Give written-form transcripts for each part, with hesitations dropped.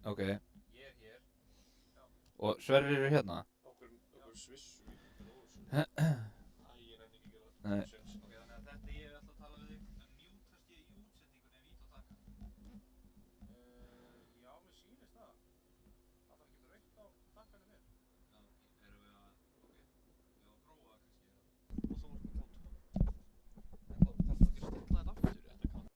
Ok. Ég hér. Og Sverrir eru hérna? Okkur svissu í bróðs. Nei. Ég nenni ekki að gera það. Ok, þannig að þetta ég ætla að tala við þig. En mjútast ég í útsendingunni vít og taka? Já, mér sýnist það. Það þarf ekki reykt á takkanum mér. Já, ok. Erum við að... Ok. Við að prófa það kannski. Og svo erum við kátt. En þarf það ekki að stilla þetta aftur? Þetta kann.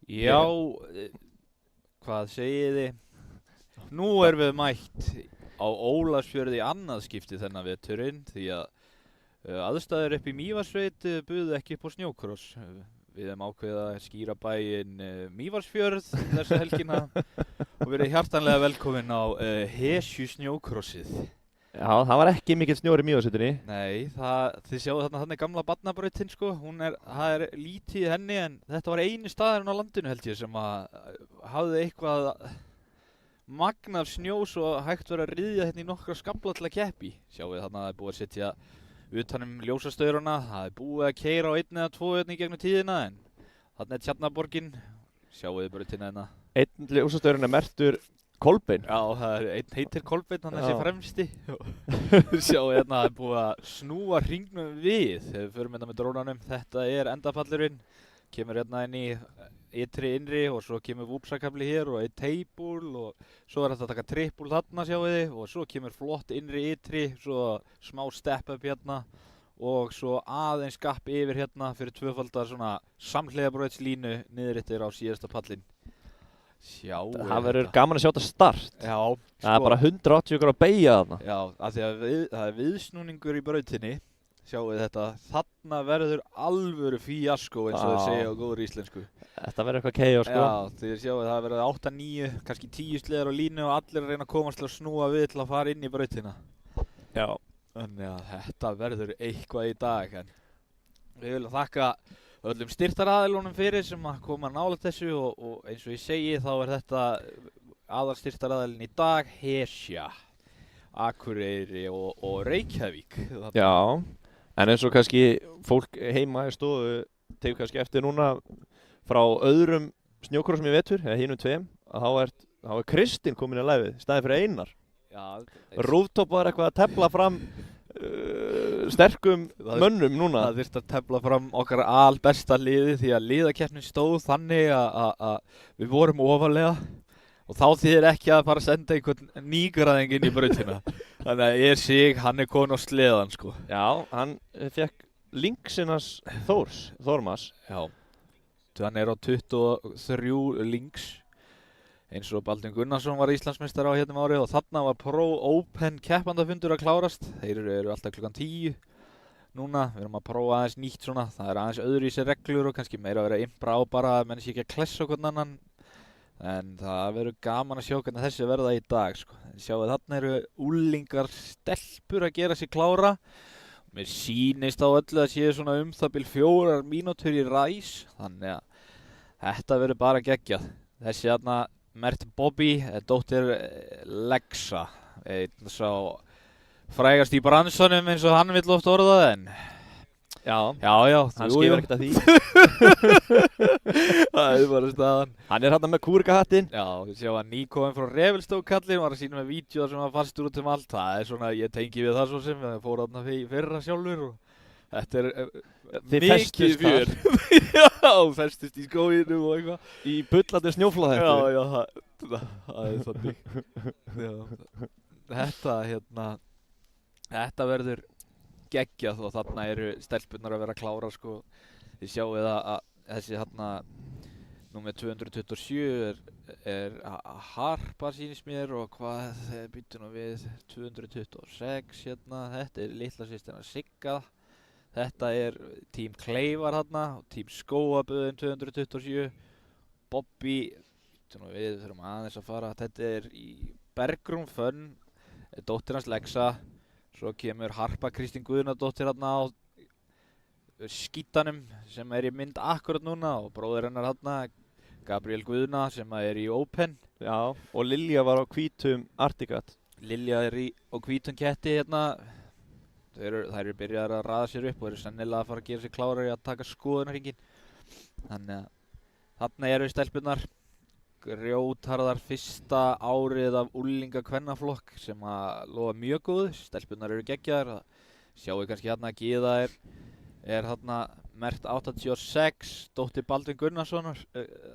Já, hvað segið þið? Nú erum við mætt á Ólafsfjörði í annað skipti þennan veturinn því að aðstæður upp í Mývatnssveit buðu ekki upp á snjókross. Við hefum ákveðið að skýra bæinn Mývatnsfjörð þessa helgina og verið hjartanlega velkomin á Hesju snjókrossið. Já, það var ekki mikill snjór í Mývatnssveitinni. Nei, þið sjáu þarna gamla barnabrautin sko, það er lítið í henni en þetta var eini staðurinn á landinu held ég sem að hafði eitthvað magnaf snjó svo hægt verið að ryðja hérna í nokkra skafla til að keppi. Sjáu þarna það er búið að setja utan ljósastaurana, það er búið að keyra á einn eða tvo hérna í gegnum tíðina en þarna er Tjarnarborgin, sjáu þið brautina hérna. Einn ljósastaurinn er merktur Kolbeinn. Já, það er einn heitir Kolbeinn, hann er þessi fremsti. Sjáu hérna, það er búið að snúa hringnum við þegar við förum hérna með drónanum. Þetta er endafallurinn, kemur hérna inn í ytri innri og svo kemur vúpsakabli hér og einn teipúl og svo er þetta að taka trippúl þarna sjáu þið og svo kemur flott innri ytri, svo smá step up hérna og svo aðeins gapp yfir hérna fyrir tvöfaldar svona samhliðabrautslínu niður eftir á síðasta pallinn. Sjáu Það verður gaman að sjá þetta start. Já, Það er bara 180 gráður beygja þarna. Já, af því að það er viðsnúningur í brautinni. Sjáu þetta, þarna verður alvöru fíaskó eins og þau segja á góður íslensku. Þetta verður eitthvað keió sko. Já, þið sjáu það verður 8, 9, kannski 10 sleðar á línu og allir að reyna að komast til að snúa við til að fara inn í brautina. Já. Þannig að þetta verður eitthvað í dag. En við viljum þakka öllum styrktaraðilunum fyrir sem að koma nálægt þessu og eins og ég segi þá er þetta aðalstyrktaraðilinn í dag Hesja, Akureyri og Reykjavík. Já, en eins og kannski fólk heima í stofu tegur kannski eftir núna frá öðrum snjókrossum í vetur, eða hinum tveim, að þá er Kristinn komin í liveið, í staðinn fyrir Einar. Já, Rooftop var eitthvað að tefla fram sterkum mönnum núna. Það þurfti að tefla fram okkar albesta liði því að liðakeppnin stóð þannig að við vorum ofarlega og þá þýðir ekki að fara að senda einhvern nýgræðing inn í brautina. Þannig að Sig, hann er komin á sleðan sko. Já, hann fekk linksinnars Þormars. Já, hann er á 23 links. Eins og Baldvin Gunnarsson var Íslandsmeistari á hérna árið og þarna var Pro Open keppandafundur að klárast. Þeir eru alltaf klukkan 10 núna. Við erum að prófa aðeins nýtt svona. Það er aðeins öðruvísi reglur og kannski meira að vera að impra á bara að menn sé ekki að klessa hvern annan. En það verður gaman að sjá hvernig þessi verða í dag sko. Sjáu þarna eru úlingar stelpur að gera sig klára. Mér sýnist á öllu að séu svona það bil 4 mínútur í ræs. Þannig að þetta verður bara geggjað. Þessi þarna Mert Bobby, dóttir Lexa, einn sá frægast í bransanum eins og hann vill oft orða það en Já, já, hann jú, jú. skefur ekkert að því. Það er bara staðan. Hann er hérna með kúrikahattinn. Já, sjá að nýkominn frá Refilstók-kallinn var að sína með vídeo sem var fastur út allt. Það er svona, ég tengi við það svo sem, það fór þarna fyrra sjálfur og þetta er Þið mikið festust þar. fjör. Já, festust í skóginum og eitthvað. Í bullandi snjóflóðhættu. Já, það er þannig. Já, þetta verður geggjað og þarna eru stelpurnar að vera að klára sko. Þið sjáu að þessi númer 227 er Harpa sýnist mér og hvað þeir býtu nú við 226 hérna, þetta er litla systirna Sigga. Þetta er tím Kleifar þarna og tím Skóaböðin 227. Bobby, býtu nú við þurfum aðeins að fara, þetta er í Bergrún Fönn, dóttir hans Lexa. Svo kemur Harpa Kristín Guðnadóttir hérna á skítanum sem er í mynd akkurat núna og bróðir hennar hérna Gabriel Guðna sem er í Open. Já, og Lilja var á hvítum Artigat. Lilja er á hvítum ketti hérna. Þær eru byrjaðar að raða sér upp og eru sennilega að fara að gera sér klárar í að taka skoðunarhringinn. Þannig að þarna eru stelpurnar. Grjótharðar fyrsta árið af unglinga kvennaflokk sem að lofa mjög góðu. Stelpurnar eru geggjaðar. Sjáu kannski hérna að Gyða er hérna mert 86, dóttir Baldvin Gunnarssonar.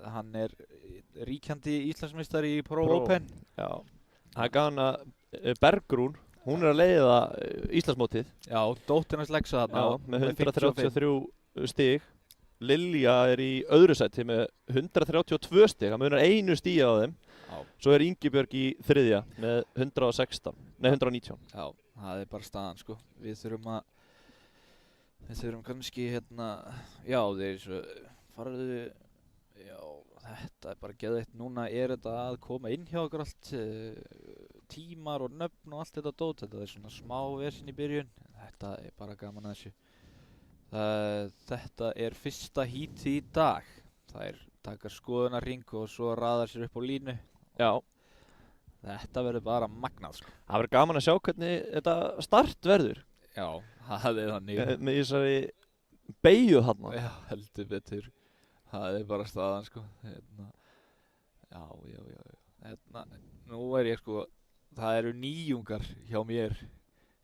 Hann er ríkjandi Íslandsmeistari í Pro Open. Já, það gaf hann að Bergrún, hún er að leiða Íslandsmótið. Já, dóttir hans Lexa þarna. Já, með 133 stig. Lilja er í öðru sæti með 132 stig, það munar einu stigi á þeim. Já. Svo er Ingibjörg í þriðja með 119. Já, það er bara staðan sko. Við þurfum kannski hérna, já þeir svo farðu, já þetta er bara geðveikt. Núna er þetta að koma inn hjá okkur allt, tímar og nöfn og allt þetta dót. Þetta er svona smá vesinn í byrjun, þetta er bara gaman að þessu. Þetta er fyrsta hítið í dag. Þær taka skoðunarhring og svo raðar sér upp á línu. Já. Þetta verður bara magnað sko. Það verður gaman að sjá hvernig þetta start verður. Já, það er þannig. Með þessari beygju þarna. Já, heldur betur. Það er bara staðan sko. Já. Nú er ég sko, það eru nýjungar hjá mér.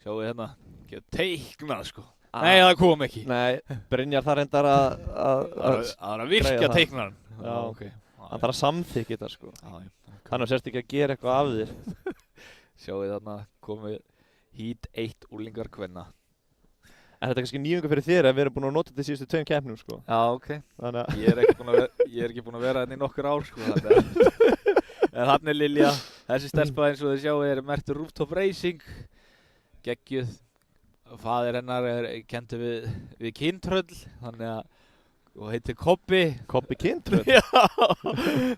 Sjáu hérna, teiknað sko. Nei, það kom ekki. Nei, Brynjar þarf reyndar að að virkja teiknaran. Já, ok. Hann þarf að samþykja þetta sko. Já. Hann sérst ekki að gera eitthvað af þér. Sjáu þarna komið hít 1 unglingar kvenna. En þetta er kannski nýjunga fyrir þér en við erum búin að nota þetta í síðustu 2 keppnum sko. Já, ok. Þannig að Ég er ekki búinn að vera hérna í nokkur ár sko. En þarna er Lilja. Þessi stelpa eins og þið sjáu er merktur Rooftop Racing. Geggjuð. Faðir hennar er kenndur við kyntröll, þannig að og heitir Kobbi. Kobbi kyntröll? Já,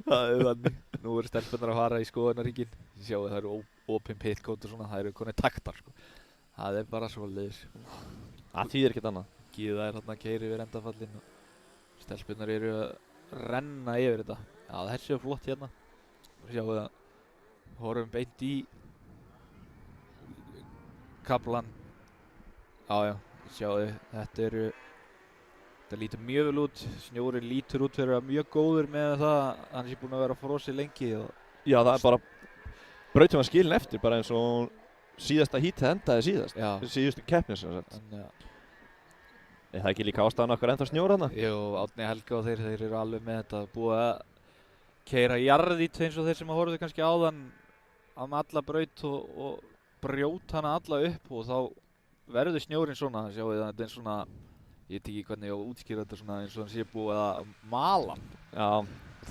það er þannig. Nú eru stelpunnar að fara í skoðunarhringinn. Þið sjáu það eru open pit code og svona, það eru konið taktar sko. Það er bara svoleiðis. Það þýðir ekkert annað. Gyða er þarna að keyra yfir endafallinn og stelpunnar eru að renna yfir þetta. Já, þessi er flott hérna. Sjáu það, horfum beint í kaflan. Já, sjáu þetta lítur mjög vel út, snjórinn lítur út fyrir að mjög góður með það að hann sé búinn að vera frosið lengi og Já, það er bara brautum að skilin eftir, bara eins og síðasta hítið endaði síðast. Já. Síðustu keppni sem sagt. Þannig að Er það ekki líka ástæðan okkar ennþá snjór þarna? Jú, Árni Helga og þeir eru alveg með þetta, búið að keyra jarðít eins og þeir sem að horfðu kannski áðan alla braut og brjóta hana alla upp og þá verður snjórinn svona, sjáu það, þetta er svona, ég veit ekki hvernig ég á að útskýra þetta svona eins og hann sé búið að mala. Já.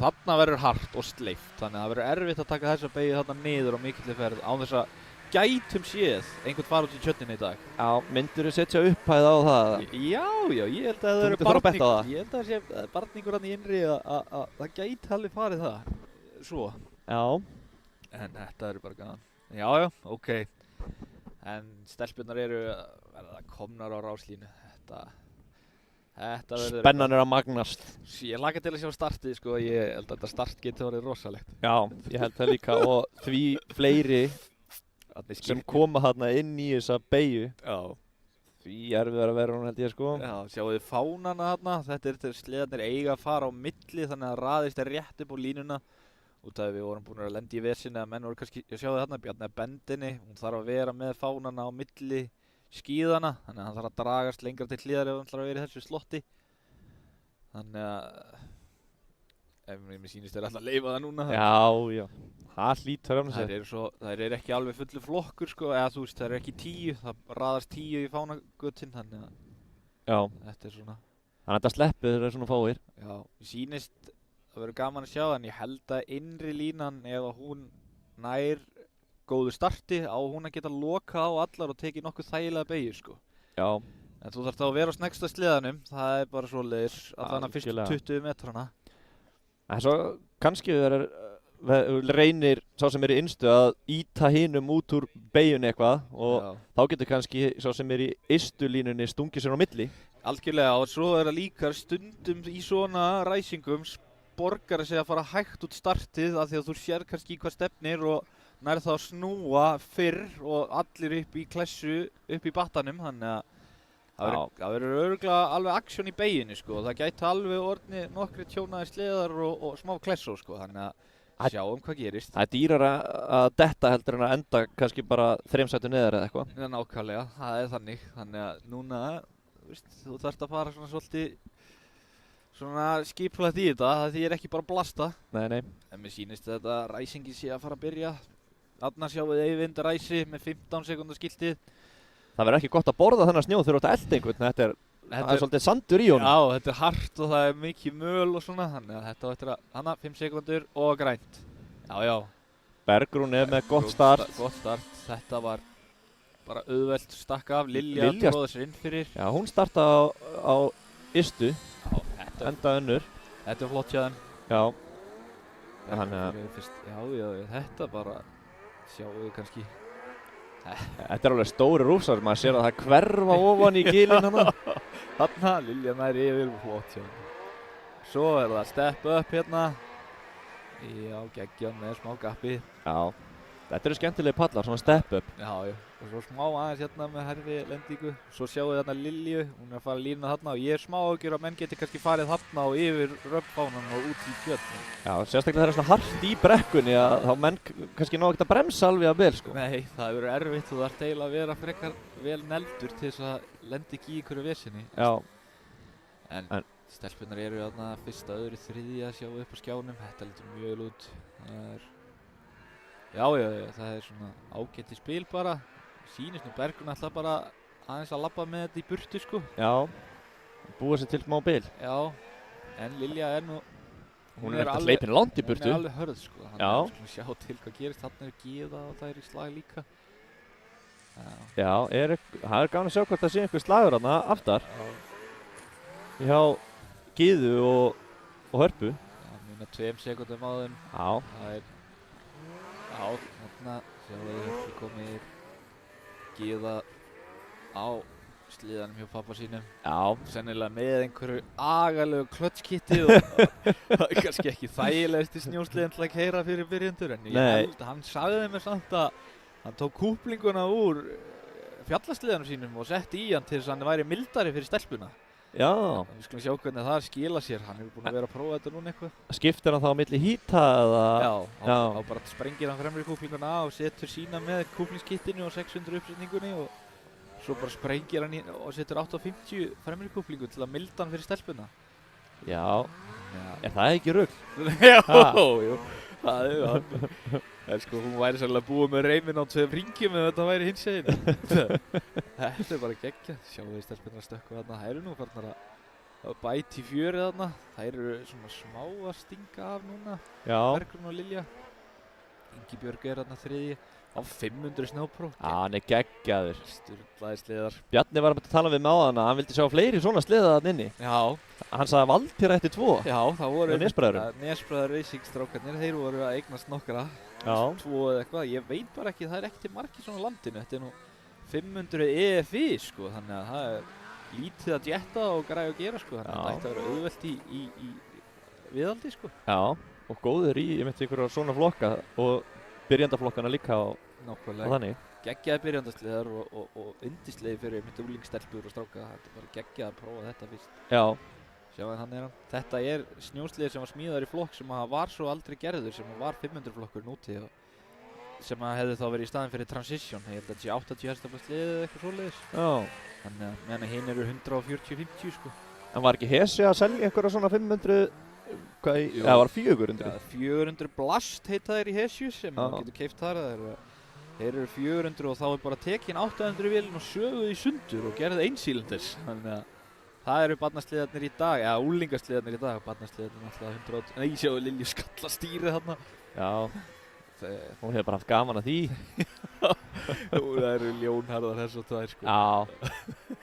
Þarna verður hart og sleift, þannig að það verður erfitt að taka þessa beygju þarna niður á mikilli ferð án þess að gætum séð einhvern fara út í tjörninni í dag. Já, myndirðu setja upphæð á það? Já, ég held að það myndir fara að betta á það? Ég held að það sé barningur hann í innri að það gæti alveg farið það, svo. Já. En þetta eru bara gaman. Já, ok. En stelpurnar eru verða komnar á ráslínu. Þetta verður Spennan er að magnast. Ég laka til að sjá startið sko, ég held að þetta start getur orðið rosalegt. Já, ég held það líka og því fleiri Þarna í sem skipti. koma þarna inn í þessa beygju. Já. Því erfiðar að vera hún held ég sko. Já, sjáu þið fánana þarna, þetta er þegar sleðarnir eiga að fara á milli þannig að raðist er rétt upp á línuna út af því við vorum búin að lenda í vesinni að menn voru kannski, ég sjáu þið þarna, Bjarni að bendinni, hún þarf að vera með fánana á milli skíðana þannig að hann þarf að dragast lengra til hliðar ef hann ætlar að vera í þessu slotti þannig að ef mér sýnist þeir alltaf að leyfa það núna Já, það hlýtur hann þær eru ekki alveg fullu flokkur sko, eða þú veist, þær eru ekki 10, það raðast 10 í fánagötin þannig að Já, þetta er svona þannig að þetta sleppið þeir eru svona fáir. Já, mér sýnist það verður gaman að sjá en ég held að innri línan ef að hún nær góðu starti á hún að geta loka á allar og tekið nokkuð þægilega beygju sko. Já, En þú þarf þá að vera á sneggsta sleðanum, það er bara svoleiðis allan að fyrstu Algjörlega. 20 metrana. en svo kannski reynir sá sem er í innstu að íta hinum út úr beyjunni eitthvað og Já. þá getur kannski sá sem er í ystu línunni stungið sér á milli. Algjörlega og svo er það líka stundum í svona ræsingum borgar að segja að fara hægt út startið af því að þú sér kannski í hvað stefnir og nær þá að snúa fyrr og allir upp í klessu, upp í battanum þannig að það verður örugglega alveg aksjón í beginni sko og það gæti alveg orðni nokkri tjónaðir sleðar og smá klessó sko þannig að sjáum hvað gerist. Það er dýrar að detta heldur en að enda kannski bara 3 sætum neðar eða eitthvað. Já, nákvæmlega, það er þannig að núna, þú þarft að fara svona svolítið svona skipulagt í þetta, það er ekki bara að blasta. Nei. En mér sýnist þetta ræsingi sé að fara að byrja. Þarna sjáum við Eyvind ræsi með 15 sekúnda skiltið. Það verður ekki gott að borða þennan snjó þegar þú ert að elda einhvern, það er svolítið sandur í honum. Já, þetta er hart og það er mikið möl og svona, þannig að þetta á eftir að, hana, 5 sekúndur og grænt. Já. Bergrún er með gott start. Gott start, þetta var bara auðvelt stakk af, Lilja tróða sér inn fyrir. Já, hún startaði á ystu, Já, enda önnur. Þetta er flott hjá þeim. Já. Já, þetta bara, sjáum við kannski. Þetta er alveg stóri rúfsar, maður sér að það hverfa ofan í gilin hana. Þarna, Lilja nær yfir flott hjá þeim. Svo er það step up hérna. Já, geggjan með smá gappi. Já, þetta eru skemmtilegi pallar, svona step up. Já, og svo smá aðeins hérna með herfi lendingu. Svo sjáum við þarna Lilju, hún er að fara að lína þarna og ég er smá ágjör að menn geti kannski farið þarna og yfir römpfánan og út í fjöllin. Já, sérstaklega það er svona hart í brekkunni að þá menn kannski ná ekkert að bremsa alveg að vel sko. Nei, það verður erfitt og það er eiginlega að vera frekar vel neldur til þess að lenda ekki í einhverju vesinni. Já. En stelpunnar eru þarna fyrsta, öðru, þriðja að sjá upp á skjánum. Þetta lítur mjög vel út. Það er svona ágætt í spil bara. Sýnist nú Bergrún alltaf bara aðeins að labba með þetta í burtu sko. Já, búa sér til smá bil. Já, en Lilja er nú... Hún er eftir hleypinn langt í burtu. Hún er alveg hörð sko. Já. Við skulum sjá til hvað gerist. Þarna er Gyða og það er í slag líka. Já, það er gaman að sjá hvort það sé einhver slagur þarna aftar. Hjá Gyðu og Hörpu. Já, núna 2 sekúndum á þeim. Já. Það er... Já, þarna sjáum við Hörpu komið Gyða á sliðanum hjá pappa sínum. Já. Sennilega með einhverju agalegu klötskitti og það er kannski ekki þægilegasti snjósliðin til að keyra fyrir byrjendur en ég held að hann sagði mér samt að hann tók kúplinguna úr fjallasliðanum sínum og setti í hann til þess að hann væri mildari fyrir stelpuna. Já. Við skulum sjá hvernig það skila sér, hann hefur búinn að vera að prófa þetta núna eitthvað. Skiptir hann þá á milli híta eða? Já, þá bara sprengir hann fremri kúplinguna og setur sína með kúplingskittinu og 600 uppsetningunni og svo bara sprengir hann og setur 850 fremri kúplingu til að milda hann fyrir stelpuna. Já. Er það ekki rugl? Jú. Það er hann. En sko, hún væri sérlega búið með reyminn á 2 ringjum ef þetta væri hins eginn. Þetta er bara geggjað. Sjáum við stelpunar stökku þarna. Það eru nú farnar að bæti í fjörið þarna. Það eru svona smá að stinga af núna. Já. Bergrún og Lilja. Ingibjörg er þarna 3. Á 500 snjópróf. Já, hann er geggjaður. Sturlaði sleðar. Bjarni var að tala við mig á hana, hann vildi sjá fleiri svona sleða þarna inni. Já. Hann sagði að Valtýr ætti 2. Já, það voru Nesbræður Racing-strákarnir, þeir voru að eignast nokkra. Já. 2 eða eitthvað, ég veit bara ekki, það er ekki margir svona á landinu. Þetta er nú 500 EFI sko, þannig að það er lítið að jetta og græja að gera sko. Þannig að það ætti að vera auðvelt í viðhaldi sko. Já, og góður í, ég myndi ykkur á svona flokka og byrjandaflokkana líka Nákvæmlega. þannig. Geggjaði byrjandasliðar og yndisliði fyrir mitt úlingstelpur og stráka. Þetta er bara geggjað að prófa þetta fyrst. Já, Sjáðu hann er hann. Þetta er snjósliðir sem var smíðaður í flokk sem var svo aldrei gerður, sem var 500 flokkur núti og sem hefði þá verið í staðinn fyrir Transition. Ég held að þetta sé 80 hestafla sliðið eða eitthvað svoleiðis. já. Þannig að meðan hinn eru 140-50 sko. En var ekki Hesi að selja einhverja svona 500, Jú. eða var 400? Ja, 400 Blast heita þeir í Hesju sem Já. maður getur keypt þar. Þeir eru 400 og þá er bara tekin 800 vélinn og söguð í sundur og gerð einsílendis. Þannig að það eru barnasliðarnir í dag, eða úlingasliðarnir í dag. Barnasliðarnir alltaf 100, nei sjáu Lilju skalla stýrið þarna. Já, hún hefur bara haft gaman að því. Það eru ljónharðar þess og tvær sko. Já.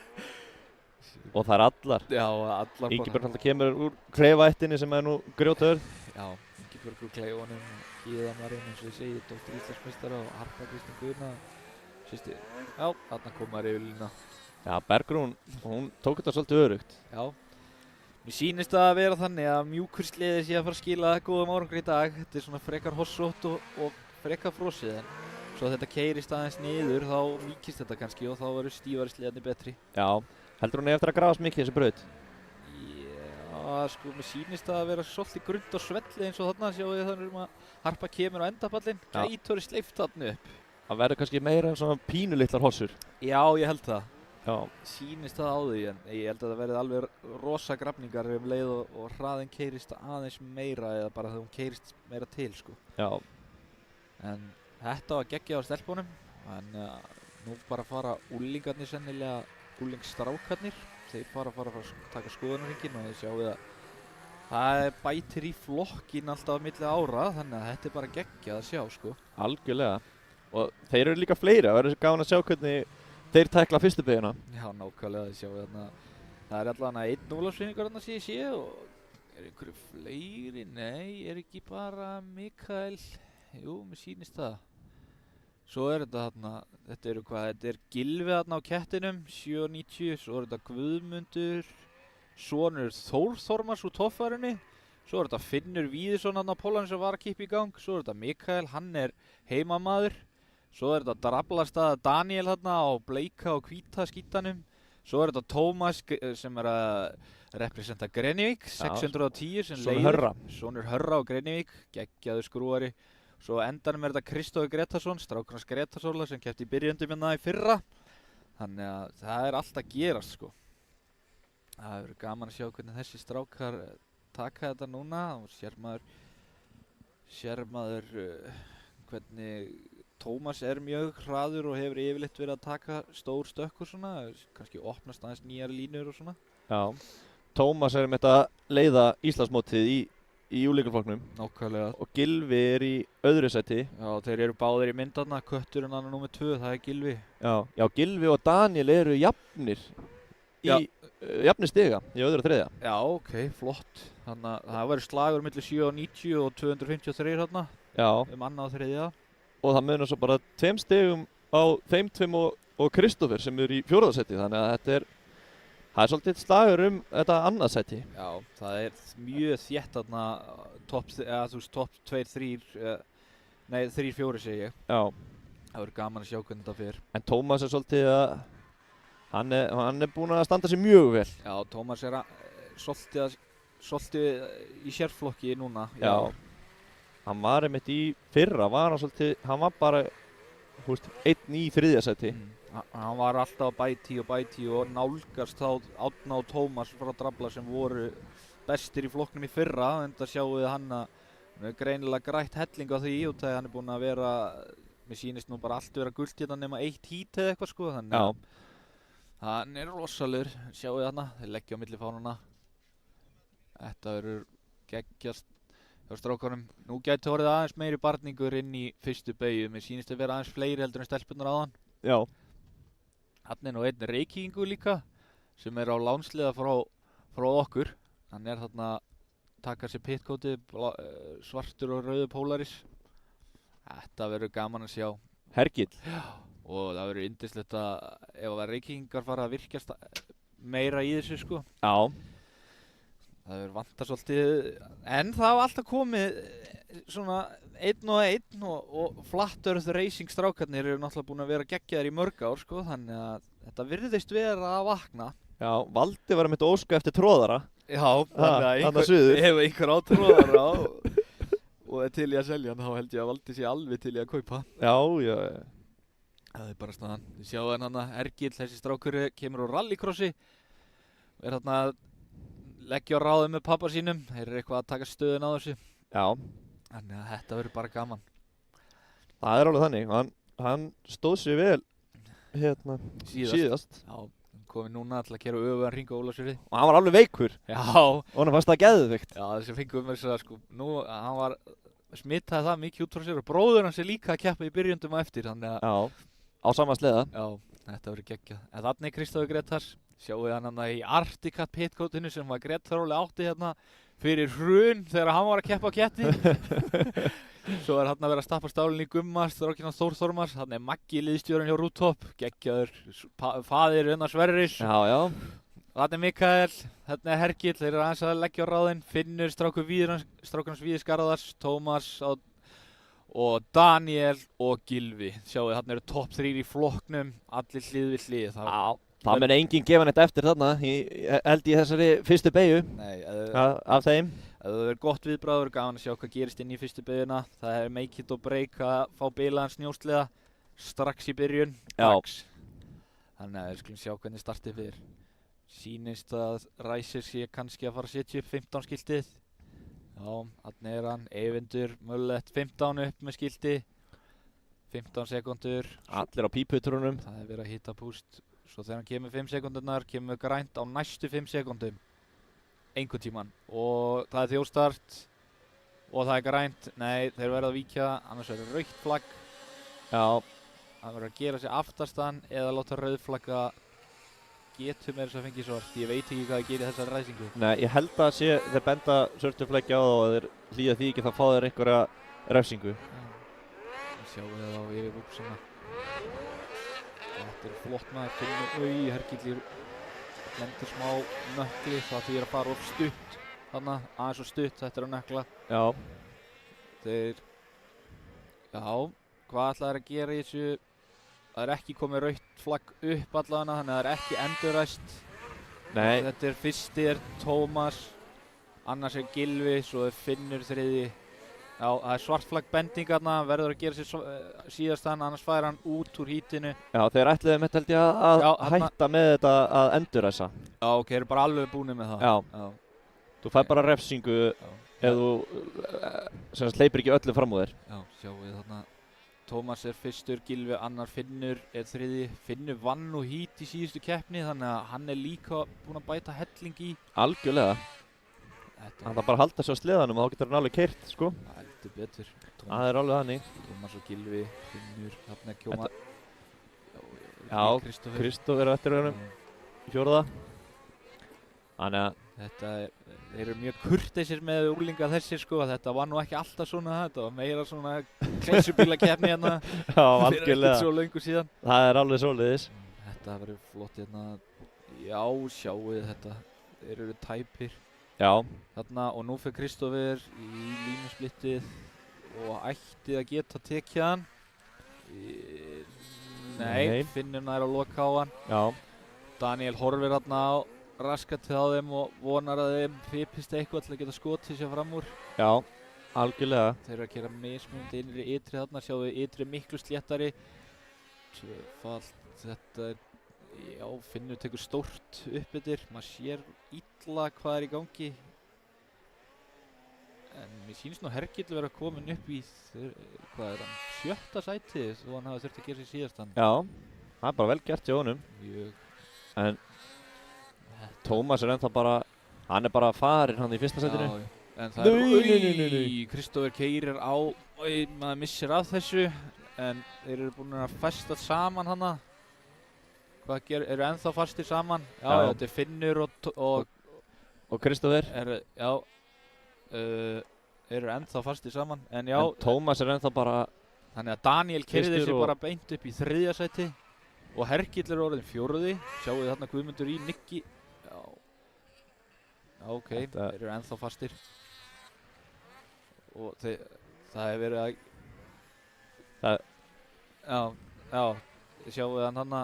Og það er allar. Já, allar Ingibjörg alltaf kemur úr Kleifaættinni sem er nú grjótörð. Já, Ingibjörg úr Kleifunum, Gíðan var eins og ég segi, dóttir Íslandsmeistara og Harpa Kristín Guðna, sýsti. Já, þarna kom maður yfir lína. Já, Bergrún, hún tók þetta svolítið örugt. Já, mér sýnist það að vera þannig að mjúkur sliði sé að fara að skila góðum árangri í dag. Þetta er svona frekar hossótt og frekar frosið en svo þetta keyrist aðeins niður þá mýkist þetta kannski og þá verður stífari sliðarnir betri. Já, heldur hún eftir að grafast mikið þessi braut? Já, sko, mér sýnist það að vera svolítið grund og svelli eins og þarna sjáu þið þannig að Harpa kemur á endapallinn, Já. gætur sleift þarna upp. Það verður kannski meira svona pínulitlar hossur. Já, ég held það. Já, Sýnist það á því en ég held að það verði alveg rosa grafningar leið og hraðinn keyrist aðeins meira eða bara þegar hún keyrist meira til sko. já, En þetta var geggjað á stelpunum en nú bara fara úlingarnir sennilega, úlingsstrákarnir. Þeir fara að taka skoðunarhringinn og þið sjáu að það bætir í flokkin alltaf á milli ára þannig að þetta er bara geggjað að sjá sko. algjörlega. Og þeir eru líka fleiri, það verður gaman að sjá hvernig þeir tækla fyrstu beyguna. Já, nákvæmlega þið sjáu þarna. Það er allavega einn úlafsvinningur þarna sé og er einhverju fleiri? Nei, er ekki bara Mikael? Jú, mér sýnist það. Svo er þetta þarna, þetta eru hvað, þetta er Gylfi þarna á kettinum, 790, svo er þetta Guðmundur, sonur Þór Þormars úr toffarinni, svo er þetta Finnur Víðisson þarna á Pólanum sem var að kippa í gang, svo er þetta Mikael, hann er heimamaður, svo er þetta Draflastaða Daniel þarna á bleika og hvíta skítanum, svo er þetta Tómas sem er að representa Grenivík, 610 sem Sonur leiðir, Hörra. sonur Hörra á Grenivík, geggjaður skrúari. Svo á endanum er þetta Kristófi Gretarsson, strákurnas Gretarsóla sem keppti í byrjöndum hérna í fyrra. Þannig að það er allt að gerast sko. Það verður gaman að sjá hvernig þessi strákar taka þetta núna og sér maður hvernig Tómas er mjög hraður og hefur yfirleitt verið að taka stór stökk og svona, kannski opnast aðeins nýjar línur og svona. Já, Tómas er með þetta leiða Íslandsmótið í úlingarflokknum Nákvæmlega. og Gylfi er í öðru sæti. Já, þeir eru báðir í myndarna, kötturinn hann er númer 2, það er Gylfi. Já, Gylfi og Daniel eru jafnir í jafnir stiga í öðru og þriðja. Já, ok, flott. Þannig að það verður slagur millir 790 og 253 hérna, Já, annað og þriðja. og það munar svo bara 2 stigum á þeim tveim og Kristófer sem eru í 4. sæti, þannig að það er svolítið slagur þetta annað sæti. Já, það er mjög þétt þarna topp 2, 3, nei 3, 4 segi ég. Já, Það verður gaman að sjá hvernig þetta fer. en Tómas er svolítið að hann er búinn að standa sig mjög vel. Já, Tómas er svolítið í sérflokki núna. Já, hann var einmitt í fyrra, hann var bara, þú veist, 1 í 3. sæti. Hann var alltaf á bæti og nálgast þá Árna og Tómas frá Drafla sem voru bestir í flokknum í fyrra. En það sjáum við hann er greinilega grætt helling á því og það hann er búinn að vera, mér sýnist nú bara allt vera gult hérna nema 1 hít eða eitthvað sko. Þannig Já, hann er rosalegur, sjáum við þarna, þeir leggja á milli fánana. Þetta verður geggjast hjá strákunum. Nú gæti orðið aðeins meiri barningur inn í fyrstu beygju. Mér sýnist að vera aðeins fleiri heldur en stelpunnar áðan. já, Hann er nú einn Reykvíkingur líka sem er á lánsliða frá okkur. Hann er þarna taka sér pitkótið, svartur og rauður Polaris. Þetta verður gaman að sjá. Hergill. Og það verður yndislegt að ef að Reykvíkingar fara að virkjast meira í þessu sko. Já, Það er vantað svolítið, en það hafa alltaf komið svona einn og Flat Earth Racing strákarnir eru náttúrulega búin að vera geggjaðir í mörg ár sko, þannig að þetta virðist vera að vakna. Já, Valdi var með óska eftir tróðara. Já, þannig þarna suður. ef einhver á tróðara og er til í að selja hann, þá held ég að Valdi sé alveg til í að kaupa. Já. Það er bara staðan. Þið sjáu hann Ergill, þessi strákur kemur á rallycrossi og er þarna að leggja á ráðum með pappa sínum. Þeir eru eitthvað að taka stöðun á þessu. Já. Þannig að þetta verður bara gaman. Það er alveg þannig. Hann stóð sér vel síðast. Já, komið núna til að keyra öfugan hring á Ólafsfirði. Og hann var alveg veikur. Já. Og hann fannst það geðveikt. Já, þessi fengum við þess að sko, nú hann var smitaði það mikið út frá sér og bróður hans er líka að keppa í byrjundum á eftir, þannig að Já, á sama sleða. já, þetta verður geggjað. En þarna er Kristófer Grétars, sjáum við hann í Arctica pitcoatinu sem var Grétar átti hérna fyrir hrun þegar hann var að keppa á ketti. Svo er hann að vera að stappa stálinn í Gumma, strákinn Þór Þormars, hann er Maggi liðstjórinn hjá Rútop, geggjaður, faðir Unnar Sverris. Já. Þarna er Mikael, þarna er Hergill, þeir eru aðeins að leggja á ráðinn, Finnur, strákurnas Víðir Skarðars, Tómas og Daniel og Gylfi. Sjáu þarna eru topp 3 í flokknum, allir hlið við hlið. Það mun enginn gefa neitt eftir þarna, held í þessari fyrstu beygju. Nei, af þeim. það verður gott viðbragður, gaman að sjá hvað gerist inn í fyrstu beyguna. Það er make it or break að fá bilaðan snjósleða strax í byrjun. Strax. Þannig að við skulum sjá hvernig startið fyrir. Sýnist að Ræsir sé kannski að fara að setja upp 15 skiltið. Já, þarna er hann, Eyvindur, Möllett 15 upp með skilti. 15 sekundur. Allir á píputrunum. Það er verið að hitta púst. Svo þegar hann kemur 5 sekundurnar, kemur grænt á næstu 5 sekundum. Einhvern tíman. Og það er þjóðstart. Og það er grænt. Nei, þeir verða að víkja, annars verður rautt flagg. Já. Það verður að gera sér aftastan eða láta rauðflagga. Getur með þess að fengi svart. Ég veit ekki hvað það gerir þessari ræsingu. Nei, ég held að sé þeir benda svörtufleggi á það og þeir hlýja því ekki þá fá þeir einhverja refsingu. Sjáum við það á yfirbúksina. Þetta er flott maður, Finnur Hergill lendir smá nökkli, það því að fara of stutt. Þannig aðeins og stutt, þetta er að nökkla. Já. Hvað ætla þeir að gera í þessu? Það er ekki komið rautt flagg upp allavega, þannig að það er ekki endurræst. Nei. Þetta er fyrsti er Tómas, annars er Gylfi, svo er Finnur þriði. Já, það er svart flagg bending þarna, verður að gera sér síðastan, annars fær hann út úr hítinu. Já, þeir ætluðu með held ég að hætta með þetta að endurræsa. Já, ok, þeir eru bara alveg búinir með það. Já. Þú fær bara refsingu ef þú hleypir ekki öllu fram úr þér. Já, sjáum við þarna. Tómas er fyrstur, Gylfi annar, Finnur er þriði. Finnur vann nú hít í síðustu keppni, þannig að hann er líka búinn að bæta helling í. Algjörlega. Hann þarf bara að halda sig á sleðanum og þá getur hann alveg keyrt, sko. Heldur betur. Það er alveg þannig. Tómas og Gylfi, Finnur, þarna er Kjóma. Já, Kristófer eftir honum í fjórða. Þannig að þeir eru mjög kurteisir með úrlinga þessir sko, þetta var nú ekki alltaf svona, þetta var meira svona klessubílakeppni hérna. Já, algjörlega. Fyrir ekkert svo löngu síðan. Það er alveg svoleiðis. Þetta verður flott hérna. Já, sjáu þetta. Þeir eru tæpir. Já. Þarna, og nú fyrir Kristófer í línusplittið og ætti að geta tekið hann. Nei, Finnur nær að loka á hann. Já. Daniel horfir þarna á raskatið á þeim og vonar að þeim fipist eitthvað til að geta skotið sér fram úr. Já, algjörlega. Þeir eru að gera mismunandi innri ytri þarna, sjáum við ytri miklu sléttari. Tvöfalt, þetta er, já, Finnur tekur stórt upp yfir, maður sér illa hvað er í gangi. En mér sýnist nú Hergill vera komin upp í, hvað er hann, 7. sæti þó hann hafi þurft að gera sér síðastan. Já, það er bara vel gert hjá honum. En Tómas er ennþá bara, hann er bara farinn hann í fyrsta sætinu. En það er, Kristófer keyrir á, maður missir af þessu, en þeir eru búin að festa saman hana. Hvað eru ennþá fastir saman? Já, þetta er Finnur og Kristófer. Eru ennþá fastir saman, en já. En Tómas er ennþá bara. Þannig að Daniel keyrði sig bara beint upp í 3. sæti. Og Hergill er orðinn 4. Sjáu þið þarna Guðmundur í Nikki. Já. ok, Þetta- þeir eru ennþá fastir. Og það hefur verið að... Það- Já, sjáum við hann hana.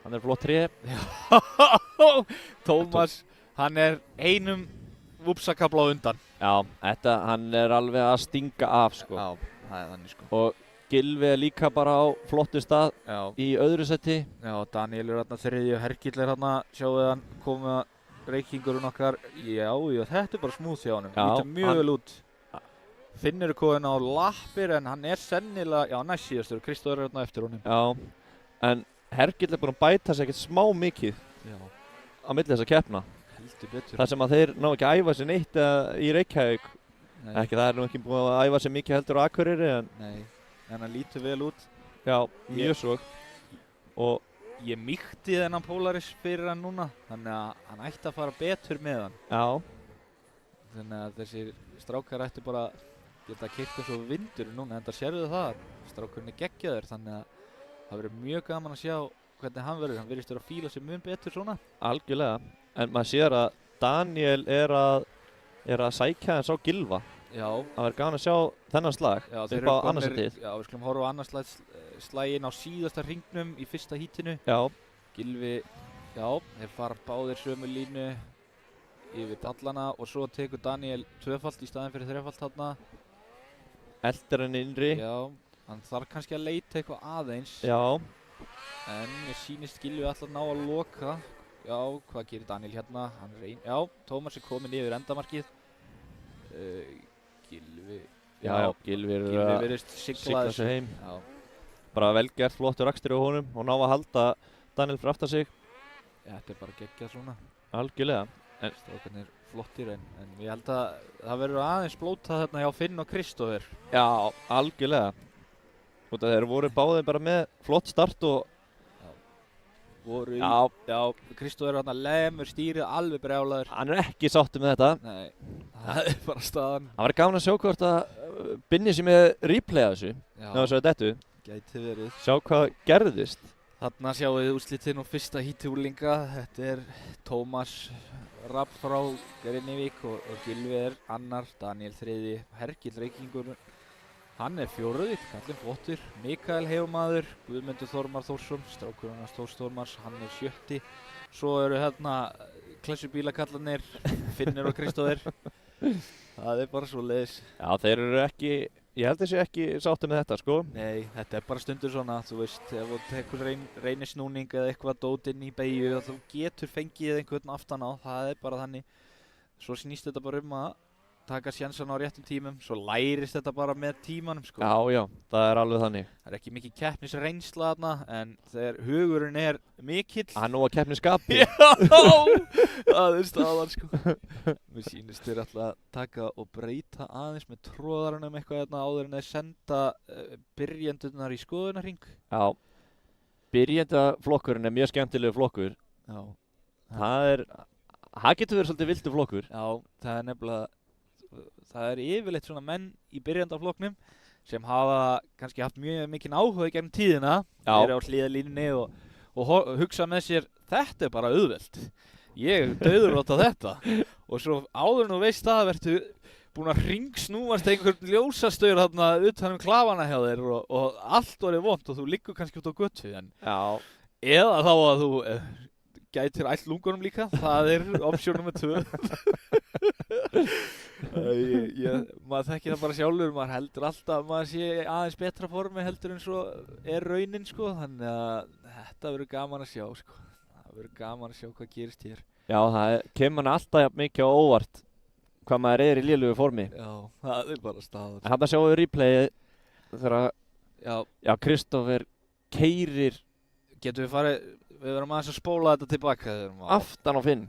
Hann er flott tré. Tómas, hann er einum vupsakabla á undan. Já, hann er alveg að stinga af, sko. Já, það er þannig sko. Og Gylfi er líka bara á flottu stað Já, í öðru seti. já, Daniel er hérna þriðji og Hergill er hérna, sjáum við hann komið reykingurinn okkar. Já, þetta er bara smúð hjá honum. Já, Lítur mjög hann- vel út. Finnur er komin á lappir en hann er sennilega, já, næst síðastur. Kristóður er hérna eftir honum. Já, en Hergill er búinn að bæta sig ekkert smá mikið Já, á milli þess að keppna. heldur betur. Það sem að þeir ná ekki að æfa sig neitt í Reykjavík. Nei, Ekki, það er nú ekki búið að æfa sig mikið heldur á Akureyri, en nei, en hann lítur vel út. já, mjög svo. Og Ég mýkti þennan Polaris fyrir hann núna, þannig að hann ætti að fara betur með hann. já, Þannig að þessir strákar ætti bara geta keyrt eins og vindur núna, en það sérðu það. Strákurinn er geggjaður, þannig að það verður mjög gaman að sjá hvernig hann verður. Hann virðist vera að fíla sig mjög betur svona. algjörlega. En maður sér að Daniel er að sækja hans á Gylfa. Já, Það verður gaman að sjá þennan slag já, upp á annarsætið. Já, við skulum horfa á annarslægin á síðasta hringnum í fyrsta hítinu. Já, Gylfi, já, þeir fara báðir sömu línu yfir dallana og svo tekur Daniel tvöfalt í staðinn fyrir þrefalt þarna. eldir hann innri. Já, hann þarf kannski að leita eitthvað aðeins. Já, En mér sýnist Gylfi alltaf ná að loka. Já, hvað gerir Daniel hérna? Hann já, Tómas er komin yfir endamarkið. Gylfi, já, Gylfi er Gylfi að virðist sigla sigla sig heim. Já, Bara vel gert, flottur akstur á honum og ná að halda Daniel fyrir aftan sig. þetta er bara geggjað svona. Algjörlega. Strákarnir flottir en ég held að það verður aðeins blótað þarna hjá Finn og Kristófer. Já, algjörlega. Út af þeir voru báðir bara með flott start og Voru já, já, Kristófer er þarna lemur stýrið alveg brjálaður. hann er ekki sáttur með þetta. Nei, það er bara staðan. Það var gaman að sjá hvort að Binni sem er replay af þessu. Já, Ná þessu að dettu. gæti verið. Sjá hvað gerðist. Þarna sjáum við úrslitinn og fyrsta híti úrlinga. Þetta er Tómas Rapp frá Grenivík og Gylfi er annar, Daniel þriði, Hergill Reykingur. Hann er fjóruði, kallinn flottur. Mikael Heifumaður, Guðmundur Þormar Þórsson, strákurinn hans Þórs Þormars, hann er sjötti. Svo eru hérna klessubílakallarnir, Finnur og Kristóður. Það er bara svoleiðis. Já, þeir eru ekki, ég held þessi ekki sáttur með þetta, sko. Nei, þetta er bara stundur svona, þú veist, ef þú tekur reynisnúning eða eitthvað dót inn í beygju, þú getur fengið einhvern aftan á, það er bara þannig. Svo snýst þetta bara að taka sjansan á réttum tímum, svo lærist þetta bara með tímanum, sko. Já, já, það er alveg þannig. Það er ekki mikið keppnisreynsla þarna, en þegar hugurinn er mikill. Hann nú að keppni skapi. Já, það er staðan, sko. Mér sýnist þeir alltaf að taka og breyta aðeins með tróðaranum eitthvað þarna áður en þeir senda byrjendurnar í skoðunarhring. Já, byrjendaflokkurinn er mjög skemmtilegu flokkur. Já. Það getur verið svolítið vildur flokkur. Já, það er nefnilega, það er yfirleitt svona menn í byrjandaflokknum sem hafa kannski haft mjög mikinn áhuga í gegnum tíðina. Já. Þeir eru á hliðalínunni og hugsa með sér, þetta er bara auðvelt. Ég dauðurlóta þetta. Og svo áður nú veist það verður búinn að hringsnúast einhvern ljósastaur þarna utan klafana hjá þér og allt orðið vont og þú liggur kannski út á götu. Já. Eða þá að þú gætir ætt lungunum líka, það er option nummer 2. Maður þekkir það bara sjálfur, maður heldur alltaf að maður sé aðeins betra formi heldur en svo er raunin, sko, þannig að þetta verður gaman að sjá, sko. Það verður gaman að sjá hvað gerist hér. Já, það kemur hann alltaf jafn mikið á óvart hvað maður er í lélugu formi. Já, það er bara staðan. En þarna sjáum við replayið þegar Já, Kristófer keyrir getum við farið, við verðum aðeins að spóla þetta tilbaka. aftan á Finn.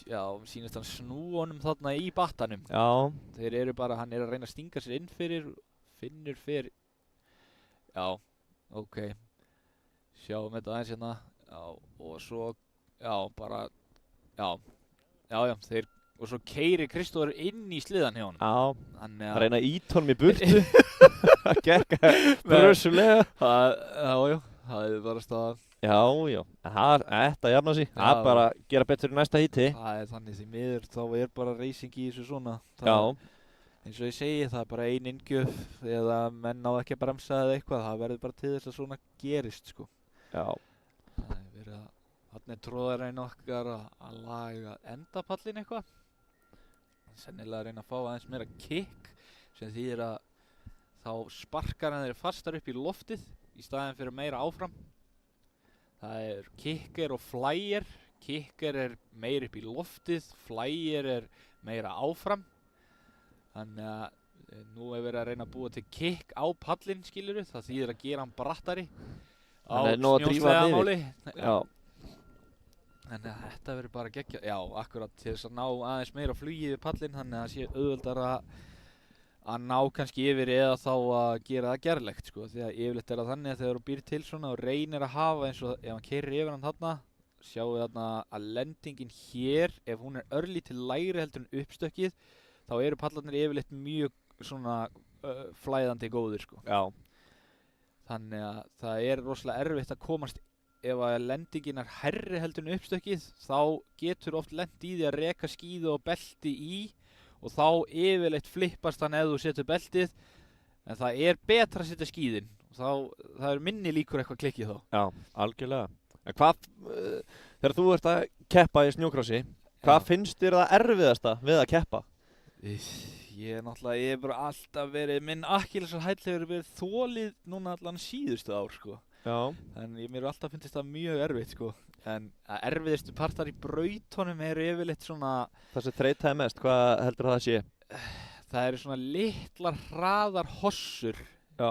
Já, sýnist hann snú honum þarna í battanum. Já, Þeir eru bara, hann er að reyna að stinga sér inn fyrir, Finnur fyrir. Já, ok. Sjáum þetta aðeins hérna. Já, og svo, já, bara, já, þeir, og svo keyrir Kristófer inn í sliðan hjá hann. já, Þannig að reyna að ýta honum í burtu. Það gekk brösulega. Já, Það er bara staðan. Já, já, en þetta jafna sig. Það Já. er bara að gera betur í næsta híti. Það er þannig því miður, þá er bara racing í þessu svona. Já, Eins og ég segi, það er bara ein inngjöf eða menn á ekki að bremsa eða eitthvað, það verður bara til þess að svona gerist, sko. já, Það er verið að, þarna er tróðarinn okkar að laga endapallin eitthvað. Sennilega að reyna að fá aðeins meira kick, sem þýðir að þá sparkar hann þeir fastar upp í loftið í staðinn fyrir meira áfram. Það er kicker og flyer. Kicker er meira upp í loftið, flyer er meira áfram. Þannig að nú er verið að reyna að búa til kick á pallinn, skilurðu. Það þýðir að gera hann brattari á Þannig er nóg að drífa hann snjósleðamáli. já, Þannig að þetta verður bara geggjað. Já, akkurat til þess að ná aðeins meira flugi við pallinn, þannig að það sé auðveldara að ná kannski yfir eða þá að gera það gerlegt, sko. Því að yfirleitt er það þannig að þegar þú býr til svona og reynir að hafa eins og ef hann keyrir yfir hann þarna, sjáu þarna að lendingin hér, ef hún er örlítið lægri heldur en uppstökkið, þá eru pallarnir yfirleitt mjög svona flæðandi góðir, sko. já, Þannig að það er rosalega erfitt að komast, ef að lendingin er hærri heldur en uppstökkið, þá getur oft lent í því að reka skíðu og belti í og þá yfirleitt flippast hann ef þú setur beltið, en það er betra að setja skíðin og það er minni líkur eitthvað klikkið þá. já, algjörlega. En hvað, þegar þú ert að keppa í snjókrossi, hvað Já. finnst þér það erfiðasta við að keppa? Ég hef bara alltaf verið, minn Akkilesarhæll hefur verið þolið núna allan síðustu ár, sko. Já, En mér hefur alltaf fundist það mjög erfitt, sko. En að erfiðustu partar í brautunum eru yfirleitt svona, það sem þreytaði mest, hvað heldur það sé? það eru svona litlar hraðar hossur Já,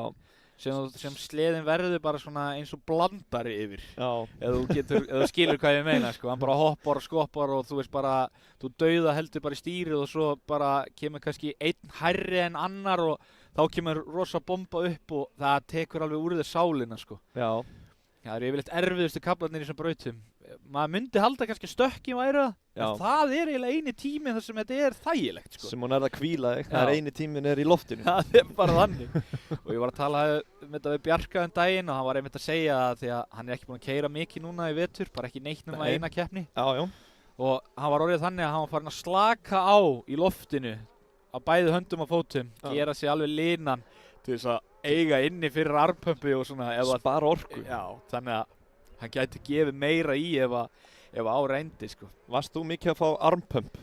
sem sleðin verður bara svona eins og blandari yfir. já, Ef þú skilur hvað ég meina, sko. Hann bara hoppar og skoppar og þú veist bara, þú dauða heldur bara í stýrið og svo bara kemur kannski einn hærri en annar og þá kemur rosa bomba upp og það tekur alveg úr þér sálina, sko. já, Það eru yfirleitt erfiðustu kaflarnir í þessum brautum. Maður myndi halda kannski stökki væri það, já. en það er eiginlega eini tíminn þar sem þetta er þægilegt, sko. Sem hún er að hvíla þig, það Já. er eini tíminn er í loftinu. Það er bara þannig. Og ég var að tala um þetta við Bjarka um daginn og hann var einmitt að segja að því að hann er ekki búinn að keyra mikið núna í vetur, bara ekki neitt nema Nei. eina keppni. Já, já, Og hann var orðið þannig að hann var farin að slaka á í loftinu á bæði höndum og fótum, Já. gera sig alveg linan til þess að eiga inni fyrir armpumpi og svona. spara orku. Já, þannig að hann gæti gefið meira í ef á reyndi, sko. Varst þú mikið að fá armpump?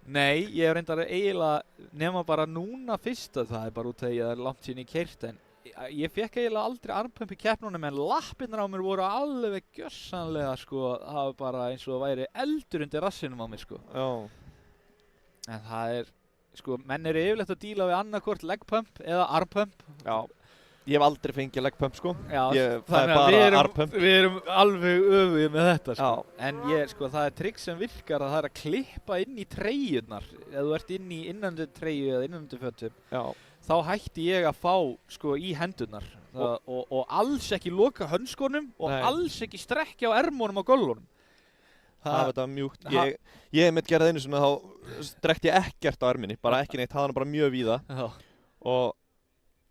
Nei, ég hef reyndar eiginlega nema bara núna fyrst að það er bara út af því að það er langt síðan ég keyrt, en ég fekk eiginlega aldrei armpump í keppnunum en lappirnar á mér voru alveg gjörsamlega, sko, það var bara eins og það væri eldur undir rassinum á mér, sko. Já, En það er, sko, menn eru yfirleitt að díla við annarkvort legpump eða armpump. já. Ég hef aldrei fengið legpump, sko. Já, Það er þannig að bara armpump. við erum alveg öfugir með þetta, sko. Já, En sko, það er trikk sem virkar að það er að klippa inn í treyjurnar. Ef þú ert inn í innanundur treyju eða innanundur fötum, já, þá hætti ég að fá, sko, í hendurnar. Og alls ekki loka hönskonum og Nei. alls ekki strekkja á ermunum á göllunum. hafa þetta mjúkt. Ég mitt gerði einu svona, þá strekkti ég ekkert á erminni, bara ekki neitt, hafði hana bara mjög víða. Já. Og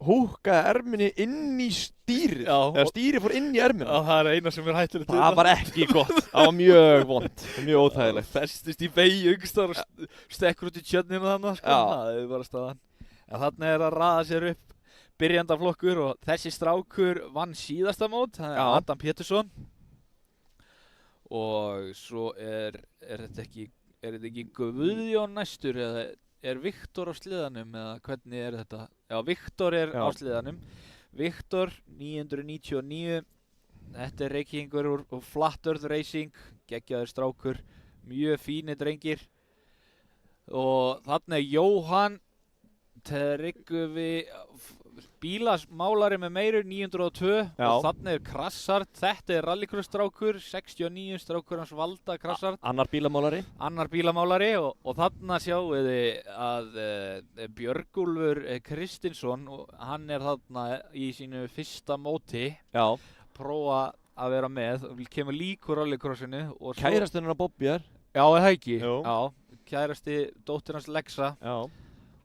húkkaði erminni inn í stýrið. Já, Eða stýrið fór inn í erminna. það er eina sem er hættulegt. Það var ekki gott. Það var mjög vond, mjög óþægilegt. Festist í beigju yngstar og stekkur út í tjörninu þannig, sko. Já. Það er bara staðan. En þarna er að raða sér upp byrjandaflokkur og þessi strákur vann síðasta mót, það er Já. Adam Pétursson. Og svo er þetta ekki Guðjón næstur eða er Viktor á sliðanum eða hvernig er þetta? Já, Viktor er Já. á sliðanum. Viktor 999. Þetta er reykingur úr Flat Earth Racing, geggjaður strákur, mjög fínir drengir. Og þarna er Jóhann Tryggvi bílasmálari með meirur 902 Já. og þarna er Krassart, þetta er rallycross strákur, 69 strákur hans Valda Krassart, Annar bílamálari. annar bílamálari og þarna sjáum við að Björgúlfur Kristinsson, hann er þarna í sínu fyrsta móti, Já. prófa að vera með, kemur líkur rallycrossinu og svo- Kærastunum á Bobby er. Já, er það ekki? Jú. Já, kærasti dóttir hans Lexa Já.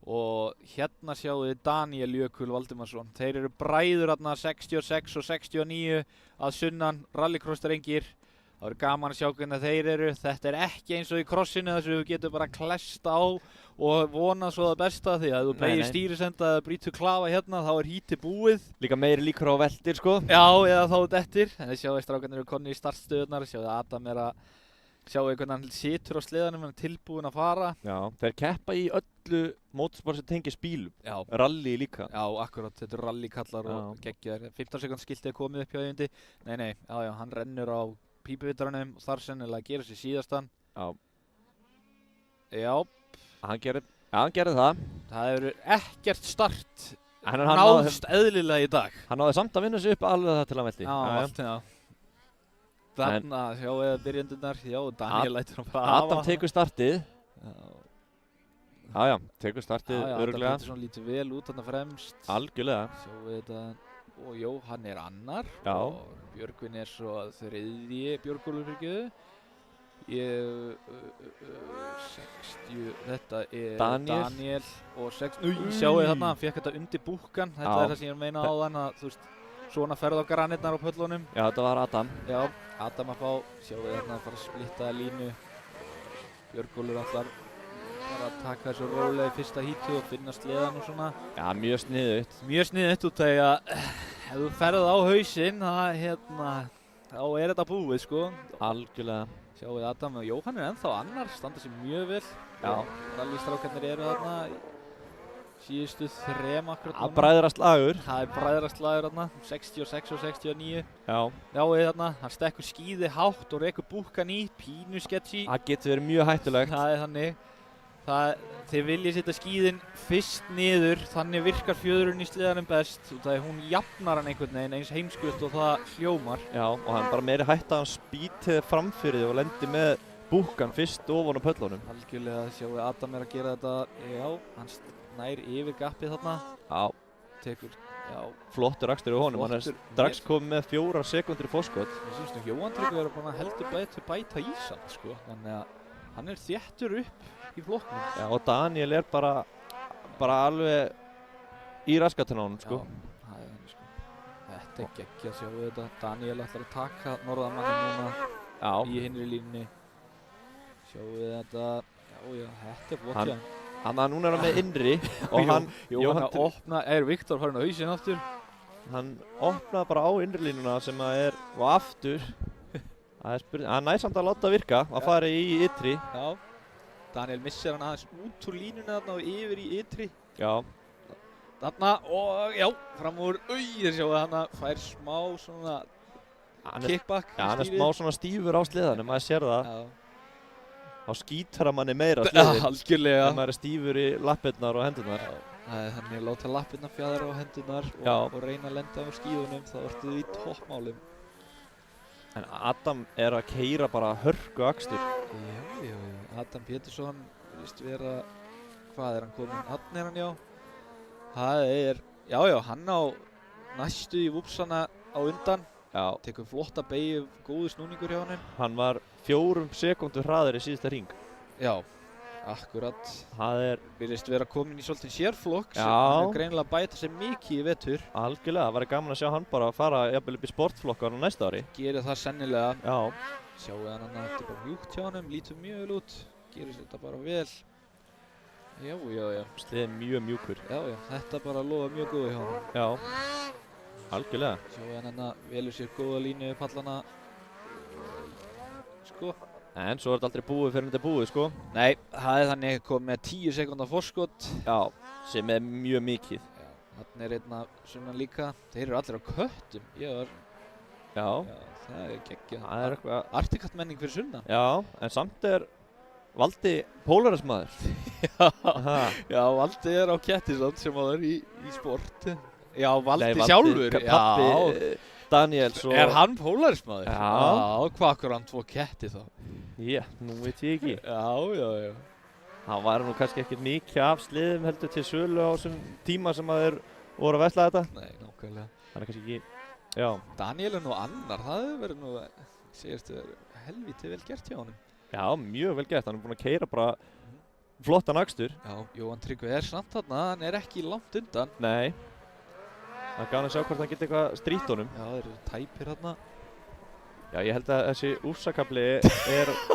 og hérna sjáum við Daniel Jökul Valdimarsson. Þeir eru bræður hérna 66 og 69 að sunnan, rallycross-drengir. Það verður gaman að sjá hvernig þeir eru. Þetta er ekki eins og í crossinu þess að við getum bara klest á og vona svo það besta, því að ef þú beygir stýrisenda eða brýtur klafa hérna þá er hítið búið. Líka meiri líkur á veltir sko. Já, eða þá dettir. En þið sjáu strákarnir eru konni í startstöðunar, sjáu Adam er að sjáu hvernig hann situr á sleðanum, hann er tilbúinn að fara. Já, þeir keppa í öllu motorsport sem tengist bílum. Já. Rally líka. Já, akkurat, þetta eru rallykallar og geggjaðir. 15 sekúnd skiltið er komið upp hjá Eyvindi. Nei, já, hann rennur á pípuvitranum og þar sennilega að gera sér síðastan. Já. Já. Hann gerði það. Það hefur ekkert start Hann náðst eðlilega í dag. Hann náði samt að vinna sig upp alveg það til að velti. Já, allt hérna. Þannig að sjáu eða byrjendurnar, já, Daniel lætur hann bara hafa. Adam tekur startið. Já, tekur startið örugglega. Adam Pettersson lítur vel út þarna fremst. Algjörlega. Sjáu þetta. Og Jóhann er annar. Já. Og Björgvin er svo þriðji Björgólfur fyrir Ég 60, þetta er Daniel og 60, sjáu þarna, hann fekk þetta undir búkkan, þetta er það sem ég meina á þann að þú veist, svona ferð á granirnar á pöllunum. Já, þetta var Adam. Já, Adam að fá, sjáu þarna að fara að splitta línu. Björgólfur allar bara að taka þessu rólega í fyrsta hítu og finna sleðan og svona. Já, mjög sniðugt. Mjög sniðugt út af að ef þú ferð á hausinn, þá er þetta búið sko. Algjörlega. Sjáum við Adam og Jóhann er ennþá annar, standa sér mjög vel. Já. Rallystrákarnir eru þarna síðustu þrem akkurat núna. Það bræðrast lagur. Það er bræðrast lagur þarna, 66 og 69. Já. Sjáum við þarna, hann stekkur skíði hátt og rekur búkkan í, pínu sketchy. Það getur verið mjög hættulegt. Það er þannig. Þið viljið setja skíðin fyrst niður, þannig virkar fjöðrun í sleðanum best. Það er hún jafnar hann einhvern veginn eins heimskutt og það hljómar. Já, og hann bara meiri hætta að hann spýtið framfyrir og lendi með búkkan fyrst ofan á pöllunum. Algjörlega, sjáum við Adam er að gera þetta. Já, hann nær yfir gappið þarna. Já. Tekur, já. Flottur akstur í honum, hann er strax komið með 4 sekúndur í forskot. Ég syns nú Jóhann Tryggvi er bara heldur bæta í samt sko, þannig að hann er þéttur upp í flokknum. Já, og Daniel er bara alveg í raskatunum sko. Já, það er þannig sko. Þetta er geggjað, sjáum við þetta. Daniel ætlar að taka norðanmanninn núna í hinri línunni. Sjáum við þetta. Já, þetta er flott hjá hann. Núna er hann með innri og hann Jóhann að opna, Viktor farin á hausinn aftur. Hann opnaði bara á innri línuna sem að er og aftur. Hann næði samt að láta virka að fara í ytri. Já. Daniel missir hann aðeins út úr línunni þarna og yfir í ytri. Já. Þarna og já, fram úr, þeir sjáu að hann fær smá svona kickback. Já, hann er smá svona stífur á sleðanum, maður sér það. Já. Þá skítar hann manni meira sleðin. Já, algjörlega. Þegar maður er stífur í lappirnar og hendurnar. Já, það er þannig að láta lappirnar fjæðra á hendurnar og reyna að lenda á skíðunum, þá ertu í toppmálum. En Adam er að keyra bara hörku akstur. Já. Adam Pettersson, víst vera, hvað er hann komin? Hann er hann, já. Það er, já, hann á næstu í vúpsana á undan. Já. Tekur flotta beygju, góðu snúningur hjá hann. Hann var 4 sekúndur hraðir í síðasta hring. Já, akkurat. Það er virðist vera komin í svolítið sérflokk sem Já. hann er greinilega að bæta sér mikið í vetur. algjörlega, það væri gaman að sjá hann bara fara jafnvel upp í sportflokkan á næsta ári. Gerir það sennilega. Já. Sjáu hann að þetta er bara mjúkt hjá honum, lítur mjög vel út. Gerir þetta bara vel. Já. Sleðin mjög mjúkur. Já, þetta bara lofa mjög góðu hjá honum. Já. Algjörlega. Sjáu hann að velur sér góða línu upp allana. Sko. En svo er þetta aldrei búið fyrir þetta búið, sko. Nei, það er þannig komið með 10 sekúndar forskot. Já, sem er mjög mikið. Já, þarna er einna sunnan líka. Þeir eru allir á köttum. Já. Það er geggjað. Það er eitthvað Artikat menning fyrir sunnan. Já, en samt er Valdi Polarismaður. Já, Valdi er á Kettisson sem áður í sport. Já, Valdi Nei, sjálfur. Pappi Daniels og Er hann Polarismaður? Já. Hvað akkur hann 2 ketti þá? Já, nú veit ég ekki. Já. Það var nú kannski ekkert mikið af sliðum heldur til sölu á þessum tíma sem að þeir voru að vesla þetta. Nei, nákvæmlega. Það er kannski ekki, já. Daniel er nú annar, það hefur verið nú, segjast þið, helvítið vel gert hjá honum. Já, mjög vel gert. Hann er búinn að keyra bara flottan akstur. Já, Jóhann Tryggvi samt þarna, hann ekki langt undan. Nei. Það er gaman að sjá hvort hann geti eitthvað strítt honum. Já, þeir eru tæpir þarna. Já, ég held að þessi úrsakabli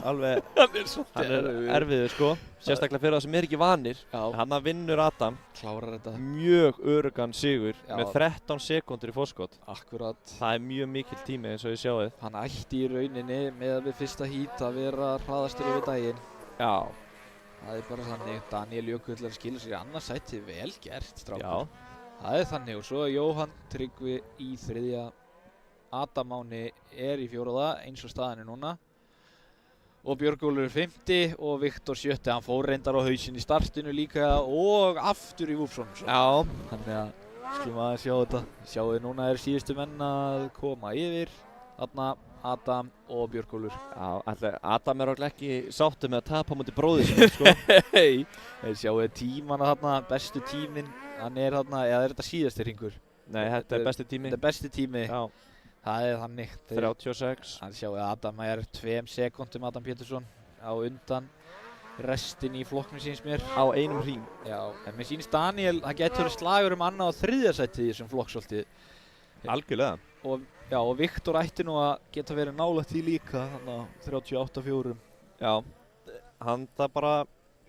alveg, hann hann erfiður sko. Sérstaklega fyrir það sem ekki vanir. Já. Hann vinnur Adam. Klárar þetta. Mjög öruggan sigur Já. með 13 sekúndur í forskot. Akkurat. Það mjög mikil tími eins og ég sjáði. Hann ætti í rauninni með við fyrsta hít að vera hraðastur yfir daginn. Já. Það bara þannig. Daniel Jökull skilur sér í annars sæti, vel gert, strákur. Já. Það þannig og svo Jóhann Tryggvi í þriðja. Adam Máni í fjóraða eins og staðan núna. Og Björgólfur 5. og Viktor 7. Hann fór reyndar á hausinn í startinu líka og aftur í Wolfsson. Já. Þannig að skulum aðeins sjá þetta. Sjáðu núna síðustu menn að koma yfir. Þarna Adam og Björgólfur. Já, Adam örugglega ekki sáttur með að tapa á móti bróður sinni sko. Hei. Þeir sjáu tímana þarna, bestu tíminn. Hann þarna, eða þetta síðasti hringur? Nei, þetta besti tími. Þetta besti tími. Já. Það þannig. 36. Hann sjáu að Adam 2 sekúndum Adam Pétursson á undan restin í flokknum síns mér. Á einum hring. Já, en mér sýnist Daniel, hann getur slagur annað á þriðja sæti í þessum flokksólti. Algjörlega. Og Viktor ætti nú að geta verið nálægt því líka, þannig að 38-4. Já, hann það bara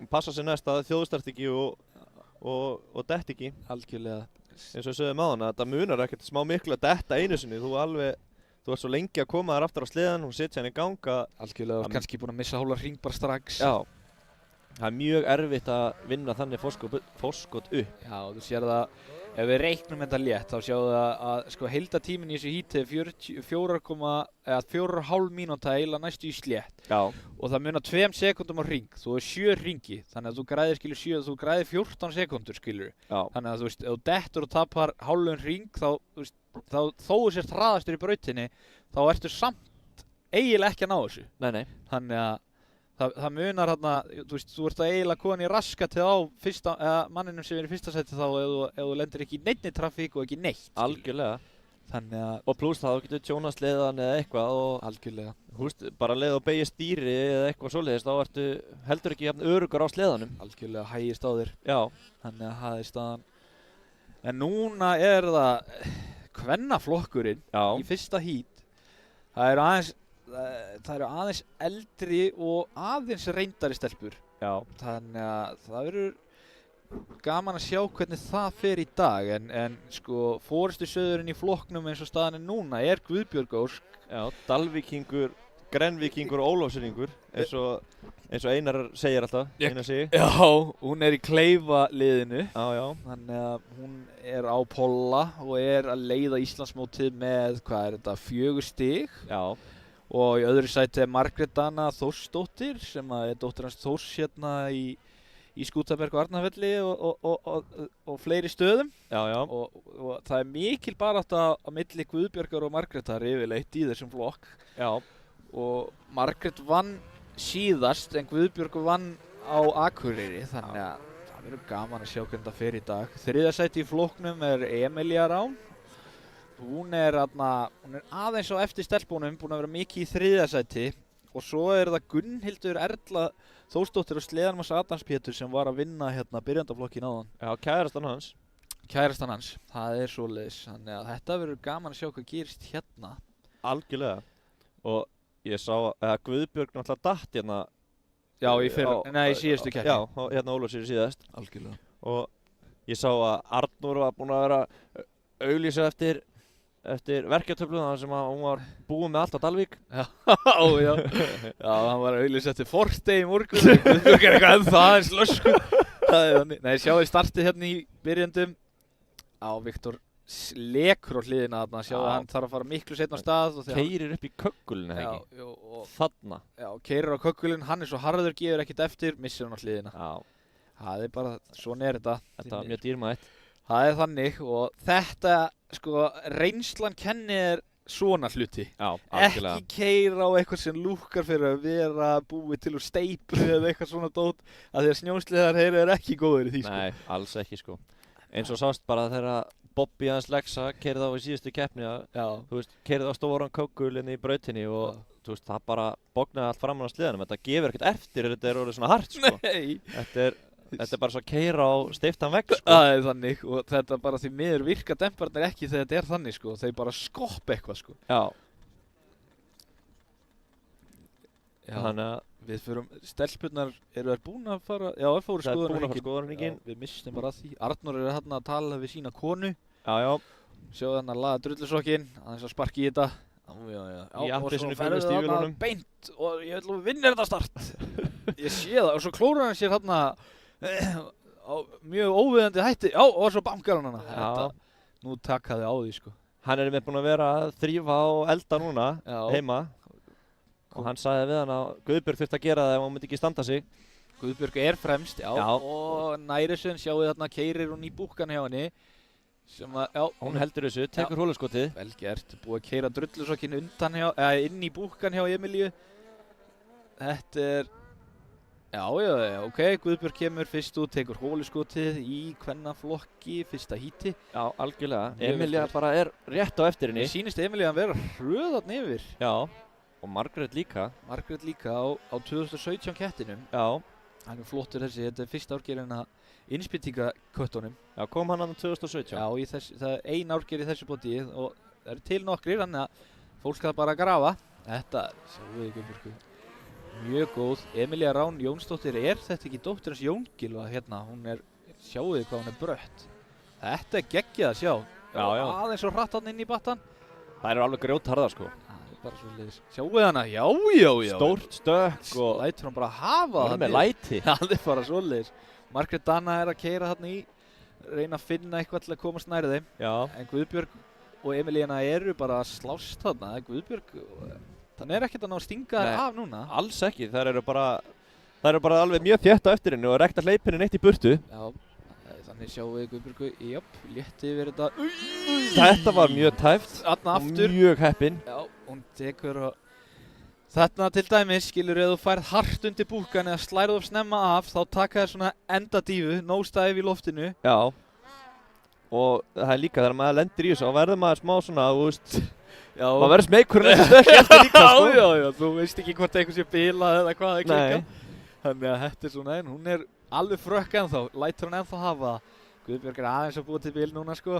passa sér næst að þjóðstart ekki og dett ekki. Algjörlega. Eins og við sögðum á hann að þetta munar ekkert smá miklu að detta einu sinni. Þú ert svo lengi að koma þér aftur á sleðan og setja hann í ganga. Algjörlega, og kannski búinn að missa hálfa hring bara strax. Já. Það mjög erfitt að vinna þannig forskot upp. Já, þú sér það, ef við reiknum þetta létt, þá sjáum við að sko heildatíminn í þessu híti 4,5 mínúta eiginlega næstu í slétt. Já. Og það munar 2 sekúndum á hring, þú 7 hringi, þannig að þú græðir 7, þú græðir 14 sekúndur skilur. Já. Þannig að þú veist, ef þú dettur og tapar hálfum hring, þá þó þú sért hraðastur í brautinni, þá ertu samt eiginlega ekki að ná þessu. Nei. Þannig að það munar hérna, þú veist, þú ert að eiginlega komin í raskatið á manninum sem í fyrsta sæti þá ef þú lendir ekki í neinni trafík og ekki neitt. Algjörlega. Þannig að... Og pluss það, þú getur tjónað sleðan eða eitthvað og... Algjörlega. Húst, bara leið og beigja stýri eða eitthvað svoleiðis, þá ertu heldur ekki jafn örugur á sleðanum. Algjörlega hægist á þér. Já. Þannig að það staðan. En núna það kvennaflokkurinn í fyrsta hít. Það eru aðeins eldri og aðeins reyndari stelpur. Já. Þannig að það verður gaman að sjá hvernig það fer í dag en sko forystusauðurinn í flokknum eins og staðan núna Guðbjörg Ósk. Já, Dalvíkingur, Grennvíkingur og Ólafssyningur eins og Einar segir alltaf, Einar sig. Já, hún í Kleifa liðinu. Já. Þannig að hún á polla og að leiða Íslandsmótið með, 4 stig. Já. Og í öðru sæti Margrét Anna Þórsdóttir sem dóttir hans Þórs hérna í Skútaberg og Arnarfelli og fleiri stöðum. Já. Og það mikil barátta á milli Guðbjörgar og Margrétar yfirleitt í þessum flokk. Já. Og Margrét vann síðast en Guðbjörg vann á Akureyri, þannig að það verður gaman að sjá hvernig það fer í dag. Þriðja sæti í flokknum Emilía Rán. Hún aðeins á eftir stelpunum, búin að vera mikið í þriðja sæti. Og svo það Gunnhildur Erla Þórsdóttir og sleðan hans Adams Pétur sem var að vinna hérna byrjandaflokkin áðan. Já, kærastan hans. Kærastan hans, það svoleiðis. Þannig að þetta verður gaman að sjá hvað gerist hérna. Algjörlega. Og ég sá að Guðbjörg náttúrulega datt hérna. Já, í síðustu keppni. Já, hérna Ólafssyni síðast. Algjörlega. Og ég sá að Arnór var búinn að vera auglýsa eftir verkefnatöflu þar sem hún var búin með allt á Dalvík. Já, hann var auglýsa eftir Forte í morgun. Guðbjörg eitthvað ennþá aðeins lösku. Nei, sjáðu startið hérna í byrjandum. Viktor lekur á hliðina þarna, sjáðu hann þarf að fara miklu seinna á stað. Keyrir upp í köggulinn eða ekki? Já, þarna. Já, keyrir á köggulinn, hann svo harður, gefur ekkert eftir, missir hann á hliðina. Já. Það bara, svona þetta. Þetta var mjög dýrmætt. Það þannig og þetta, sko, reynslan kennir svona hluti. Já, algjörlega. Ekki keyra á eitthvað sem lúkkar fyrir að vera búið til úr steypu eða eitthvað svona dót að því að snjósleðar ekki góðir í því, sko. Nei, alls ekki, sko. Eins og sást bara þegar Bobby hans Lexa keyrði á í síðustu keppni að, þú veist, keyrði á stóran köggul inn í brautinni og þú veist, það bara bognaði allt framan á sleðanum. Þetta gefur ekkert eftir, þetta er orðið svona hart, sko. Nei. Þetta er bara svo að keyra á steiftan vegg, sko. Það er þannig og þetta bara því miður virka demparnir ekki þegar þetta er þannig sko. Þeir bara skopp eitthvað sko. Já. Já. Þannig að Við fyrum, stelpurnar, eru þær búin að fara? Já, þær fóru það er búin að fara skoðunarhringinn. skoðunarhringinn. Já, við mistum bara að því. Arnór er þarna að tala við sína konu. Já, já. Sjáðu hann að laga drullusokkinn, aðeins að sparki í þetta. Já. Í appelsínu og svo gulu ferðu stígvélunum. þarna beint og ég ætla að vinna þetta start. Ég sé það og svo klórar hann sér þarna á mjög óviðandi hætti. Já, og svo bankar hann hana. Já. Nú takkaði á því sko. Hann er með búinn að vera að þrífa og elda núna Já. heima. Og hann sagði við hann að Guðbjörg þurfti að gera það ef hann myndi ekki standa sig. Guðbjörg er fremst, já. Já. Og Nærisson, sjáu þarna, keyrir hún í búkkan hjá henni. Sem að, já, Hún heldur þessu, tekur hóluskotið. vel gert, búið að keyra drullusokkinn undan hjá, inn í búkkan hjá Emilíu. Þetta er, já, ok, Guðbjörg kemur fyrst út, tekur hóluskotið í kvennaflokki, fyrsta híti. Já, algjörlega. Mjög Emilía vel gert. bara er rétt á eftir henni. Mér sýnist Emilíu að vera hröðarn yfir. Já. Og Margrét líka. Margrét líka á 2017 kettinum. Já. Hann er flottur þessi, þetta er fyrsta árgerðin að innspýtingaköttunum. Já, kom hann hann 2017. Já, það er ein árgerð í þessu bóti og það eru til nokkrir, þannig að fólk skal bara grafa. Þetta, sjáu þið Guðbjörgu, mjög góð. Emilía Rán Jónsdóttir, er þetta ekki dóttir hans Jóngilva hérna? Hún er, sjáu þið hvað hún er brött. Þetta er geggjað að sjá. Já, já. Aðeins svo hratt hann inn í battan. Það eru alveg grjótharðar, sko. Það er bara svoleiðis. Sjáu þið hana, já. Stórt stökk og Lætur hann bara hafa hann er með læti. Það er bara svoleiðis. Margrét Anna er að keyra þarna í, reyna að finna eitthvað til að komast nærið þeim. Já. En Guðbjörg og Emilíana eru bara að slást þarna. Guðbjörg, þannig er ekkert að ná að stinga þær af núna. Alls ekki. Það eru bara alveg mjög þétt á eftir henni og er ekkert að hleypa henni neitt í burtu. Já, þannig sjáum við Guðbjörgu, jöp, létti yfir þetta. Þetta var mjög tæft. Þarna Og aftur. mjög heppin. Já, hún tekur og þarna til dæmis, skilur, ef þú færð hart undir búkan eða slærið of snemma af, þá taka þér svona endadífu, nóstæf í loftinu. Já. Og það er líka þegar maður lendir í þessu og verður maður smá svona, þú veist, Já, maður verður smeykur eftir stökki eftir líka, sko. já, þú veist ekki hvort eitthvað sé bilað eða hvað er klikkað. Nei. Þannig að þetta er svona, en hún er alveg frökk ennþá, lætur hann ennþá hafa það. Guðbjörg er aðeins að búa til bil núna sko,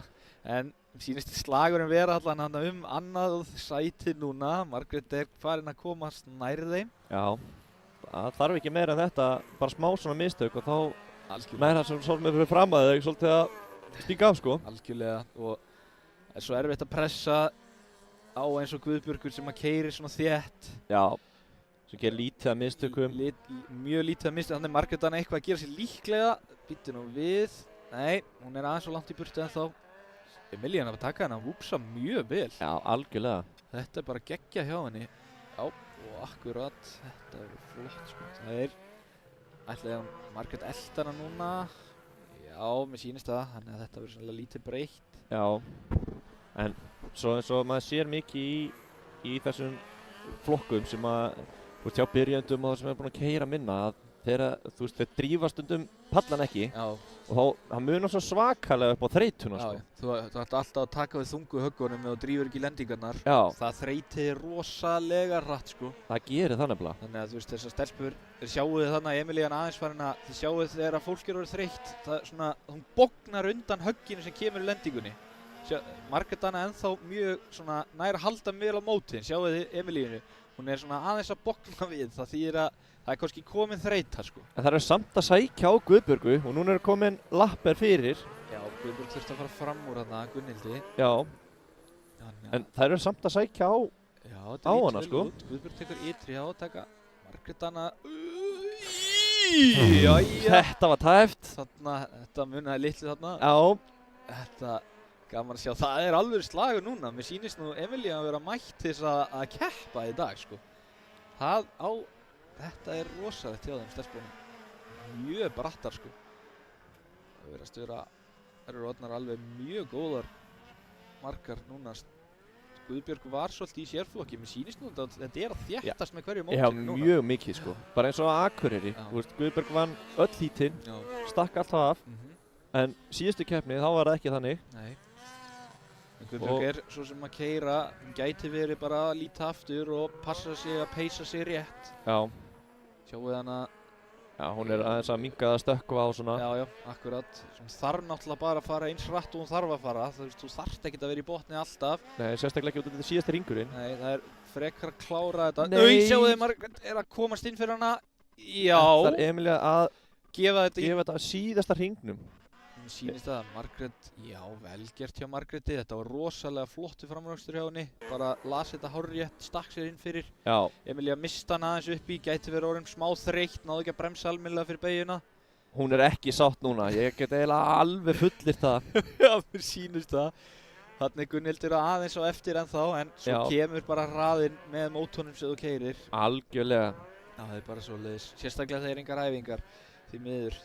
en sýnist slagurinn vera allan hann annað sæti núna. Margrét er farin að komast nær þeim. Já. Það þarf ekki meira en þetta, bara smá svona mistök og þá nær það svolítið með fyrir fram að þau svolítið að stíka af, sko. Algjörlega, og það er svo erfitt að pressa á eins og Guðbjörgur sem að keyrir svona þétt. Já. Sem gerir lítið að mistökum. Mjög lítið að mistökum, þannig er Margrét Anna eitthvað að gera sér líklega. Býttu nú við. Nei, hún er aðeins svo langt í burtu ennþá. Emilíana var að taka henni að vúpsa mjög vel. Já, algjörlega. Þetta er bara geggja hjá henni. Já, og akkurat, þetta er flott sko. Það er, ætlaði að Margrét elda hana núna. Já, mér sýnist það, þannig að þetta verður sannlega lítið breytt. Já, en svo eins og maður sér mikið í þessum flokkum sem að, þú veist, hjá byrjendum og það sem er búin að keyra minna, að þú veist, þeir drífa stundum pallan ekki. Já. Og þá, það munar svo svakalega upp á þreytuna, sko. Já, þú ert alltaf að taka við þungu höggunum ef þú drífur ekki lendingarnar. Já. Það þreytir rosalega hratt sko. Það gerir það nefnilega. Þannig að þú veist þessar stelpur, þið sjáu þið þarna Emilíana aðeins farin að, þið sjáu þið þegar að fólk er orðið þreytt, það er svona, hún bognar undan högginu sem kemur í lendingunni. Margrét Anna ennþá mjög svona nær að halda vel á móti, sjáu þið Emilíunu, hún er svona aðeins að bogna við, það þýðir að það er kannski komin þreyta sko. En það er samt að sækja á Guðbjörgu og núna er komin Lapper fyrir. Já, Guðbjörg þurfti að fara fram úr þarna, Gunnhildi. Já. Já. En það eru samt að sækja á hana sko. Guðbjörg tekur ytri á að taka Margrét Anna. Þetta var tæft. Þarna, þetta munaði litlu þarna. Já. Þetta, gaman að sjá, það er alveg slagur núna. Mér sýnist nú Emilía að vera mætt til þess að keppa í dag sko. Þetta er rosalegt hjá þeim stelpunum. Mjög brattar sko. Það verðast vera, það eru orðnar alveg mjög góðar margar núna. Guðbjörg var svolítið í sérflokki. Mér sýnist nú að þetta er að þéttast með hverju mótinu núna. Já, mjög mikið sko. Bara eins og að Akureyri. Þú veist, Guðbjörg vann öll hítinn, stakk alltaf af. En síðustu keppni, þá var það ekki þannig. Nei. Guðbjörg er svo sem að keyra, hún gæti verið bara að líta aftur og passa sig að peysa sig rétt. Já, Sjáuð hana, já, hún er aðeins að minnka það stökkva og svona. já, akkurat. Hún þarf náttúrulega bara að fara eins hratt og hún þarf að fara. Þú veist, þú þarft ekkert að vera í botni alltaf. Nei, sérstaklega ekki út af þetta síðasti ringurinn. Nei, það er frekar að klára þetta. Nei. Sjáuð þið, Margrét er að komast inn fyrir hana. Já, Það er Emilia að gefa þetta í. gefa þetta síðasta hringnum. Mér sýnist það, Margrét, já, vel gert hjá Margréti. Þetta var rosalega flottu framrakstur hjá henni. Bara las þetta hárrétt, stakk sér inn fyrir. Já, Emilia mista hann aðeins upp í, gæti verið orðin smá þreytt, náðu ekki að bremsa almennilega fyrir beygina. hún er ekki sátt núna. Ég get eiginlega alveg fullyrt það. Já, mér sýnist það. Þannig Gunnhildur aðeins á eftir ennþá, en svo Já. kemur bara hraðinn með mótónum sem þú keyrir. Algjörlega. Já, það er bara svoleiðis. Sérstaklega þegar engar æfingar, því miður.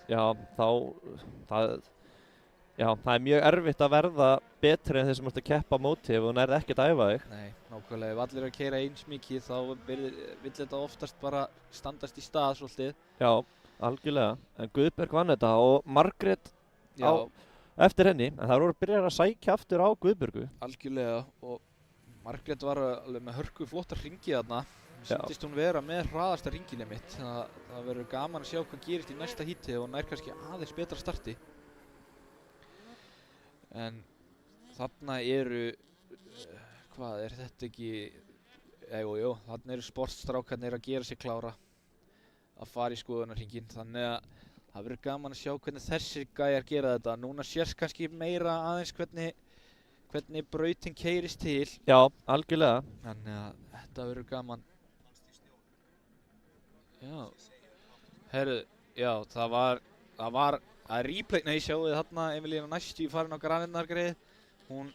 Já, það er mjög erfitt að verða betri en þeir sem ert að keppa á móti ef þú nærð ekkert að æfa þig. Nei, nákvæmlega. Ef allir eru að keyra eins mikið, þá vill þetta oftast bara standast í stað svolítið. Já, algjörlega. En Guðbjörg vann þetta og Margrét Já, eftir henni. En það voru að byrja að sækja aftur á Guðbjörgu. algjörlega. Og Margrét var alveg með hörku flottar hringi þarna. Já. Sýndist hún vera með hraðasta hringinu mitt. Það verður gaman að sjá hvað gerist í næsta híti og nær kannski aðeins betra starti. En þarna eru, hvað er þetta ekki, jú, þarna eru sportstrákarnir að gera sig klára að fara í skoðunarhringinn. Þannig að það verður gaman að sjá hvernig þessir gæjar gera þetta. Núna sést kannski meira aðeins hvernig brautin keyrist til. Já, algjörlega. Þannig að þetta verður gaman. Já, herru, já, það var að replay, nei, sjáu þið þarna Emilína næstu farin á granirnar greið. Hún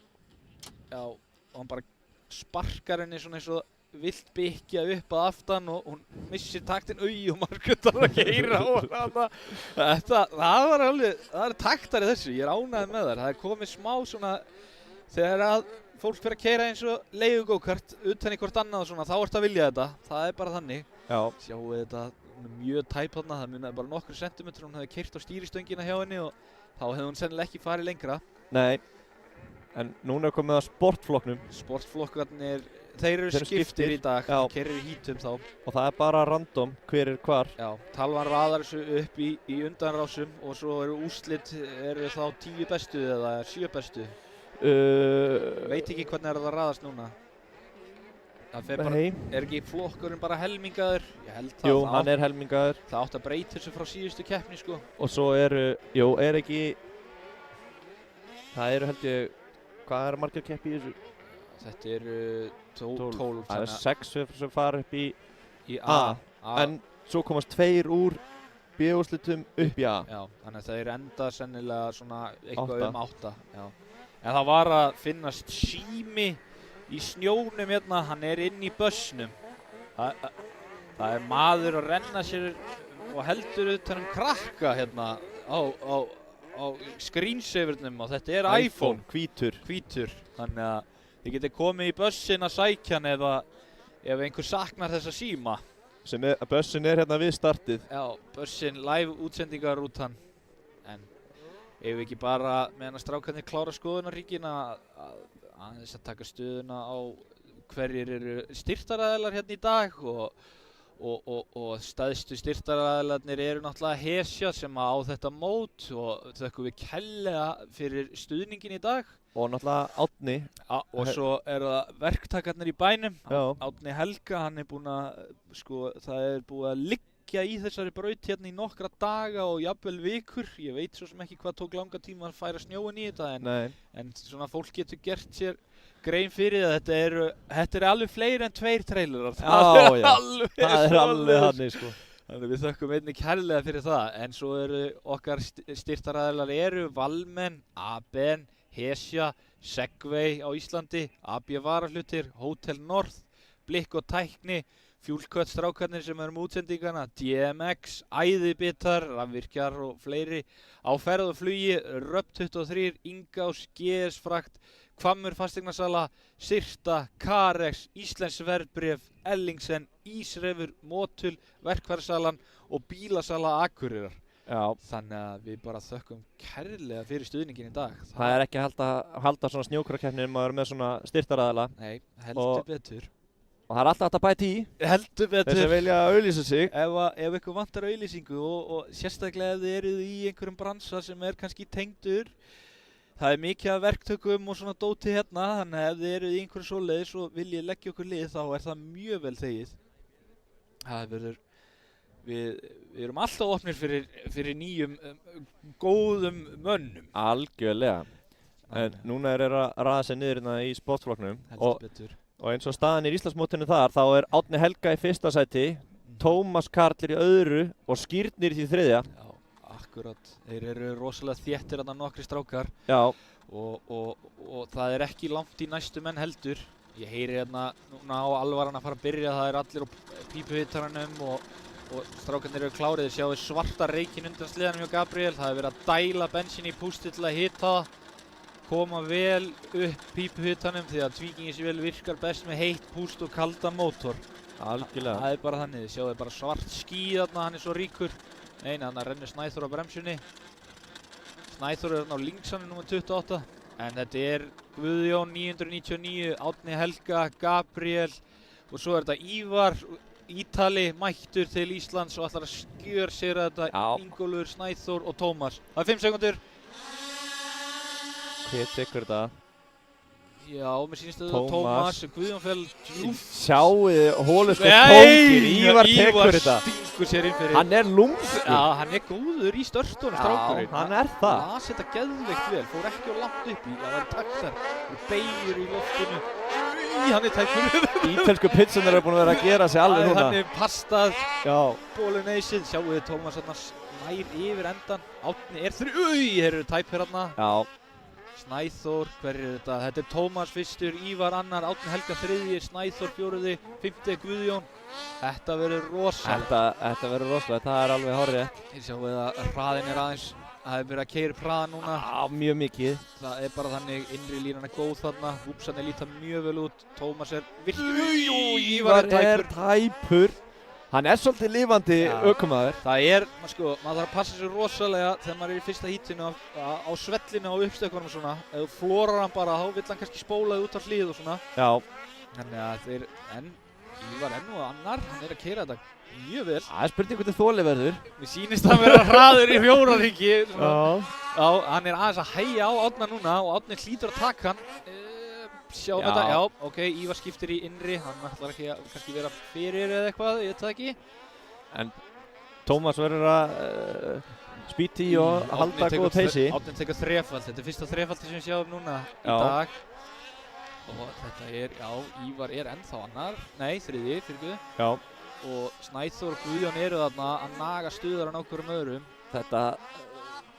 bara sparkar henni svona eins og vilt byggja upp að aftan og hún missir taktinn og Margrét að keyra á hana. Það er taktar í þessu, ég er ánægður með þær. Það er komið smá svona, þegar að fólk fyrir að keyra eins og leigugókart utan í hvort annað og svona, þá ertu að vilja þetta. Það er bara þannig. Já. Sjáu þetta, hún er mjög tæp þarna, það munaði bara nokkru sentimetrar, hún hefði keyrt á stýristöngina hjá henni og þá hefði hún sennilega ekki farið lengra. Nei, en núna er komið að sportflokknum Sportflokkarnir, þeir eru skiptir í dag, Já. keyrir í hítum þá. og það er bara random hver er hvar. Já, talvan raðar þessu upp í undanrásum og svo eru úrslit, eru þá 10 bestu eða 7 bestu. Veit ekki hvernig það raðast núna. Það fer bara, Nei, er ekki flokkurinn bara helmingaður? Ég held það. jú, hann er helmingaður Það átti að breyta þessu frá síðustu keppni sko. og svo er ekki, það eru held ég, hvað er margir keppi í þessu? Þetta eru 12. Það er 6 sem fara upp í í A. En svo komast 2 úr B-úrslitum upp í A. Já, þannig að þeir enda sennilega svona eitthvað 8. um 8. Já. En það var að finnast sími í snjónum hérna, hann er inn í bussnum. Það er maður að renna sér og heldur utan krakka hérna á screensavernum og þetta er iPhone. Hvítur. Þannig að þið getið komið í bussin að sækja hann ef einhver saknar þessa síma. Bussin er hérna við startið. Já, bussin, live útsendingar út hann. En ef við ekki bara meðan að strákarnir klára skoðunarhringinn aðeins að taka stöðuna á hverjir eru styrktaraðilar hérna í dag og stærstu styrktaraðilarnir eru náttúrulega Hesja sem á þetta mót og þökkum við kærlega fyrir stuðningin í dag. Og náttúrulega Árni. Og svo eru það verktakarnir í bænum. Já. Árni Helga, hann er búinn að, það er búið að liggja í þessari braut hérna í nokkra daga og jafnvel vikur. Ég veit svo sem ekki hvað tók langa tíma að færa snjóinn í þetta en svona fólk getur gert sér grein fyrir að þetta er alveg fleiri en 2 trailerar. Það er alveg þannig sko. Þannig við þökkum einnig kærlega fyrir það. En svo eru okkar styrktaraðilar Valmen, Aben, Hesja, Segway á Íslandi, AB Varahlutir, Hotel North, Blikk og Tækni, Fuel-Cut strákarnir sem eru með útsendingana, DMX, Æðibitar, Rafvirkjar og fleiri. Á ferð og flugi, Röp 23, Ingás, GS Frakt, Hvammur fasteignasala, Sirta, Carex, Íslensk verðbréf, Ellingsen, Ísrefur, Motul, Verkfærasalan og Bílasala Akureyrar. Já, Þannig að við bara þökkum kærlega fyrir stuðningin í dag. það er ekki hægt að halda svona snjókurakeppni maður með svona styrtaraðala Nei, heldur betur. og það er alltaf hægt að bæta í Heldur þeir betur. sem vilja auglýsa sig. Ef ykkur vantar auglýsingu og sérstaklega ef þið eruð í einhverjum bransa sem er kannski tengdur, það er mikið af verktökum og svona dóti hérna, þannig að ef þið eruð í einhverju svoleiðis og viljið leggja okkur lið þá er það mjög vel þegið. Það verður, við erum alltaf opnir fyrir nýjum góðum mönnum. Algjörlega. En núna er að raða sér niður hérna í sportflokknum Heldur betur. og eins og staðan í Íslandsmótinu þar þá er Árni Helga í fyrsta sæti, Tómas Karl er í öðru og Skírnir í því þriðja. Já, akkurat. Þeir eru rosalega þéttir þarna nokkri strákar Já, og það er ekki langt í næstu menn heldur. Ég heyri hérna núna á alvaran að fara að byrja, það er allir á pípuhitaranum og strákarnir eru klárið. Þið sjáu svarta reykinn undan sleðanum hjá Gabriel, það er verið að dæla bensín í pústið til að hita það, koma vel upp pípuhitanum því að tvíkingisvél virkar best með heitt púst og kaldan mótor. algjörlega. Það er bara þannig, þið sjáu bara svart ský þarna, hann er svo ríkur. Nei, þannig að rennur Snæþór á bremsunni. Snæþór er þarna á linksanum nr. 28. En þetta er Guðjón 999, Árni Helga, Gabriel og svo er þetta Ívar, Ítali, mættur til Íslands og ætlar að skjörsigra þetta. Já. Ingólfur, Snæþór og Tómas. Það er 5 sekúndur. Hver tekur þetta? Já, mér sýnist að Tómas. Tómas, Guðjón fel djúpt. Sjáuð hólustu kóngin, Ívar tekur þetta. Stingur sér inn fyrir. Hann er lúmskur. Já, hann er góður í störstunum, strákurinn. hann er það. Las þetta geðveikt vel, fór ekki á langt upp í, það var taktar og beigur í loftinu. Hann er tækur. Ítölsku pitsunar eru búin að vera að gera sig alveg núna. Hann er pastað, Já, bolognese, sjáu þið Tómas hérna nær yfir endan. Árni er þeir eru tæpir hérna. já, Snæþór, hver er þetta? Þetta er Tómas fyrstur, Ívar annar, Árni Helga þriðji, Snæþór fjóruði, 5. Guðjón. Þetta verður rosa. þetta verður rosalega, það er alveg hárrétt. Ég sjáu að hraðin er aðeins, það hefur verið að keyra upp hraðan núna. Já, mjög mikið. Það er bara þannig, innri línan er góð þarna, Vúpsarnir líta mjög vel út, Tómas er virkilega, Ívar er tæpur. Hann er svolítið lifandi Já. ökumaður. Það er, sko, maður þarf að passa sér rosalega þegar maður er í fyrsta hítinu á svellinu á uppstökkunum og svona. Ef þú flórar hann bara, þá vill hann kannski spóla þig út á hlið og svona. Já, Þannig að Ívar enn og annar, hann er að keyra þetta mjög vel. það er spurning hvernig þoli verður. Mér sýnist að vera hraður í fjóraringi. Já. Já, hann er aðeins að hægja á Árna núna og Árni hlýtur að taka hann. Sjáum Já. þetta, já, ok, Ívar skiptir í innri, hann ætlar ekki að kannski vera fyrir eða eitthvað, ég veit það ekki. En Tómas verður að spýti í og halda góð peysi. Árni tekur þrefald, þetta er fyrsta þrefaldi sem við sjáum núna í Já. dag. Og þetta er, já, Ívar er ennþá annar, nei, þriði, fyrirguðu. Já, Og Snæþór og Guðjón eru þarna að naga stuðar á nákvæmum öðrum. þetta,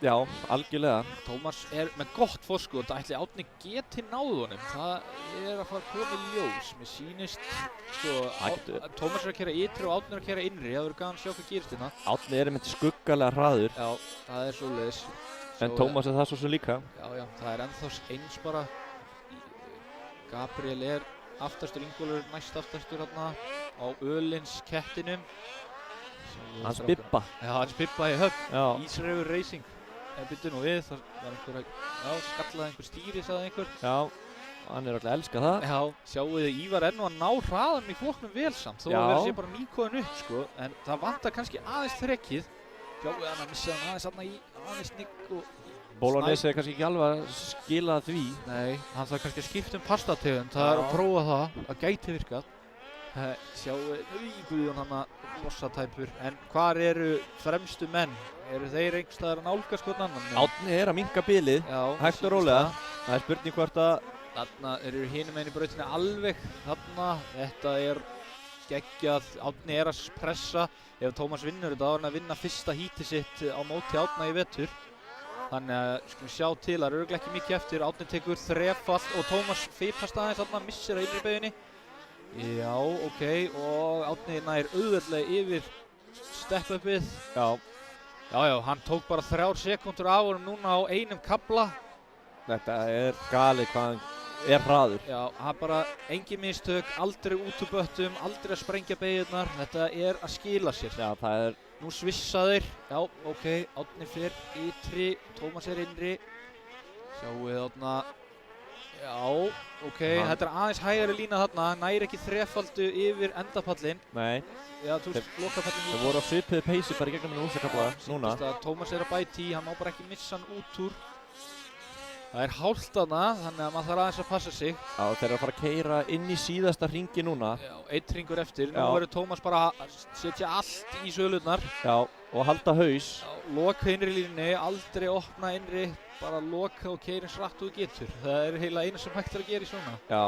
já, algjörlega. Tómas er með gott fórskot, ætli Árni geti náð honum, það er að fara að koma í ljós. Mér sýnist, sko, Tómas er að keyra ytri og Árni er að keyra innri, það verður gaman að sjá hvað gerist hérna. Árni er einmitt skuggalega hraður, Já, það er svoleiðis. en Tómas er það svo líka. Já, það er ennþá eins bara. Gabriel er aftastur, Ingólfur næst aftastur hérna á Ölins kettinum. Hans Bibba. Já, hans Bibba í höfn, Já, Ísraefur Racing. Byttu nú við, það var einhver að, já, skallaði einhver stýri, sagði einhver. já, hann er alltaf að elska það. Já, sjáu þið Ívar enn og að ná hraðanum í flokknum vel samt, þó Já. að vera sér bara nýkoðin upp, sko. En það vantar kannski aðeins þrekkið. Sjáu þið hann að missa hann aðeins þarna í aðeins nikk og... Bolognese er kannski ekki alveg að skila því. Nei, hann þarf kannski að skipta pastategund, það er að prófa það, það gæti virkað. Sjáu þið, Guðjón hann að rossatæpur, en hvar eru fremstu menn? Eru þeir einhverstaðar að nálgast hvern annan? Árni er að minnka bilið, Já, hægt og rólega. Það er spurning hvort að... Þarna eru hinum einu brautinni alveg, þarna, þetta er geggjað, Árni er að pressa. Ef Tómas vinnur þetta, þá er hann að vinna fyrsta hítið sitt á móti Árna í vetur. Þannig að skulum sjá til, það er örugglega ekki mikið eftir, Árni tekur þrefalt og Tómas fipast aðeins þarna, missir á innri beginni. Já, ok, og Árni nær auðveldlega yfir step-upið. Já, Já, hann tók bara 3 sekúndur af honum núna á einum kafla. þetta er galið hvað hann er hraður. Já, hann bara engin mistök, aldrei út úr böttum, aldrei að sprengja beigurnar. Þetta er að skila sér. Já, það er... Nú svissa þeir. Já, ok, Árni fer ytri, Tómas er innri. Sjáum við Árna. Já, ok, þetta er aðeins hægari lína þarna, næri ekki þrefaldu yfir endapallinn. Nei. Já, þú veist, lokapallinn. Þeir voru á svipiði peysi bara í gegnum þennan úrsakafla núna. Tómas er að bæti í, hann má bara ekki missa hann út úr. Það er hált þarna, þannig að maður þarf aðeins að passa sig. Já, þeir eru að fara að keyra inn í síðasta hringi núna. Já, einn hringur eftir. Já. Nú verður Tómas bara að setja allt í sölurnar. Já, og halda haus. Já, loka innri línunni, aldrei opna innri, bara loka og keyra eins hratt og þú getur. Það er heila eina sem hægt er að gera í svona. Já,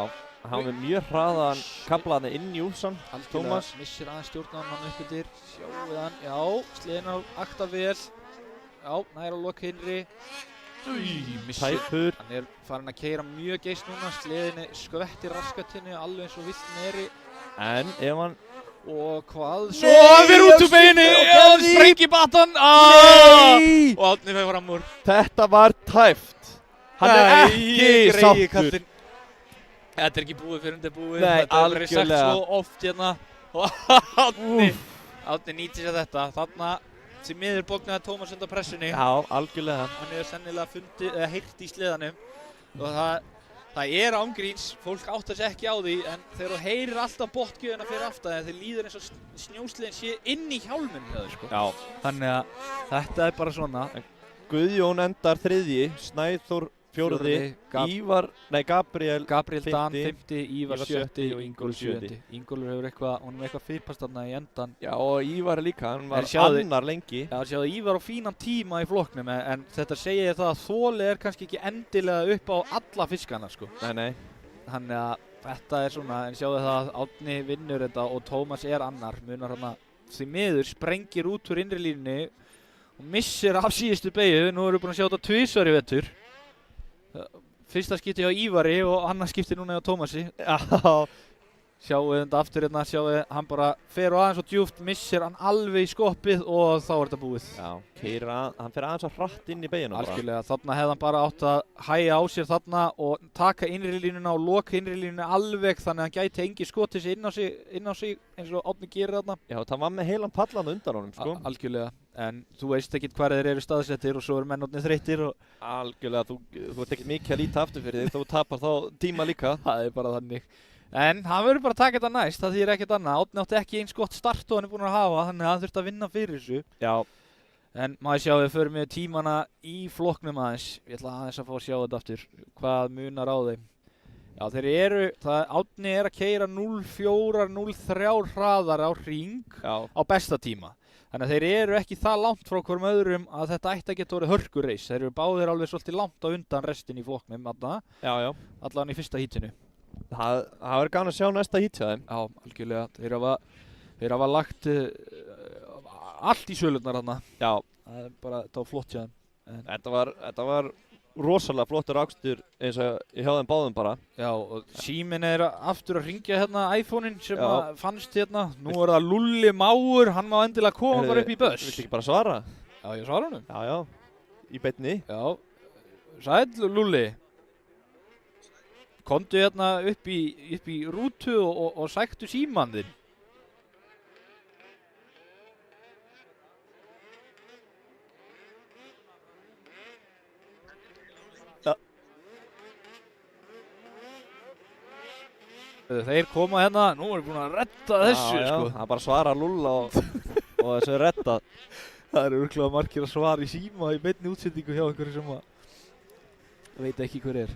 hann er mjög hraðan kaflaðan inn í útsan. Tómas missir aðeins stjórnaðan hann upp yfir. Sjáum við hann. Já, sliðin á akta vel. Já, næra að loka innri. Missir. Tæpur. Hann er farin að keyra mjög geist núna, sleðinni skvettir raskatinu alveg eins og vilt neri. En ef hann... Og hvað? Nei, Svo fyrir út úr beginni! og Sprengi batan! Nei! Og Árni fer fram úr. Þetta var tæft. Hann er ekki sáttur. Þetta er ekki búið fyrir undir búið. Nei, Þetta hefur verið sagt algjörlega. svo oft hérna. Og Árni nýtir sér þetta. Þarna sem miður bóknaði Tómas undan pressunni. Já, algjörlega. Hann hefur sennilega fundið, eða heyrt í sleðanum. Og það er ángríns, fólk áttar sig ekki á því, en þegar þú heyrir alltaf botgjöfuna fyrir aftan þeir líður eins og snjósliðin sé inn í hjálminn hjá þér, sko. Já. Þannig að þetta er bara svona. Guðjón endar þriðji, Snæþór fjórði, Gabriel Dan fimmti, fimmti, Ívar Ívar sjötti sjötti og og Ingólfur Ingólfur sjötti. Ingólfur hefur eitthvað fyrpast þarna í endan. Já, og Ívar líka, hann var En sjáðu- annar lengi. Já, sjáðu, Ívar á fínan tíma í flokknum, en þetta segir það að þoli er kannski ekki endilega upp á alla fiskana, sko. Nei. Þannig að þetta er svona, en sjáðu það að Árni vinnur þetta og Tómas er annar, munar hann að því miður sprengir út úr innri línunni og missir af síðustu beygju. Nú erum við búin að sjá þetta tvisvar í vetur. Fyrsta skipti hjá Ívari og annað skipti núna hjá Tómasi. Já. Sjáu þetta aftur hérna, sjáu hann bara fer og aðeins og djúpt, missir hann alveg í skoppið og þá er þetta búið. Já, hann fer aðeins að hratt inn í beginum. Algjörlega, þarna hefði hann bara átt að hægja á sér þarna og taka innri línuna og loka innri línuna alveg þannig að hann gæti engi skotið sig inn á sig eins og Árni gerir þarna. Já, það var með heilan pallan undan honum, sko. Algjörlega, en þú veist ekkert hvar þeir eru staðsettir og svo eru mennarnir þreyttir og... Algjörlega, þú ert ekkert mikið að líta aftur fyrir þig, þú tapar þá tíma líka. Það er bara þannig. En hann verður bara að taka þetta næst, það þýðir ekkert annað. Árni átti ekki eins gott start og hann er búinn að hafa, þannig að hann þurfti að vinna fyrir þessu. Já. En maður sjá við förum með tímana í flokknum aðeins. Ég ætla aðeins að fá að sjá þetta aftur, hvað munar á þeim. Já, Árni er að keyra 0.4-0.3 hraðar á hring á besta tíma. Þannig að þeir eru ekki það langt frá hverjum öðrum að þetta ætti að geta orðið hörkureis. Þeir eru báðir alveg svolítið langt á undan restin í flokknum, allan í fyrsta hítinu. Það verður gaman að sjá næsta hít hjá þeim. Já, algjörlega. Þeir hafa lagt allt í sölurnar þarna. Já. Það var flott hjá þeim. Þetta var rosalega flottur akstur eins og hjá þeim báðum bara. Já, og síminn er aftur að hringja hérna iPhone-in sem fannst hérna. Nú er það Lúlli Máur, hann má endilega koma bara upp í buss. Viltu ekki bara svara? Já, ég svara honum. Já, í beinni. Já, sæll Lúlli. Komdu hérna upp í rútu og sæktu símann þinn. Þeir koma hérna, nú erum við búin að redda þessu, sko. Það er bara að svara Lúlla og þessu er reddað. Það eru örugglega margir að svara í síma í beinni útsendingu hjá einhverju sem að veit ekki hver er.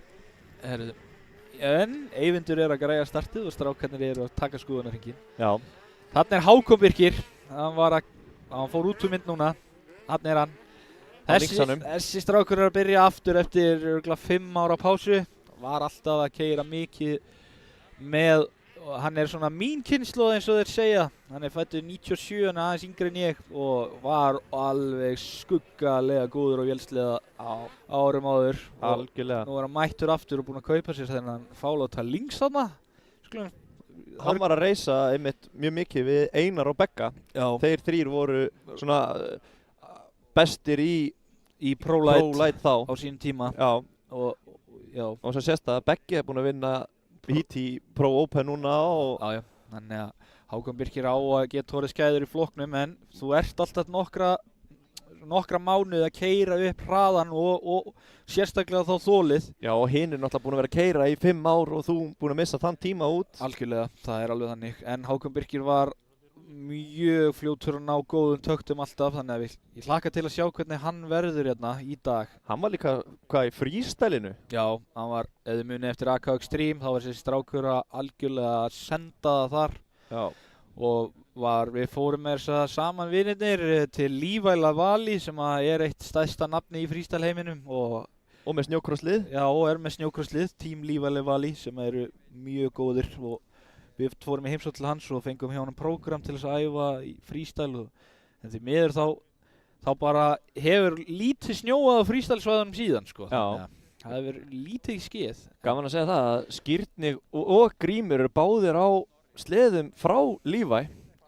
En Eyvindur er að græja startið og strákarnir eru að taka skoðunarhringinn. Já. Þarna er Hákon Birkir, hann fór út úr mynd núna, þarna er hann. Þessi strákur er að byrja aftur eftir örugglega 5 ára pásu. Var alltaf að keyra mikið með, hann er svona mín kynslóð eins og þeir segja. Hann er fæddur 97, hann er aðeins yngri en ég og var alveg skuggalega góður á vélsleða árum áður. Algjörlega. Nú er hann mættur aftur og búinn að kaupa sér þennan fáláta links þarna. Hann var að reysa einmitt mjög mikið við Einar og Begga. Já. Þeir þrír voru svona bestir í ProLight þá á sínum tíma. Já. Og Já, Og svo sést að Beggi búinn að vinna hít í Pro Open núna og já, þannig að Hákon Birkir á að geta orðið skæður í flokknum en þú ert alltaf nokkra mánuði að keyra upp hraðan og sérstaklega þá þolið. já, og hinn náttúrulega búinn að vera að keyra í 5 ár og þú búinn að missa þann tíma út. Algjörlega, það er alveg þannig. En Hákon Birkir var mjög fljótur að ná góðum töktum alltaf þannig að ég hlakka til að sjá hvernig hann verður hérna í dag. Hann var líka, hvað, í frístælinu? Já, hann var, ef þið muni eftir AK Extreme, þá var þessi strákur að algjörlega senda það þar. Já. Og við fórum með þess að saman vinirnir til Lífæla Vali sem er eitt stærsta nafni í frístælheiminum Og með snjókrosslið? Já, og er með snjókrosslið, Team Lífæla Vali sem eru mjög góðir og við fórum í heimsókn til hans og fengum hjá hann prógram til þess að æfa í frístæl en því miður þá bara hefur lítið snjóað á frístælsvæðunum síðan sko. Já. Það hefur lítið í skeið. Gaman að segja það að Skírnir og Grímur eru báðir á sleðum frá Levi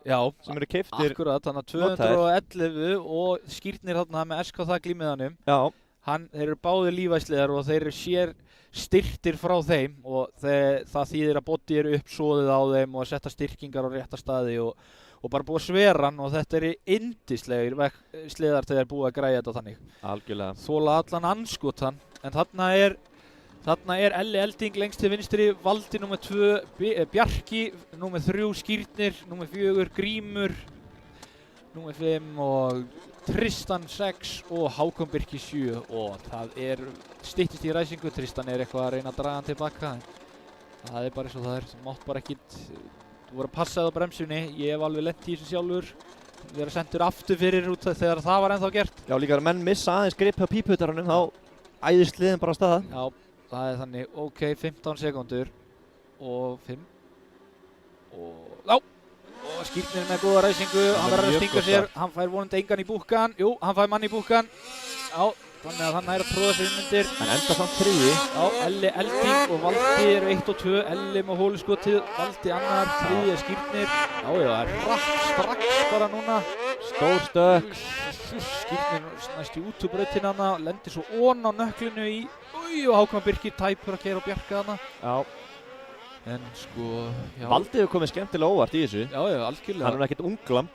Já, sem eru keyptir. akkurat, þannig að 211 og Skírnir þarna með SK það glímiðanum. Já. Þeir eru báðir lífæsliðar og þeir eru sér styrktir frá þeim og það þýðir að body eru uppsoðið á þeim og að setja styrkingar á rétta staði og bara búið að svera hann og þetta eru yndislegir sliðar þegar þeir búið að græja þetta þannig. Algjörlega. Þóla allan anskotan en þarna er Elli Elding lengst til vinstri, Valdi nr. 2, Bjarki nr. 3, Skírnir nr. 4, Grímur nr. 5 og Tristan 6 og Hákon Birkir 7 og það styttist í ræsingu. Tristan er eitthvað að reyna að draga hann tilbaka en það er bara eins og það þú mátt bara ekkit, þú voru að passa á bremsunni, ég hef alveg lent í þessu sjálfur, vera sendur aftur fyrir út þegar það var ennþá gert. Já, líka að menn missa aðeins grip á píputarunum þá æðist liðin bara að staða. Já, það er þannig, ok, 15 sekúndur og 5 og Skírnir með góða ræsingu, hann verður að stinga sér, hann fær vonandi engan í búkkan, jú, hann fær mann í búkkan, já, þannig að hann er að prófa sér innmyndir. En enda samt þriði. Já, Elli Elding og Valdi eru 1 og 2, Elli með hóluskotið, Valdi annar, þriði er Skírnir. Já, það er hratt strax bara núna. Stór stökk. Skírnir næst í út úr brautina hana, lendir svo ón á nökklinu í, og Hákon Birkir tæpur að keyra og bjarga hana. Já. En sko, já. Valdi hefur komið skemmtilega óvart í þessu. Já, algjörlega. Hann er ekkert unglamb.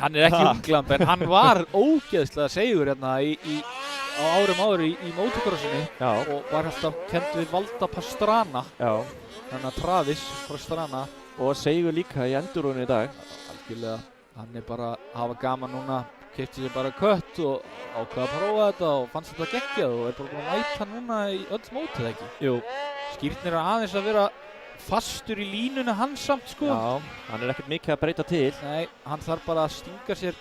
Hann er ekki unglamb, en hann var ógeðslega segur hérna á árum áður í motocrossinu og var alltaf kennd við Valda Pastrana. Já. Þannig að Travis Pastrana. Og segur líka í endurúinu í dag. Algjörlega. Hann er bara að hafa gaman núna, keypti sér bara kött og ákvað að prófa þetta og fannst þetta geggjað og er bara búinn að mæta núna í öll mótið ekki. Jú. Skírnir er aðeins að vera fastur í línuna hans samt sko. Já, hann er ekkert mikið að breyta til. Nei, hann þarf bara að stinga sér.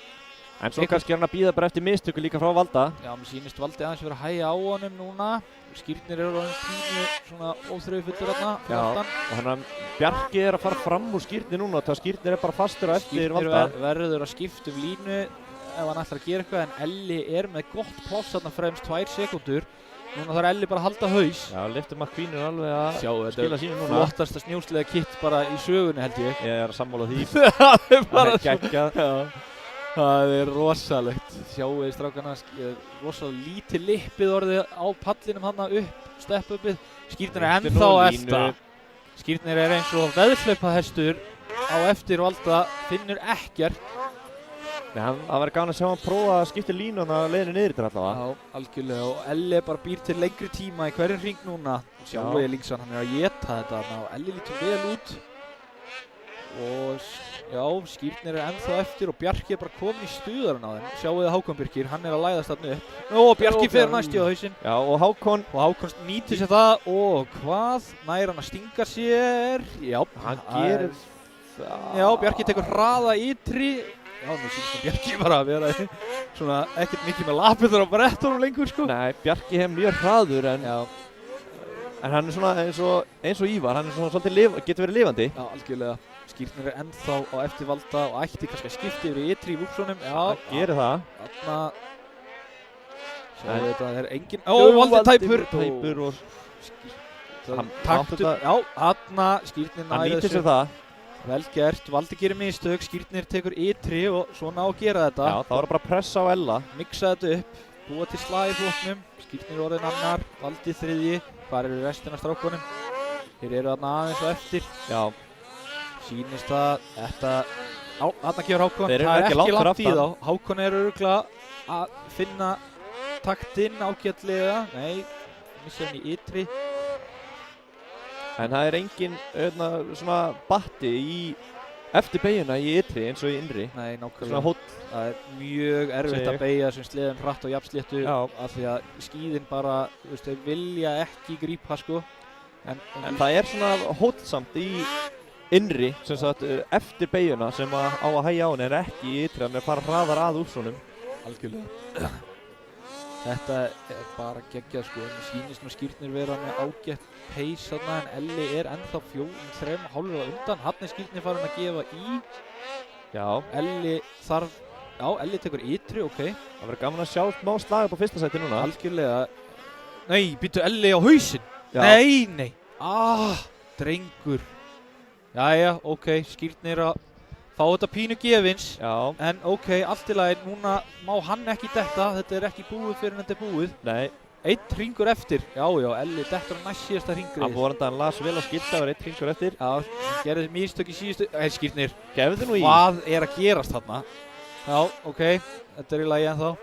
En svo kannski er hann að bíða bara eftir mistöku líka frá Valda. Já, mér sýnist Valdi aðeins vera að hægja á honum núna. Skírnir eru orðin pínu svona óþreyjufullur þarna. Já, og hann að Bjarki er að fara fram úr Skírnir núna og Skírnir er bara fastur á eftir Valda. Skírnir verður að skipta línu ef hann ætlar að gera eitthvað en Elli er með gott pláss þarna fremst 2 sekúndur. Núna þarf Elli bara að halda haus. Já, Lifter McQueen er alveg að skila sínu núna. Flottasta snjóslega kitt bara í sögunni held ég. Ég er að sammála því. Það er bara geggjað. Það er rosalegt. Sjáuði strákana, rosalega lítið lippið orðið á pallinum hann upp, steppupið. Skírnir er ennþá á eftir. Skírnir er eins og veðhlaupahestur á eftir Valda, finnur ekkert. Nei, það verður gaman að sjá hann prófa að skipta línuna leiðinu niður til allavega. Já, algjörlega og Elli bara býr til lengri tíma í hverjum hring núna. Sjáuði Linksan, hann er að éta þetta og Elli lítur vel út. Og já, Skírnir er ennþá eftir og Bjarki er bara komin í stuðarinn á þeim. Sjáuði Hákon Birkir, hann er að læðast þarna upp. Og Bjarki fer næst í á hausinn. Já, og Hákon nýtir sér það og hvað? Nær hann að stinga sér. Já, hann gerir það. Já, Bjarki tekur hraða ytri. Já, mér sýnst að Bjarki bara að vera svona ekkert mikið með lapirnar á brettunum lengur sko. Nei, Bjarki hef mjög hraður en hann er svona eins og Ívar, hann er svona svolítið getur verið lifandi. Já, algjörlega. Skírnir er ennþá á eftir Valda og ætti kannski að skipta yfir í ytri í Vúpssonum. Já, hann gerir það. Þarna sjáðu þetta, það er engin Valdi tæpur og taktur. Já, þarna Skírnir hann nýtir sér það. Vel gert, Valdi gerir mistök, Skírnir tekur ytri og svona á að gera þetta. Já, það var bara að pressa á Ella. Mixa þetta upp, búa til slag í flokknum, Skírnir orðin annar, Valdi þriðji. Hvar eru restina af strákunum? Þeir eru þarna aðeins á eftir. Já, Sýnist það, þarna gefur Hákon. Þeir eru Það ekki langt fyrir langt í aftan. þá. Hákon er örugglega að finna taktinn ágætlega. Nei, missa hann í ytri. en það er engin svona batti eftir beygjuna í ytri eins og í innri. Nei, Svona nákvæmlega. hóll. Það er mjög erfitt Segi að beygja þessum sleðum hratt og jafnsléttu Já. af því að skíðin bara, þú veist, þau vilja ekki grípa sko. En Það er svona hóllsamt í innri, sem sagt, eftir beygjuna sem á að hægja á henni en ekki í ytri, hann er bara hraðar að úrsunum. algjörlega. Þetta er bara geggjað sko. Mér sýnist nú skýrnir vera með ágætt pace þarna en Elli er ennþá 3,5 undan. Hann er skýrnir farin að gefa í. Já, Elli þarf, Elli tekur ytri, ok. það verður gaman að sjá smá slag upp á fyrsta sæti núna. Algjörlega. Nei, býttu Elli á hausinn. Já. Nei. Drengur. Jæja, ok, skýrnir að fá þetta pínu gefins. Já, En ok, allt í lagi, núna má hann ekki detta, þetta er ekki búið fyrir en þetta er búið. nei, Einn hringur eftir, já, Elli dettur á næst síðasta hringri. Abborrandi hann las vel á skilta, var 1 hringur eftir. Já, hann gerði mistök í síðustu, skýrnir, Gefðu nú í. hvað er að gerast þarna? Já, ok, þetta er í lagi ennþá.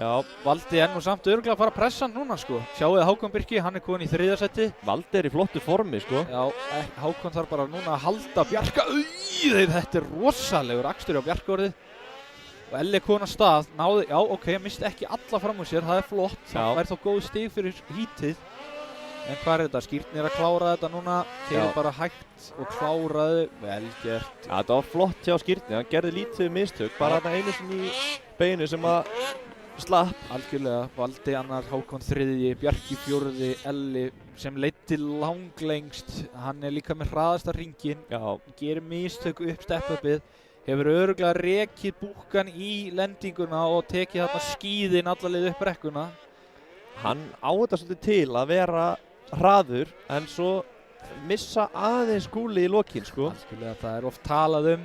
Já, Valdi enn og samt örugglega að fara að pressa hann núna, sko. Sjáu þið Hákon Birki, hann er komin í 3. sæti. Valdi er í flottu formi, sko. Já, Hákon þarf bara núna að halda Bjarka, þetta er rosalegur akstur á Bjarkaorðið. Og Elli er komin af stað, náði, já, ok, misti ekki alla fram úr sér, það er flott. Já. Það er þó góð stig fyrir hítið. En hvað er þetta? Skýrnir að klára þetta núna, þeir Já. eru bara hægt og kláraðu, vel gert. Já, þetta var flott hjá skýrni, hann gerði lítið mistök, bara þarna einu sinni í beinu sem að slapp. Algjörlega, Valdi annar, Hákon 3., Bjarki 4., Elli sem leiddi langlengst, hann er líka með hraðasta hringinn, Já, gerir mistök upp step-upið, hefur örugglega rekið búkkan í lendinguna og tekið þarna skíðin alla leið upp brekkuna. hann á þetta svolítið til að vera hraður, en svo missa aðeins gúli í lokin, sko. Algjörlega, það er oft talað um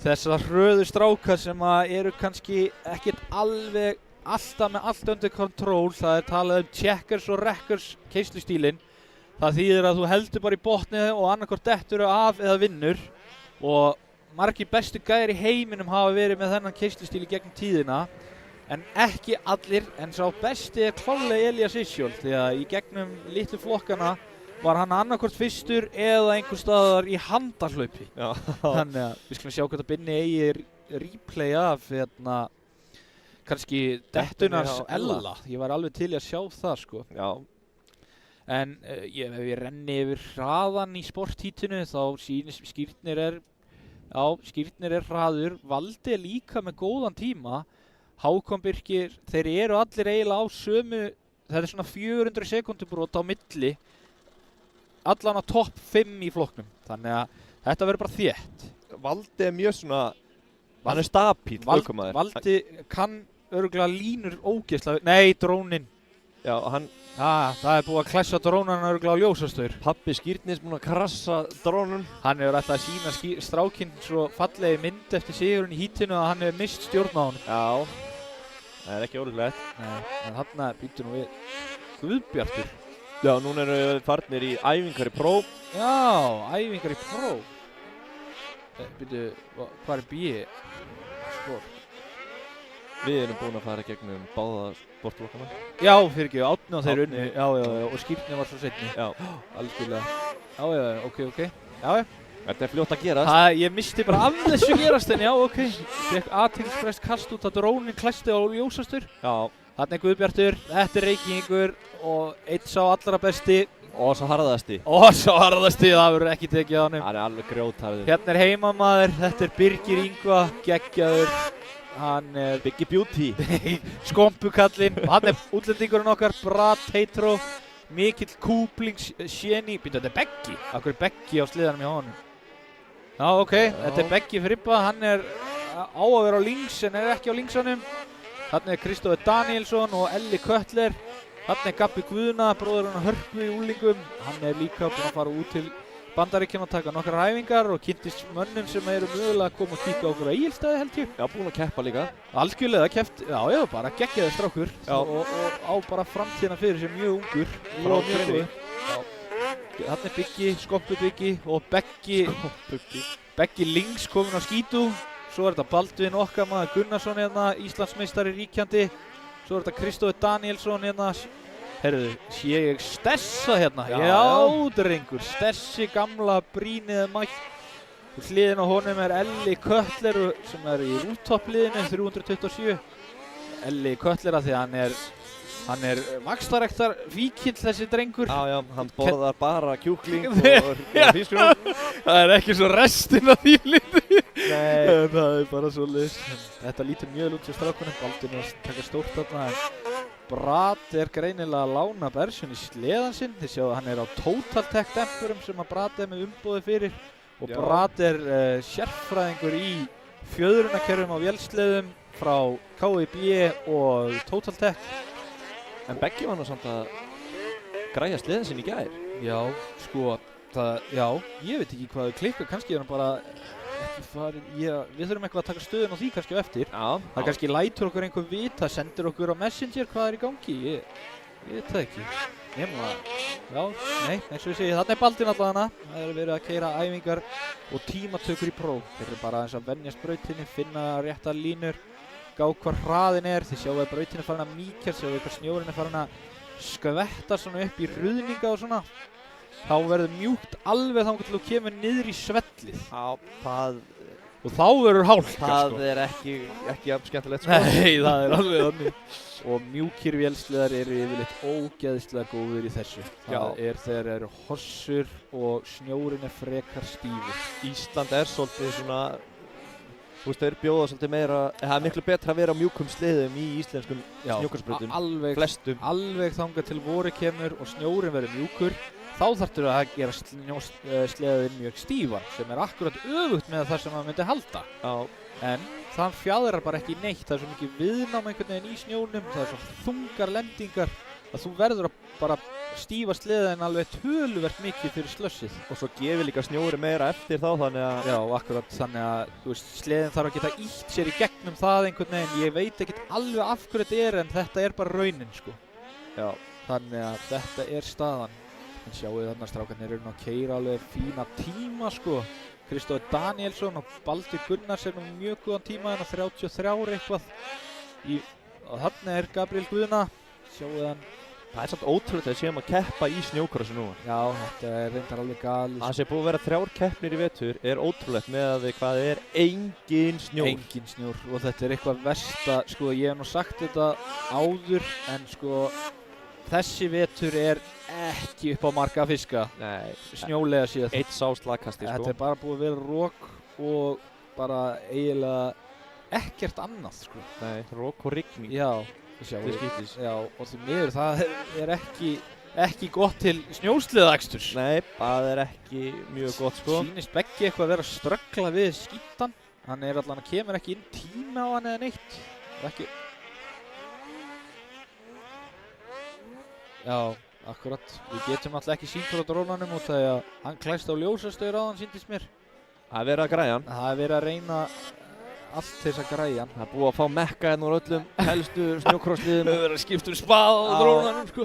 þessar hröðu strákar sem að eru kannski ekkert alveg alltaf með allt undir kontról. Það er talað um checkers og wreckers keislustílinn. Það þýðir að þú heldur bara í botnið og annarkvort dettur af eða vinnur. Og margir bestu gæðir í heiminum hafa verið með þennan keislustíl í gegnum tíðina. En ekki allir, en sá besti er klárlega Elías Isjöld því að í gegnum litlu flokkana var hann annarkvort fyrstur eða einhver staðar í handahlaupi. Já, Þannig að við skulum sjá hvort að Binni eigi replay af kannski dettunars hjá Ella. Ella. Ég var alveg til í að sjá það sko. já, En ef ég renni yfir hraðan í sporthítinu þá sýnist Skýrnir er hraður. Valdi er líka með góðan tíma. Hákon Birkir, þeir eru allir eiginlega á sömu, það er svona 400 sekúndubrot á milli. Allan á topp 5 í flokknum. Þannig að þetta verður bara þétt. Valdi er mjög svona, hann er stapíll, ökumaður. Valdi kann örugglega línur ógeðslega. Nei, drónin. Já, hann, Það er búið að klessa drónana örugglega á ljósastaur. pappi skýrnis búinn að krassa drónum. Hann hefur alltaf að sína strákinn svo fallegi mynd eftir sigurinn í hítinu að hann hefur mist stjórn á honum. Já, það er ekki ólíklegt. Nei, en þarna býtur nú við Guðbjartur. Já, núna eru við farnir í æfingar í próf. Já, æfingar í próf. Býtu, hvað er B? Sport. Við erum búin að fara gegnum báða sportflokkana. Já, fyrirgefðu, Átni og þeir Árni. unnu. Já, og Skýrnir var svo seinni. Já, Algjörlega. Já, ok. Já. þetta er fljótt að gerast. Ég misti bara af þessu gerast en já, ok. Fekk athyglisbrest kast út að drónin klæsti á ljósastur. Já, Þarna er Guðbjartur, þetta er Reykjavíkur og eitt sá allra besti og svo harðasti. og sá harðasti, það verður ekki tekið á honum. Hann er alveg grjótharður. Hérna er heimamaður, þetta er Birgir Ingva, geggjaður. Hann er Biggie Beauty. skompukallinn, hann er útlendingurinn okkar, Brad Heitro, mikill kúplingssjeni. Býta, þetta er Beggi, akkur er Beggi á sliðanum hjá honum. Já, ok, þetta er Beggi Fribba, hann er á að vera á links en er ekki á linksanum. Þarna er Kristófer Danielsson og Elli Köttler. Þarna er Gabbi Guðna, bróðurinn á Hörpu í úlingum. Hann er líka búinn að fara út til Bandaríkjum að taka nokkrar æfingar og kynntist mönnum sem eru mögulega að koma og kíka okkur á Egilsstaði held ég. Já, búinn að keppa líka. Algjörlega keppt, já, bara geggjaður strákur og á bara framtíðina fyrir sér mjög ungur. Frá Greni. Þarna Biggi, Skoppu Biggi og Beggi Lings komin á skítu. Svo þetta Baldvin okkar maður Gunnarsson hérna, Íslandsmeistari ríkjandi. Svo þetta Kristófer Danielsson hérna. Herruðu, sé ég Stessa hérna? Já, drengur, Stessi gamla brínið mætt. Hliðin á honum Elli Köttler sem í rúftoppliðinu 327. Elli Köttler að því hann er vaxtaræktar fíkill þessi drengur. Já, hann borðar bara kjúkling og fiskum. Það ekki svo restin af því liti. Nei. Það bara svoleiðis. Þetta lítur mjög út sem strákunum. Baldvin að taka stórt þarna. Brad greinilega að lána Bersjón í sleðan sinn. Þið sjáu að hann á Total Tech dempurum sem að Brad með umbúði fyrir. Og Brad sérfræðingur í fjöðrunarkerfum á vélsleðum frá KIB og Total Tech. En Beggi var nú samt að græja sleðan sinn í gær. Já, sko, ég veit ekki hvað klikka, kannski hann bara ekki farin, við þurfum eitthvað að taka stöðun á því kannski á eftir. Já. Það kannski lætur okkur einhver vita, sendir okkur á Messenger hvað í gangi, ég veit það ekki. Eins og ég segi, þarna Baldvin allavega, það verið að keyra æfingar og tímatökur í próf. Þeir eru bara aðeins að venjast brautinni, finna réttar línur, gá hvað hraðin þið sjáu að brautin farin að mýkja, sjáu hvað snjórinn farin að skvetta svona upp í ruðninga og svona. Þá verður mjúkt alveg þangað til þú kemur niður í svellið. Já, og þá verður hálka það er ekki jafn skemmtilegt sko. Nei, það er alveg þannig. Og mjúkir vélsleðar eru yfirleitt ógeðslega góðir í þessu. Það þegar eru hossur og snjórinn frekar stífur. Ísland svolítið svona, þú veist, þeir bjóða svolítið meira, það miklu betra að vera á mjúkum sleðum í íslenskum snjókarsbrautum. Flestum. Alveg þangað til vori kemur og snjórinn verður mjúkur. Þá þarftu að gera sleðin mjög stífan, sem akkurat öfugt með það sem maður myndi halda. Já. En það fjadrar bara ekki neitt, það svo mikið viðnám einhvern veginn í snjónum, það svo þungar lendingar að þú verður að bara stífa sleðin alveg töluvert mikið fyrir slössið. Og svo gefur líka snjóri meira eftir þá, þannig að... Já, akkurat, þannig að, þú veist, sleðin þarf að geta ítt sér í gegnum það einhvern veginn. Ég veit ekkert alveg af hverju þetta en þetta bara raunin, sko. Já. Þannig að þetta staðan. En sjáu þarna strákarnir eru að keyra alveg fína tíma sko. Kristófer Danielsson og Baldur Gunnars mjög góðan tíma en 33 eitthvað. Og þarna Gabriel Guðna. Sjáu þann. Það samt ótrúlega að séum að keppa í snjókrossi nú. Já, þetta reyndar alveg galið. Það sé búið að vera 3 keppnir í vetur ótrúlegt með að hvað engin snjór. Engin snjór og þetta eitthvað versta, sko ég hef nú sagt þetta áður en sko þessi vetur ekki upp á marga fiska. Nei, snjólega síðan. Eitt sá slagkasti sko. Þetta bara búið að vera rok og bara eiginlega ekkert annað sko. Nei, rok og rigning. Já, já, og því miður það ekki gott til snjósleðaaksturs. Nei, það ekki mjög gott sko. Sýnist Beggi eitthvað að vera að ströggla við skítan. Hann allan að kemur ekki inn tíma á hann eða neitt. Ekki. Já, akkurat. Við getum alltaf ekki sýnt frá drónanum út af því að hann klæst á ljósastaur á hann, sýndist mér. Það verið að græja hann. Það verið að reyna allt til þess að græja hann. Það búið að fá mekka hérna úr öllum helstu snjókrossliðum. Það verið að skipta spað á drónanum sko.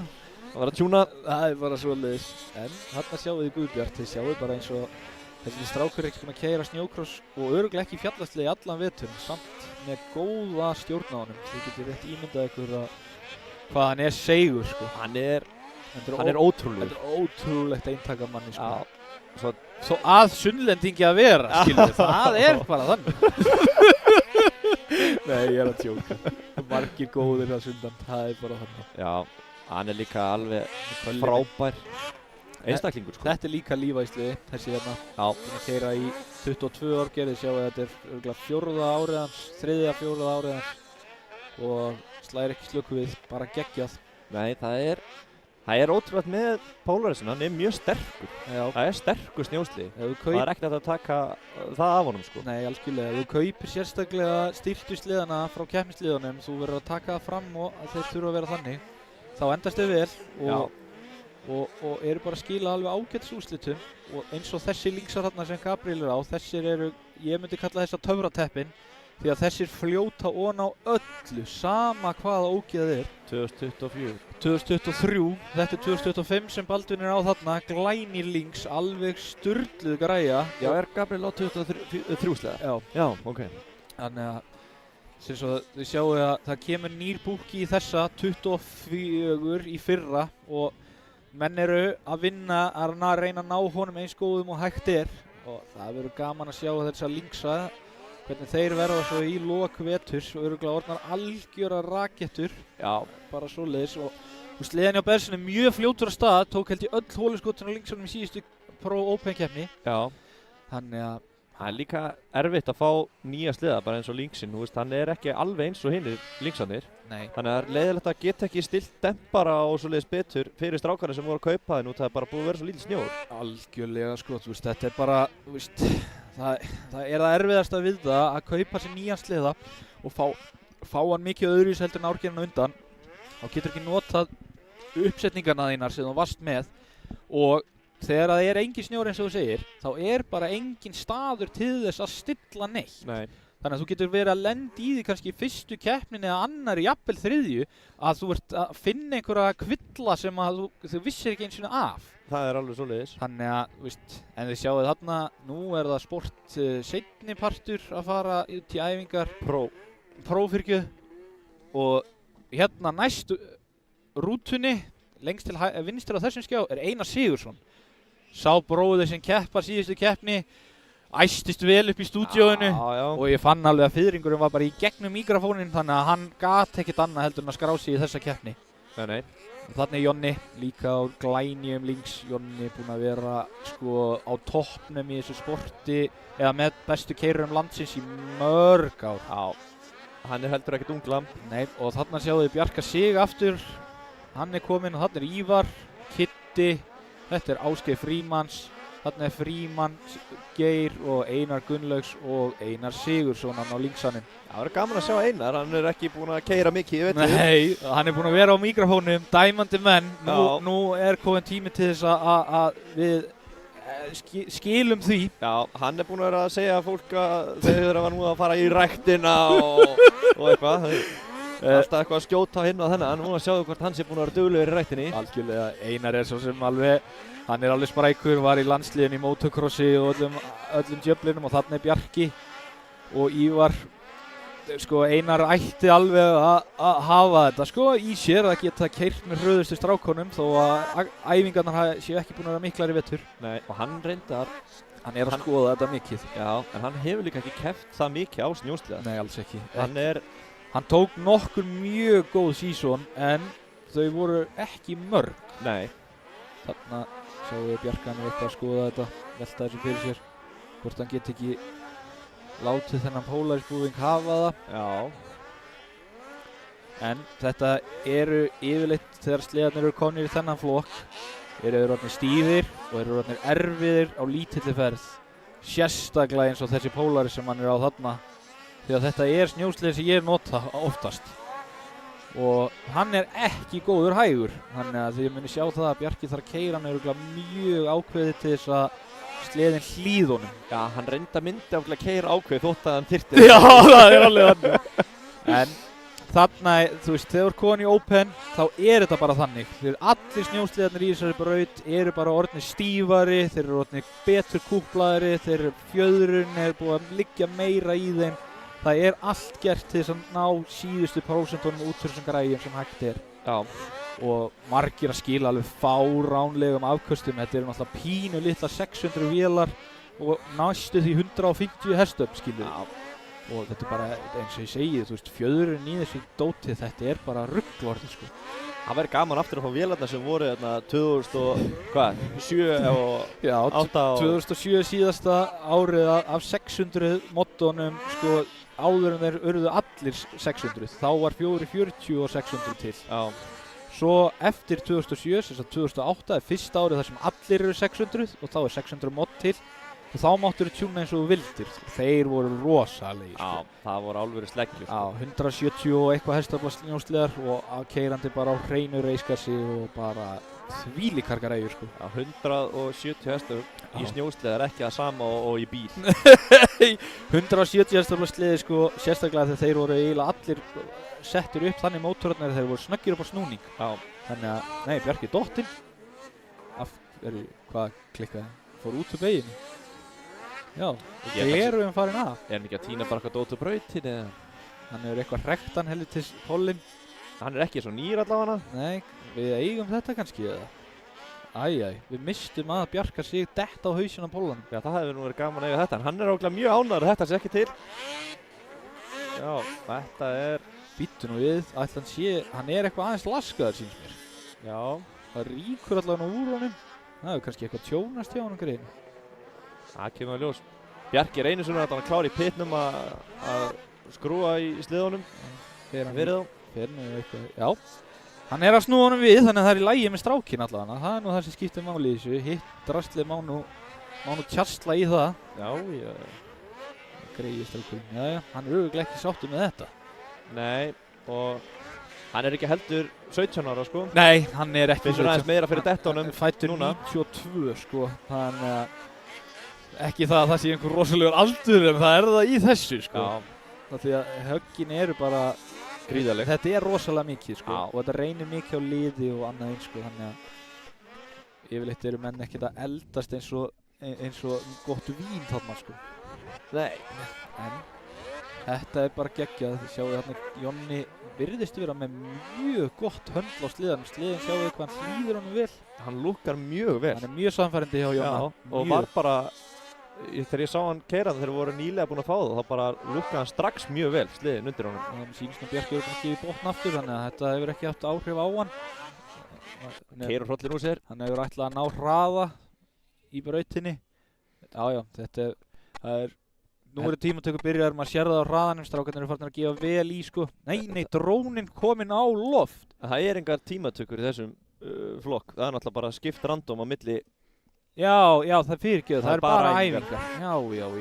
Það var að tjúna. Það bara svoleiðis. En þarna sjáu þið Guðbjart, þið sjáu bara eins og þessi strákur ekki búin að keyra snjókross og örugglega ekki fjallasleið í allan veturinn, samt með góða stjórn á honum. Þið getur rétt ímyndað ykkur hvað hann segur sko. Hann ótrúlegur. Þetta ótrúlegt eintak af manni sko. Já. Svo að sunnlendingi að vera, skilur það bara þannig. Nei, ég að tjóka. Margir góðir að sundan, það bara þannig. Já, hann líka alveg frábær einstaklingur sko. Þetta líka lífæðsliði, þessi hérna. Já. Búinn að keyra í 22 ár gerði, sjáu að þetta örugglega 4. árið hans, 3. 4. árið hans og slæðir ekki slöku við, bara geggjað. Nei, það ótrúlega með Polarisinn, hann mjög sterkur. Já. Það sterkur snjósli. Það ekkert að taka það af honum sko. Nei, algjörlega. Ef þú kaupir sérstaklega styrktu sliðana frá keppnisliðunum, þú verður að taka það fram og að þeir þurfa að vera þannig. Þá endast þau vel og og eru bara að skila alveg ágætis úrslitum og eins og þessi linksar þarna sem Gabriel á, þessir eru, ég myndi kalla þessa töfrateppin því að þessir fljóta ofan á öllu, sama hvaða ógeð það er. 2024. 2023, þetta er 2025 sem Baldvin er á þarna, glænir links, alveg sturluð græja. Já, er Gabriel á 23 sleða? Já. Já, ok. Þannig að, sem svo þið sjáu að það kemur nýr búki í þessa 24 í fyrra og menn eru að vinna að reyna að ná honum eins góðum og hægt er og það verður gaman að sjá þessa linksa hvernig þeir verða svo í lok veturs og örugglega orðnar algjöra rakettur. Já, bara svoleiðis og sleðan hjá Bersin er mjög fljótur af stað, tók held ég öll hóluskotun á linksunum í síðustu Pro Open keppni. Já. Þannig að það er líka erfitt að fá nýja sleða bara eins og linksinn, þú veist, hann er ekki alveg eins og hinir linksarnir. Nei. Þannig að það er leiðilegt að geta ekki stilt dempara og svoleiðis betur fyrir strákarnir sem voru að kaupa þeir nú, það er bara búið að vera svo lítill snjór. Algjörlega sko, þú veist, þetta er bara, þú veist, það er það erfiðasta við það að kaupa sér nýjan sleða og fá hann mikið öðruvísi heldur en árgerðina undan. Þá getur ekki notað uppsetningarna þínar sem þú varst með og þegar það er engin snjór eins og þú segir, þá er bara engin staður til þess að stilla neitt. Nei. Þannig að þú getur verið að lenda í því kannski í fyrstu keppninni eða annarri, jafnvel þriðju, að þú ert að finna einhverja kvilla sem að þú vissir ekki eins og af. Það er alveg svoleiðis. Þannig að, þú veist, en þið sjáuð þarna, nú er það sport seinni partur að fara út í æfingar. Prófyrkju og hérna næstu rútunni, lengst til vinstur á þessum skjá, er Einar Sigursson. Sá bróðir sem keppar síðustu keppni, æstist vel upp í stúdíóinu og ég fann alveg að fiðringurinn var bara í gegnum mikrofónin þannig að hann gat ekkert annað heldur en að skrá sig í þessa keppni. Nei. Þannig er Jonni líka á glænjum links. Jonni er búinn að vera sko á toppnum í þessu sporti eða með bestu keirurum landsins í mörg ár. Já, hann er heldur ekkert unglam. Nei, og þarna sjáðu þið Bjarka Sig aftur. Hann er kominn og þarna er Ívar, Kitti, þetta er Ásgeir Frímanns. Þarna er Frímann, Geir og Einar Gunnlaugs og Einar Sigursson á linksanum. Það verður gaman að sjá Einar, hann er ekki búinn að keyra mikið, ég veit það. Nei, hann er búinn að vera á mikrofónum, dæmandi menn. Nú er komin tími til þess að við skilum því. Já, hann er búinn að vera að segja að fólk að þeir þurfa nú að fara í ræktina og eitthvað. Alltaf eitthvað að skjóta á hinn og þennan, nú að sjáðu hvort hann sé búinn að vera duglegur í ræktinni. Algjörlega, Einar er svo sem alveg, hann er alveg sprækur, var í landsliðinu í motocrossi og öllum djöflinum og þarna er Bjarki og Ívar. Sko Einar ætti alveg að hafa þetta sko í sér að geta keyrt með hröðustu strákonum þó að æfingarnar séu ekki búin að vera miklar í vetur. Nei, og hann reyndar, hann er að skoða þetta mikið. Já, en hann hefur líka ekki keppt það mikið á snjósleða. Nei, alls ekki. Hann tók nokkur mjög góð season en þau voru ekki mörg. Nei. Þarna sjáum við Bjarkan er eitthvað að skoða þetta, velta þessu fyrir sér. Hvort hann get ekki látið þennan Polaris-búðing hafa það. Já. En þetta eru yfirleitt þegar sleðarnir eru komnir í þennan flokk, eru þeir orðnir stífir og eru orðnir erfiðir á lítilli ferð. Sérstaklega eins og þessi Polaris sem hann er á þarna. Því að þetta er snjósleði sem ég nota oftast. Og hann er ekki góður hægur. Þannig að þið muni sjá það að Bjarki þarf að keyra hann örugglega mjög ákveðið til þess að sleðin hlýð honum. Já, hann reynda myndi að keyra ákveðið þótt að hann þyrfti. Já, það er alveg þannig. En þarna, þú veist, þegar þú ert komin í Open, þá er þetta bara þannig. Allir snjósleðarnir í þessari braut eru bara orðnir stífari, þeir eru orðnir betur kúplaðri, fjöðrun er búið að liggja meira í þeim. Það er allt gert til þess að ná síðustu prósentunum út fyrir þessum græjum sem hægt er. Já. Og margir að skila alveg fáránlegum afköstum. Þetta eru náttúrulega pínu litla 600 vélar og næstu því 150 hestöfl, skilur. Já. Og þetta er bara, eins og ég segi, þú veist, fjöðrun í þessu dóti, þetta er bara rugglorðið, sko. Það væri gaman aftur að fá vélarnar sem voru þarna 2007 og 8 og 2007 síðasta árið af 600 mottónum, sko, áður en þeir urðu allir 600. Þá var 440 og 600 til. Já. Svo eftir 2007, sem sagt 2008, er fyrsta árið þar sem allir eru 600 og þá er 600 mott til. Og þá máttur þú tjúna eins og þú vildir. Þeir voru rosalegir. Já, það voru alvöru sleggjur. Já, 170 og eitthvað hestafla snjósleðar og keyrandi bara á hreinu reiskassi og bara þvílíkar græjur sko. Já, 170 hestur í Já. snjósleða er ekki það sama og í bíl. 170 hestöfla sliði sko, sérstaklega þegar þeir voru eiginlega allir settur upp þannig mótorarnir þeir voru snöggir upp á snúning. Já. Þannig að, nei, Bjarki dottinn. Hvað klikkaði? Fór út úr beginni. Já, Ég þeir eru farin af. Er hann ekki að týna bara eitthvað dót úr brautin eða? Hann hefur eitthvað hrektan helvitis hollin. Hann er ekki svo nýr allavega. Nei, við eigum þetta kannski eða? Æjæj, við mistum að Bjarka sig detta á hausinn á pollanum. Já, það hefur nú verið gaman að eiga þetta, en hann er ákveðlega mjög ánægður að þetta sé ekki til. Já, þetta er... Býttu nú við, ætla hann sé, hann er eitthvað aðeins laskaður síns mér. Já. Það ríkur allavega úr honum. Það hefur kannski eitthvað tjónast hjá honum greinu. Það kemur að ljós. Bjarki reynir svona að hann klári í pitnum að skrúa í sliðunum. Verið þá. Fyrir eitthvað, já. Hann er að snúa honum við, þannig að það er í lagi með strákinn allavega. Það er nú það sem skiptir máli í þessu. Hitt drastlið má nú tjastla í það. Já. Greiði strákurinn. Jæja, hann er örugglega ekki sáttur með þetta. Nei, og hann er ekki heldur 17 ára, sko. Nei, hann er ekki Finnst aðeins meira fyrir dettónum fættur núna. 92, sko. Þannig að ekki það að það sé einhver rosalegur aldur, en það er það í þessu, sko. Já. Því að höggin eru bara Gríðarleg. Þetta er rosalega mikið, sko. Já. Og þetta reynir mikið á liði og annað eins, sko. Þannig að yfirleitt eru menn ekkert að eldast eins og gott vín þarna, sko. Nei. En þetta er bara geggjað. Þið sjáu þarna Jonni virðist vera með mjög gott höndl á sliðanum. Sliðin sjáu hvað hann hlýður honum vel. Hann lukkar mjög vel. Hann er mjög samfærandi hjá Jonna. Og var bara, þegar ég sá hann keyra þegar voru nýlega búin að fá það, þá bara lukkaði hann strax mjög vel sliðin undir honum. Og þannig sýnist nú Bjarki eru búin að gefa í botn aftur, þannig að þetta hefur ekki haft áhrif á hann. Keyrir hrollinn úr sér. Hann hefur ætlað að ná hraða í brautinni. Já, það er nú eru tímatökur byrjaðar, maður sér það á hraðanum, strákarnir eru farin að gefa vel í, sko. Nei, drónin kominn á loft. Það er engar tímatökur í þessum flokk. Það er náttúrulega bara skipt random á milli. Já, það fyrirgefur, það er bara æfingar. Já.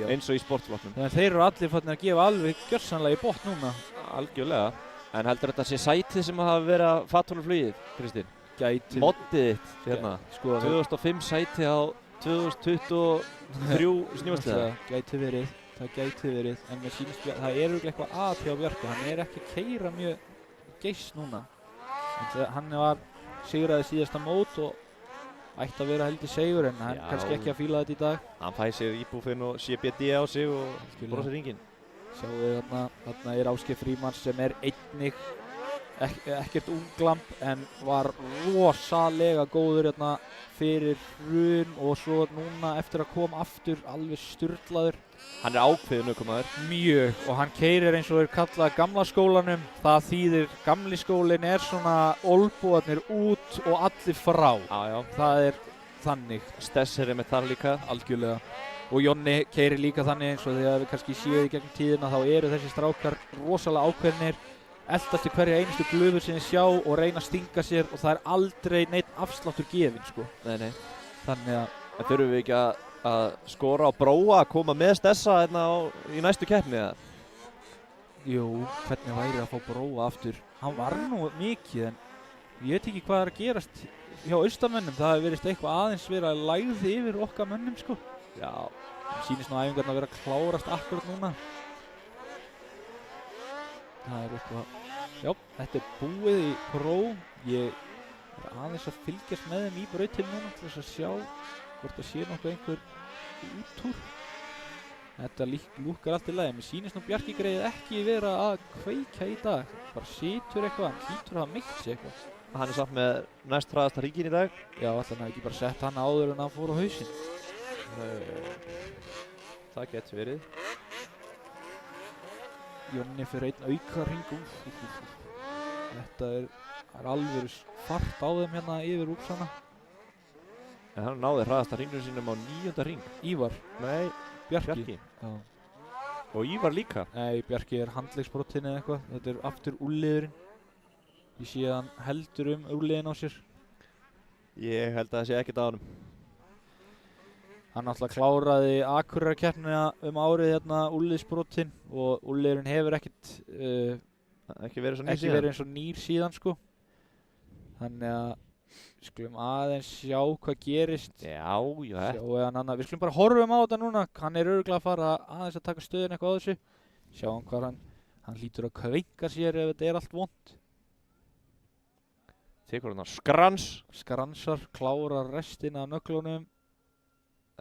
Eins og í sportflokknum. Þannig að þeir eru allir farin að gefa alveg gjörsamlega í botn núna. Algjörlega. En heldur þetta sé sætið sem hafa verið að fatthóluflugið, Kristín? Gæti. Moddið þitt, hérna. Sko, 2005 sæti á 2023 snjósleða. Það gæti verið, en mér sýnist það er örugglega eitthvað að hjá Bjarka. Hann er ekki að keyra mjög geyst núna. Hann var sigraði síðasta mót og ætti að vera heldur sigur, en hann kannski ekki að fíla þetta í dag. Hann fæði sig íbúfinn og CBD á sig og brosir hringinn. Sjáum við þarna er Ásgeir Frímanns sem er einnig ekkert unglamb, en var rosalega góður hérna fyrir hrun og svo núna eftir að koma aftur alveg sturlaður. Hann er ákveðinn ökumaður. Mjög, og hann keyrir eins og er kallað gamla skólanum. Það þýðir gamli skólinn er svona olbúarnir út og allir frá. Já. Það er þannig. Stessir er með þar líka. Algjörlega. Og Jonni keyrir líka þannig eins og þegar við kannski séum í gegnum tíðina, þá eru þessi strákar rosalega ákveðnir. Eldast í hverja einustu glufur sem þið sjá og reyna að stinga sér, og það er aldrei neitt afsláttur gefinn, sko. Nei. Þannig að þurfum við ekki að skora á Bróa að koma með Stessa hérna í næstu keppni, eða? Jú, hvernig væri að fá Bróa aftur? Hann var nú mikið, en ég veit ekki hvað er að gerast hjá austamönnum. Það hefur verið eitthvað aðeins verið að lægði yfir okkar mönnum, sko. Já. Það sýnist nú æfingarna að vera að klárast akkurat núna. Það er eitthvað. Já, þetta er búið í Pro. Ég er aðeins að fylgjast með þeim í brautinni núna til þess að sjá hvort það sé nokkuð einhver útúr. Þetta lúkkar allt í lagi. Mér sýnist nú Bjarki greið ekki vera að kveikja í dag. Bara situr eitthvað, hann hlýtur að hafa meitt sig eitthvað. Hann er samt með næst hraðasta hringinn í dag. Já, alltaf hann hefði ekki bara sett hann áður en hann fór á hausinn. Það getur verið. Jonni fyrir einn auka hring. Þetta er alveg fart á þeim hérna yfir úpsana. En hann náði hraðasta hringnum sínum á 9. hring. Ívar? Nei, Bjarki. Já. Og Ívar líka? Nei, Bjarki er handleggsbrotinn eða eitthvað. Þetta er aftur úlliðurinn. Ég sé að hann heldur úlliðinn á sér. Ég held að það sé ekkert á honum. Hann alltaf kláraði Akureyrarkeppnina árið hérna úlliðsbrotinn, og úlliðurinn hefur ekki verið eins og nýr síðan, sko. Þannig að Við skulum aðeins sjá hvað gerist. Já, já, Sjáu hann annað. Við skulum bara horfum á þetta núna. Hann er örugglega að fara aðeins að taka stöðun eitthvað á þessu. Sjáum hvað hann hlýtur að kveika sér ef þetta er allt vont. tekur hann skrans. Skransar, klárar restina af nöglunum.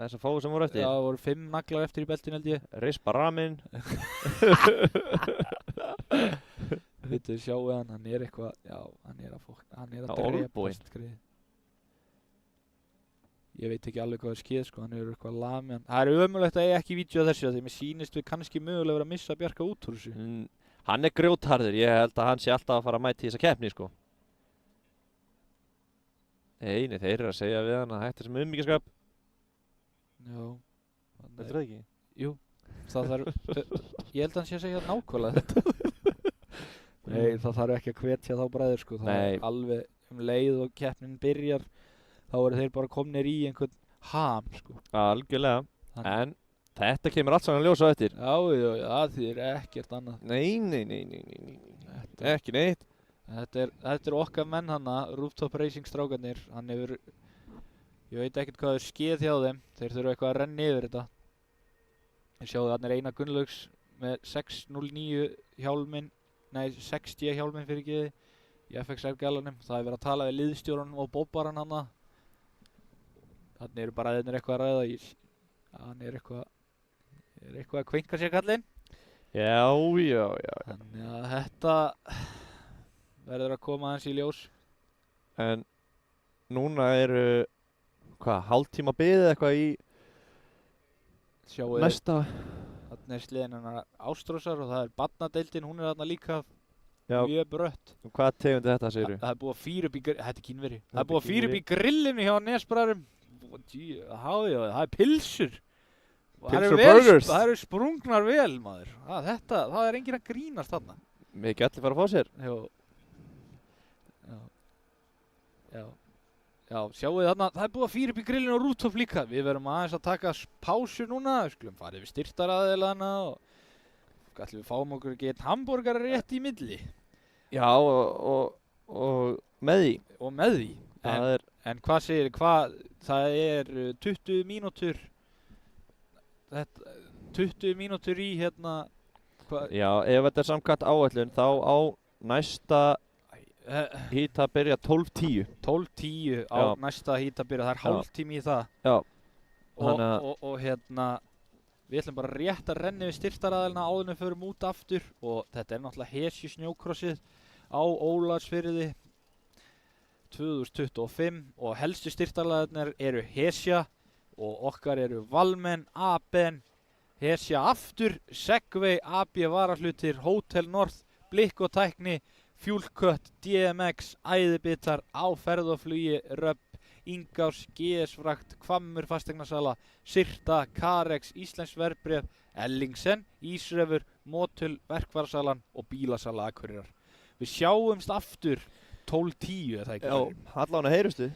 Þessar fáu sem voru eftir. Já, það voru 5 naglar eftir í beltinu held ég. Rispa raminn. Vittu, sjáu hann er eitthvað, já, hann er að Það olnboginn. drepast skrið. Ég veit ekki alveg hvað er skeð sko, hann er eitthvað lamið. Það er ömulegt að ég ekki vídeo af þessu því mér sýnist við kannski mögulega vera að missa Bjarka út úr þessu. Hann er grjótharður, ég held að hann sé alltaf að fara að mæta í þessa keppni sko. Nei, þeir eru að segja við hann að hætta þessum ummyggjaskap. Já. Heldur það ekki? Jú, það þarf, ég held að hann sé að segja nákvæmlega þetta. Nei, það þarf ekki að hvetja þá bræður sko, það Nei. er alveg leið og keppnin byrjar, þá eru þeir bara komnir í einhvern ham sko. Algjörlega, Þannig- en þetta kemur allt saman ljós á eftir. Já, það þýðir ekkert annað. Nei. Þetta, Ekki neitt. þetta er okkar menn hana, Rooftop Racing strákarnir, hann hefur, ég veit ekkert hvað er skeð hjá þeim, þeir þurfa eitthvað að renna yfir þetta. Ég sjáðu hann er Einar Gunnlaugs með 609 hjálminn, nei 60 hjálminn fyrir ekki í FXR gælanum, það er verið að tala við liðstjóranum og bobbaran hana. Þannig eru bara þeir eitthvað að ræða, hann er eitthvað að kveinka sér kallinn. Já. Þannig að þetta verður að koma aðeins í ljós. En núna eru, hálftíma beðið eitthvað í Sjáu þið, næsta. þarna er sliðin hennar Ástrósar og það er barnadeildin, hún er þarna líka Já, mjög brött. hvað tegundi þetta segirðu? Það er búið að fýra upp í, þetta er kínveri, það Þetta er búið er að fýra upp í grillinu hjá Nesbræðurum. Það er pilsur. Og Pilsur og burgers. Það eru sprungnar vel maður. Það er enginn að grínast þarna. Mikið allir fara að fá sér. Já, sjáu þið þarna, það er búið að fýra upp í grillinu og Rooftop líka. Við verðum aðeins að taka pásu núna, við skulum fara yfir styrktaraðilana og ætlum við fáum okkur ekki einn hambúrgara rétt í milli. Já, og með því. Og með því. Það er, En hvað segir, það er 20 mínútur, 20 mínútur í hérna, já, ef þetta er samkvæmt áætlun þá á næsta hít að byrja 12:10. 12:10 á Já. næsta hítabyrja, það er Já. hálftími í það. Já. Og, Þannig að- og hérna, við ætlum bara rétt að renna við styrktaraðilina áður en við förum út aftur og þetta er náttúrulega Hesju snjókrossið á Ólafsfirði 2025 og helstu styrktaraðilarnir eru Hesja og okkar eru Valmen, Aben, Hesja aftur, Segway, AB varahlutir, Hotel North, Blikk og Tækni, Fuelcut, DMX, Æðibitar, Áferð og flugi, Röbb, Ingás, GS Frakt, Hvammur fasteignasala, Sirta, Carex, Íslensk verðbréf, Ellingsen, Ísrefur, Motul, Verkvarsalan og Bílasala Akureyrar. Við sjáumst aftur 12:10 eða ekki? já, allan að heyrustu.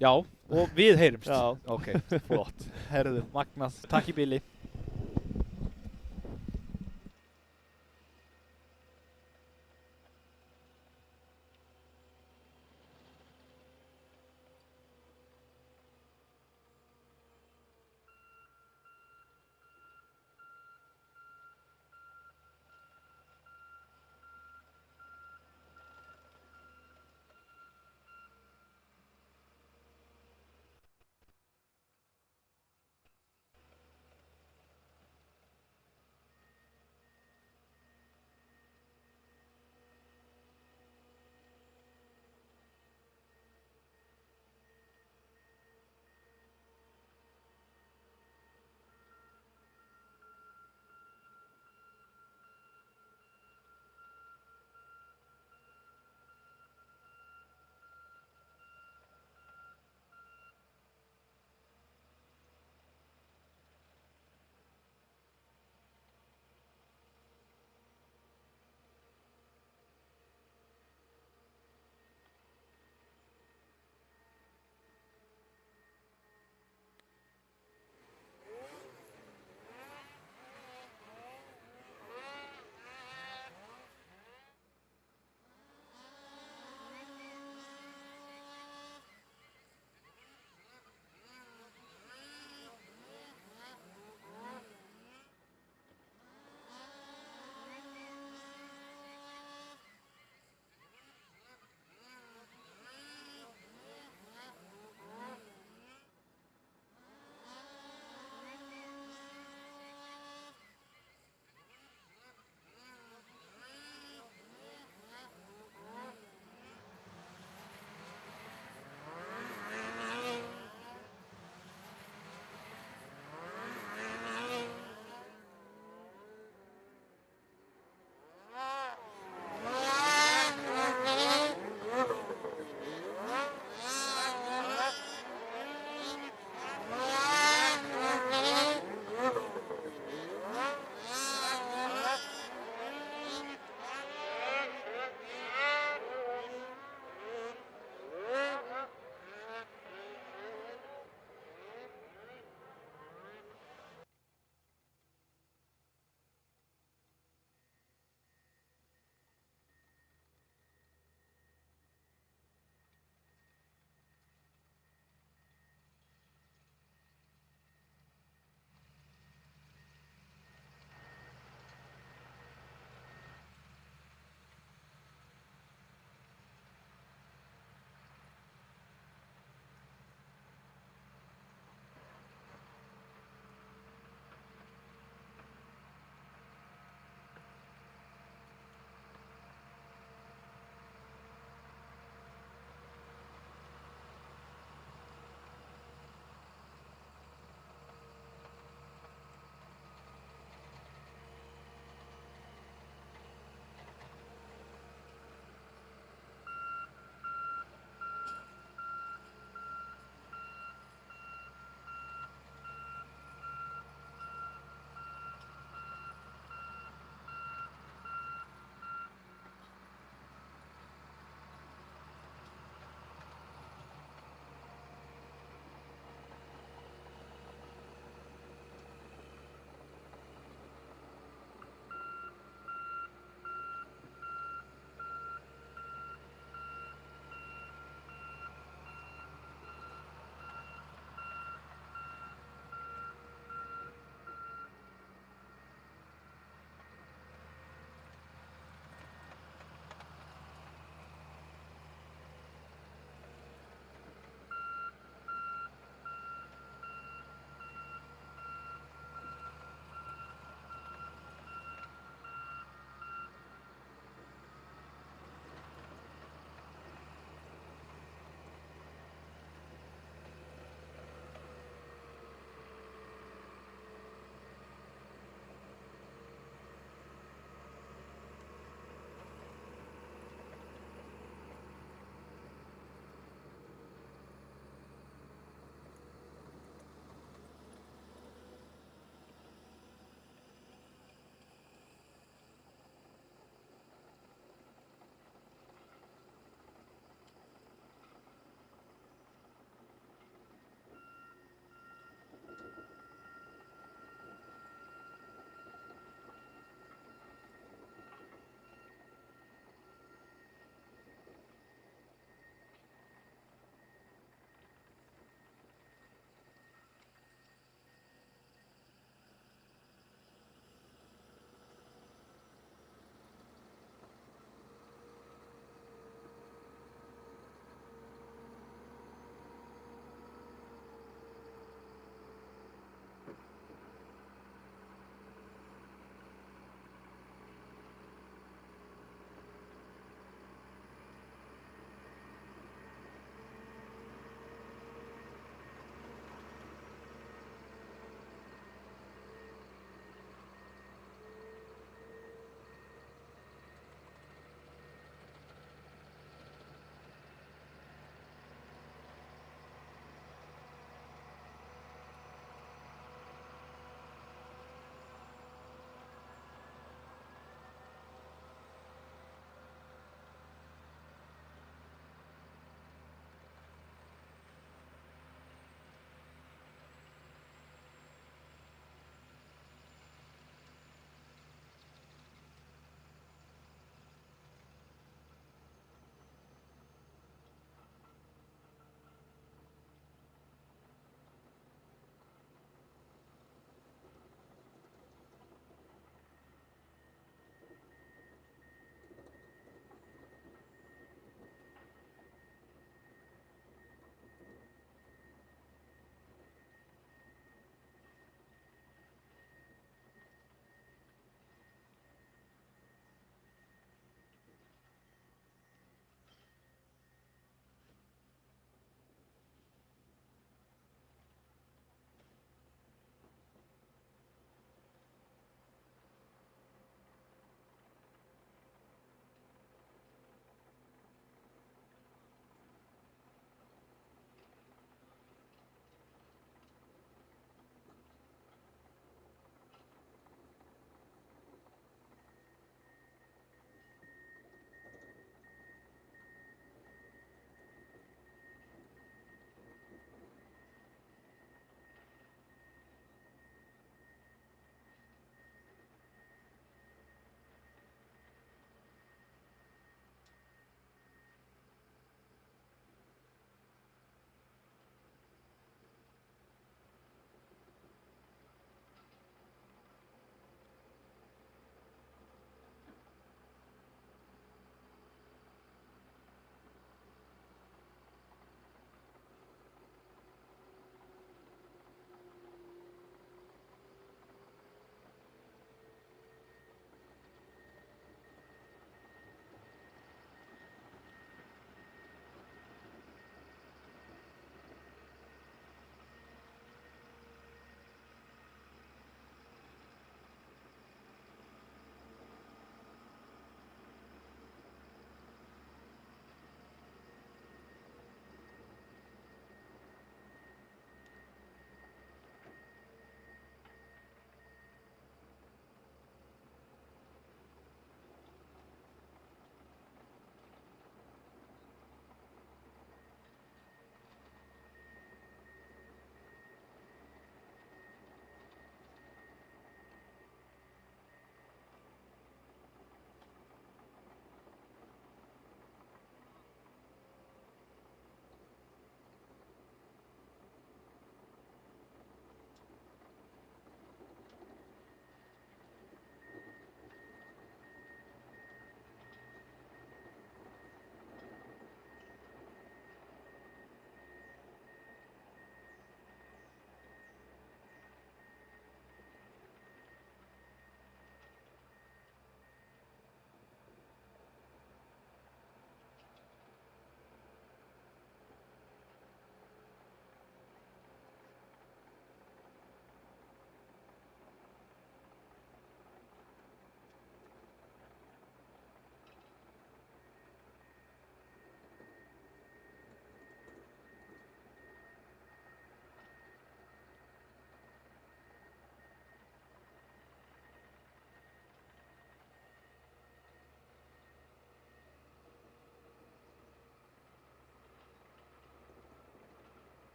Já, og við heyrumst. Já. Ok, flott. Herðu, magnað. Takk í bili.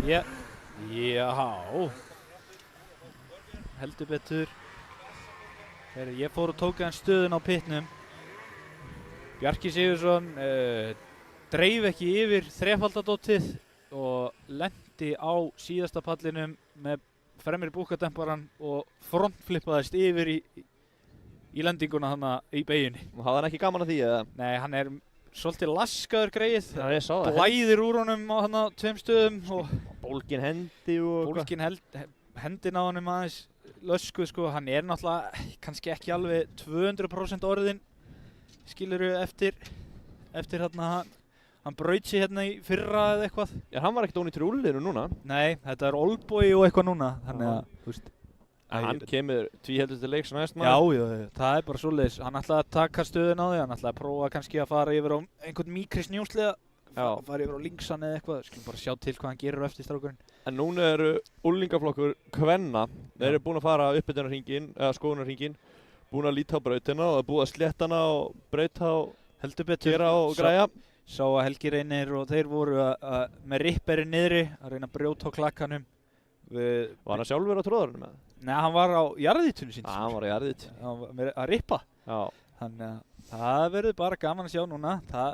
Já. Heldur betur. Ég fór og tók hann stöðun á pitnum. Bjarki Sigursson dreif ekki yfir þrefaldadótið og lendi á síðasta pallinum með fremri búkademparan og frontflippaðist yfir í lendinguna þarna í beyjunni. Og hafði hann ekki gaman að því eða? Nei, hann svolítið laskaður greið. Já, ég sá það. Blæðir úr honum á þarna 2 stöðum og Bólgin hendi og bólgin hendin á honum aðeins löskuð sko. Hann náttúrulega kannski ekki alveg 200% orðinn, skilurðu, eftir hérna. Hann braut sig hérna í fyrra eða eitthvað. Já, hann var ekkert ónýttur í úlliðinu núna. Nei, þetta Oldboy og eitthvað núna. Þannig að, þú veist. Hann kemur tvíheldur til leiks næst Já, það bara svoleiðis. Hann ætlaði að taka stöðun á því, hann ætlaði að prófa kannski að fara yfir á einhvern mýkri snjósliða. Fara yfir á linksan eða eitthvað. Skulum bara sjá til hvað hann gerir eftir strákurinn. En núna eru úlingaflokkur kvenna. Þeir eru búin að fara uppbytunarhringinn, eða skoðunarhringinn. Búin að líta á brautina og búið að slétta hana og brauta og heldur betur gera og græja. Sá að Helgi Reynir og þeir voru með ripperinn niðri að reyna að brjóta á klakkanum. Var hann sjálfur á tróðarunum með? Nei, hann var á jarðýtunni sín. Hann var á jarðýt. Hann var að rippa. Já. Þannig að það verður bara gaman að sjá núna. Það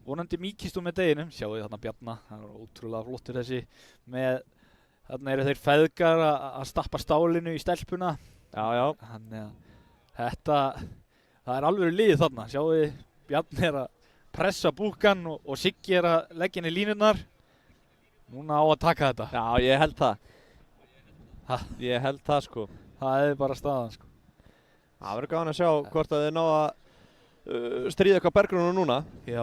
vonandi mýkist með deginum. Sjáu þið þarna Bjarna, hann var ótrúlega flottur þessi. Þarna eru þeir feðgar að stappa stálinu í stelpuna. Já. Þannig að það alveg liðið þarna. Sjáu þið, Bjarni að pressa búkan og Siggi að leggja inn í línurnar. Núna á að taka þetta. Já, ég held það. Ég held það sko. Það bara staðan sko. Það verður gaman að sjá hvort að þið ná að stríða eitthvað Bergrúnu núna. Já,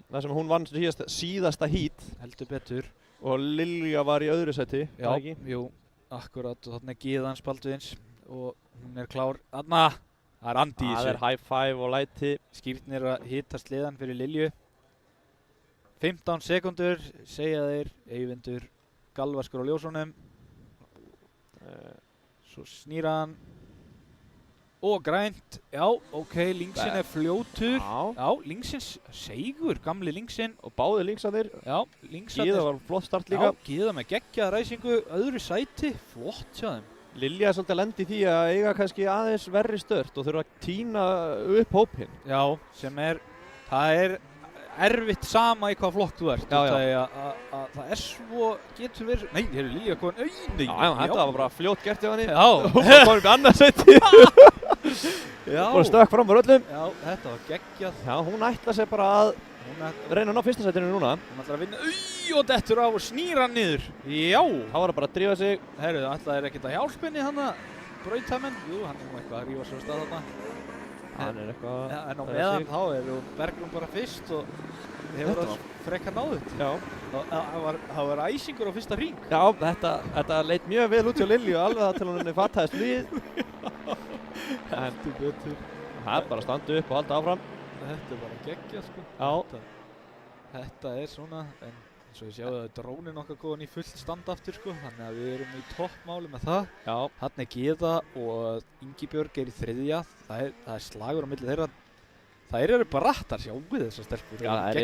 það sem hún vann síðasta hít. Heldur betur. Og Lilja var í öðru sæti. Já, jú, akkurat. Og þarna Gyðans Baldvins og hún klár. Þarna! Það andi í þessu. Það high five og læti. Skýrnir að hitta sleðan fyrir Lilju. 15 sekundur, segja þeir, Eyvindur galvaskur á ljósunum. Svo snýra hann. Og grænt. Já, ok, linksinn fljótur. Já, linksinn seigur, gamli linksinn. Og báði linksanir. Já, linksanir. Gyða var flott start líka. Já, Gyða með geggjaða ræsingu, öðru sæti. Flott hjá þeim. Lilja svolítið að lendi í því að eiga kannski aðeins verri stört og þurfa að tína upp hópinn. Já, það erfitt sama í hvað flokk þú ert. Það svo getur verið. Nei, hér Lilja komin. Þetta var bara fljótt gert hjá henni. Já. Hún var komin upp í annað sæti. Já. Og stökk fram á röllum. Já, þetta var geggjað. Já, hún ætla sér bara að reyna að ná fyrsta sætinu núna. Hún ætlar að vinna. Og dettur á og snýra hann niður. Já. Það var bara að drífa sig. Herru, ætlaði ekkert að hjálpa henni hann að brautamenn. Jú, hann eitthvað að rífa sér stað þarna. Hann eitthvað. En á meðan þá Bergrún bara fyrst og hefur það frekar náðut. Já. Það var æsingur á fyrsta hring. Já, þetta leit mjög vel út hjá Lilju alveg það til hún fattaðist við. Heldur betur. Það bara standu upp og halda áfram. Þetta bara geggja sko. Já. Þetta svona, en eins og ég sjáu að drónin okkar góðan í fullt stand aftur sko, þannig að við erum í toppmáli með það. Já. Þarna Gyða og Ingibjörg í þriðja, það slagur á milli þeirra. Þær eru bara rattar, sjáum við þessar stelpur. Já, þær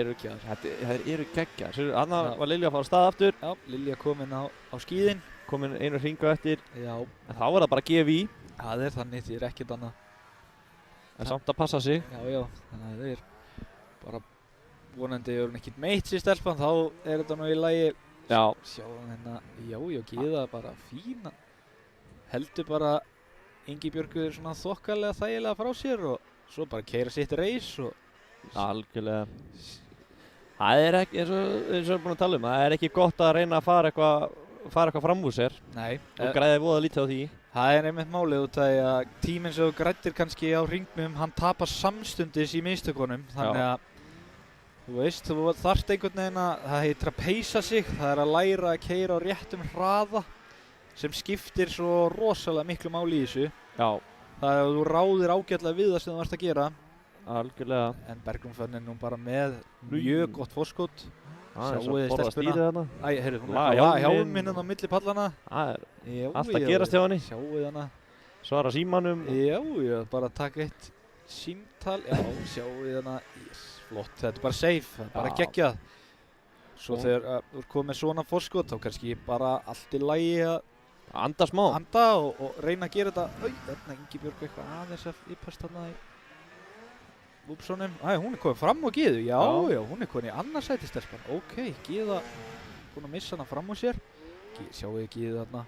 eru geggjar. Þarna var Lilja að fara á stað aftur. Já, Lilja komin á skíðin. Komin einu hringu eftir. Já. En þá var það bara GFI. Það þannig, því ekkert annað. En samt að passa sig. Já, þannig að bara vonandi er hún ekkert meitt sér stelpan, þá þetta nú í lagi. Já. Sjáum hérna, já, Gyða bara fína. Heldur bara Ingibjörgu svona þokkalega þægilega frá sér og svo bara keyra sitt reis og... Algjörlega. Það ekki, eins og við erum búin að tala það ekki gott að reyna að fara eitthvað fram úr sér. Nei. Og græði voða lítið á því. Það einmitt málið út af að tíminn sem þú græddir kannski á hringnum, hann tapar samstundis í mistökunum. Þannig að þú veist, þú þarft einhvern veginn það heitir að peysa sig, það að læra að keyra á réttum hraða sem skiptir svo rosalega miklu máli í þessu. Já. Það að þú ráðir ágætlega við það sem þú ert að gera. Algjörlega. En Bergrún nú bara með mjög gott forskot. Sjáu þið stelpuna. Æ, heyrðu, hún laga hjálminn á milli pallana. Það allt að gerast hjá henni. Sjáu þið hana. Svara símanum. Já, bara taka eitt símtal. Já, sjáu þið hana. Flott, þetta bara safe, bara geggjað. Svo þegar þú ert komið með svona forskot þá kannski bara allt í lagi að Anda smá. anda og reyna að gera þetta. Þarna Ingibjörg eitthvað aðeins að yppast þarna í Vúpssonum. Hún er komin fram á Gyðu, já, hún er komin í annarsæti stelpan. Ok, Gyða búin að missa hana fram á sér. Sjáu þið Gyðu þarna,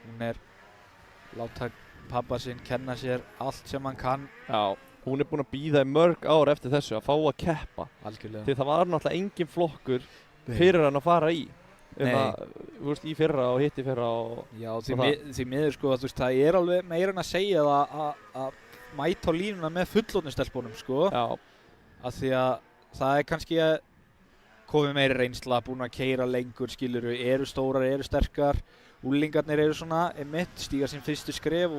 hún er láta pabba sinn kenna sér allt sem hann kann. Já, hún er búin að bíða í mörg ár eftir þessu að fá að keppa. Algjörlega. Því það var náttúrulega engin flokkur fyrir hann að fara í. Þú veist, í fyrra og hitt í fyrra og... Já, því miður sko, þú veist, það er alveg meira en að segja það að mæta á línuna með fullorðnu stelpunum sko. Já. Af því að það er kannski að komið meiri reynsla, búin að keyra lengur, skiluru, eru stórar, eru sterkar. Úlingarnir eru svona, stíga sín fyrstu skref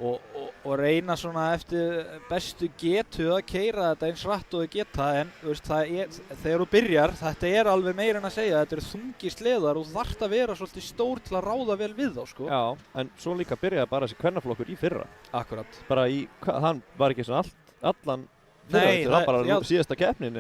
og reyna svona eftir bestu getu að keyra þetta eins rætt og þau geta, en þú veist, þegar þú byrjar, þetta er alveg meira en að segja, þetta eru þungir sleðar og þú þarft að vera svolítið stór til að ráða vel við þá, sko. Já, en svo líka byrjaði bara þessi kvennaflokkur í fyrra. Akkurat. Bara hann var ekki svona allan fyrra, þetta var bara síðasta keppnin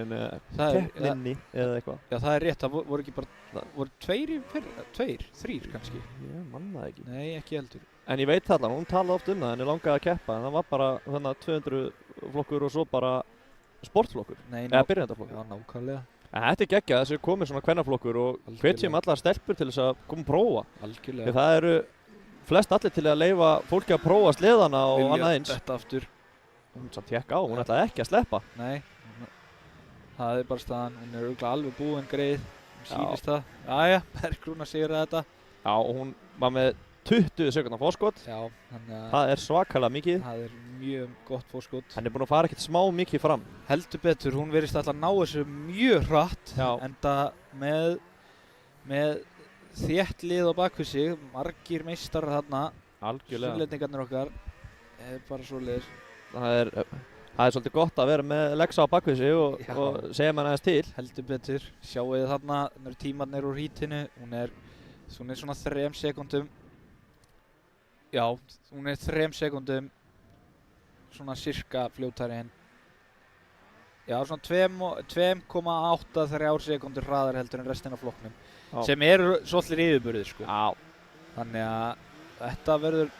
keppninni eða eitthvað. Já, það er rétt, það voru ekki bara, voru tveir í fyrra, þrír kannski. Ég man það ekki. Nei, ekki heldur. En ég veit það, hún talaði oft um það, henni langaði að keppa, en það var bara þannig 200 flokkur og svo bara sportflokkur, eða byrjandaflokkur. Já, nákvæmlega. En þetta er geggjað, þessi komið svona kvennaflokkur og hvetjum allar stelpur til þess að koma að prófa. Algjörlega. Því það eru flest allir til að leyfa fólki að prófa sleðana og annað eins. Þetta aftur. Hún samt tekka á, hún ætlaði ekki að sleppa. Nei, það er bara staðan, hún er örugglega alveg búin greið, hún sýnist það. Jæja, Bergrún að sigra þetta. Já, og hún var með 20 sekundar fórskot. Já, þannig að það er svakalega mikið. Það er mjög gott fórskot. Hann er búinn að fara ekkert smá mikið fram. Heldur betur, hún virðist alltaf að ná þessu mjög hratt. Já. Enda með þétt lið á bakvið sig, margir meistarar þarna. Algjörlega. Sunnlendingarnir okkar, bara svoleiðis. Það er svolítið gott að vera með Lexa á bakvið sig og segja mann aðeins til. Heldur betur, sjáu þið þarna, tímarnir úr hítinu, hún er svona 3 sekúndum. Já, hún er 3 sekúndum svona sirka fljótari en já, svona 2,83 sekúndur hraðar heldur en restin af flokknum. Já. Sem eru svolítið yfirburðir, sko. Já. Þannig að þetta verður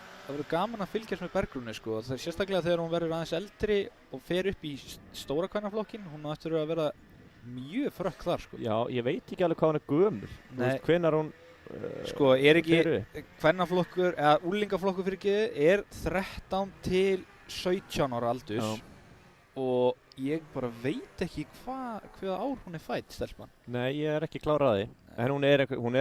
gaman að fylgjast með Bergrúnu, sko. Það er sérstaklega þegar hún verður aðeins eldri og fer upp í stóra kvennaflokkin. Hún á eftir að vera mjög frökk þar, sko. Já, ég veit ekki alveg hvað hún er gömul. Þú veist, hvenær hún sko, er ekki kvennaflokkur, eða úlingaflokkur fyrir ekki, er 13 til 17 ára aldurs. Já. Og ég bara veit ekki hvaða ár hún er fædd, stelpan. Nei, ég er ekki klár að því. En hún er hún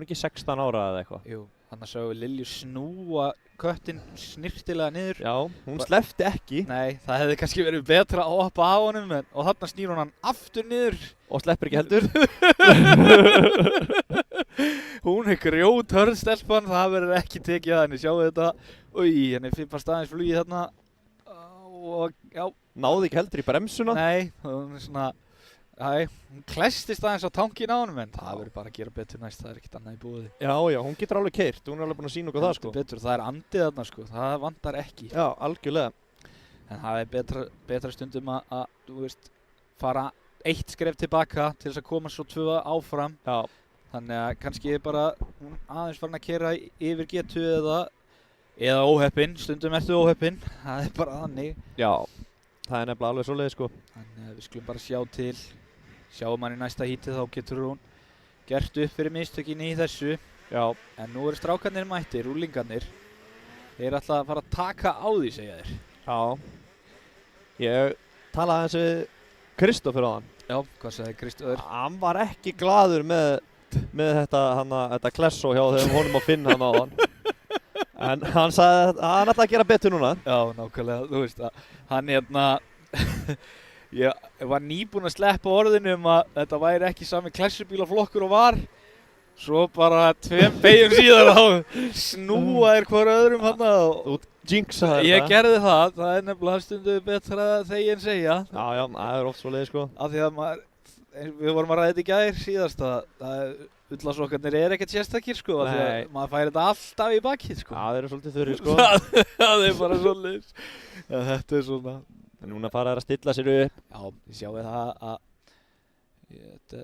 ekki 16 ára eða eitthvað? Jú, þannig að sáu Lilju snúa köttinn snirtilega niður. Já, hún sleppti ekki. Nei, það hefði kannski verið betra að hoppa á honum, og þarna snýr hún hann aftur niður. Og sleppir ekki heldur. Hún er grjóthörð stelpan, það verður ekki tekið að henni, sjáu þetta. Henni finnst aðeins flugið þarna og já. Náði ekki heldur í bremsuna. Nei, hún er svona, hún klestist aðeins á tankinn á honum, en það verður bara að gera betur næst, það er ekkert annað í búið. Já, hún getur alveg keyrt, hún er alveg búin að sýna okkur það, sko. Betur, það er andið þarna, sko, það vantar ekki. Já, algjörlega. En það er betra stundum að, þú veist, fara 1 skref tilbaka til þess að koma svo 2 áfram. Já. Þannig að kannski er bara hún aðeins farin að keyra yfir getu eða óheppinn, stundum ertu óheppinn, það er bara þannig. Já, það er nefnilega alveg svoleiðis, sko. Þannig að við skulum bara sjáum hann í næsta híti, þá getur hún gert upp fyrir mistökin í þessu. Já. En nú eru strákarnir mættir, úlingarnir. Þeir ætla að fara að taka á því, segja þeir. Já. Ég talaði aðeins við Kristófer á hann. Já, hvað sagði Kristófer? Hann var ekki glaður með þetta klessó hjá þeim honum að finna hann á hann. En hann sagði að hann ætlaði að gera betur núna. Já, nákvæmlega, þú veist að hann ég var nýbúinn að sleppa orðinu að þetta væri ekki sami klessubílaflokkur og var. Svo bara 2 beygjum síðar þá snúaðir hver öðrum hann Þú jinxaði þetta. Ég gerði það er nefnilega stundum betra þegi en segja. Já, það er oft svoleiðis, sko. Af því að við vorum að ræða þetta í gær síðast að ullasokkarnir er ekkert sérstakir, sko, af því að maður fær þetta alltaf í bakið, sko. Já, þeir eru svolítið þurrir, sko. Það er bara svoleiðis. Þetta er svona. En núna fara þær að stilla sér upp. Já, ég sjáu það að Þetta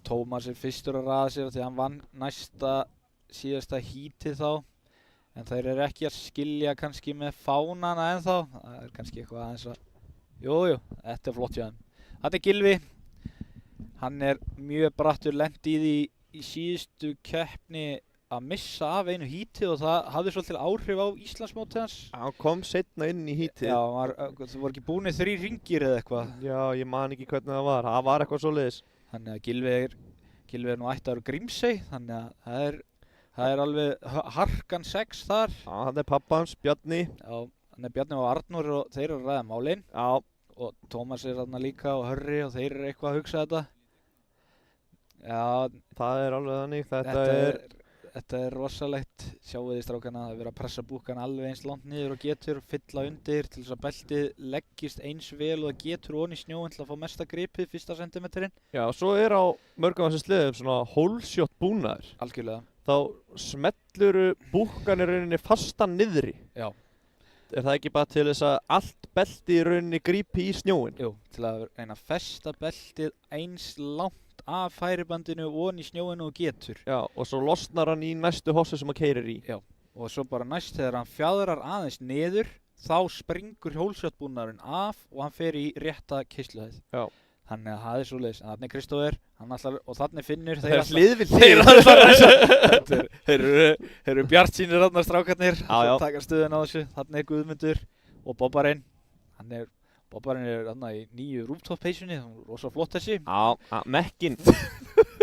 Tómas fyrstur að raða sér því hann vann síðasta hítið þá. En þeir eru ekki að skilja kannski með fánana ennþá. Það kannski eitthvað aðeins að... Jú, þetta flott hjá þeim. Þetta Gylfi. Hann mjög brattur lent í því í síðustu keppni að missa af einu hítið og það hafði svolítið áhrif á Íslandsmótið hans. Hann kom seinna inn í hítið. Já, það voru ekki búinir 3 hringir eða eitthvað. Já, ég man ekki hvernig það var eitthvað svoleiðis. Þannig að Gylfi nú ættaður Grímsey, þannig að það alveg harkan 6 þar. Já, hann pappa hans, Bjarni. Já, hann Bjarni og Arnór og þeir eru að ræða málin. Já. Og Tómas þarna líka og Hörri og þeir eru eitthvað að hugsa þetta. Já, það alveg þannig, þetta rosalegt, sjáu þið strákana, það verið að pressa búkan alveg eins langt niður og getur, fylla undir til þess að beltið leggist eins vel og það getur onni í snjóinn til að fá mesta gripið fyrsta sentimeterinn. Já, svo á mörgum af þessum sliðum svona hólshot búnaður. Algjörlega. Þá smelluru búkan í rauninni fastan niðri. Já. Það ekki bara til þess að allt beltið í rauninni grípi í snjóinn? Jú, til að reyna að festa beltið eins langt af færibandinu og í snjóinu og getur. Já, og svo losnar hann í næstu hossu sem hann keyrir í. Já, og svo bara næst þegar hann fjadrar aðeins niður, þá springur hjólsjöttbúnaðurinn af og hann fer í rétta keisluhæð. Já. Þannig að það svoleiðis. En þarna Kristófer, og þarna Finnur, þeir eru bjartsýnir þarna strákarnir, taka stöðuna á þessu. Þarna Guðmundur og Bobbarinn. Bobbarinn þarna í nýju rooftop-peysunni, rosa flott þessi. Já, Mekkin.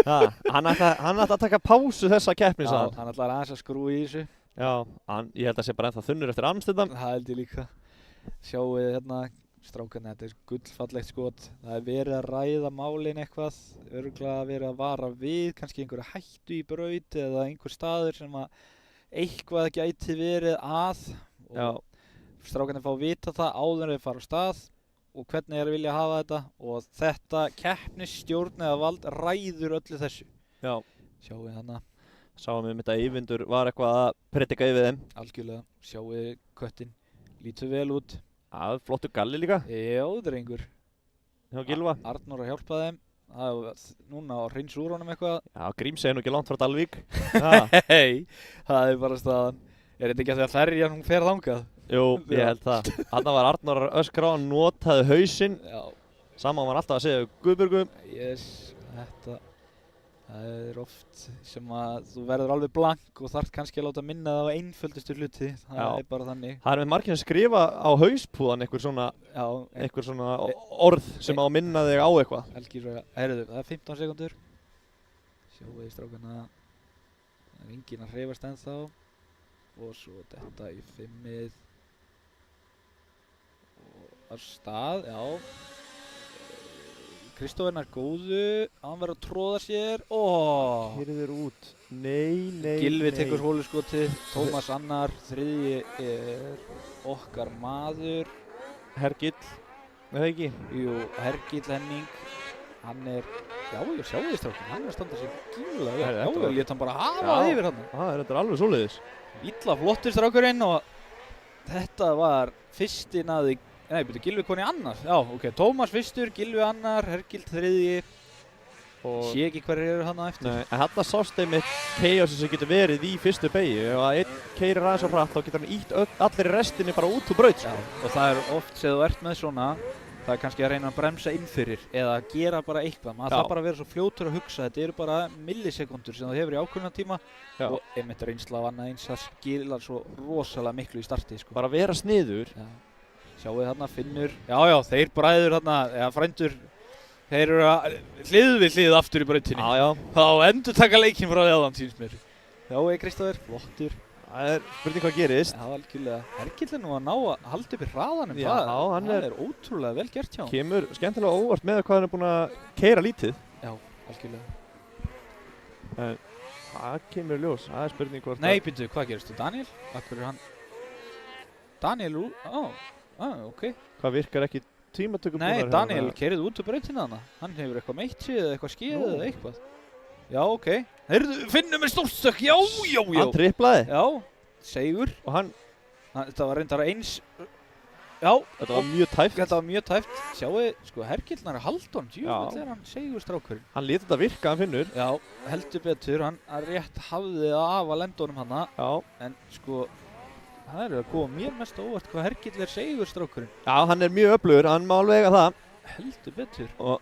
Hann ætla að taka pásu þessa keppni, Já, hann ætlar aðeins að skrúa í þessu. Já, ég held að sé bara ennþá þunnur eftir Amsterdam. Það held ég líka. Sjáu þið hérna, strákarnir, þetta gullfallegt skot. Það verið að ræða málin eitthvað, örugglega verið að vara við, kannski einhverja hættu í braut eða einhver staður sem að eitthvað gæti verið að. Já. Strákarnir fá að vita það áður en þeir fara á stað og hvernig þeir vilja hafa þetta og þetta keppnisstjórn eða vald ræður öllu þessu. Já. Sjáu þið hana. Sáum við þetta Eyvindur var eitthvað að predika yfir þeim. Algjörlega. Sjáu þið köttinn. Lítur vel út. Já, flottur galli líka. Já, drengur. Já, Gylfa. Arnór að hjálpa þeim. Núna á hreins úr honum eitthvað. Já, Grímsey nú ekki langt frá Dalvík. Hei, það bara staðan. Þetta ekki að því að ferjan hún fer þangað? Jú, ég held það. Þarna var Arnór öskra á hann, notaði hausinn. Já. Saman var alltaf að segja Guðbjörgum. Yes, það oft sem að þú verður alveg blank og þarf kannski að láta minna það á einföldustu hluti. Það bara þannig. Það með margir að skrifa á hauspúðan einhver svona orð sem á að minna þig á eitthvað. Algjörlega. Heyrðu, það 15 sekúndur. Sjáu þið strákana. Það enginn að hreyfast ennþá. Og svo þetta í 5-ið og af stað, já. Kristófer góðu, hann verður að tróða sér. Hyrðir út. Nei. Gylfi tekur hóluskotið, Tómas annar, þriðji okkar maður. Hergill, það ekki? Jú, Hergill Henning. Hann já, sjáu þið strákinn, hann að standa sér gífulega vel. Já, lét hann bara hafa yfir hann. Þetta alveg svoleiðis. Illa flottur strákurinn og þetta var fyrsti naði, Gylfi koni annar. Já, ok, Tómas fyrstur, Gylfi annar, Hergill þriðji. Sé ekki hverjir eru hann á eftir. Nei, en þarna sást einmitt chaosi sem getur verið í fyrstu beygju. Ef að einn keyrir aðeins á hratt, þá getur hann ítt allir í restinni bara út úr braut. Já, og það oft sem þú ert með svona, það kannski að reyna að bremsa inn fyrir eða gera bara eitthvað. Maður þarf bara að vera svo fljótur að hugsa. Þetta eru bara millisekundur sem þú hefur í ákveðna tíma. Já. Og einmitt reynsla af annað eins, það skilar svo rosalega miklu í starti. Sko. Bara vera sniður. Já. Sjáu þið þarna Finnur. Já, þeir bræður þarna, eða frændur, þeir eru hlið við hlið aftur í brautinni. Já. Þá endurtaka leikinn frá þjáðan, sýnst mér. Já, Kristófer, flottur. Það spurning hvað gerist. Já, algjörlega. Hergill nú að ná að halda upp í hraðanum. Já, það ótrúlega vel gert hjá hann. Kemur skemmtilega óvart með hvað hann búinn að keyra lítið. Já, algjörlega. En það kemur ljós. Það spurning hvort Nei, byrju, hvað gerist þú? Daniel? Akkur hann? Daniel, ok. Hvað virkar ekki tímatökum Nei, Daniel keyrði út úr brautina þarna. Hann hefur eitthvað meitt sig eða eitthvað skeið eða eitthvað. Já, ok. Heyrðu, Finnur með stórstökk, já. Hann triplaði. Já, segur. Og hann... Þetta var reyndar eins Já, Þetta var mjög tæft. þetta var mjög tæft. Sjáu, sko, Hergildnar Haldon, Já. djúvill hann segurstrákurinn. Hann lét þetta virka, hann Finnur. Já, heldur betur, hann rétt hafði það af að lenda honum hana. Já. En sko, það er að koma mér mest á óvart hvað Hergill segurstrákurinn. Já, hann er mjög öflugur, hann má alveg eiga það. Heldur betur. Og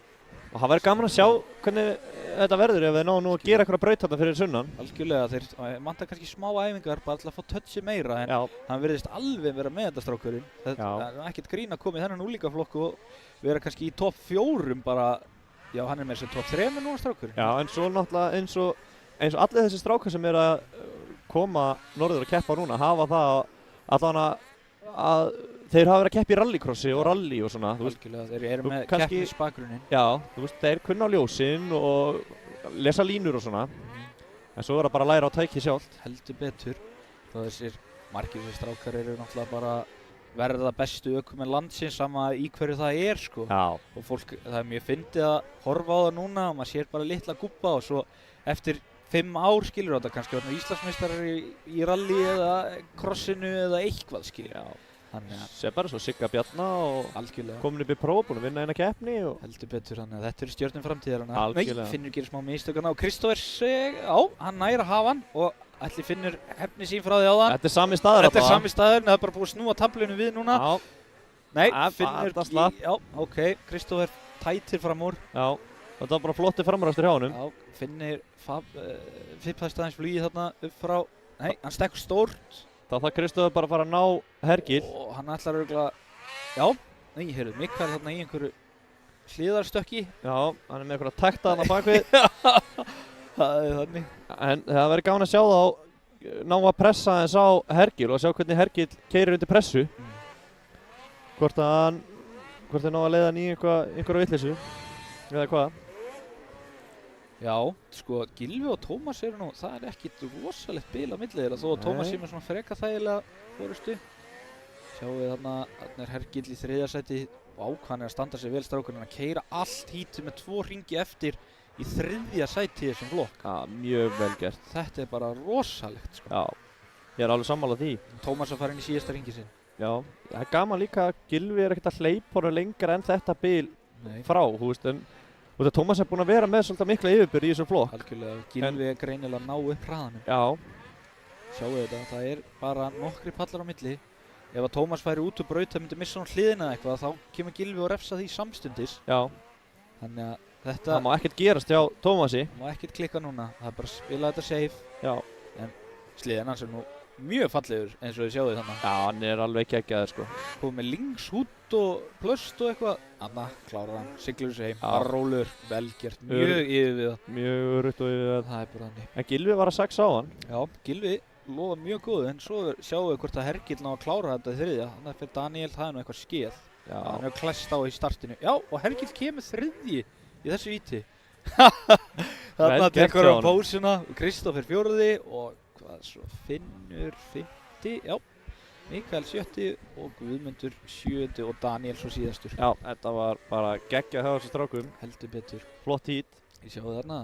það væri gaman að sjá hvernig þetta verður ef við náum nú að gera eitthvað braut þarna fyrir sunnan. Algjörlega, þeir manta kannski smá æfingar bara til að fá touchi meira, en Já. hann virðist alveg vera með þetta strákurinn. Það Já. er ekkert grín að koma í þennan úlíkaflokk og vera kannski í topp 4 bara. Já, hann er með þessi topp 3 núna strákurinn. Já, en svo náttúrulega eins og allir þessi strákar sem að koma norður að keppa núna hafa það allan að þeir hafa verið að keppa í rallycrossi og rally og svona. Algjörlega, þeir eru þú með kannski- keppnisbakgrunnin. Já, þú veist, þeir kunna á ljósin og lesa línur og svona. En svo er það bara að læra á tæki sjálft. Heldur betur. Og þessir margir þessir strákar eru náttúrulega bara verða bestu ökumenn landsins sama í hverju það er, sko. Já. Og fólk, það er mjög fyndið að horfa á það núna og maður sér bara litla gúbba og svo eftir 5 ár skilur þetta kannski orðnir Íslandsmeistarar í rally eða crossinu eða eitthvað skilur. Já. Þannig að Sér bara svo Sigga Bjarna og algjörlega. komin upp í próf, búin að vinna eina keppni og Heldur betur, þannig að þetta eru stjörnum framtíðarana. Algjörlega. Nei, Finnur gerir smá mistökana og Kristófer, já, hann næra hafa hann og ætli Finnur hefni sín frá því áðan. þetta er sami staður Þetta er sami staður, en það er bara búið að snúa tablinu við núna. Já, Nei, Finnur Finnur, slapp. já, ok, Kristófer tætir fram úr. já. Þetta var bara flotti framræstur hjá honum. Já, Finnur fippast aðeins flugið þarna upp frá, nei, hann stekkur stórt. Það Kristófer bara að fara að ná Hergill. Og hann ætlar örugglega, já, nei, heyrðu, Mikael þarna í einhverju hliðarstökki. Já, hann er með eitthvað takta þarna bakvið. Það er þannig. En það verður gaman að sjá þá ná að pressa aðeins á Hergill og sjá hvernig Hergill keyrir undir pressu. Hvort þeir ná að leiða hann í einhverju vitleysu eða hvað. Já, sko, Gylfi og Tómas eru nú, það er ekkit rosalegt bil á milli þeirra þó að Tómas Nei. sé með svona freka þægilega fórustu. Sjáum við þarna er Hergill í 3. sæti og hann er að standa sig vel strákurinn að keyra allt hítið með 2 hringi eftir í 3. sæti í þessum flokk. Já, mjög vel gert. Þetta er bara rosalegt, sko. Já, ég er alveg sammálað því. Tómas að fara inn í síðasta hringi sinn. Já, það er gaman líka að Gylfi er ekkert að hleypa honum lengra en þetta bil Nei, frá, þú veist, en og þetta Tómas er búinn að vera með svolítið mikla yfirbyrði í þessum flokk. algjörlega. Gylfi er greinilega að ná upp hraðanum. Já, Sjáu þetta, það er bara nokkri pallar á milli. Ef að Tómas færi út úr braut, það myndi missa hún hliðina eitthvað, þá kemur Gylfi og refsa því samstundis. já, Þannig að þetta það má ekkert gerast hjá Tómasi. má ekkert klikka núna. Það er bara að spila þetta safe. Já, Sliðan hans er nú mjög fallegur eins og þið sjáu þannig. já, hann er alveg geggjaður sko. Komið með linkshút og plöst og eitthvað. Anna, klárar hann, siglir þessu heim. Já. Bara rólur, velgjert, mjög yfirviða. Mjög örutt og yfir Það er bara þannig. En Gylfi var að 6 á hann. Já, Gylfi lofa mjög góðu, en svo sjáum við hvort að Hergill ná að klára þetta í 3. Þannig að fyrir Daniel, það er nú eitthvað skeð. Hann Já, er klæst á í startinu. Já, og Hergill kemur 3. í þessu víti. Vel Þarna gert tekur hjá hann honum. pósuna, Kristófer 4. og hvað svo, Finnur 5. Já, Mikael 7. og Guðmundur 7. og Daniel svo síðastur. já, þetta var bara geggjað hjá þessu strákum. Heldur betur. Flott hít. Ég sjáu þarna,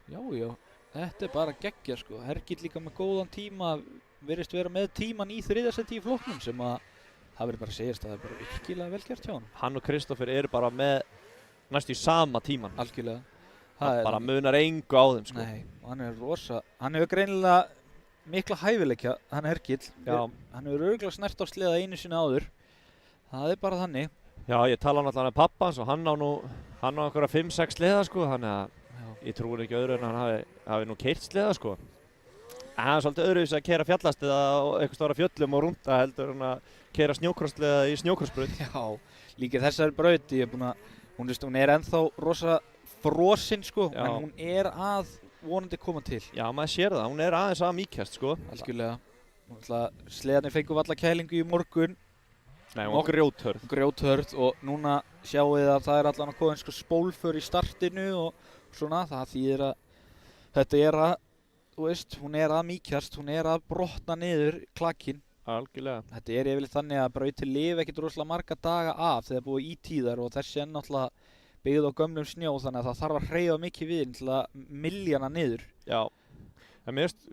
já, þetta er bara geggja sko. Hergill líka með góðan tíma, virðist vera með tíman í 3. sæti í flokknum sem að það verður bara að segjast að það er bara virkilega vel gert hjá hann. Hann og Kristófer eru bara með næstu í sama tíman. Algjörlega. Það bara munar engu á þeim sko. Nei, og hann er rosa, hann hefur greinilega mikla hæfileikja, hann Hergill. Já. Hann hefur örugglega snert á sleða einu sinni áður. Það er bara þannig. Já, ég tala náttúrulega með pappa hans og hann á einhverja 5-6 sleða sko, þannig að Já. ég trúi ekki öðru en hann hafi nú keyrt sleða sko. En það er svolítið öðruvísi að keyra fjallastið á eitthvað stóra fjöllum og rúnda heldur en að keyra snjókrossleða í snjókrossbraut. Já, líka þessari braut, ég er búinn að, hún er ennþá rosa frosinn sko, Já. en hún er að vonandi koma til. Já, maður sér það, hún er aðeins að mýkjast sko. Algjörlega. Sleðarnir fengu valla kælingu í morgun, Nei, hún var grjóthörð. grjóthörð, og núna sjáum við að það er allan að koma sko spólför í startinu og svona, það þýðir að þetta er að, þú veist, hún er að mýkjast, hún er að brotna niður klakinn. Algjörlega. Þetta er yfirleitt þannig að brautir lifa ekkert rosalega marga daga af þegar búið í tíðar og þessi er náttúrulega byggð á gömlum snjó, þannig að það þarf að hreyfa mikið við til að mylja hana niður. Já. En mér finnst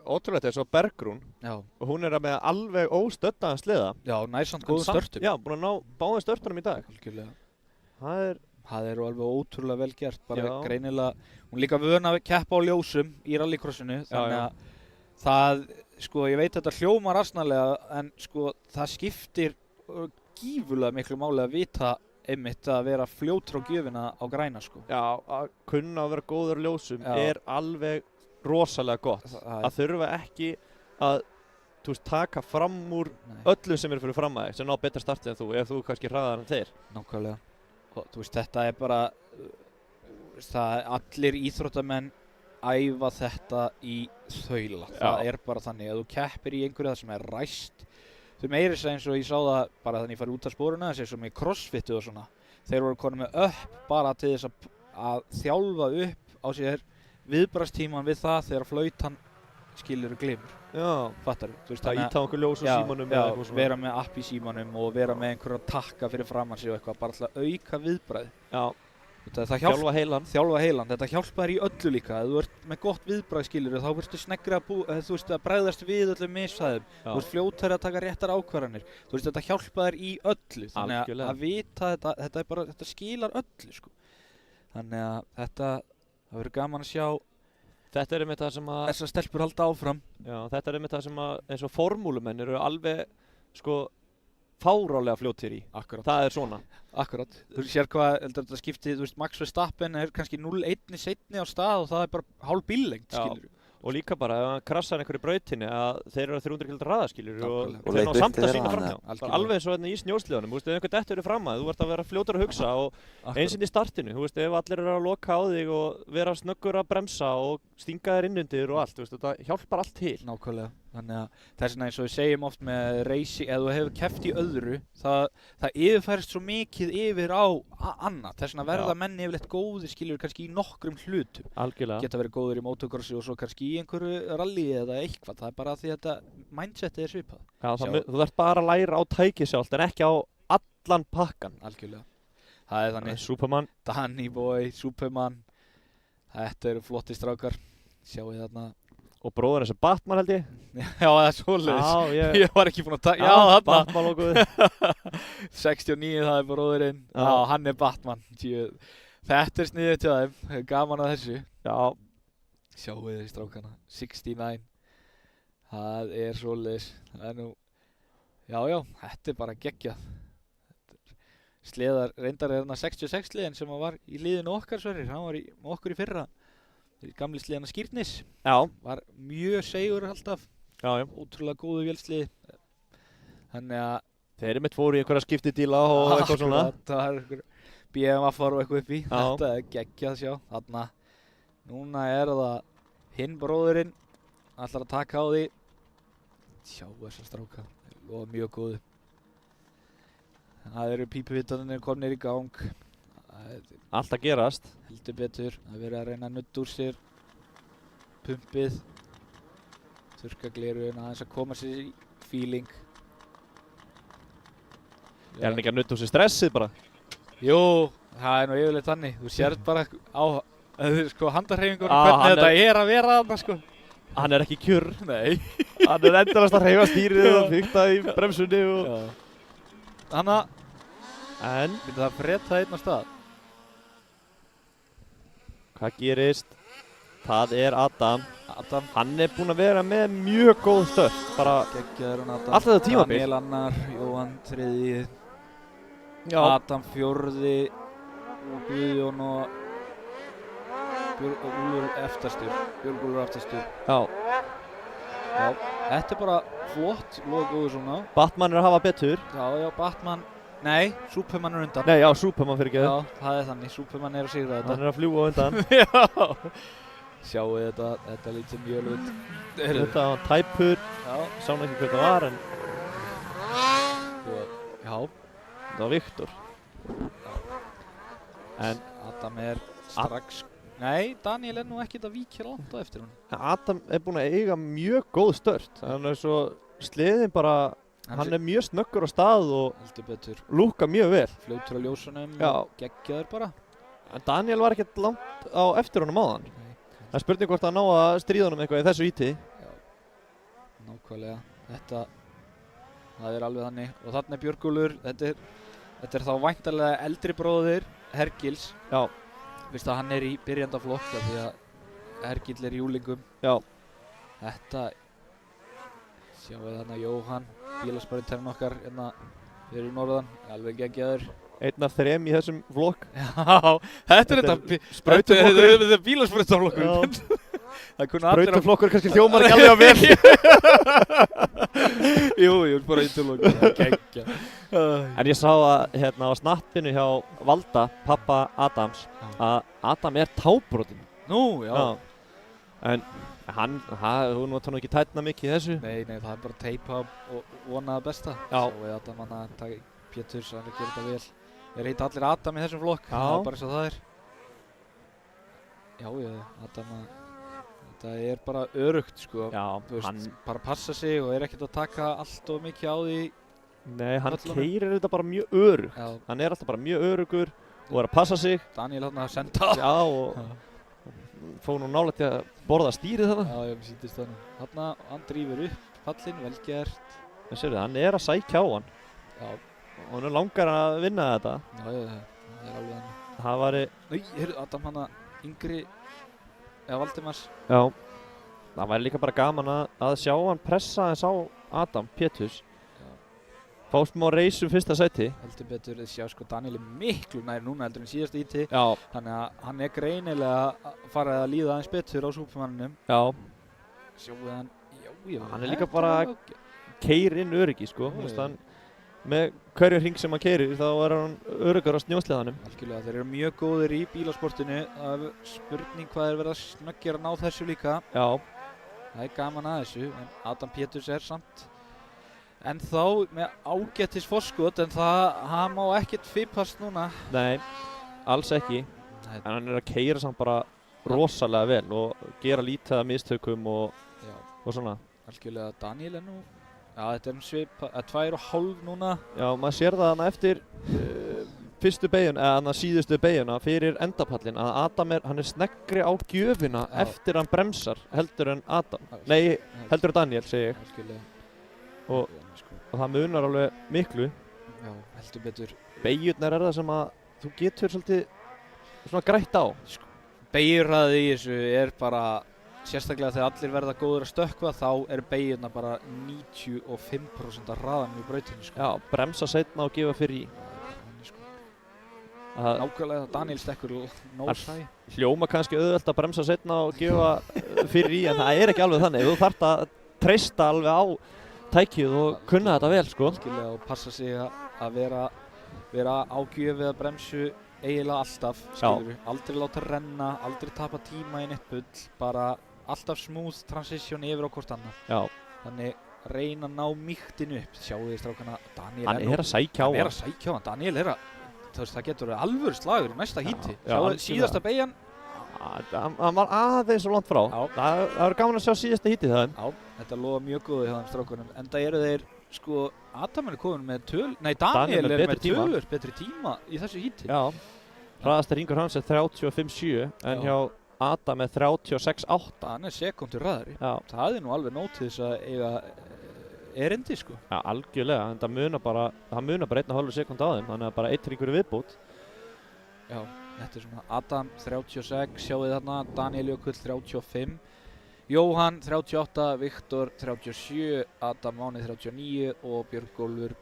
ótrúlegt eins og Bergrún Já, og hún er með alveg óstöddaðan sleða. já, næsamt góðum störtum. Já, búin að ná báðum störtunum í dag. Algjörlega. Það er, Það er alveg ótrúlega vel gert, bara Já. greinilega, hún er líka vön að keppa á ljósum í rallycrossinu, þannig já. að það, sko, ég veit þetta hljómar asnalega, en sko, það skiptir gífurlega miklu máli að vita einmitt að vera fljótur á gjöfina á græna, sko. já, að kunna að vera góður á ljósum Já. er alveg rosalega gott. Það Að þurfa ekki að, þú veist, taka fram úr nei, öllum sem eru fyrir fram að þig, sem ná betra startið en þú, ef þú kannski hraðar en þeir. nákvæmlega. Og þú veist, þetta er bara, það allir íþróttamenn æfa þetta í þaula. Það er bara þannig að þú keppir í einhverju það sem er ræst. Þú meiri þess að eins og ég sá það bara þannig að ég fari út af spóruna, þessi sem í crossfitu og svona. Þeir voru konum með upp bara til þess að þjálfa upp á sér viðbragðstíman við það þegar flautan skilur glimur. Já, Fattar þú? það íta á einhver ljós á símanum eða eitthvað svona. vera með app í símanum og vera með einhverja takka fyrir framan sig og eitthvað, bara til að auka viðbragð. Já, Það þjálfa heilan. þjálfa heilan, þetta hjálpar í öllu líka. Ef þú ert með gott viðbragð skilur þá verður sneggri þú veist að bregðast við öllum misfæðum. Þú ert fljótari að taka réttar ákvarðanir. Þú veist þetta hjálpar í öllu. Þannig Algjörlega. að vita þetta er bara, þetta skilar öllu, sko. Þannig að það verður gaman að sjá Þetta er einmitt það sem að, þessar stelpur halda áfram. já, þetta er einmitt það sem að, eins og formúlumenn eru alveg, sko, fárálega fljótir í. Akkurat. Það er svona. Akkurat. Þú sér hvað, heldur þetta skipti, þú veist, Max Verstappen er kannski 0-1 seinni á stað og það er bara hálf bíllengt, Já. skilur. Og líka bara ef hann krassar einhverju brautinni að þeir eru að 300 km hraða skilur og Nákvæmlega. Og þeir ná leit samt upp að til sína þeirra, framhjá. algjörlega. Bara alveg eins og hérna í snjóslíðunum, þú veist, ef einhver dettur er fram að þú ert að vera fljótur að hugsa og eins og í startinu, þú veist, ef allir eru að loka á þig og vera snöggur að bremsa og stinga þér innundir og allt, þú veist, þetta hjálpar allt til. Nákvæmlega. Þannig að þess vegna eins og við segjum oft með racing, ef þú hefur keppt í öðru, það yfirfærist svo mikið yfir á annað. Þess vegna verða Já. menn yfirleitt góðir, skilur, kannski í nokkrum hlutum. Algjörlega. Geta verið góðir í motocrossi og svo kannski í einhverju rally eða eitthvað. Það er bara því að þetta mindsetið er svipað. Já, Sjá. þú þarft bara að læra á tækið sjálft en ekki á allan pakkan. Algjörlega. Það er þannig. Superman. Danny Boy, Superman. Þetta eru flotti strákar. Sjáu þið þarna. Og bróður eins og Batman held ég. Já, það er svoleiðis. Já, Ég var ekki búinn að taka. Já, þarna. Batman logoðið. 69, það er bróðurinn. Já. Já, hann er Batman. Þetta er sniðið til þeim. Gaman að þessu. Já, Sjáu þið strákana. 69. Það er svoleiðis. Það er nú. Já, þetta er bara geggjað. Sleðar, reyndar er hérna 66 liðin sem var í liðinu okkar, Sverrir. Hann var með okkur í fyrra. Gamli sliðana Skírnis. já, Var mjög segur alltaf. já. Ótrúlega góðu vélslið. Þannig að Þeir eru mitt fóru í einhverja skiptidíla og eitthvað svona. Akkurat, það er einhver BMF-ar og eitthvað upp í. Já. Þetta er geggjað að sjá. Þarna, núna er það hinn bróðurinn. Ætlar að taka á því. Sjá þessar stráka. Og mjög góðu. Það eru pípuvitanir komnir í gang. Það er Allt að gerast. heldur betur. Það er verið að reyna að nutta úr sér. Pumpið. Þurrka gleraugun aðeins að koma sér í feeling. Er hann ekki að nutta úr sér stressið bara? Jú, það er nú yfirleitt þannig. Þú sérð bara á sko, handarhreyfingunum Ah, hvernig hann þetta er að vera þarna, sko. Hann er ekki kjurr. Nei. Hann er endalast að hreyfa stýrið og fykta í bremsunni og... Þannig að En, það fretta einn á stað. hvað gerist? Það er Adam. Adam Hann er búinn að vera með mjög góð stöð. Bara geggjaður hann Adam. allt þetta tímabil. Daniel annar, Jóhann þriðji, Já. Adam fjórði og Guðjón og Úlfur efstastur. Björg Úlfur efstastur. Já. Já, þetta er bara flott, logoðu svona. Batman er að hafa betur. Já, Batman. Nei, Superman er undan. Nei, já, Superman fyrir ekki. Já, það er þannig. Superman er að sigra þetta. Hann er að fljúga á undan. Já. Sjáu þetta lítið mjög út. Þetta var tæpur. Já. Sá hann ekki hvað það var en Já. það var Viktor. En Adam er strax. Nei, Daniel er nú ekkert að víkja langt á eftir hún. Adam er búinn að eiga mjög góð stört. Hann er svo sleðin bara, hann er mjög snöggur á stað og heldur betur lúkar mjög vel. fljótur á ljósunum Já. og geggjaður bara. En Daniel var ekkert langt á eftir honum áðan. Nei, Það er spurning hvort að ná að stríða honum eitthvað í þessu íti. Nákvæmlega, það er alveg þannig og þarna er Björgólfur, þetta er þá væntanlega eldri bróðir Hergils. Já. Vist að hann er í byrjandaflokk því að Hergill er í júlingum. Já. Þetta, sjáum við þarna Jóhann, bílasparinnterinn okkar hérna fyrir norðan, alveg geggjaður. Einn af 3 í þessum flokk. Já, þetta er sprautuflokkurinn. Þetta er bílasparinnterflokkurinn. Sprautuflokkur kannski hljómar ekki alveg vel. Jú, bara ítöflokkur, geggja. En ég sá að hérna á snappinu hjá Valda, pappa Adams, að Adam er tábrotinn. Nú, já. En þú notar nú ekki tætna mikið í þessu. Nei, það er bara að teipa og vona það besta. Já. Svo við Adam hann að taka Péturs, hann er að gera þetta vel. Þeir heita allir Adam í þessum flokk, Já. það er bara eins og það er. Já, Adam þetta er bara öruggt sko. Já, Þú veist, bara passa sig og er ekkert að taka allt of mikið á því. Nei, hann Völlunum. keyrir þetta bara mjög örugt. Já, Hann er alltaf bara mjög örugur og er að passa sig. Daniel hann að senda. Já, og fór nú nálægt í að borða stýrið þarna. Já, mér sýndist það nú. Þarna, hann drífur upp pallinn, vel gert. En sérðu, hann er að sækja á hann Já, og hann er langar að vinna þetta. það er alveg hann. Það væri, Nei, heyrðu, Adam hann að yngri, eða Valdimars. já, það væri líka bara gaman að sjá hann pressa aðeins á Adam Péturs. Fá smá reisum fyrsta sæti. Heldur betur, þið sjá sko Daniel er miklu nær núna heldur en síðast íti. Já, Þannig að hann er greinilega farið að líða aðeins betur á Supermanninum. já, Sjáum við hann, já, Hann er líka bara keyrir inn öryggi sko. Þú veist, hann, með hverju hring sem hann keyrir þá er hann öruggur á snjósleðanum. Algjörlega, þeir eru mjög góðir í bílasportinu. Það er spurning hvað er verið að snöggja að ná þessu líka. Já, Það er gaman að þessu, en Adam Péturs er samt en þá með ágættis forskot, en hann má ekkert fippast núna. nei, alls ekki. En hann er að keyra samt bara rosalega vel og gera lítið af mistökum og svona. Algjörlega, Daniel er nú, þetta er svipa, 2,5 núna. Já, maður sér það hana eftir fyrstu beygju, eða hana síðustu beygjuna fyrir endapallin að Adam hann er sneggri á gjöfina eftir hann bremsar heldur en Adam. Nei, heldur en Daniel, segi ég. Algjörlega. Og það munar alveg miklu. Já, heldur betur. Beygjurnar er það sem að þú getur svolítið svona grætt á. Beygjurhraðið í þessu er bara, sérstaklega þegar allir verða góður að stökkva, þá er beygjurnar bara 95% af hraðanum í brautinu sko. Já, bremsa seinna og gefa fyrir í. Nákvæmlega, Daniel stekkur nósæ. Hljóma kannski auðvelt að bremsa seinna og gefa fyrir í, en það er ekki alveg þannig. Þú þarft að treysta alveg á tækið og kunna þetta vel sko. Algjörlega, og passa sig að vera á gjöf eða bremsu eiginlega alltaf, skilurðu. Aldrei láta renna, aldrei tapa tíma í neitt bull, bara alltaf smooth transition yfir á hvort annað. Já. Þannig reyna að ná mýktinu upp. Sjáu þið strákana, Daniel Hann er að sækja á hann. Hann er að sækja á hann, Daniel er að, það getur verið alvöru slagur í næsta híti. Já, Sjáu síðasta beygjan. Hann var aðeins svo langt frá. Já. Það er gaman að sjá síðasta hítið það. Já, þetta lofa mjög góðu hjá þeim strákunum. Enda eru þeir, sko, Adam er komin með Daniel er með betri tíma í þessu híti. Já, hraðasti hringur hans er 35.7 en hjá Adam er 36.8. Hann er sekúndur hraðari. Já. Það er nú alveg nóg til þess að eiga erindi, sko. Já, algjörlega, en það munar bara 1,5 sekúnd á þeim, þannig að bara 1 hringur er viðbót. Já, þetta er svona Adam 36, sjáu þið þarna, Daniel Jökull 35, Jóhann 38, Viktor 37, Adam Máni 39 og Björgólfur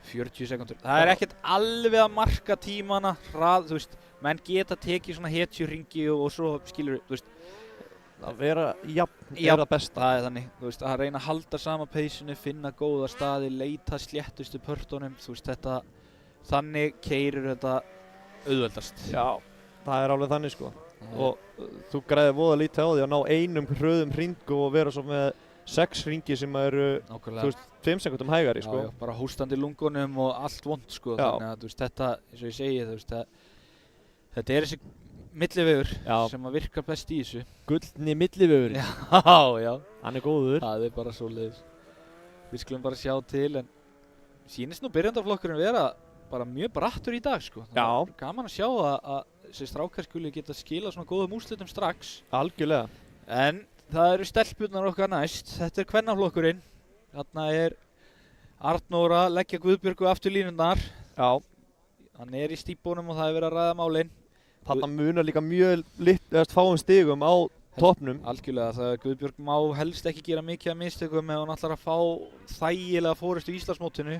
40 sekúndur. Það er ekkert alveg að marka tímana, þú veist, menn geta tekið svona hetjuhringi og svo skilur, þú veist, Að vera jafn er það besta. Það er þannig, þú veist, að reyna að halda sama peysinu, finna góða staði, leita sléttustu pörtunum, þú veist, þannig keyrir þetta auðveldast. Já, það er alveg þannig sko. Og þú græðir voða lítið á því að ná einum hröðum hring og vera svo með 6 hringi sem eru, þú veist, 5 sekúndum hægari sko. Já, bara hóstandi lungunum og allt vond sko. Þannig að, þú veist, þetta, eins og ég segi, þú veist, þetta er þessi millivegur sem að virka best í þessu. Gullni millivegurinn. Já. Hann er góður. Það er bara svoleiðis. Við skulum bara sjá til, en sýnist nú byrjandaflokkurinn vera bara mjög brattur í dag, sko. Já. Gaman að sjá að þessi strákar skuli geta skilað svona góðum úrslitum strax. Algjörlega. En það eru stelpurnar okkar næst. Þetta er kvennaflokkurinn. Þarna er Arnór að leggja Guðbjörgu aftur línurnar. Já. Hann er í stípunum og það er verið að ræða málin. Þarna munar líka mjög fáum stigum á toppnum. Algjörlega, það Guðbjörg má helst ekki gera mikið af mistökum ef hún ætlar að fá þægilega fórystu í Íslandsmótinu.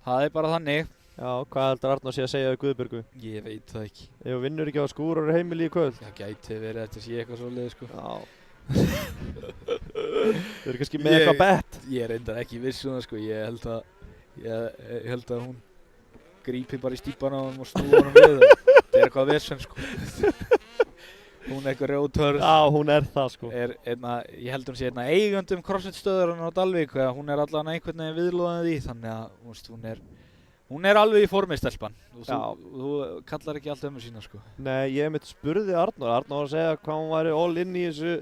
Það er bara þannig. Já, hvað heldur Arnór sé að segja við Guðbjörgu? Ég veit það ekki. Ef hún vinnur ekki á skúrar heimili í kvöld. Það gæti verið að þetta sé eitthvað svoleiðis sko. Já. Þau eru kannski með eitthvað bett. Ég er reyndar ekki viss um það sko. Ég held að hún grípi bara í stípana á honum og snúa honum við. Það er eitthvað vesen sko. Hún er eitthvað rjóðtörð. Já, hún er það sko. Ég held hún sé eigandum CrossFit stöðurinnar á Dalvík. Hún er allan einhvern veginn viðloðað í þannig að hún er alveg í formi stelpan. Þú kallar ekki allt ömmu sína sko. Nei, ég mitt spurði Arnór var að segja hvað hún væri all in í þessu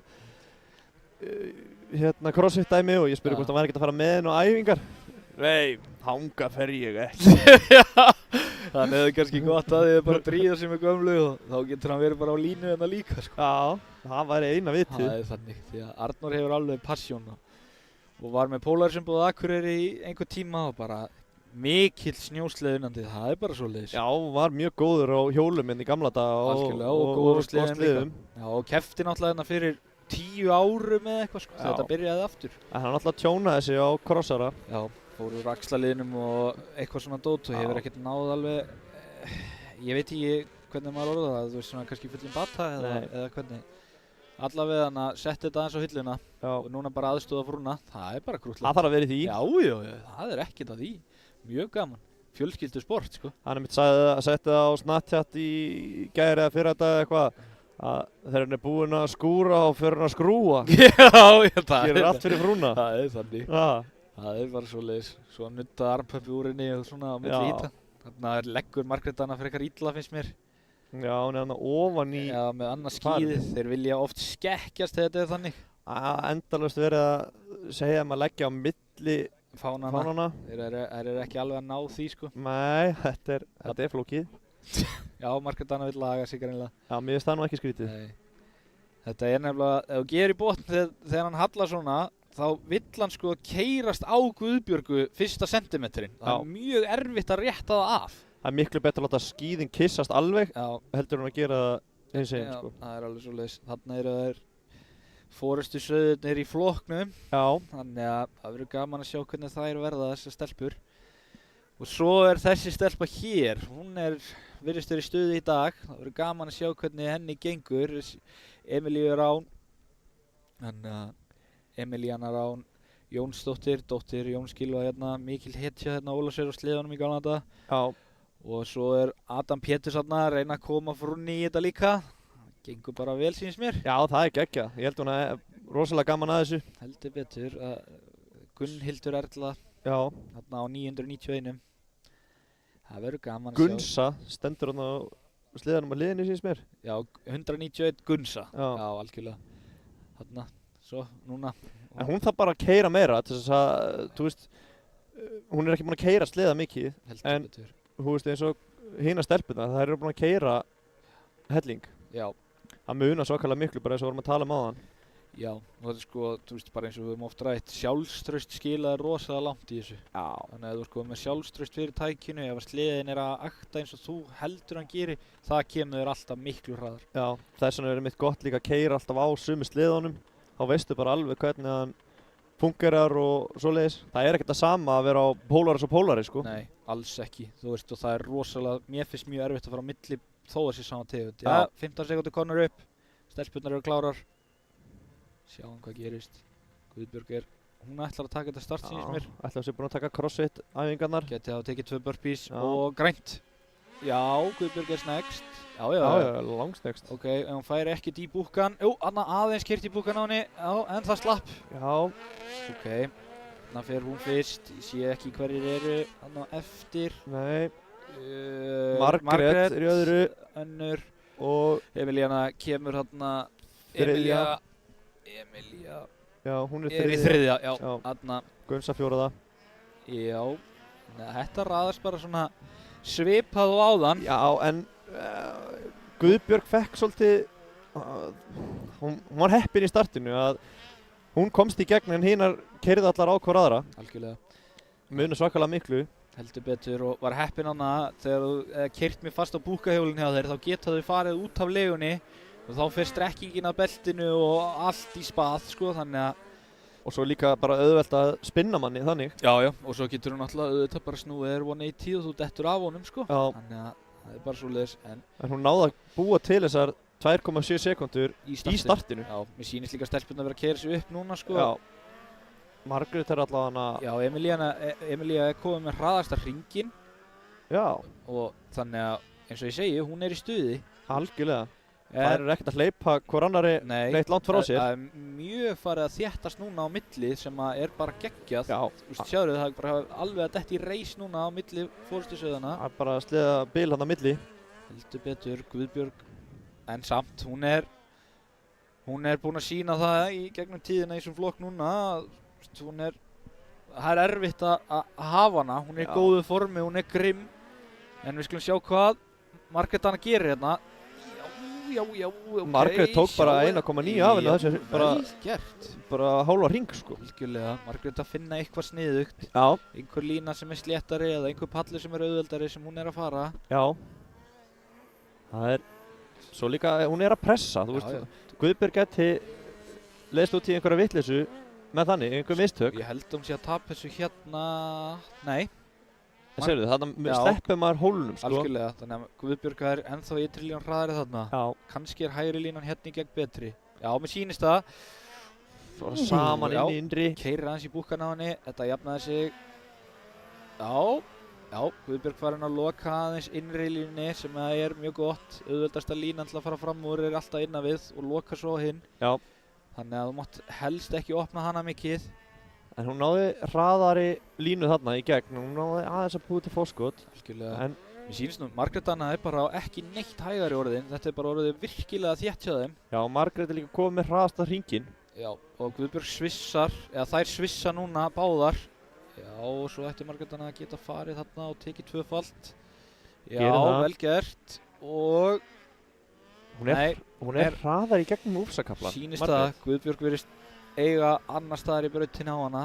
CrossFit dæmi og ég spurði hvort hann væri ekkert að fara með henn á æfingar. Nei, þangað fer ég ekki. Þannig er það kannski gott að þið bara dríða sig með gömlu og þá getur hann verið bara á línu hérna líka sko. Já, það væri eina vitið. Það er þannig, því að Arnór hefur alveg passion og var með Polarsumboð Akureyri í einhver tíma og bara mikill snjósleðunandi, það er bara svoleiðis. Já, var mjög góður á hjólum í gamla daga og góður á sleðum líka. Já, og kefti náttúrulega hérna fyrir 10 árum eða eitthvað sko, þetta byrjaði aftur. En hann náttúrulega tjónaði sig á krossara. Já, fór úr axlaliðnum og eitthvað svona dót og hefur ekkert náð alveg, ég veit ekki hvernig maður orða það, þú veist svona kannski fullum bata eða hvernig. Allavega hann að setja þetta aðeins á hilluna og núna bara aðstoða frúna, það er bara krúttlegt. Það þarf að vera í því. Já, það er ekkert að því. Mjög gaman, fjölskyldu sport sko. Hann mitt setti það á Snapchat í gær eða fyrradag eða eitthvað að þegar hann er búinn að skúra og fyrir hann að skrúa. Já, það gerir allt fyrir frúna. Það er þannig. Það er bara svoleiðis. Svo nutta armpöppi úr henni og svona á milli íta. Þannig leggur Margrét hana frekar illa finnst mér. Já, hún er hann ofan í. Já, með annað skíðið. Þeir vilja oft skekkjast þegar þetta er þannig. Endalaust verið að segja að maður leggja á milli fánana. Þeir eru ekki alveg að ná því sko. Nei, þetta er flókið. Já, Margrét hana vill laga sig greinilega. Já, mér finnst það nú ekki skrítið. Nei. Þetta er nefnilega, ef þú gerir í botn þegar hann hallar svona, þá vill hann sko keyrast á Guðbjörgu fyrsta sentimetrin. Það er mjög erfitt að rétta það af. Það er miklu betur að láta skíðin kissast alveg, heldur hann að gera það eins og einn sko. Já, það er alveg svoleiðis. Þarna eru þær fórustu sauðirnir í flokknum. Já. Þannig að það verður gaman að sjá hvernig þær verða þessar stelpur. Og svo er þessi stelpa hér, hún virðist verið í stuði í dag. Það verður gaman að sjá hvernig henni gengur. Emilíu Rán, Emilíana Rán Jónsdóttir, dóttir Jóns Gylfa hérna, mikil hetja hérna Ólafsfjörð og sleðunum í gamla daga. Já. Og svo er Adam Péturs hérna að reyna að koma frúnni í þetta líka. Það gengur bara vel síns mér. Já, það er geggjað. Ég held hún er rosalega gaman að þessu. Heldur betur. Gunnhildur Erla hérna á 991. Það verður gaman að sjá. Gunsa stendur hérna á sleðanum á hliðinni síns mér. Já, 191 Gunsa. Já, algjörlega. Þarna, svo, núna. En hún þarf bara að keyra meira til þess að, þú veist, hún er ekki búin að keyra sleða mikið. Heldur betur. Þú veist, eins og hina stelpurnar, það eru búin að keyra helling. Já. Það munar svakalega miklu bara eins og vorum að tala um áðan. Já, og þetta er sko, þú veist, bara eins og við höfum oft rætt, sjálfstraust skilaði rosalega langt í þessu. Já. Þannig að þú sko með sjálfstraust fyrir tækinu, ef að sleðin er að akta eins og þú heldur hann gerir, það kemur þér alltaf miklu hraðar. Já, þess vegna er mitt gott líka að keyra alltaf á sömu sleðunum. Þá veistu bara alveg hvernig hann fungerar og svoleiðis. Það er ekkert það sama að vera á Polaris og Polaris, sko. Nei, alls ekki. Þú veist, og það er rosalega, mér finnst mjög erfitt að fara á milli þó að sé sama tegund. Já, 15 sekúndur konur upp, stelpurnar eru klárar. Sjáum hvað gerist. Guðbjörg hún ætlar að taka þetta start síns mér. Ætlar að sé búin að taka crossfit æfingarnar. Geti hafa tekið 2 burpees og grænt. Já, Guðbjörg snegst. Já, langsnegst. Ok, en hún fær ekkert í búkkan. Jú, hann aðeins keyrt í búkkan á henni. Já, en það slapp. Já. Ok, þannig fer hún fyrst. Ég sé ekki hverjir eru hann á eftir. Nei. Margrét er í öðru. Önnur. Og Emilíana kemur hann Emilía. Já, hún er í þriðja, já. Þarna. Gunsa 4. Já. Þetta raðast bara svona svipað og áðan. Já, en Guðbjörg fekk svolítið, hún var heppin í startinu að hún komst í gegn en hinar keyrðu allar á hver aðra. Algjörlega. Munu svakalega miklu. Heldur betur og var heppin hana þegar þú keyrt mig fast á búkahjólinn hjá þeir þá geta þau farið út af legunni og þá fer strekkingin að beltinu og allt í spað sko þannig að Og svo líka bara auðvelt að spinna manni þannig. Já, og svo getur hún alltaf auðvitað bara snúið þér 180 og þú dettur af honum sko. Já. Þannig að það er bara svoleiðis en En hún náði að búa til þessar 2,7 sekúndur í startinu. Já, mér sýnist líka stelpurnar að vera að keyra sig upp núna sko. Já. Margrét allavega hana. Já, Emilía er komið með hraðasta hringinn Já. og þannig að eins og ég segi, hún er í stuði. Algjörlega. Það er ekkert að hleypa hvor annari neitt langt frá sér. Það er mjög farið að þéttast núna á milli sem að er bara geggjað. Já. Þú veist, sjáðu það er bara alveg að detti í reis núna á milli fórustusauðana. Það er bara að sleða bil hann á milli. Heldur betur, Guðbjörg. En samt, hún er búin að sýna það í gegnum tíðina í þessum flokk núna. Það er erfitt að hafa hana. Hún er í góðu formi, hún er grimm. En við skulum sjá hvað Margrét Anna gerir hérna. Já, ok. Margrét tók bara 1,9 af henni þessi vel gert. Bara hálfa hring sko. Algjörlega, Margrét að finna eitthvað sniðugt. Já. Einhver lína sem er sléttari eða einhver pallur sem er auðveldari sem hún er að fara. Já. Það er, svo líka hún er að pressa, þú veist. Guðbjörg geti leist út í einhverja vitleysu með þannig, einhver mistök. Ég held hún sé að tapa þessu hérna, nei. En segðu þið, þarna sleppir maður hólnum sko. Algjörlega, þannig að Guðbjörg er ennþá ytri línan hraðari þarna. Já. Kannski er hægri línan hérna í gegn betri. Já, mér sýnist það. Svona saman inn í innri. Keyrir aðeins í búkkan á henni, þetta jafnaði sig. Já, Guðbjörg farin að loka aðeins innri línunni sem er mjög gott. Auðveldasta línan til að fara fram úr er alltaf innan við og loka svo hinn. Já. Þannig að þú mátt helst ekki opna hana mikið. En hún náði hraðari línu þarna í gegn, hún náði aðeins að búið til fórskot. Algjörlega. En mér sýnist nú, Margrét Anna er bara ekki neitt hægari orðin, þetta er bara orðið virkilega þétt hjá þeim. Já, Margrét er líka komið með hraðasta hringinn. Já, og Guðbjörg svissar, eða þær svissa núna báðar. Já, og svo ætti Margrét Anna að geta farið þarna og tekið tvöfalt. Já, vel gert. Og hún er hraðari í gegnum úfsakaflan. Sýnist það, Guðbjörg virðist eiga annar staðar í brautinni á hana.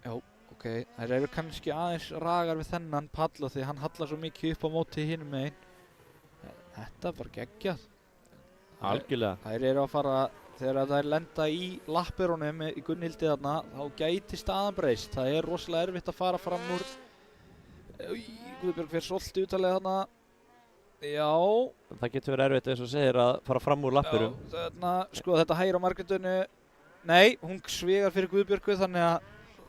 Já, ok. Þær eru kannski aðeins ragar við þennan pall því hann hallar svo mikið upp á móti hinum megin. Þetta er bara geggjað. Algjörlega. Þær eru að fara, þegar þær lenda í lappirunum í Gunnhildi þarna, þá gæti staðan breyst. Það er rosalega erfitt að fara fram úr. Guðbjörg fer svolítið utalega þarna. Já. Það getur verið erfitt eins og segir að fara fram úr lappirum. Já, þarna, sko þetta hægir á Margrétunni. Nei, hún svigar fyrir Guðbjörgu þannig að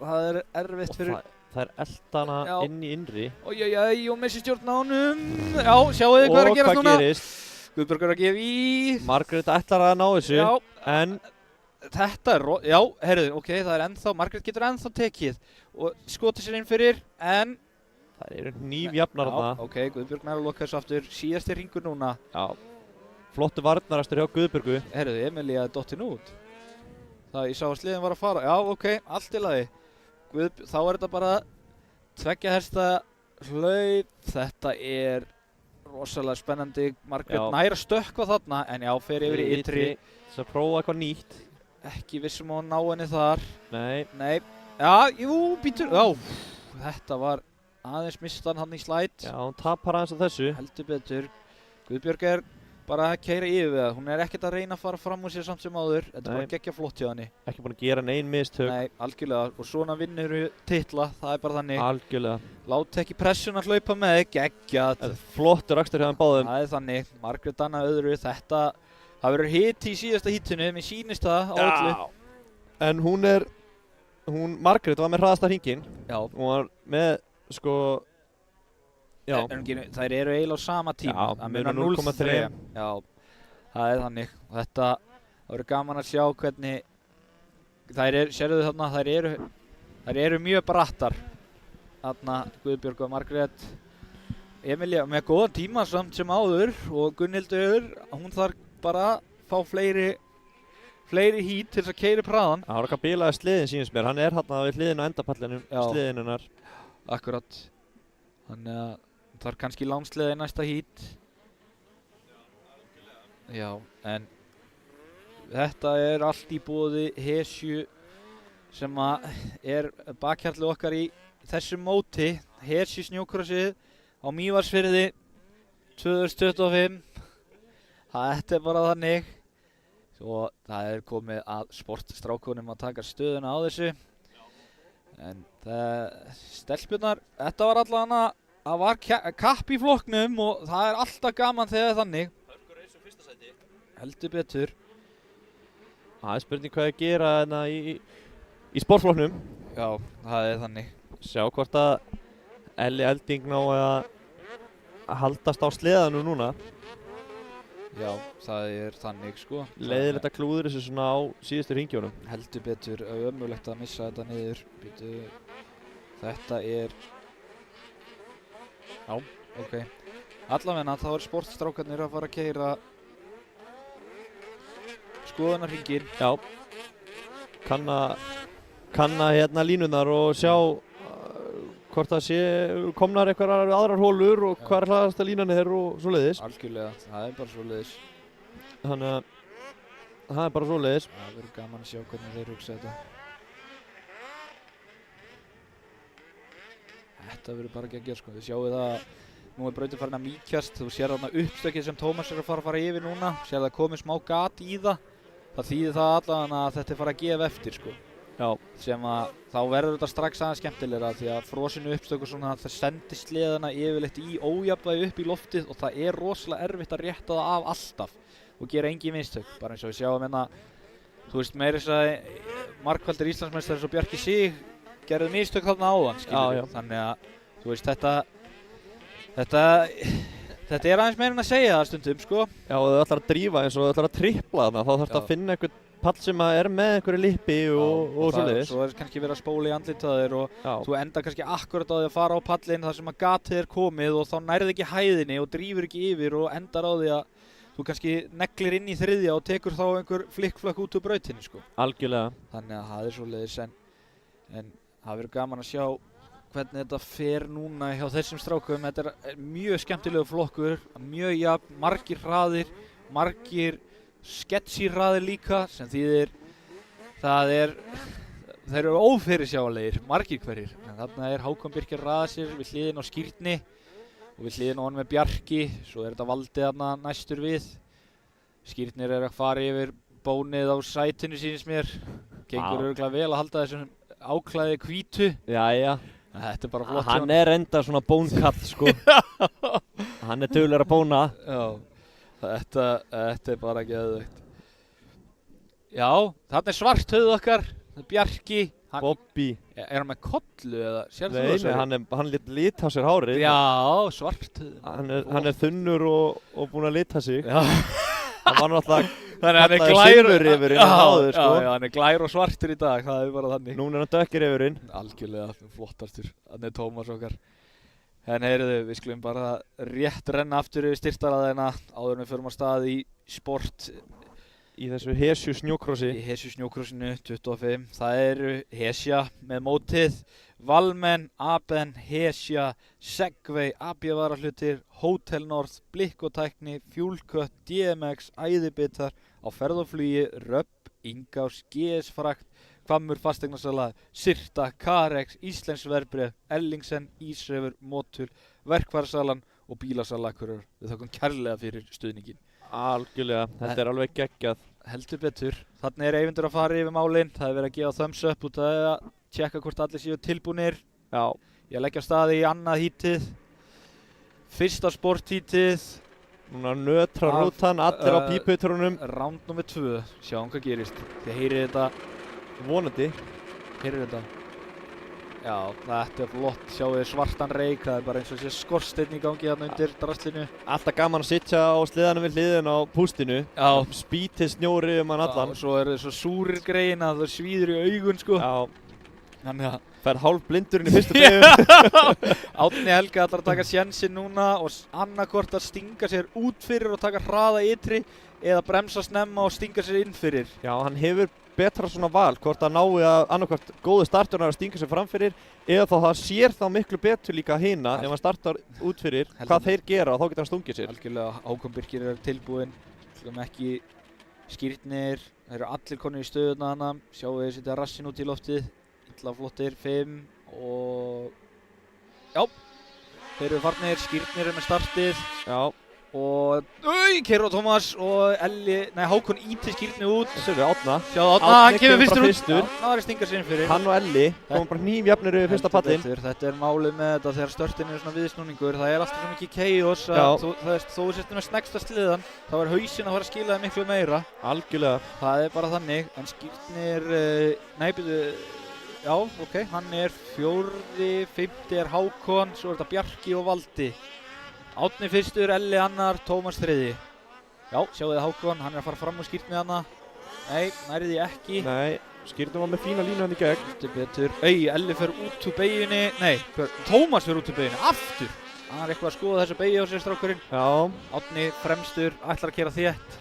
það er erfitt fyrir... Það er eldana inn í innri. Ójæjæj, og missi stjórn á honum. Já, sjáu þið hvað er að gerast núna. Og hvað gerist? Guðbjörg er að gefa í. Margrét ætlar að ná þessu. Já. En... Þetta er... Já, heyrðu, ok, það er ennþá... Margrét getur ennþá tekið. Og skotið sér inn fyrir, en... Það eru hnífjafnar þarna. Já, ok, Guðbjörg nær að loka þessu aftur. Síðasti hringur núna. Já. Flottu varnarastur hjá Guðbjörgu. Heyrðu, Emilía dottin út. Það ég sá að sliðin var að fara. Já, ok, allt í lagi. Þá er þetta bara 2 hesta hlaup. Þetta er rosalega spennandi. Margrét nær að stökkva þarna, en já, fer yfir í ytri. Þess að prófa eitthvað nýtt. Ekki vissum að ná henni þar. Nei. Já, jú, býtur. Já, þetta var aðeins mistan hann í slætt. Já, hún tapar aðeins á þessu. Heldur betur. Guðbjörg er bara að keyra yfir það. Hún er ekkert að reyna að fara fram úr sér samt sem áður. Þetta er bara geggja flott hjá henni. Ekki búin að gera nein mistök. Nei, algjörlega. Og svona vinnur titla, það er bara þannig. Algjörlega. Lát ekki pressun að hlaupa með þig, geggjað. Flottur akstur hjá þeim báðum. Það er þannig. Margrét Anna öðru, það verður hiti í síðasta hítinu. Mér sýnist það á öllu. En Margrét var með hraðasta hringinn. Já. Hún var með sko, já. Þær eru eiginlega á sama tíma. Já, munar 0,3. Já, það er þannig. Þetta verður gaman að sjá hvernig sérðu þarna, þær eru mjög brattar. Þarna Guðbjörg og Margrét. Emilía með góðan tíma samt sem áður og Gunnhildur, hún þarf bara að fá fleiri hít til þess að keyra hraðan. Það var eitthvað bilaði sliðin sýnist mér. Hann er hérna við hliðin á endapallinum, sliðin hennar. Akkurat. Þannig að það er kannski lánsliði í næsta hít. Já, en þetta er allt í boði Hesju sem að er bakhjarli okkar í þessu móti. Hesju snjókrossið á Mývatnsfirði 2025. Þetta er bara þannig. Og það er komið að sportstrákunum að taka stöðuna á þessu. En stelpurnar, þetta var allavega að var kapp í flokknum og það er alltaf gaman þegar þannig. Hörkur eins og fyrsta sæti. Heldur betur. Það er spurning hvað að gera hérna í sportflokknum. Já, það er þannig. Sjá hvort að Elli Elding ná að haldast á sleðanum núna. Já, það er þannig sko. Leiðilegt að klúður þessu svona á síðustu hringjónum. Heldur betur, ömurlegt að missa þetta niður. Býtu, þetta er... Já, ok. Allavegna þá er sportstrákarnir að fara að keyra skoðunarhringinn. Já. Kanna hérna línunar og sjá hvort það sé komnar eitthvað aðrar hólur og hvað er hlaðasta línan er og svoleiðis. Algjörlega, það er bara svoleiðis. Þannig að það er bara svoleiðis. Það verður gaman að sjá hvernig þeir hugsa þetta. Þetta verður bara geggjað sko. Þið sjáu það að nú er brautin farin að mýkjast. Þú sér þarna uppstökkið sem Tómas er að fara yfir núna. Sér það komið smá gat í það. Það þýðir það allavega að þetta er fara að gefa eftir sko. Já. Sem að þá verður þetta strax aðeins skemmtilegra því að frosinu uppstök og svona það sendir sleðana yfirleitt í ójafnvægi upp í loftið og það er rosalega erfitt að rétta það af alltaf og gera engin mistök. Bara eins og við sjáum hérna, þú veist meira þess að margfaldir Íslandsmeistari eins og Bjarki Sig gerðu mistök þarna áðan, skilur við. Þannig að þú veist þetta er aðeins meira en að segja það stundum sko. Já, og þau ætlar að drífa eins og þau ætlar að tripla þarna, þá þarf það að finna einhvern pall sem er með einhverju lippi og svoleiðis. Svo er kannski verið að spóla í andlit á þér og þú endar kannski akkurat á því að fara á pallinn þar sem að gatið er komið og þá nærði ekki hæðinni og drífur ekki yfir og endar á því að þú kannski neglir inn í þriðja og tekur þá einhver flikkflökk út úr brautinni sko. Algjörlega. Þannig að það er svoleiðis en það verður gaman að sjá hvernig þetta fer núna hjá þessum strákum. Þetta er mjög skemmtilegu flokkur, mjög jafn, margir hraðir, margir sketsýrraðir líka sem þýðir þeir eru ófyrirsjáanlegir, margir hverjir. En þarna er Hákon Birkir raða sér við hliðin á Skírni og við hliðin á hann með Bjarki, svo er þetta Valdi þarna næstur við. Skírnir er að fara yfir bónið á sætinu sýnist mér. Gengur örugglega vel að halda þessum áklæði hvítu. Jæja. Þetta er bara flott. Hann er enda svona bónkall sko. Hann er duglegur að bóna. Já. Þetta er bara geðveikt. Já, þarna er svarthöfð okkar, Bjarki. Bobby. Er hann með kollu eða? Nei, hann lit á sér hárið. Já, svarthöfð. Hann er þunnur og búinn að lita sig. Já. Hann var náttúrulega hann er silfur yfirinn áður sko. Já, hann er glær og svartur í dag, það er bara þannig. Núna er hann dökkir yfirinn. Algjörlega, flottastur. Þannig er Tómas okkar. En heyrðu, við skulum bara rétt renna aftur yfir styrktaraðina áður en við förum á stað í sport. Í þessu Hesju snjókrossi. Í Hesju snjókrossinu 25. Það eru Hesja með mótið, Valmenn, Aben, Hesja, Segway, AB-varahlutir, Hotel North, Blikkotækni, Fuelcut, DMX, Æðibitar, á ferðaflugi, Röpp, Ingás, GS Frakt, Hvammur fasteignasala, Sirta, Carex, Íslensk verðbréf, Ellingsen, Ísrefur, Motul, Verkfærasalan og Bílasala Akureyrar. Við þakkum kærlega fyrir stuðninginn. Algjörlega, þetta er alveg geggjað. Heldur betur. Þannig er Eyvindur að fara yfir málin. Það er verið að gefa thumbs up út af að tjekka hvort allir séu tilbúnir. Já. Ég legg af stað í annað hítið. Fyrsta sporthítið. Núna nötrar rútan, allir á píputrunum. Round nummer 2. Sjáum hvað gerist. Þið heyrið þetta. Vonandi. Heyrið þetta. Já, þetta er flott. Sjáu þið svartan reyk. Það er bara eins og sé skorsteinn í gangi hérna undir draslinu. Alltaf gaman að sitja á sleðanum við hliðin á pústinu. Já. Spýtið snjóri mann allan. Já, og svo eru þið svo súrir grein að það svíður í augun sko. Já. Þannig að fær hálf blindurinn í fyrstu beygju. Árni Helga ætlar að taka sénsinn núna og annarkvort að stinga sér út fyrir og taka hraða ytri eða bremsa snemma og stinga sér inn fyrir. Já, hann hefur betra svona val, hvort að nái að annarkvort góðu starturnar að stinga sér fram fyrir eða þá það sér þá miklu betur líka hina ef hann startar út fyrir hvað þeir gera og þá getur hann stungið sér. Algjörlega, Hákon Birkir er tilbúinn, Glöfum ekki Skírnir, þeir eru allir konir í stöðuna hana. Sjáum við setja rassin út í loftið. Illa flottir, 5 og... Já, þeir eru farnir, Skírnir með startið. Já. Og Keira og Tómas og Hákon íti Skírni út. Þessu við Átna. Sjáðu Átna, hann kemur fyrstur út. Átna stingar sér inn fyrir. Hann og Elli komum bara hnífjafnir yfir fyrsta pallinn. Þetta er málið með þetta þegar störtin er svona viðsnúningur. Það er alltaf svo mikið chaos að þó sérstu með snegsta sliðan, þá er hausinn að fara að skila það miklu meira. Algjörlega. Það er bara þannig, en Skírnir, já, ok, hann er 4., 5. er Hákon, svo er þetta Bjarki og Valdi. Átni fyrstur, Elli annar, Tómas 3. Já, sjáu þið Hákon, hann er að fara fram úr Skírni þarna. Nei, nærið því ekki. Nei, Skírnir var með fína línu hann í gegn. Þetta er betur. Elli fer út úr beygjunni. Nei, Tómas fer út úr beygjunni, aftur. Hann er eitthvað að skoða þessa beygju á sér strákurinn. Já. Átni fremstur, ætlar að keyra þétt.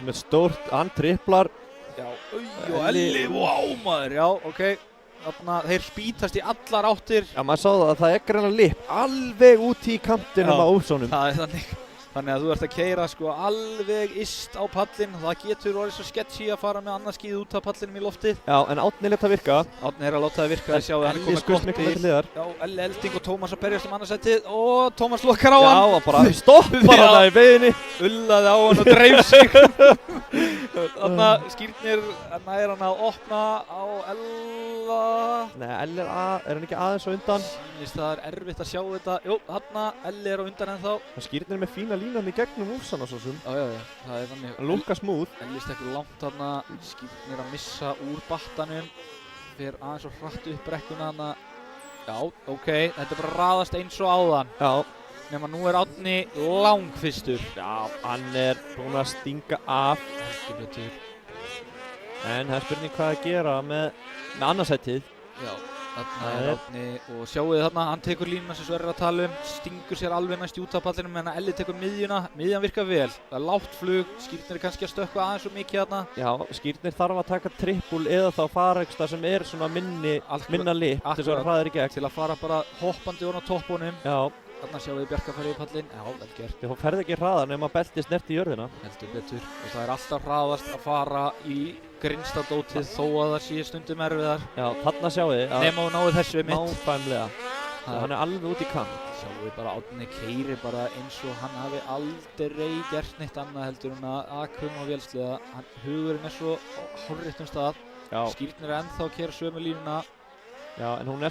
Með stórt, hann triplar. Já, og Elli, wow maður, já, ok. Þarna, þeir spýtast í allar áttir. Já, maður sá það að það er greinlega lipp alveg út í kantinum á Úlfssonum. Það er þannig að þú ert að keyra sko alveg yst á pallinn. Það getur orðið svo sketchy að fara með annað skíð út af pallinum í loftið. Já, en Átni lét það virka. Átni er að láta það virka. Þið sjáu að hann er komið gott til. Já, Elli Elding og Tómas að berjast um annarsætið og Tómas lokar á hann. Já, og bara stoppar hann í beginni. Ullaði á hann og dreif sig. Þannig að Skírnir nær hann að opna á Ella. Nei, Elli er hann ekki aðeins á undan? Það er erfitt að sjá þetta. Jú, þarna, Elli er á undan ennþá. Skírnir með fína línan í gegnum Úlfssona svo sem. Já, það er þannig. Hann lúkar smúð. Elli stekkur langt þarna, Skírnir að missa úr battanum. Fer aðeins og hratt upp brekkuna þarna. Já, ok, þetta er bara að raðast eins og áðan. Já. Nefna nú er Átni langfyrstur. Já, hann er búinn að stinga af. Heldur betur. En það er spurning hvað að gera með annarsætið. Já, þarna er Átni og sjáu þið þarna, hann tekur línuna sem Sverrir er að tala um, stingur sér alveg næst út af pallinum, en Elli tekur miðjuna, miðjan virkar vel. Það er lágt flug, Skírnir er kannski að stökkva aðeins svo mikið þarna. Já, Skírnir þarf að taka trippul eða þá fara eitthvað sem er svona minna lipp til þess að hraðir í gegn. Til að fara bara hoppandi ofan á toppunum. Já. Þarna sjáum við Bjarka fara í pallinn. Já, vel gert. Þú ferð ekki hraðar nema belti snert í jörðina. Heldur betur. Og það er alltaf hraðast að fara í grinnstadótið þó að það sé stundum erfiðar. Já, þarna sjáum við að nema og náðu þessu mitt. Nákvæmlega. Hann er alveg út í kant. Sjáum við bara Átni keyrir bara eins og hann hafi aldrei gert neitt annað heldur en að akrum og vélsliða. Hugurinn er svo hárréttum stað. Skírnir er ennþá að keyra sömu línuna. Já, en hún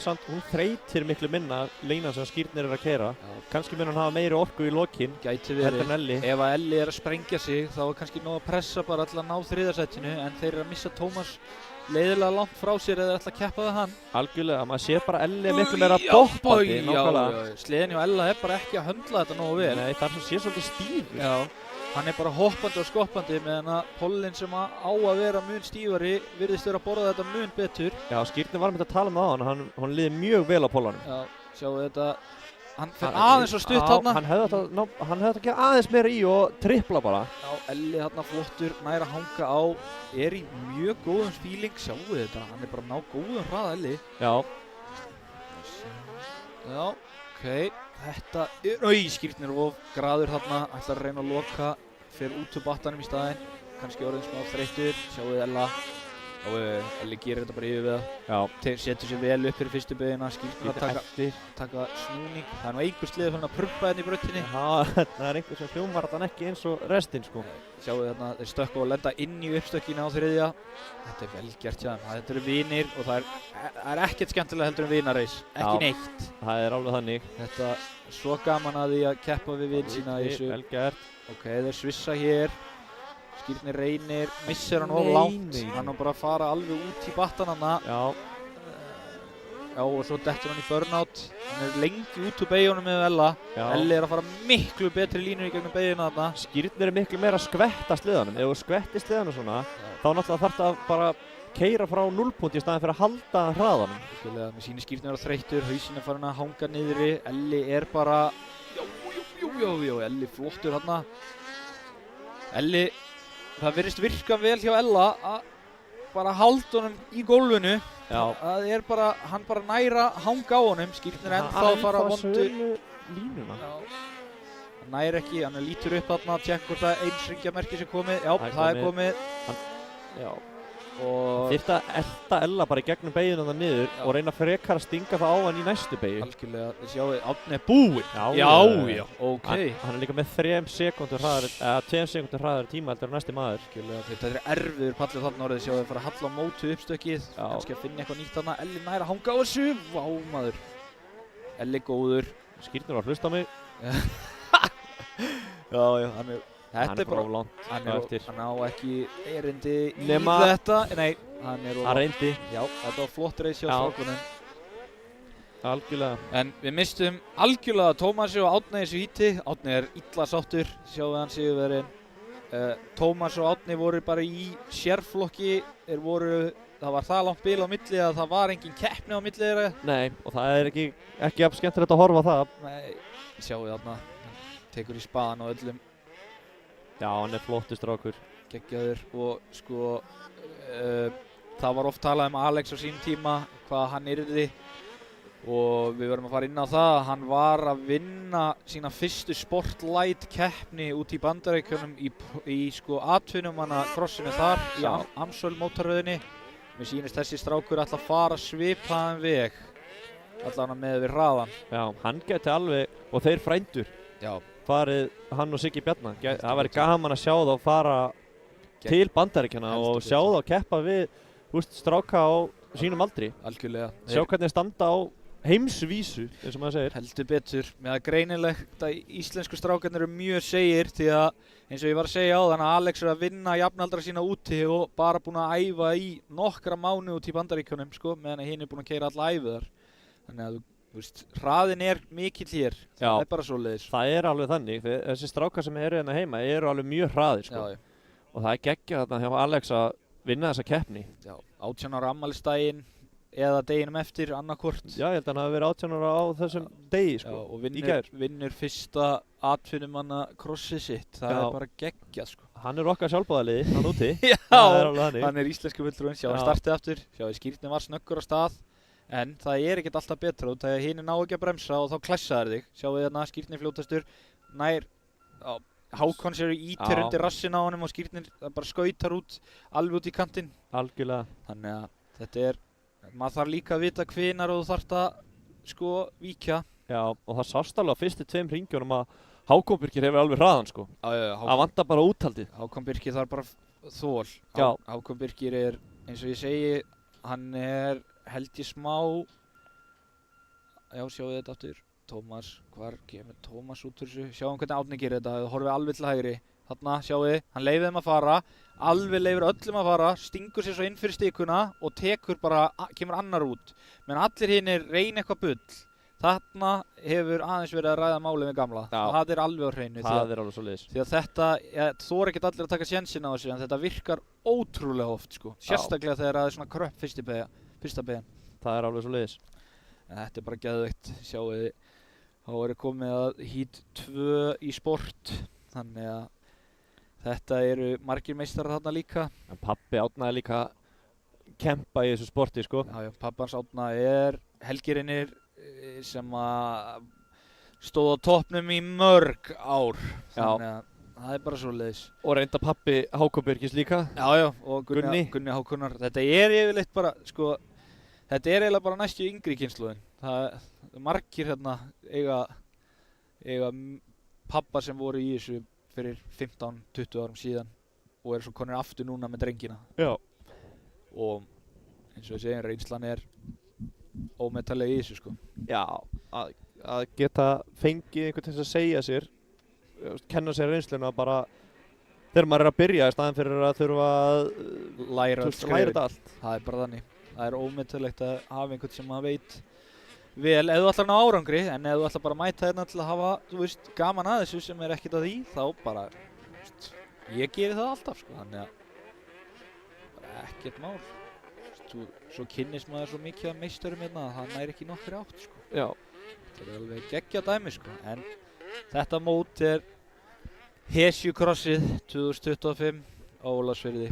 þreytir miklu minna línan sem Skírnir er að keyra. Kannski mun hann hafa meiri orku í lokinn. Gæti verið. Ef að Elli er að sprengja sig þá er kannski nóg að pressa bara til að ná þriðarsætinu, en þeir eru að missa Tómas leiðilega langt frá sér eða ætla að keppa það hann. Algjörlega, maður sér bara Elli miklu meira doppandi. Já, sliðin hjá Ella er bara ekki að höndla þetta nógu vel. Nei, það er sem sé svolítið stífur. Já. Hann er bara hoppandi og skoppandi meðan að Pollinn sem á að vera mun stífari virðist vera að borða þetta mun betur. Já, Skírnir var með að tala með á hann liði mjög vel á Pollanum. Já, sjáu þetta, hann fer aðeins og stutt þarna. Hann hefði að gera aðeins meira í og trippla bara. Já, Elli þarna flottur, nær að hanga á, er í mjög góðum fíling, sjáu þetta, hann er bara að ná góðum hraða Elli. Já. Já, ok. Þetta er, Skírnir of graður þarna, ætlar að reyna að loka, fer út úr battanum í staðinn, kannski orðin smá þreyttur, sjáu þið Ella. Elli gerir þetta bara yfir við það. Já. Setur sér vel upp fyrir fyrstu beygina, Skírnir að taka snúning. Það er nú einhver sliður fyrir að prumpa hérna í brautinni. Já, það er einhver sem hljómar þetta ekki eins og restinn sko. Sjáu þið þarna, þeir stökka og lenda inn í uppstökkina á þriðja. Þetta er vel gert hjá þeim, þetta eru vinir og það er ekkert skemmtilega heldur en vinareis. Ekki neitt. Það er alveg þannig. Þetta er svo gaman að því að keppa við vin sína í þessu. Vel gert. Ok, þeir svissa hér. Skírnir reynir, missir hann of langt. Hann á bara að fara alveg út í battan hana. Já. Já, og svo dettur hann í burnout. Hann er lengi út úr beyjunum með Ella. Elli er að fara miklu betri línur í gegnum beyjuna þarna. Skírnir er miklu meira að skvetta sliðanum. Ef þú skvettir sliðanum svona, þá náttúrulega þarf það bara keyra frá 0 punkt í staðinn fyrir að halda hraðanum. Með síni Skírnir er þreyttur, hausinn er farin að hanga niðri. Elli er bara... Jú, Elli flottur þarna. Elli, það virðist virka vel hjá Ella að bara halda honum í gólfinu. Það er bara, hann bara næra hanga á honum. Skírnir ennþá að fara vondu... línuna. hann nær ekki, hann lítur upp þarna, tjekk hvort að einsringjamerki sé komið, já, Það er það er komið Já. og Þyrfti að elta Ella bara í gegnum beygina það niður og reyna frekar að stinga það á hann í næstu beygju. algjörlega, þið sjáu, Árni er búinn. Já, ok. Hann er líka með 3 sekúndur hraðari, eða 2 sekúndur hraðari tíma heldur en næsti maður. Algjörlega, þetta er erfiður pallur þarna orðið, sjáu þið fara að halla á mótu uppstökkið, Já. kannski að finna eitthvað nýtt þarna, Elli nær að hanga á þessu, vá maður. Elli góður. Skýrnir var að hlusta á mig. Já, hann er, þetta er bara, of langt hann á ekki erindi í Nema- þetta, nei, hann er Hann reyndi. Já, þetta var flott reis hjá Já. strákunum. Algjörlega. En við mistum algjörlega Tómasi og Árna í þessu híti. Árni er illa sáttur, sjáum við hann sigurvegarinn. Tómas og Árni voru bara í sérflokki, það var það langt bil á milli að það var engin keppni á milli þeirra. Nei, og það er ekki jafn skemmtilegt að horfa á það. Nei, sjáum við Árna, hann tekur í spaðan á öllum, Já, hann er flottur strákur. geggjaður og sko, það var oft talað um Alex á sínum tíma, hvað hann yrði. Og við verðum að fara inn á það að hann var að vinna sína fyrstu Sportlight keppni út í Bandaríkjunum í sko atvinnumanna krossinu þar í Amsöl mótaröðinni. Mér sýnist þessi strákur ætla að fara svipaðan veg, allavega með við hraðan. Já, hann geti alveg, og þeir frændur, Já, farið hann og Siggi Bjarna. Það væri gaman að sjá þá fara til Bandaríkjanna og sjá þá keppa við stráka á sínum aldri. algjörlega. Sjá hvernig þeir standa á heimsvísu, eins og maður segir. Heldur betur, með að greinilegt að íslensku strákarnir eru mjög segir því að eins og ég var að segja áðan að Alex er að vinna jafnaldra sína úti og bara búinn að æfa í nokkra mánuði út í Bandaríkjunum sko, meðan að hinn er búinn að keyra alla æfi þar. Þannig að þú veist, hraðin er mikill hér, Já. það er bara svoleiðis. Það er alveg þannig, þessi strákar sem eru hérna heima eru alveg mjög hraðir sko. Já, Og það er geggjað þarna hjá Alex að vinna þessa keppni. já, 18 ára afmælisdaginn eða deginum eftir, annarkvort. Já, ég held að hann hafi verið 18 ára á þessum degi sko, og í gær. vinnur fyrsta atvinnumanna krossið sitt, það Já. er bara geggjað sko. Hann er okkar sjálfboðaliði, hann úti. Já, Það er alveg þannig. hann er íslensku fulltrúinn, sjá Já. hann startið aftur, sjá skýrtnin var snöggur á stað, en það er ekkert alltaf betra út þegar hinn ná ekki að bremsa og þá klessaðir þig. Sjáu þið þarna, skýrtnin fljótastur, nær, Hákons eru ítir Já. undir rassin á honum og skýrtnin bara skautar út, alveg út í kantinn. Algjörlega. Þannig að þetta er, maður þarf líka að vita hvenar og þú þarft að sko víkja. Já, og það sást alveg á fyrstu 2 hringjunum að Hákon Birkir hefur alveg hraðan sko. Það vantar bara úthaldið. Hákon Birkir þarf bara þól. Já. Hákon Birkir er, eins og ég segi, hann er held ég smá, já sjáu þetta aftur, Tómas, hvar kemur Tómas út úr þessu, sjáum hvernig Árni gerir þetta, horfið alveg til hægri, þarna sjáu þið, hann leifir þeim að fara, alveg leifir öllum að fara, stingur sér svo inn fyrir stikuna og tekur bara, kemur annar út, menn allir hinnir reyna eitthvað bull, þarna hefur aðeins verið að ræða málið með gamla, Já. það er alveg á hreinu, Það er alveg svo liðis. því að þetta, þor ekkert allir að taka sénsinn á þessu, en þetta virkar ótrúlega oft sko, sérstaklega þegar það er svona kröpp fyrsta beygjan. Það er alveg svo liðis. En þetta er bara geðveikt, sjáu þið, þá er komið að Heat 2 í sport, þannig að þetta eru margir meistarar þarna líka. En pabbi Árna er líka kempa í þessu sporti sko. Já, pappans Árna er helgirinnir sem að stóð á toppnum í mörg ár, þannig að það er bara svoleiðis. Og reynda pabbi Hákon Birkis líka. Já, og Gunni. Gunni Hákonar, þetta er yfirleitt bara, sko, þetta er eiginlega bara næstu yngri kynslóðin. Það margir hérna eiga pappa sem voru í þessu fyrir 15-20 árum síðan og eru svo konir aftur núna með drengina. Já. Og eins og ég segi, reynslan er ómetanlega í þessu sko. Já, að geta fengið einhvern til að segja sér, kenna sér reynsluna bara þegar maður er að byrja í staðinn fyrir að þurfa að Læra þetta allt. Það er bara þannig. Það er ómetanlegt að hafa einhvern sem maður veit vel ef þú ætlar að ná árangri, en ef þú ætlar bara að mæta hérna til að hafa, þú veist, gaman að þessu sem er ekkert að því, þá bara, þú veist, ég geri það alltaf sko, þannig að bara ekkert mál. Svo kynnist maður svo mikið af meisturum hérna að það næri ekki nokkri átt sko. Já. Þetta er alveg geggjað dæmi sko, en þetta mót er Hesjukrossið 2025 á Ólafsfirði.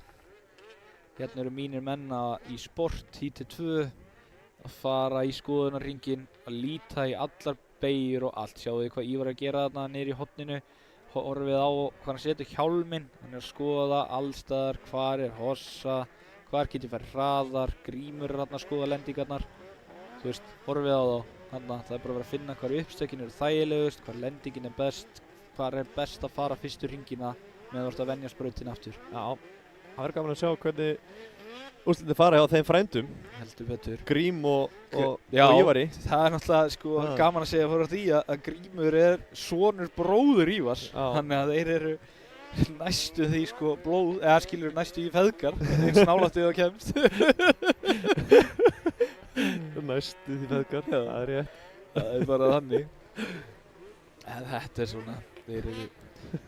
Hérna eru mínir menna í sport, Heat 2, að fara í skoðunarhringinn, að líta í allar beygir og allt. Sjáu þið hvað Ívar er að gera þarna niður í horninu. Horfið á hvað hann setur hjálminn. Hann er að skoða allstaðar, hvar er Hossa, hvar get ég farið hraðar, Grímur er þarna að skoða lendingarnar. Þú veist, horfið á þá. Þarna, það er bara að vera að finna hvar uppstökin eru þægilegust, hvar lendingin er best, hvar er best að fara fyrstu hringina meðan þú ert að venja sprautin aftur. Já, það verður gaman að sjá hvernig úrslitin fara hjá þeim frændum. Heldur betur. Grím og Já, Ívari. það er náttúrulega sko gaman að segja fyrir því að Grímur er sonur bróður Ívars. Já. Þannig að þeir eru næstu því sko eða skilur næstu í feðgar, eins nálægt við það kemst. Næstu því feðgar, það er rétt. Það er bara þannig. En þetta er svona, þeir eru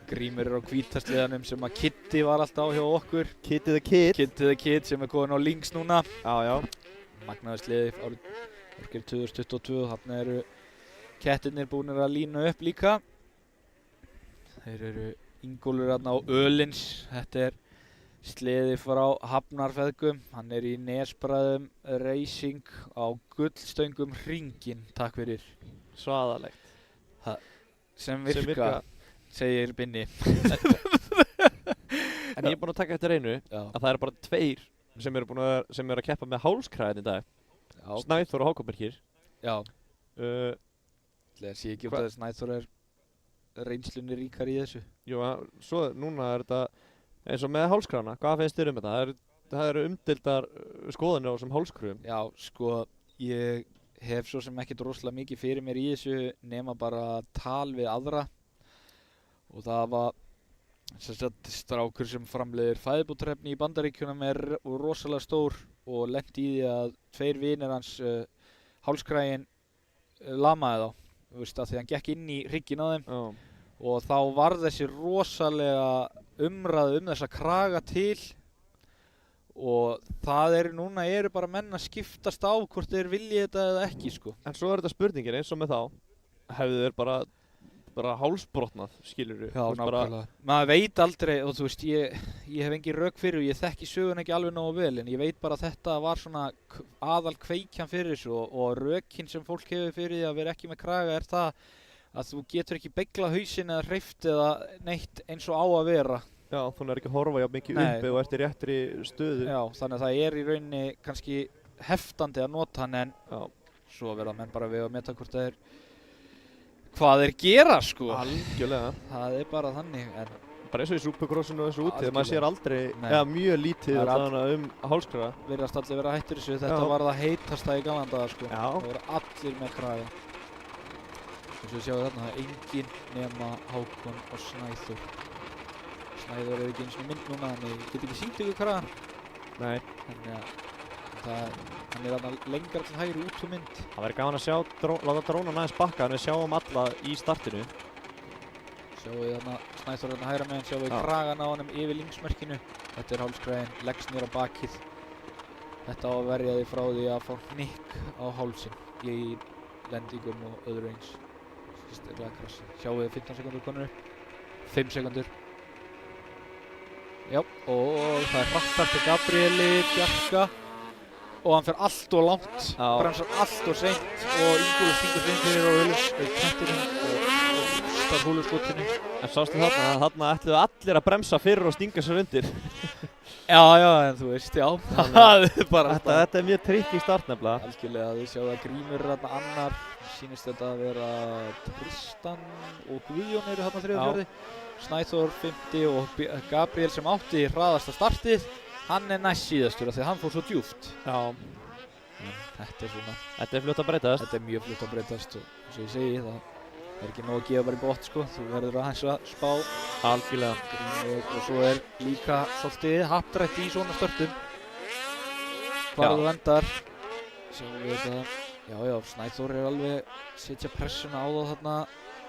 Grímur er á hvítasliðanum sem að Kitty var alltaf á hjá okkur. Kitty the Kid. Kitty the Kid sem er komin á links núna. Já, já. Magnaður sliði árið 2022, þarna eru kettirnir búnir að lína upp líka. Þeir eru Ingólfur þarna á Ölins, þetta er sliði frá Hafnarfeðgum, hann er í Nesbræðum Racing á gullstöngum hringinn, takk fyrir. Svaðalegt. Sem virka, segir Binni. En ég er búinn að taka eftir einu, Já. að það eru bara tveir sem eru að keppa með hálskræðin í dag. Já. Snæþór og Hákon Birkir. Já. Uh, Það sé ekki út að Snæþór er reynslunni ríkar í þessu. jú, svo núna er þetta eins og með hálskræðina. Hvað finnst þér um þetta? Það eru umdildar skoðanir á þessum hálskræðum. Já, sko, ég hef svo sem ekkert rosalega mikið fyrir mér í þessu nema bara tal við aðra. Og það var strákur sem framleiðir fæðubútrefni í Bandaríkjunum er rosalega stór og lenti í því að tveir vinir hans hálskrægin lamaði þá, þú veist, af því hann gekk inn í hrygginn á þeim. Og þá var þessi rosalega umræða þessa kraga til og það eru bara menn að skiptast á hvort þeir vilji þetta eða ekki sko. En svo er þetta spurningin eins og með þá, hefðu þeir bara hálsbrotnað, skilurðu? Já, nákvæmlega. Maður veit aldrei, og þú veist, ég hef engin rök fyrir og ég þekki sögun ekki alveg nógu vel, en ég veit bara að þetta var svona aðal kveikjan fyrir þessu og rökin sem fólk hefur fyrir því að vera ekki með kraga er það að þú getur ekki beygla hausinn eða hreyft eða neitt eins og á að vera. Já, þú er ekki að horfa jafn mikið uppi og eftir réttri stöðu. Já, þannig að það er í rauninni kannski heftandi að nota hann en svo verða menn bara við að meta hvort það er hvað þeir gera sko. Algjörlega. Það er bara þannig. En bara eins og í Supercrossinu og þessu úti, maður sér aldrei, Nei. eða mjög lítið hálskræða. Virðast allir vera hættir þessu, þetta var það heitasta í gamla daga sko. Já. Það voru allir með kraga. Eins og við sjáum þarna, það er enginn nema Hákon og Snæþór. Snæþór er ekki eins og mynd núna, þannig ég get ekki sýnt ykkur kragan. Nei. Þannig að hann er þarna lengra til hægri út úr mynd. Það væri gaman að sjá, láta drónan aðeins bakka, en við sjáum alla í startinu. Sjáum við þarna Snæþór þarna hægra meginn, sjáum við kragan á honum yfir linksmerkinu. Þetta er hálskrægin, leggst niður á bakið. Þetta á að verja þig frá því að fá hnikk á hálsinn í lendingum og öðru eins. Sérstaklega krassi. Sjáum við 15 sekundur konur upp. 5 sekundur. Já, og það er hratt til Gabrieli Bjarka. Og hann fer allt og langt, bremsar allt og seint og Ingólfur stingur inn fyrir og kettinum og rústar húluskotinu. En sástu þarna ætluðu allir að bremsa fyrir og stinga sér undir. Já, en þú veist, já. Það er bara þetta er mjög trikk í start nefnilega. Algjörlega, þið sjáu að Grímur er þarna annar. Sýnist þetta að vera Tristan og Guðjón eru þarna þriðja fjórði. Snæþór 50 og Gabriel sem átti hraðasta startið. Hann er næst síðastur af því að hann fór svo djúpt. Já. Þetta er svona. Þetta er fljótt að breytast. Þetta er mjög fljótt að breytast og eins og ég segi það er ekki nóg að gefa bara í botn sko. Þú verður aðeins að spá. Algjörlega. Og svo er líka svolítið happdrætt í svona störtum. Hvar þú endar. Sjáum við þetta. Já, Snæþór er alveg setja pressuna á þá þarna.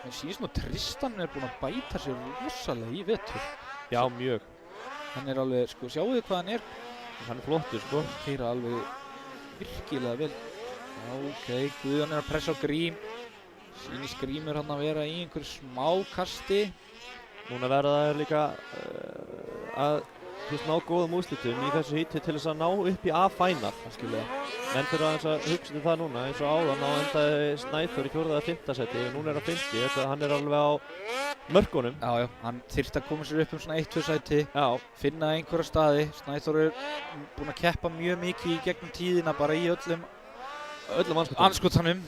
En síðan nú Tristan er búinn að bæta sér rosalega í vetur. Já, mjög. Hann er alveg, sko, sjáu þið hvað hann er. Hann er flottur, sko. Keyra alveg virkilega vel. Já, ok, Guðjón er að pressa á Grím. Sýnist Grímur hann að vera í einhverju smá kasti. Núna verða það líka að ná góðum úrslitum í þessu híti til þess að ná upp í A-final. Menn þurfa aðeins að hugsa til það núna, eins og áðan á endaði Snæþór í 4. eða 5. seti og núna er á 50, þetta hann er alveg á mörkunum. Já, hann þyrfti að koma sér upp svona 1-2 sæti, Já, finna einhverja staði. Snæþór er búinn að keppa mjög mikið í gegnum tíðina bara í öllum anskotanum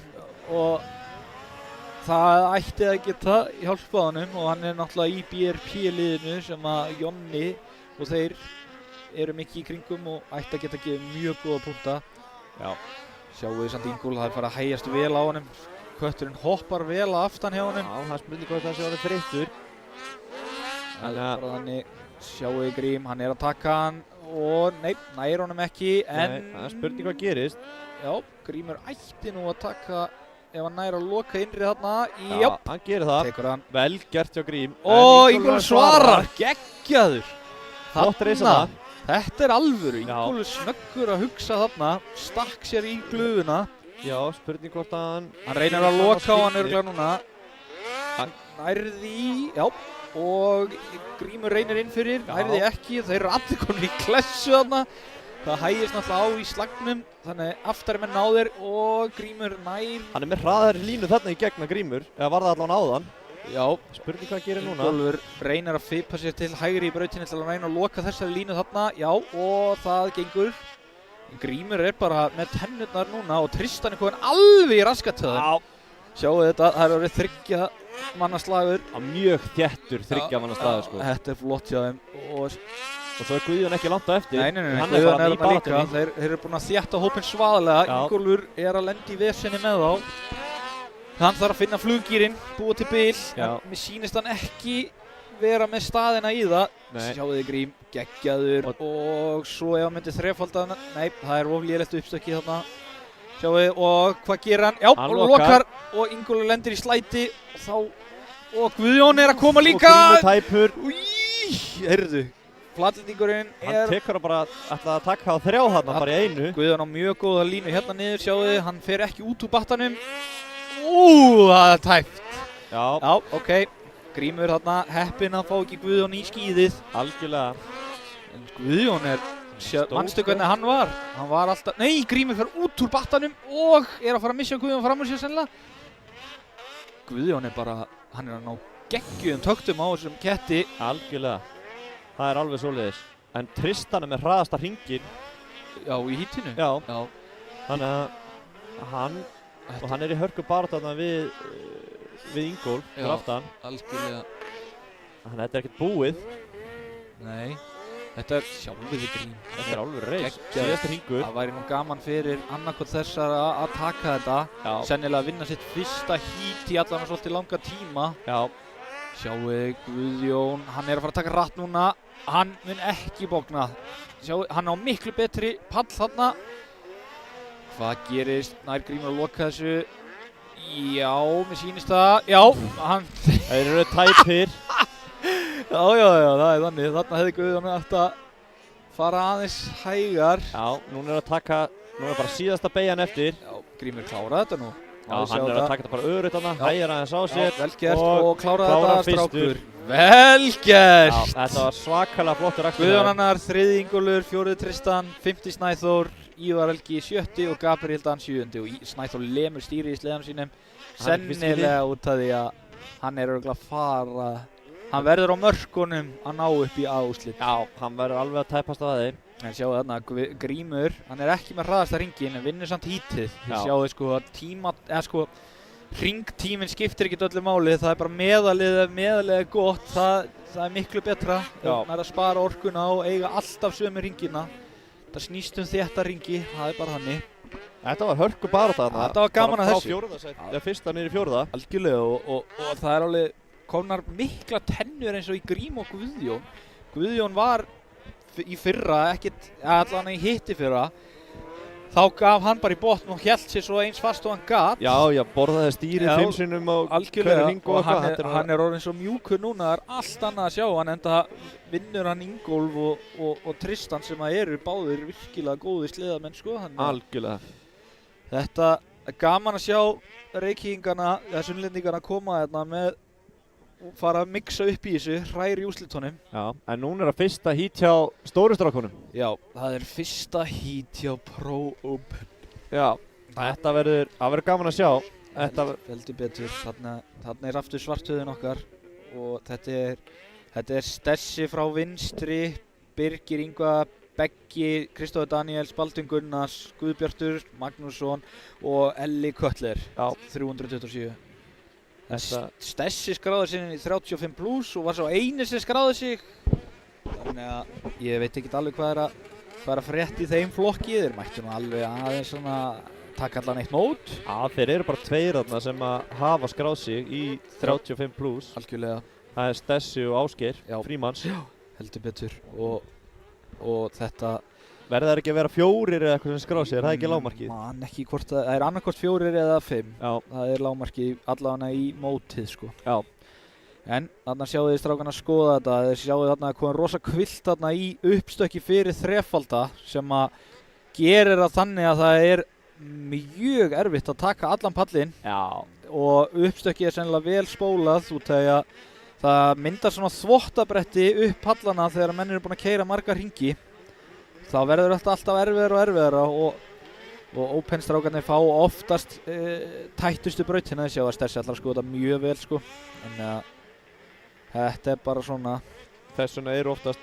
og það ætti að geta hjálpað honum og hann er náttúrulega í BRP-liðinu sem að Jonni og þeir eru mikið í kringum og ætti að geta gefið mjög góða punkta. já. Sjáum við samt Ingól, það er farið að hægjast vel á honum. Kötturinn hoppar vel að aftan hjá honum. Já, það er spurning hvað það sé orðið þreyttur. Þannig sjáum við Grím, hann er að taka hann og nei, nær honum ekki en... Nei, það er spurning hvað gerist. Já, Grímur ætti nú að taka ef hann nær að loka innri þarna. Já, hann gerir það. Tekur hann. Vel gert hjá Grím. Og Ingólfur svarar, geggjaður. Flott reisa það. Þetta er alvöru, Já. Ingólfur snöggur að hugsa þarna, stakk sér í glufuna. Já, spurning hvort að hann... Hann reynir að loka á hann örugglega núna. Hann nærði í, já, og Grímur reynir inn fyrir, nærði ekki, þeir eru allir komin í klessu þarna. Það hægist náttúrulega á í slagnum, þannig aftari menn náðir og Grímur nær. Hann er með hraðari línu þarna í gegna Grímur, eða var það allan áðan. Já, Spurning hvað gerir núna. Ingólfur reynir að fipa sér til hægri í brautinni til að reyna að loka þessari línu þarna, já, og það gengur. Grímur er bara með tennurnar núna og Tristan er komin alveg í raskatöðum. Já. Sjáu þetta, það er orðið 3 manna slagur. Mjög þéttur 3 manna staður sko. Þetta er flott hjá þeim Og svo er Guðjón ekki langt á eftir. Nei, Hann Guðjón bara er í þarna líka. baráttunni. Þeir eru búin að þétta hópinn svaðalega. Já. Ingólfur er að lenda í vesenni með þá. Hann þarf að finna fluggýrin, búa til bil. Já. En mér sýnist hann ekki vera með staðina í það. Nei. Sjáu þið Grím, geggjaður og svo ef hann myndi þrefaldan. Nei, það er oflélegt uppstökki þarna. Sjáu þið og hvað gerir hann? Já, Hann og lokar og Ingólfur lendir í slæti og þá og Guðjón er að koma líka. Og Grímur tæpur. Új, heyrðu. Flatlendingurinn Hann tekur bara ætlaði að taka á 3 þarna bara í einu. Guðjón á mjög góða línu hérna niður, sjáu þið, hann fer ekki út úr battanum. Það er tæpt. Já, Já, ok. Grímur þarna, heppinn að fá ekki Guðjón í skíðið. algjörlega. En Guðjón er, manstu hvernig hann var? Hann var alltaf, nei, Grímur fer út úr battanum og er að fara að missa Guðjón fram úr sér sennilega. Guðjón er bara, hann er að ná geggjum töktum á þessum ketti. Algjörlega. Það er alveg svoleiðis. En Tristan er með hraðasta hringinn. Já, í hítinu. Já. Já. Þannig að hann er í hörku baráttu þarna við Ingólf fyrir aftan. Algjörlega. Þannig að þetta er ekkert búið. Nei. Þetta er sjálfið Grím. Þetta er alveg reis. Geggjaður. Síðasti hringur. Það væri nú gaman fyrir annarkot þessar að taka þetta. Já. Sennilega að vinna sitt fyrsta hít í allan svolítið langa tíma. Já. Sjáu Guðjón, hann er að fara að taka ratt núna. Hann mun ekki bókna. Sjáu, hann á miklu betri pall þarna. Hvað gerist? Nær Grímur að loka þessu. Já, mér sýnist það. Já, hann... Þeir eru tæpir. Já, það er þannig. Þarna hefði Guðjón eftir að fara aðeins hægar. Já, núna er bara síðasta beygjan eftir. Já, Grímur kláraði þetta nú. Já, hann er að taka þetta bara örugt þarna, hægir aðeins á sér. Já, vel gert og kláraði þetta fyrstur. strákur. Vel gert! Já, þetta var svakalega flottur akstur. Guðjón Annar, 3. Ingólfur, 4. Tristan, 5. Snæþór, Ívar Helgi 7. og Gabriel Dan 7. og Snæþór lemur stýri í sleðum sínum. Sennilega út af því að hann er örugglega að fara. Hann verður á mörkunum að ná upp í A-úrslit. Já, hann verður alveg að tæpast á þeim. En sjáu þarna, Grímur, hann er ekki með hraðasta hringinn en vinnur samt hítið. Já. Sjáu sko að hringtíminn skiptir ekkert öllu máli, það er bara meðalið gott, það er miklu betra. Það er að spara orkuna og eiga alltaf sömu hringina. Það snýst þétta hringi, það er bara þannig. Þetta var hörku barátta þarna. Þetta var gaman að þessu. Frá fyrsta niður í 4. Algjörlega og það er alveg komnar mikla tennur eins og í Grím og Guðjón. Guðjón var í fyrra, allan í hitti fyrra. Þá gaf hann bara í botn og hélt sér svo eins fast og hann gat. Já, borðaði stýrið 5 sinnum á hverju hring og eitthvað. Hann er orðinn svo mjúkur núna, það er allt annað að sjá hann, enda vinnur hann Ingólf og Tristan sem eru báðir virkilega góði sleðamenn sko. Algjörlega. Þetta er gaman að sjá Reykvíkingana, Sunnlendingana koma hérna með og fara að mixa upp í þessu, hræri í úrslitunum. Já, en núna það fyrsta hít hjá stóru strákunum. Já, það fyrsta hít hjá Pro Open. Já, það verður gaman að sjá. Heldur betur, þarna aftur svarthöðin okkar og þetta er Stessi frá vinstri, Birgir Ingva, Beggi, Kristófer Daniels, Baldvin Gunnars, Guðbjartur Magnússon og Elli Köttler, 327. Stessi skráði sig inn í 35 plus og var svo eini sem skráði sig. Þannig að ég veit ekki alveg hvað er að frétta í þeim flokki. Þeir mættu nú alveg aðeins svona taka allan eitt mót. Já, þeir eru bara tveir þarna sem að hafa skráð sig í 35 plus. Algjörlega. Það er Stessi og Ásgeir, Frímanns. Já, heldur betur. Og þetta verður ekki að vera 4 eða eitthvað sem skráð sig, er það ekki lágmarkið? Man ekki hvort það er annarkvort 4 eða 5. Já. Það er lágmarkið allavega í mótið sko. Já. En þarna sjáu þið strákan að skoða þetta, þeir sjáu þarna að koma rosa kvilt þarna í uppstökki fyrir þrefalda sem að gerir það þannig að það er mjög erfitt að taka allan pallinn. Já. Og uppstökki sennilega vel spólað út af að það myndar svona þvottabretti upp pallana þegar menn eru búin að keyra marga hringi. Þá verður þetta alltaf erfiðara og Open strákarnir fá oftast tættustu brautina. Þið sjá að Stessi ætlar að skoða þetta mjög vel sko. En þetta er bara svona. Þess vegna eru oftast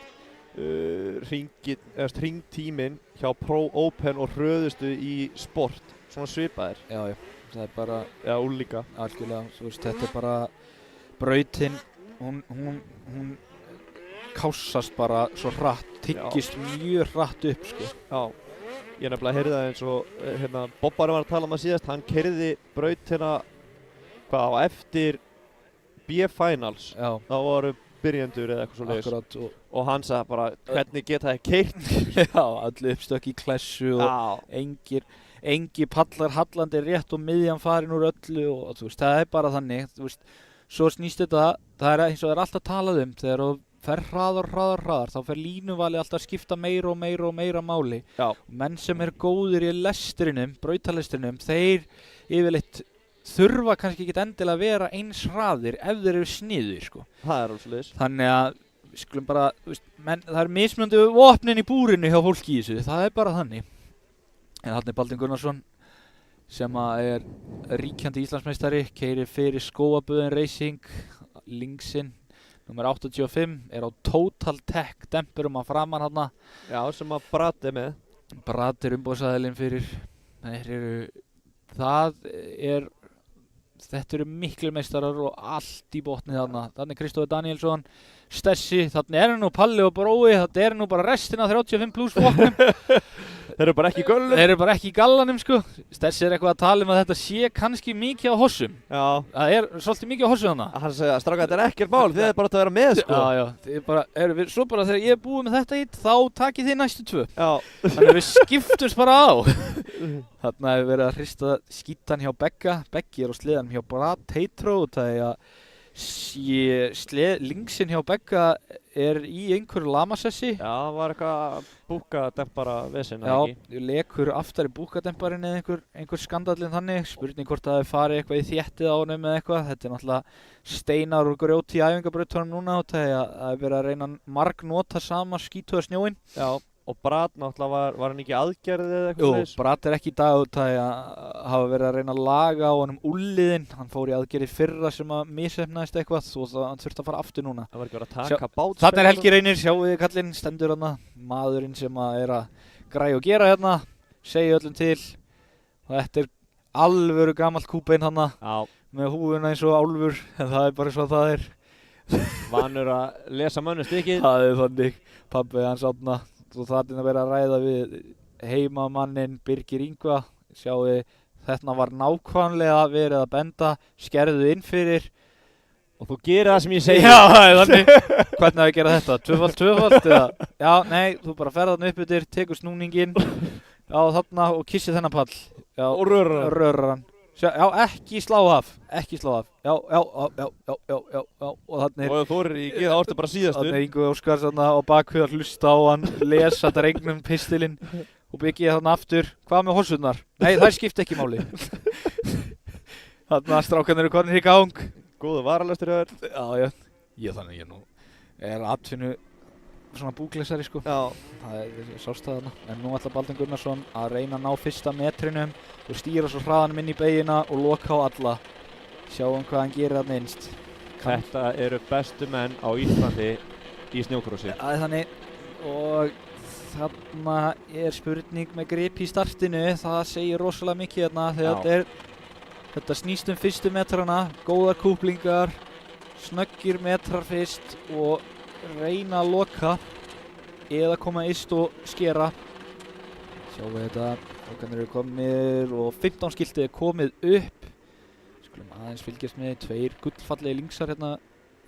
hringtíminn hjá Pro Open og hröðustu í sport svona svipaðir. Já, það er bara. Já, úlíka. Algjörlega, þú veist, þetta er bara brautin, hún kássast bara svo hratt, tyggist mjög hratt upp sko. Já, ég nefnilega heyrði það eins og Bobbari var að tala um það síðast, hann keyrði brautina á eftir B-finals. Já. Þá voru byrjendur eða eitthvað svo leiðis. Akkurat. Og hann sagði bara, hvernig geta það keyrt? Já, allir uppstökk í klessu og engir pallar hallandi rétt og miðjan farin úr öllu og þú veist, það er bara þannig, þú veist, svo snýst þetta, það er eins og það er alltaf talað um þegar þú fer hraðar, þá fer línuvali alltaf að skipta meira og meira máli. Já. Menn sem er góðir í lestrinum, brautalestrinum, þeir yfirleitt þurfa kannski ekki endilega að vera eins hraðir ef þeir eru sniður sko. Það er alveg sliðis. Þannig að við skulum bara, það er mismunandi vopnin í búrinu hjá fólki í þessu, það er bara þannig. En þarna er Baldvin Gunnarsson sem er ríkjandi Íslandsmeistari, keyrir fyrir Skóaböðin Racing, linksinn. Númer 85 er á Total Tech dempurum að framan þarna. Já, sem að Brad er með. Brad er umbóðsaðilinn fyrir. Þetta eru miklu meistarar og allt í botni þarna. Þannig Kristófer Danielsson, Stessi, þannig er nú Palli og Brói, þetta er nú bara restina 35 plus flokknum. Þeir eru bara ekki í göllum. Þeir eru bara ekki í gallanum sko. Stessi er eitthvað að tala um að þetta sé kannski mikið á hossum. Já. Það er svolítið mikið á hossum þarna. Hann segja, strákar, þetta er ekkert mál, þið er bara að vera með sko. Já, svo bara þegar ég er búið með þetta þá takið þið næstu 2. Já. Þannig við skiptumst bara á. Þarna hefur verið að hrista skítan hjá Begga. Beggi er á sleðanum hjá Brad Teitro og það er að linksinn hjá Begga er í einhverju lamasessi. Já, það var eitthvað búkadempara vesinn, ekki? Já, lekur aftar í búkademparinn eða einhver skandallinn þannig. Spurning hvort það hefur farið eitthvað í þéttið á honum eða eitthvað. Þetta er náttúrulega steinar og grjót í æfingabrautunum núna og það er verið að reyna margnota sama skítuða snjóinn. Já. Og Brad náttúrulega var hann ekki aðgerðið eða eitthvað þess? Jú, Brad er ekki í dag út að hafa verið að reyna að laga á honum úlliðinn. Hann fór í aðgerðið fyrra sem að misheppnaðist eitthvað og hann þurfti að fara aftur núna. Það var ekki verið að taka bát. Þarna er Helgi Reynir, sjáu þið kallinn, stendur hérna. Maðurinn sem er að græja og gera hérna, segja öllum til. Og þetta er alvöru gamalt kúbein hérna, með húfuna eins og álfur, en það er bara svo það er. Vanur að lesa mönnustykið. Það er þannig, pabbi hans átna. Og það er að vera að ræða við heimamannin Birgir Ingva. Sjáu þetta var nákvæmlega verið að benda, skerðu inn fyrir. Og þú gerir það sem ég segi. Já, það er þannig. Hvernig að gera þetta? Tvöfalt eða? Já, nei, þú bara ferð þarna upp yfir, tekur snúninginn. Já, þarna og kissir þennan pall. Já, og rörar hann. Já, ekki slá af. Já, og þannig og þú eru í geða orðið bara síðastur. Þannig Ingvi Óskars á bakhug að hlusta á hann, lesa drengnum pistilinn og byggja þarna aftur. Hvað með hossurnar? Nei, það skipta ekki máli. Þannig að strákarnir eru konir í gang. Góðu varalestur hjá þér. Já, þannig ég nú er atvinnu svona búglesari sko. Já. Það er sástæðana. En nú ætla Baldvin Gunnarsson að reyna að ná fyrsta metrinum og stýra svo hraðanum inn í beygina og loka á alla. Sjáum hvað hann gerir þarna innst. Þetta eru bestu menn á Íslandi í snjókrossi. Það er þannig og þarna er spurning með grip í startinu. Það segir rosalega mikið þarna þegar þetta snýst fyrstu metrana, góðar kúplingar, snöggir metrar fyrst og reyna að loka eða koma yst og skera. Sjáum við þetta, okkarnir eru komnir og 15 skiltið er komið upp. Skulum aðeins fylgjast með 2 gullfallegi linksar hérna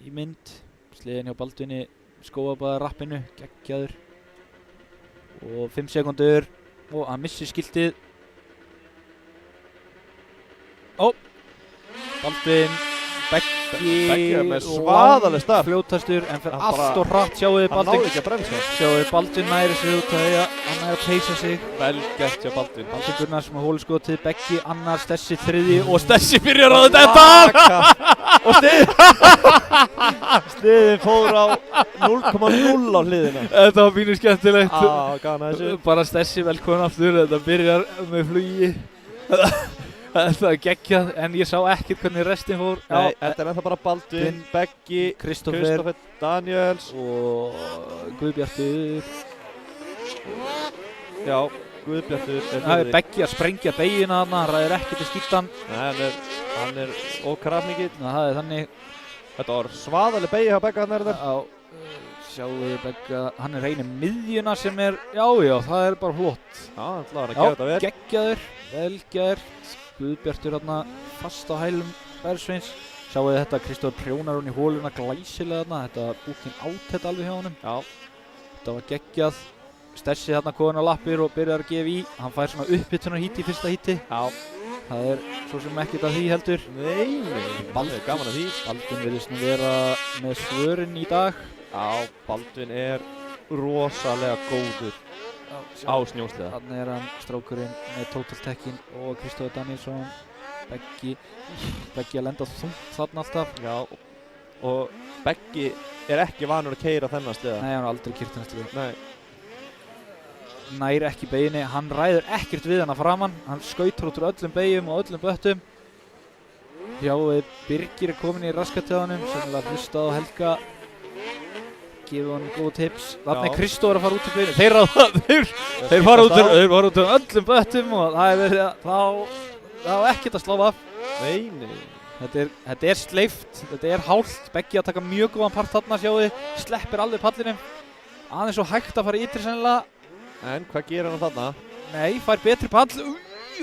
í mynd. Sliðin hjá Baldvini, skóabaða rappinu, geggjaður. Og 5 sekundur og hann missir skiltið. Baldvin, Beggi er með svaðaleg start. Fljótastur en fer Hann allt og hratt. Sjáu þið Hann náði Baldvin, ekki að bremsa. Baldvin næri sig út að hann er að peysa sig. Vel gert hjá Baldvin. Baldvin Gunnarsson með hóluskotið, Beggi annar, Stessi þriðji og Stessi byrjar á þetta. Og stiðin fór á 0,0 á hliðina. Þetta var mjög skemmtilegt. Gaman að þessu. Bara Stessi velkomin aftur, þetta byrjar með flugi. Þetta er geggjað, en ég sá ekkert hvernig restin fór. Nei, þetta er ennþá bara Baldvin, Beggi, Kristófer Daniels og Guðbjartur. Já, Guðbjartur Það er Beggi að sprengja beygina þarna, hann ræðir ekkert í skítan. Nei, hann er ókrafmikill. Það er þannig. Þetta var svaðaleg beygja hjá Begga þarna þar. Sjáu þið Begga, hann er reynir miðjuna sem er, já, það er bara flott. Já, hann ætlaði að gera þetta vel. Geggjaður, vel gert. Guðbjartur þarna fast á hælum Bergsveins. Sjáu þið þetta, Kristófer prjónar hún í hóluna glæsilega þarna. Þetta var búkinn átt alveg hjá honum. Já. Þetta var geggjað. Stessi þarna komin á lappir og byrjar að gefa í. Hann fær svona upphitunarhíti í fyrsta híti. Já. Það er svo sem ekkert að því heldur. Nei, Baldvin, gaman að því. Baldvin virðist nú vera með svörin í dag. Já, Baldvin er rosalega góður á snjósleða. Þannig er hann strákurinn með Total Tech-in og Kristófer Danielsson. Beggi að lenda þungt þarna alltaf. Já, og Beggi er ekki vanur að keyra þennan sleða. Nei, hann har aldrei keyrt þennan sleða. Nei. Nær ekki beyginni, hann ræður ekkert við hana framann. Hann skautar út úr öllum beygjum og öllum böttum. Já, Birgir er komin í raskatöðanum, sennilega hlustað á Helga. Gefið honum góð tips. Þarna er Kristófer að fara út úr beyginni. Þeir fara út úr öllum böttum og það var ekkert að slá af. Nei. Þetta er sleift, þetta er hált. Beggi að taka mjög góðan part þarna, sjáu þið. Sleppir alveg pallinum. Aðeins svo hægt að fara ytri sennilega. En hvað gerir hann þarna? Nei, fær betri pall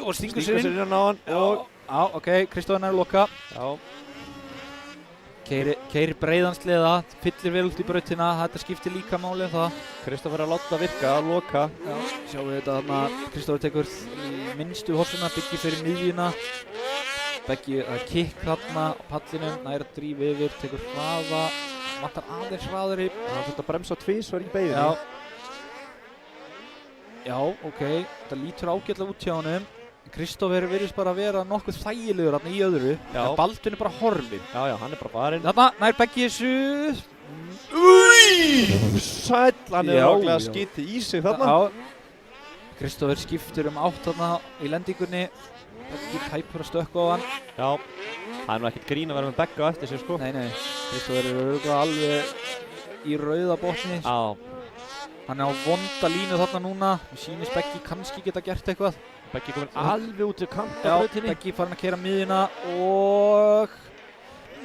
og stingur sér inn. Inn á hann og... Já, ok, Kristófer nær að loka. Já. Keyrir breiðan sleða, fyllir vel út í brautina, þetta skiptir líka máli um það. Kristófer að láta virka, að loka. Já, sjáum við þetta þarna, Kristófer tekur í minnstu horsuna, Beggi fyrir miðjuna. Beggi að kikk þarna á pallinum, nær að drífa yfir, tekur hraða, vantar aðeins hraðari. Það þurfti að bremsa tvisvar í beyginni. Já, ok, þetta lítur ágætlega út hjá honum. Kristófer virðist bara að vera nokkuð þægilegur þarna í öðru. En Baldvin er bara horfinn. Já, hann er bara farinn. Þarna, nær Beggi þessu. Sæll, hann er ágætlega skítið í sig þarna. Já. Kristófer skiptir átt þarna í lendingunni. Beggi tæpur að stökkva á hann. Já, það er nú ekkert grín að vera með Begga eftir sig sko. Nei, Kristófer er örugglega alveg í rauða botni. Já. Hann er á vonda línu þarna núna. Mér sýnist Beggi kannski geta gert eitthvað. Beggi komin alveg út til kant á Já, brautinni. Beggi farin að keyra miðjuna og...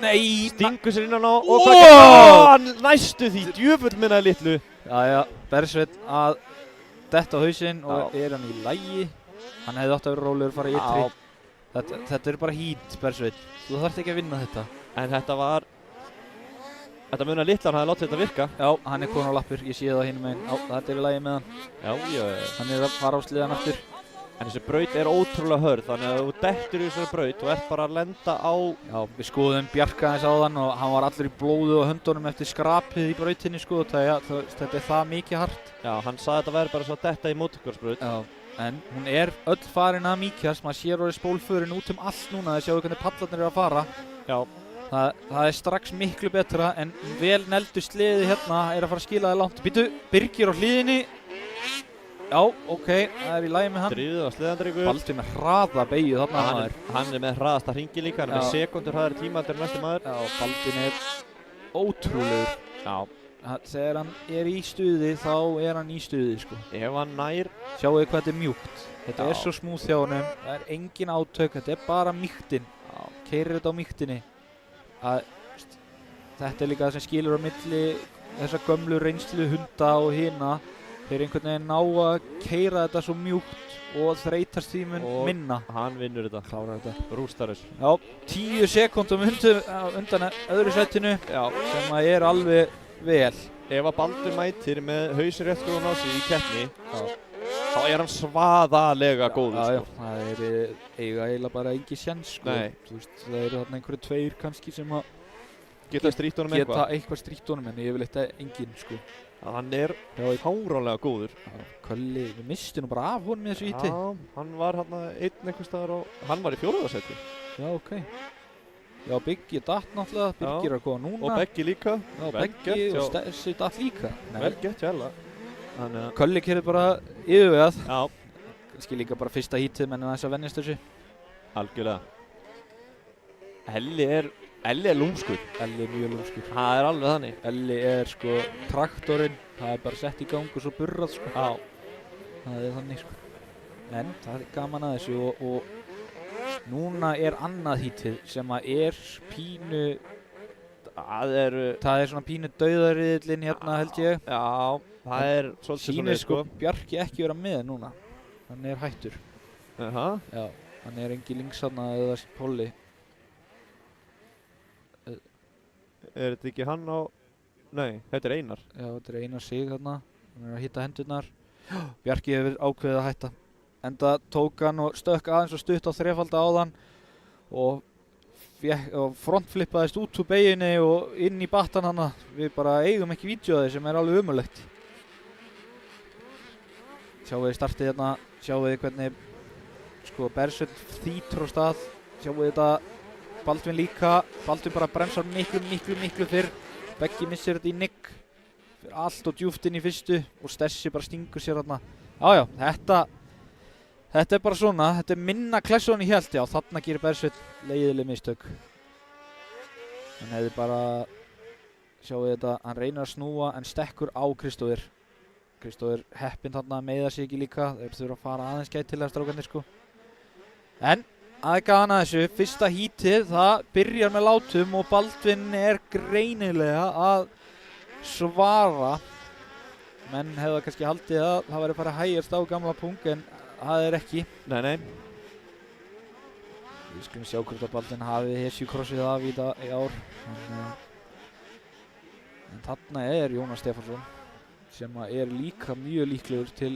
Nei! Stingur sér innan á og hvað gerði hann? Næstu því, djöfull minnaði litlu. Jæja, Bergsveinn að detta á hausinn og er hann í lagi. Hann hefði átt að vera rólegur fara í ytri. Þetta er bara hít, Bergsveinn. Þú þarft ekki að vinna þetta. En þetta munið litla, hann hefði látið þetta virka. Já, hann er komin á lappur, ég sé það hinum meginn. Já, þetta er í lagi með hann. Já. Hann er að fara á sliðan aftur. En þessi braut er ótrúlega hörð, þannig að þú dettur í þessari braut og ert bara að lenda á... Já, við skoðum Bjarka aðeins á þann og hann var allur í blóðu á höndunum eftir skrapið í brautinni sko. Þetta er það mikið hart. Já, hann sagði að þetta væri bara svo að detta í mótorhjólsbraut. Já, en hún er öll farin að mýkjast. Maður sér orðið spólförin út allt núna. Þið sjáu hvernig pallarnir eru að fara. Já. Það er strax miklu betra en vel neldu sleði hérna er að fara að skila það langt. Býtu, Birgir á hliðinni. Já, ok, það er í lagi með hann. Drífið á sleðandryggur. Baldur með hraða beygju þarna maður. Hann er með hraðasta hringi líka, hann er með sekundur hraðari tíma en næsti maður. Já, Baldur er ótrúlegur. Já. Þegar hann er í stuði þá er hann í stuði sko. Ef hann nær. Sjáu þið hvað þetta er mjúkt. Þetta Já. er svo smúð hjá honum. Það er engin átök, þetta er bara mýktin. Keyrir þetta á mýktinni. Þetta er líka það sem skilur á milli þessa gömlu reynslu hunda og hina. Þeir einhvern veginn ná að keyra þetta svo mjúkt og þreytast því minna. Hann vinnur þetta. Klárar þetta. Rústar þessu. Já, 10 sekúndum undan öðru sætinu sem að er alveg vel. Ef að Baldur mætir með hausinn rétt skoðun á sig í keppni, þá er hann svaðalega góður. Já, það er eiginlega bara engin séns sko. Nei. Þú veist, það eru þarna einhverju tveir kannski sem að Geta strítt honum geta eitthvað strítt honum en ég vil eitthvað engin sko. Hann er fáránlega góður. Kölli, við mistum nú bara af honum í þessu íti. Já, hann var hérna einn einhvers staðar og hann var í 4. sæti. Já, ok. Já, Biggi datt náttúrulega, Birgir er að koma núna. Og Beggi líka. Já, Beggi og Stessi datt líka. Vel gett hjá alla. Kölli kerði bara yfirvegað. Já. Kannski líka bara fyrsta hítið menn að þess að venjast þessu. Algjörlega. Elli er lúmskur. Elli er mjög lúmskur. Það er alveg þannig. Elli er sko traktorinn, það er bara sett í gang og svo burrað sko. Já. Það er þannig sko. En það er gaman að þessu og núna er annað hítið sem að er pínu, það er svona pínu dauðariðillinn hérna held ég. Já, það er svolítið svona Sýnir sko Bjarki ekki vera með núna. Hann er hættur. Já, hann er engi links þarna eða Polli. Er þetta ekki hann á... Nei, þetta er Einar. Já, þetta er Einar Sig þarna. Hann er að hitta hendurnar. Bjarki hefur ákveðið að hætta. Enda tók hann og stökk aðeins og stutt á þrefalda áðan og frontflippaðist út úr beyginni og inn í battan hana. Við bara eigum ekki vídeóði sem er alveg ömurlegt. Sjáu þið startið hérna, sjáu þið hvernig sko Bersöld þýtur á stað. Sjáu þið þetta Baldvin líka, Baldvin bara bremsar miklu fyrr. Beggi missir þetta í nigg, fyrir allt og djúpt inn í fyrstu og Stessi bara stingur sér þarna. Já, þetta er bara svona, þetta er minna klessu en ég hélt, já, þarna gerir Bersöld leiðileg mistök. Hann hefði bara, sjáu þetta, hann reynir að snúa en stekkur á Kristófer. Kristófer heppinn þarna meiðar sig ekki líka, þeir þurfa að fara aðeins gætilega strákarnir sko. En aðeins að þessu, fyrsta hítið, það byrjar með látum og Baldvin er greinilega að svara. Menn hefða kannski haldið að það væri bara hægjast á gamla pung en það er ekki. Nei. Við skulum sjá hvort að Baldvin hafi hesjukrossið af í ár. En þarna er Jónas Stefánsson sem er líka mjög líklegur til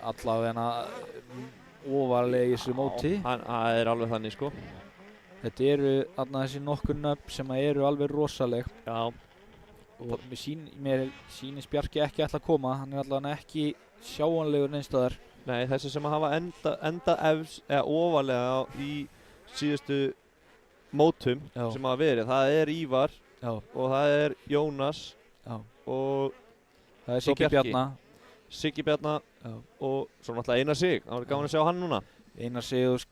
allavega ofarlega í þessu móti. Það er alveg þannig sko. Þetta eru þarna þessi nokkur nöfn sem eru alveg rosaleg. Já. Og mér sýnist Bjarki ekki ætla að koma, hann er allavega ekki sjáanlegur neinstaðar. Nei, þessi sem hafa enda efs eða ofarlega í síðustu mótum sem hafa verið, það er Ívar og það er Jónas og það er Siggi Bjarna. Siggi Bjarna og svo náttúrulega Einar Sig, það var gaman að sjá hann núna. Einar Sig,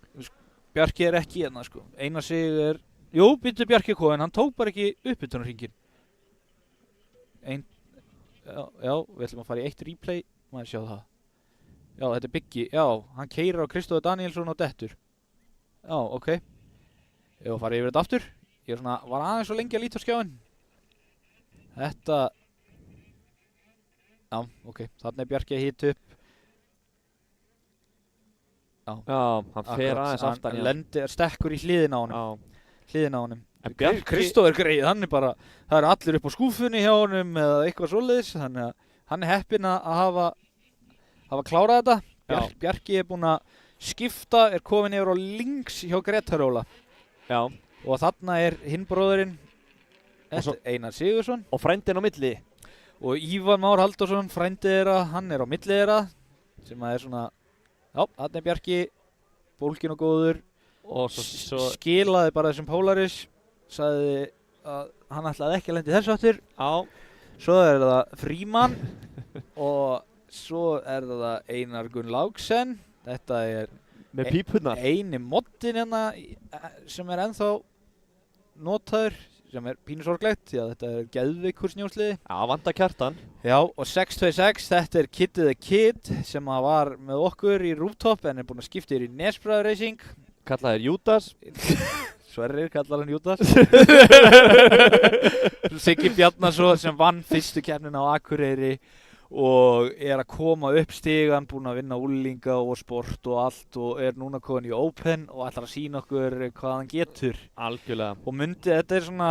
Bjarki er ekki hérna sko. Einar Sig er, jú, býttu Bjarki kom en hann tók bara ekki uppbytunarhringinn. Já, við ætlum að fara í eitt replay, maður sjá það. Já, þetta er Biggi, já, hann keyrir á Kristófer Danielsson og dettur. Já, ok. Ég var að fara yfir þetta aftur. Ég var aðeins svo lengi að líta á skjáinn. Þetta... Já, ok, þarna er Bjarki að hita upp. Já, hann fer aðeins aftan. Hann stekkur í hliðina á honum. Hliðina á honum. Kristófer greið, hann er bara, það eru allir upp á skúfunni hjá honum eða eitthvað svoleiðis, þannig að hann er heppinn að hafa klárað þetta. Bjarki er búinn að skipta, er komin yfir á links hjá Grétar Óla. Já. Og þarna er hinn bróðurinn, Einar Sigursson. Og frændinn á milli. Og Ívar Már Halldórsson, frændið þeirra, hann er á milli þeirra, sem að er svona, já, þarna er Bjarki, bólginn og góður. Og svo skilaði bara þessum Polaris, sagði að hann ætlaði ekki að lenda í þessu áttur. Svo er það Fríman og svo er það Einar Gunn Laugsen. Þetta er með pípunnar. eini moddin hérna sem er ennþá notaður, sem er pínu sorglegt því að þetta er geðveikur snjósliði. Já, vantar Kjartan. Já, og 626, þetta er Kid the Kid sem að var með okkur í Rooftop en er búinn að skipta yfir í Nesbræður Racing. Kallaði Júdas. Sverrir kallar hann Júdas. Siggi Bjarnason sem vann fyrstu keppnina á Akureyri og er að koma upp stigan, búinn að vinna úlinga og sport og allt og er núna komin í Open og ætlar að sýna okkur hvað hann getur. Algjörlega. Og þetta er svona,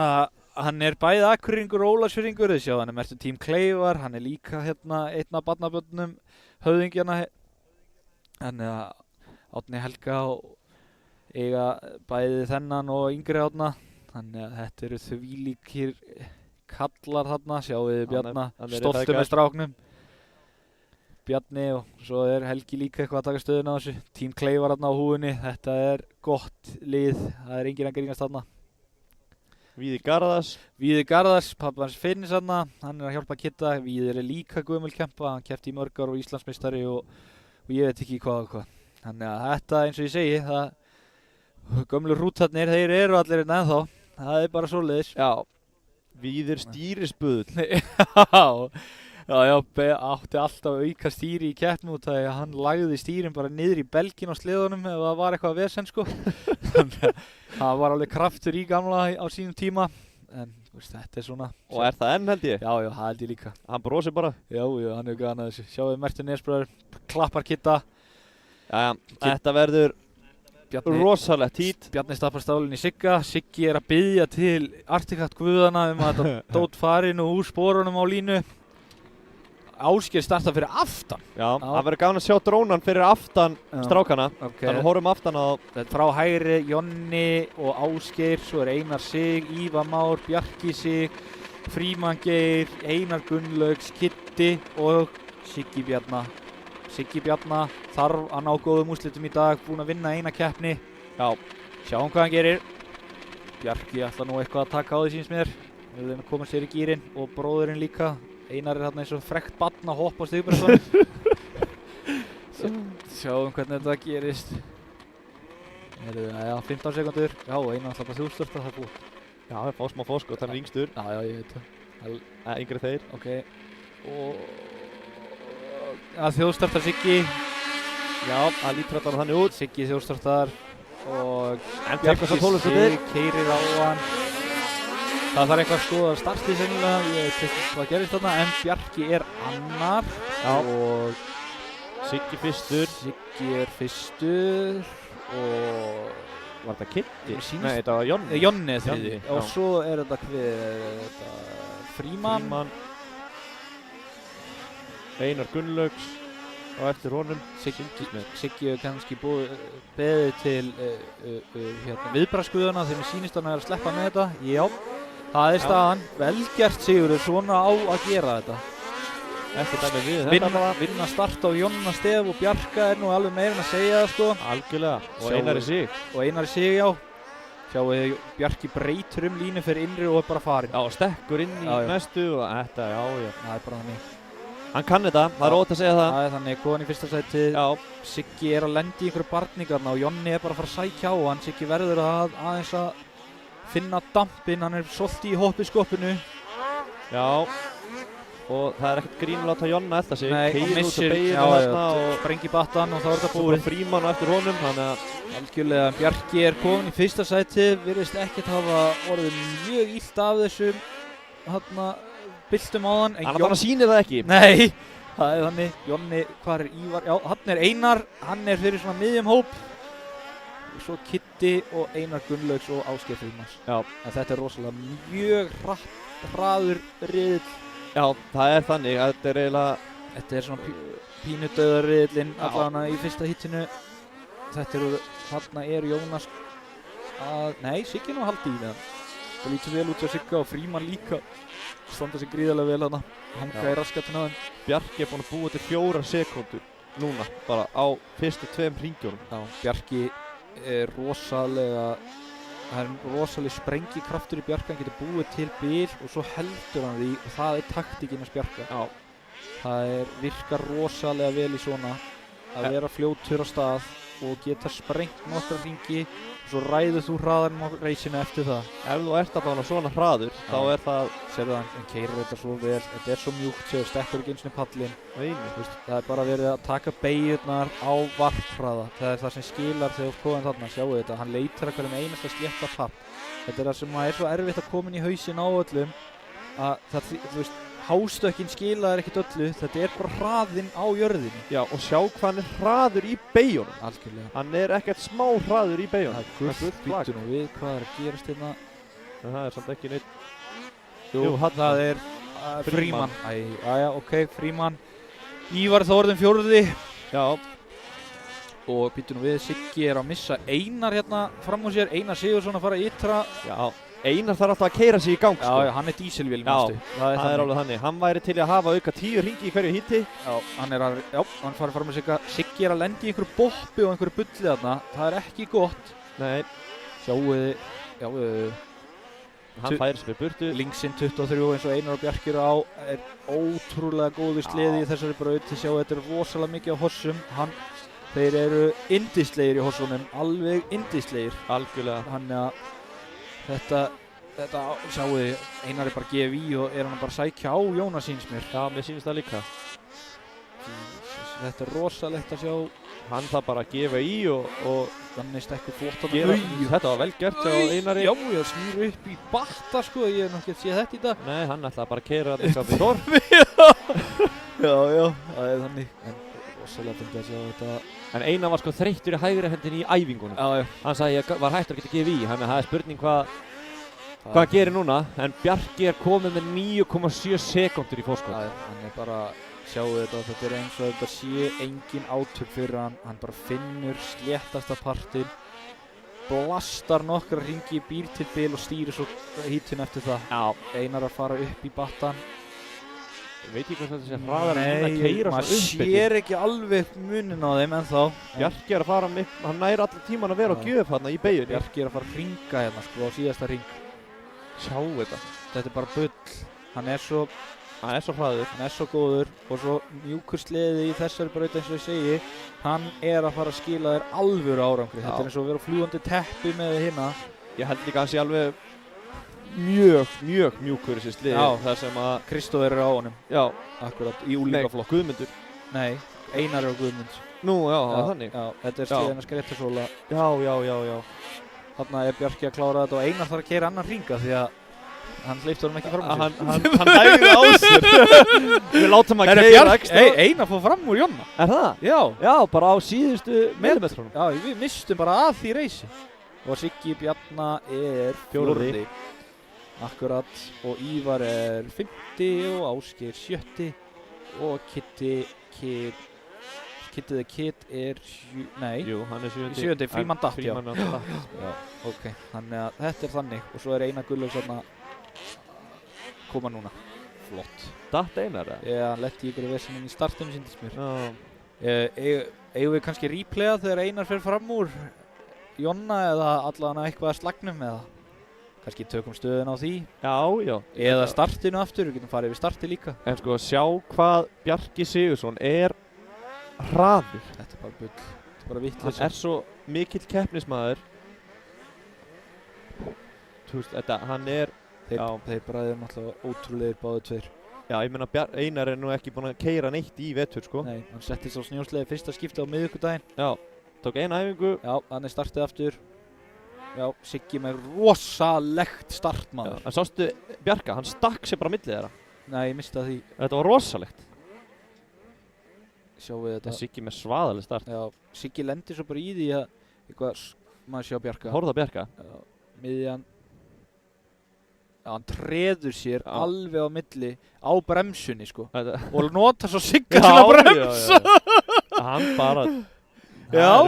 hann er bæði Akureyringur og Ólafsfirðingur, þið sjá hann er merktur Team Kleifar, hann er líka hérna einn af barnabörnum höfðingjana, hann er Árni Helga og eiga bæði þennan og yngri Árna, þannig að þetta eru þvílíkir kallar þarna, sjáu þið Bjarna, stoltur með stráknum. Bjarni og svo er Helgi líka eitthvað að taka stöðuna á þessu. Team Kleifar þarna á húfunni, þetta er gott lið, það er enginn að grínast þarna. Víðir Garðars, pabbi hans Finns þarna, hann er að hjálpa Kidda. Víðir er líka gömul kempa, hann keppti í mörg ár og Íslandsmeistari og ég veit ekki hvað og hvað. Þannig að þetta, eins og ég segi, gömlu rútarnir, þeir eru allir hérna ennþá, það er bara svoleiðis. Já, Víðir stýrisbuðull. Já, átti alltaf að auka stýri í keppni út af því að hann lagði stýrin bara niður í belginn á sleðunum ef það var eitthvað vesen sko. Þannig að það var alveg kraftur í gamla á sínum tíma, en þetta er svona. Og er það enn held ég? Já, það held ég líka. Hann brosir bara? Já, hann hefur gana þessu. Sjáuðu merktur Nesbræður, klappar Kidda. Já, þetta verður rosalegt hít. Bjarni stappar stálinn í Sigga. Siggi er að biðja til Artifact guðana að þetta dót fari nú úr sporunum á línu. Ásgeir startar fyrir aftan. Já, það verður gaman að sjá drónan fyrir aftan strákana. Okay. Þannig að horfum aftan á. Þetta er frá hægri, Jonni og Ásgeir, svo er Einar Sig, Ívar Már, Bjarki Sig, Fríman Geir, Einar Gunnlaugs, Kiddi og Siggi Bjarna. Siggi Bjarna þarf að ná góðum úrslitum í dag, búinn að vinna eina keppni. Já, sjáum hvað hann gerir. Bjarki ætla nú eitthvað að taka á því síns mér. Við erum að koma sér í gírinn og bróðurinn líka. Einar er hérna eins og frekt barn að hoppa á stigbreytunum. Sjáum hvernig þetta gerist. Já, 15 sekundur. Já, Einar ætla bara þústurta, það er búið. Já, það er fá smá fósk og það er yngstur. Já, ég veit það. Yngri þeir. Ok. Og að þjóðstartar Siggi. Já, það lítur alltaf þannig út. Siggi þjóðstartar og Bjarki Sig keyrir á hann. Það þarf eitthvað að skoða startið sennilega, ég veit ekki hvað gerist þarna, en Bjarki er annar. Já. Og Siggi fyrstur. Siggi er fyrstur og var þetta Kiddi? Nei, þetta var Jonni. Jonni er þriði. Og svo er þetta Fríman. Einar Gunnlaugs á eftir honum. Siggi hefur kannski beðið til viðbragðsguðana þegar mér sýnist hann að sleppa með þetta. Já, það er staðan. Vel gert Sigurður, svona á að gera þetta. Ekki dæmi við þetta bara. Vinna start á Jonna Stef og Bjarka er nú alveg meira en að segja það sko. Algjörlega. Og Einar Sig. Og Einar Sig, já. Sjáu þið, Bjarki breytur línu fyrir innri og er bara farinn. Já, stekkur inn í næstu og þetta, já. Það er bara þannig. Hann kann þetta, það er ótt að segja það. Það er þannig, góðan í fyrsta sætið. Já. Siggi er að lenda í einhverju barningarna og Jonni er bara að fara að sækja á hann. Siggi verður aðeins að finna dampinn, hann er svolítið í hoppiskoppinu. Já. Og það er ekkert grín að láta Jonna elda sig. Nei, hann missir, sprengi battan og þá er þetta búið. Svo Fríman á eftir honum, þannig að algjörlega, Bjarki er komin í fyrsta sætið, virðist ekkert hafa orðið mjög illt af þessum byltum á hann. Hann bara sýnir það ekki. Nei, það er þannig. Jonni, hvað er Ívar? Já, hann er Einar, hann er fyrir svona miðjum hóp. Og svo Kiddi og Einar Gunnlaugs og Ásgeir Frímans. Já. En þetta er rosalega mjög hraður riðill. Já, það er þannig, þetta er eiginlega. Þetta er svona pínu dauðar riðillinn allavega í fyrsta hittinu. Þarna er Jónas nei, Siggi nú haldi í það. Það lítur vel út á Sigga og Fríman líka. Standa sig gríðarlega vel þarna. Hanga í raskatinn á þeim. Bjarki er búinn að búa til 4 sekúndur núna, bara á fyrstu 2 hringjónum. Já, Bjarki er rosalega sprengikraftur í Bjarka, hann getur búið til bil og svo heldur hann því og það er taktíkin hans Bjarka. Já. Það virkar rosalega vel í svona að vera fljótur á stað og geta sprengt nokkra hringi og svo ræður þú hraðanum á reisinu eftir það. Ef þú ert að bána svona hraður, þá er það... Sérðu hann keyrir þetta svo vel, þetta er svo mjúkt, séu stekkur ekki eins og pallinn. Veini. Það er bara verið að taka beygjurnar á varphraða. Það er það sem skilar þegar þú komin þarna, sjáu þetta, hann leitar að hverjum einasta slétta papp. Þetta er það sem er svo erfitt að koma inn í hausinn á öllum að það, þú veist, hástökkinn skilaðir ekkert öllu, þetta er bara hraðinn á jörðinni. Já, og sjá hvað hann er hraður í beyjunum. Algjörlega. Hann er ekkert smá hraður í beyjunum. Það er gullt, býttu nú við hvað er að gerast hérna. En það er samt ekki neitt. Jú, það er Frímann. Æja, ok, Frímann. Ívar Þórðin fjórði. Já. Og býttu nú við, Siggi er að missa Einar hérna fram á sér. Einar Sigurðsson að fara að ytra. Já. Einar þarf alltaf að keyra sig í gang, sko. Já, hann er dísilvél, manstu. Það er alveg þannig. Hann væri til að hafa auka 10 hringi í hverju híti. Já, hann farið fram með Sigga. Siggi er að lendi í einhverju boppi og einhverju bulli þarna. Það er ekki gott. Nei. Sjáuði, hann færi sig fyrir burtu. Linksinn 23 eins og Einar og Bjarki á er ótrúlega góður sleði í þessari braut. Þið sjáu þetta er rosalega mikið á hossum. Þeir eru yndislegir í hossunum, alveg yndislegir. Algjörlega. Þannig að þetta sjáu þið, Einar er bara að gefa í og er hann bara að sækja á Jónas síns mér. Já, mér sýnist það líka. Þetta er rosalegt að sjá. Hann þarf bara að gefa í og Þannig stekkur flott gera. Þetta var vel gert hjá Einari. Já, ég snýr upp í batta sko, ég hef nokkið séð þetta í dag. Nei, hann ætlaði bara að keyra þetta upp í þorp. Já, það er þannig. En rosalega fyndi að sjá þetta. En Einar var sko þreyttur í hægri hendinni í æfingunum. Já. Hann sagði ég var hættur að geta gefið í, þannig að það er spurning hvað gerir núna. En Bjarki er komið með 9,7 sekúndur í fórskot. Hann er bara, sjáu þetta er eins og þetta sé engin átök fyrir hann. Hann bara finnur sléttasta partinn, blastar nokkra hringi, býr til bil og stýrir svo hítun eftir það. Já. Einar að fara upp í battan. Ég veit ekki hvort þetta sé hraðar en að keyra maður svona sér ekki alveg munin á þeim ennþá. Bjarki er að fara með, hann næri allir tíman að vera á gjöf hérna í beyjunni. Bjarki er að fara að hringa hérna sko á síðasta hring. Sjá þetta. Þetta er bara bull. Hann er svo hraður. Hann er svo góður og svo mjúkur sleði í þessari braut eins og ég segi. Hann er að fara að skila þér alvöru árangri. Þetta er eins og að vera á fljúgandi teppi með hérna. Ég held líka að hann sé alveg mjög mjúkur þessi sliði. Já, það sem að Kristófer er á honum. Já, akkurat, í úlingaflokk. Guðmundur. Nei, Einar er á Guðmund. Nú, já, þannig. Já, þetta er sliðin að skreittasóla. Já. Þarna er Bjarki að klára þetta og Einar þarf að keyra annan hringa því að hann hleypti honum ekki fram úr sér. Hann hægði á sér. Við látum að keyra ekstra. Einar fór fram úr Jonna. Er það? Já, bara á síðustu millimetrónum. Já, við mistum bara að því reysi. Og Siggi Bjarna er fjórði. Akkurat, og Ívar er 5. og Ásgeir 7. og Kitty the Kid er Jú, hann er 7. Frímann datt, já. Já, ok, þannig að þetta er þannig og svo er Einar Gunnlaugs þarna koma núna. Flott. Datt Einar, eða? Já, hann letti í ykkur vesinum í startinu síndist mér. Já. Eigum við kannski replaya þegar Einar fer fram úr Jonna eða allavega eitthvað að slagnum eða? Kannski tökum stöðun á því. Já. Eða startinu aftur, við getum farið við starti líka. En sko, sjá hvað Bjarki Sigurðsson er hraður. Þetta er bara bull. Þetta er bara vitlaus. Hann er svo mikill keppnismadur. Þú veist, hann er... Þeir bara eru náttúrulega ótrúlegir báðu tveir. Já, ég meina Einar er nú ekki búinn að keyra neitt í vetur, sko. Nei, hann settist á snjósleði fyrsta skipti á miðvikudaginn. Já, tók eina æfingu. Já, hann er startið aftur. Já, Siggi með rosalegt start, maður. En sástu Bjarka, hann stakk sér bara millið þeirra. Nei, ég misti að því. Þetta var rosalegt. Sjáum við þetta. En Siggi með svaðaleg start. Já, Siggi lendir svo bara í því að maður sjá Bjarka. Horfðu á Bjarka. Já, miðjan. Já, hann treður sér alveg á milli á bremsunni, sko. Og nota svo Sigga til að bremsa. Hann bara... Já.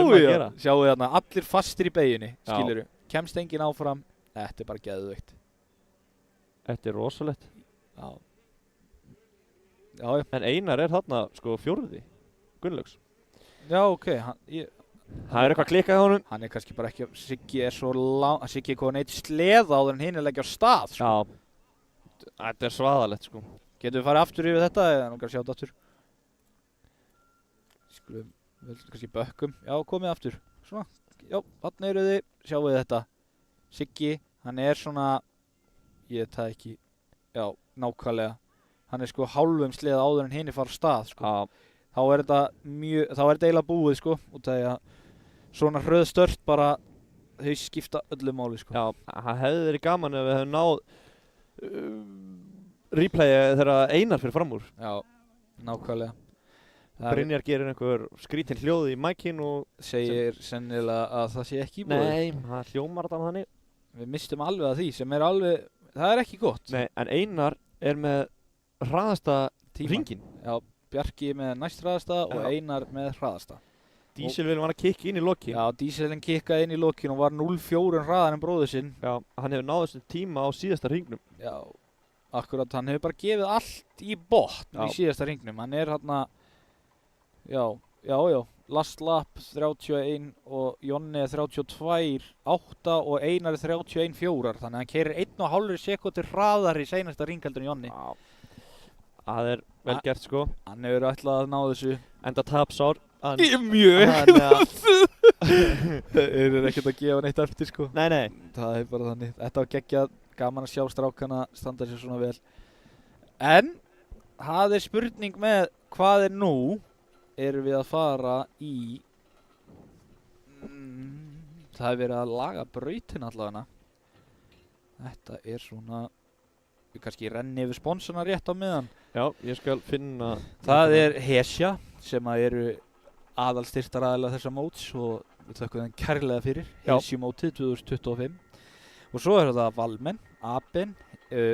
Sjáu þarna, allir fastir í beyjunni, skilurðu. Kemst enginn áfram, þetta er bara geðveikt. Þetta er rosalegt. Já. En Einar er þarna, sko, 4. Gunnlaugs. Já, ok, Það er eitthvað klikkað á honum. Hann er kannski bara ekki, Siggi er svo Siggi er komin eitt sleða áður en hinn er leggja á stað, sko. Já, þetta er svaðalegt, sko. Getum við farið aftur yfir þetta eða nokkar sjá þetta aftur? Skulum, við kannski bökkum. Já, komið aftur. Svona, já, þarna eru þið, sjáu þið þetta. Siggi, hann er svona, ég veit það ekki, já, nákvæmlega. Hann er sko hálfum sleða áður en hinn er fara á stað, sko. Já. Þá er þetta eiginlega búið, sko, út af því að svona hröð stört bara, þau skipta öllu máli, sko. Já, það hefði verið gaman ef við hefum náð replayið þegar Einar fyrir fram úr. Já, nákvæmlega. Brynjar gerir einhver skrítin hljóð í mækinn og segir sennilega að það sé ekki í boði. Nei, það hljómar þetta þannig. Við mistum alveg að því sem er alveg, það er ekki gott. Nei, en Einar er með hraðasta Tímann. hringinn. Já, Bjarki með næst hraðasta og Já. Einar með hraðasta. Dísilvélin var að kikka inn í lokin. Já, dísilinn kikkaði inn í lokin og var 0,4 hraðar en bróður sinn. Já, hann hefur náð þessum tíma á síðasta hringnum. Já, akkurat, hann hefur bara gefið allt í botn í síðasta hringnum. Hann er hérna, já, last lap 31 og Jonni er 32,8 og Einar er 31,4. Þannig að hann keirir 1,5 sekúndur hraðar í seinasta hring heldur en Jonni. Já, það er vel gert, sko. Hann hefur ætlað að ná þessu. Enda tapsár. Mjög. Þeir eru ekkert að gefa neitt eftir, sko. Nei. Það er bara þannig. Þetta var geggjað, gaman að sjá strákana standa sér svona vel. En það er spurning með hvað er nú? Erum við að fara í það er verið að laga brautina allavega. Þetta er svona, við kannski renni yfir sponsona rétt á miðan. Já, ég skal finna. Það er Hesja sem að eru aðalstyrktaraðilar þessa móts og við þökkum þeim kærlega fyrir. Hesju mótið 2025. Og svo er það Valmen, Aben,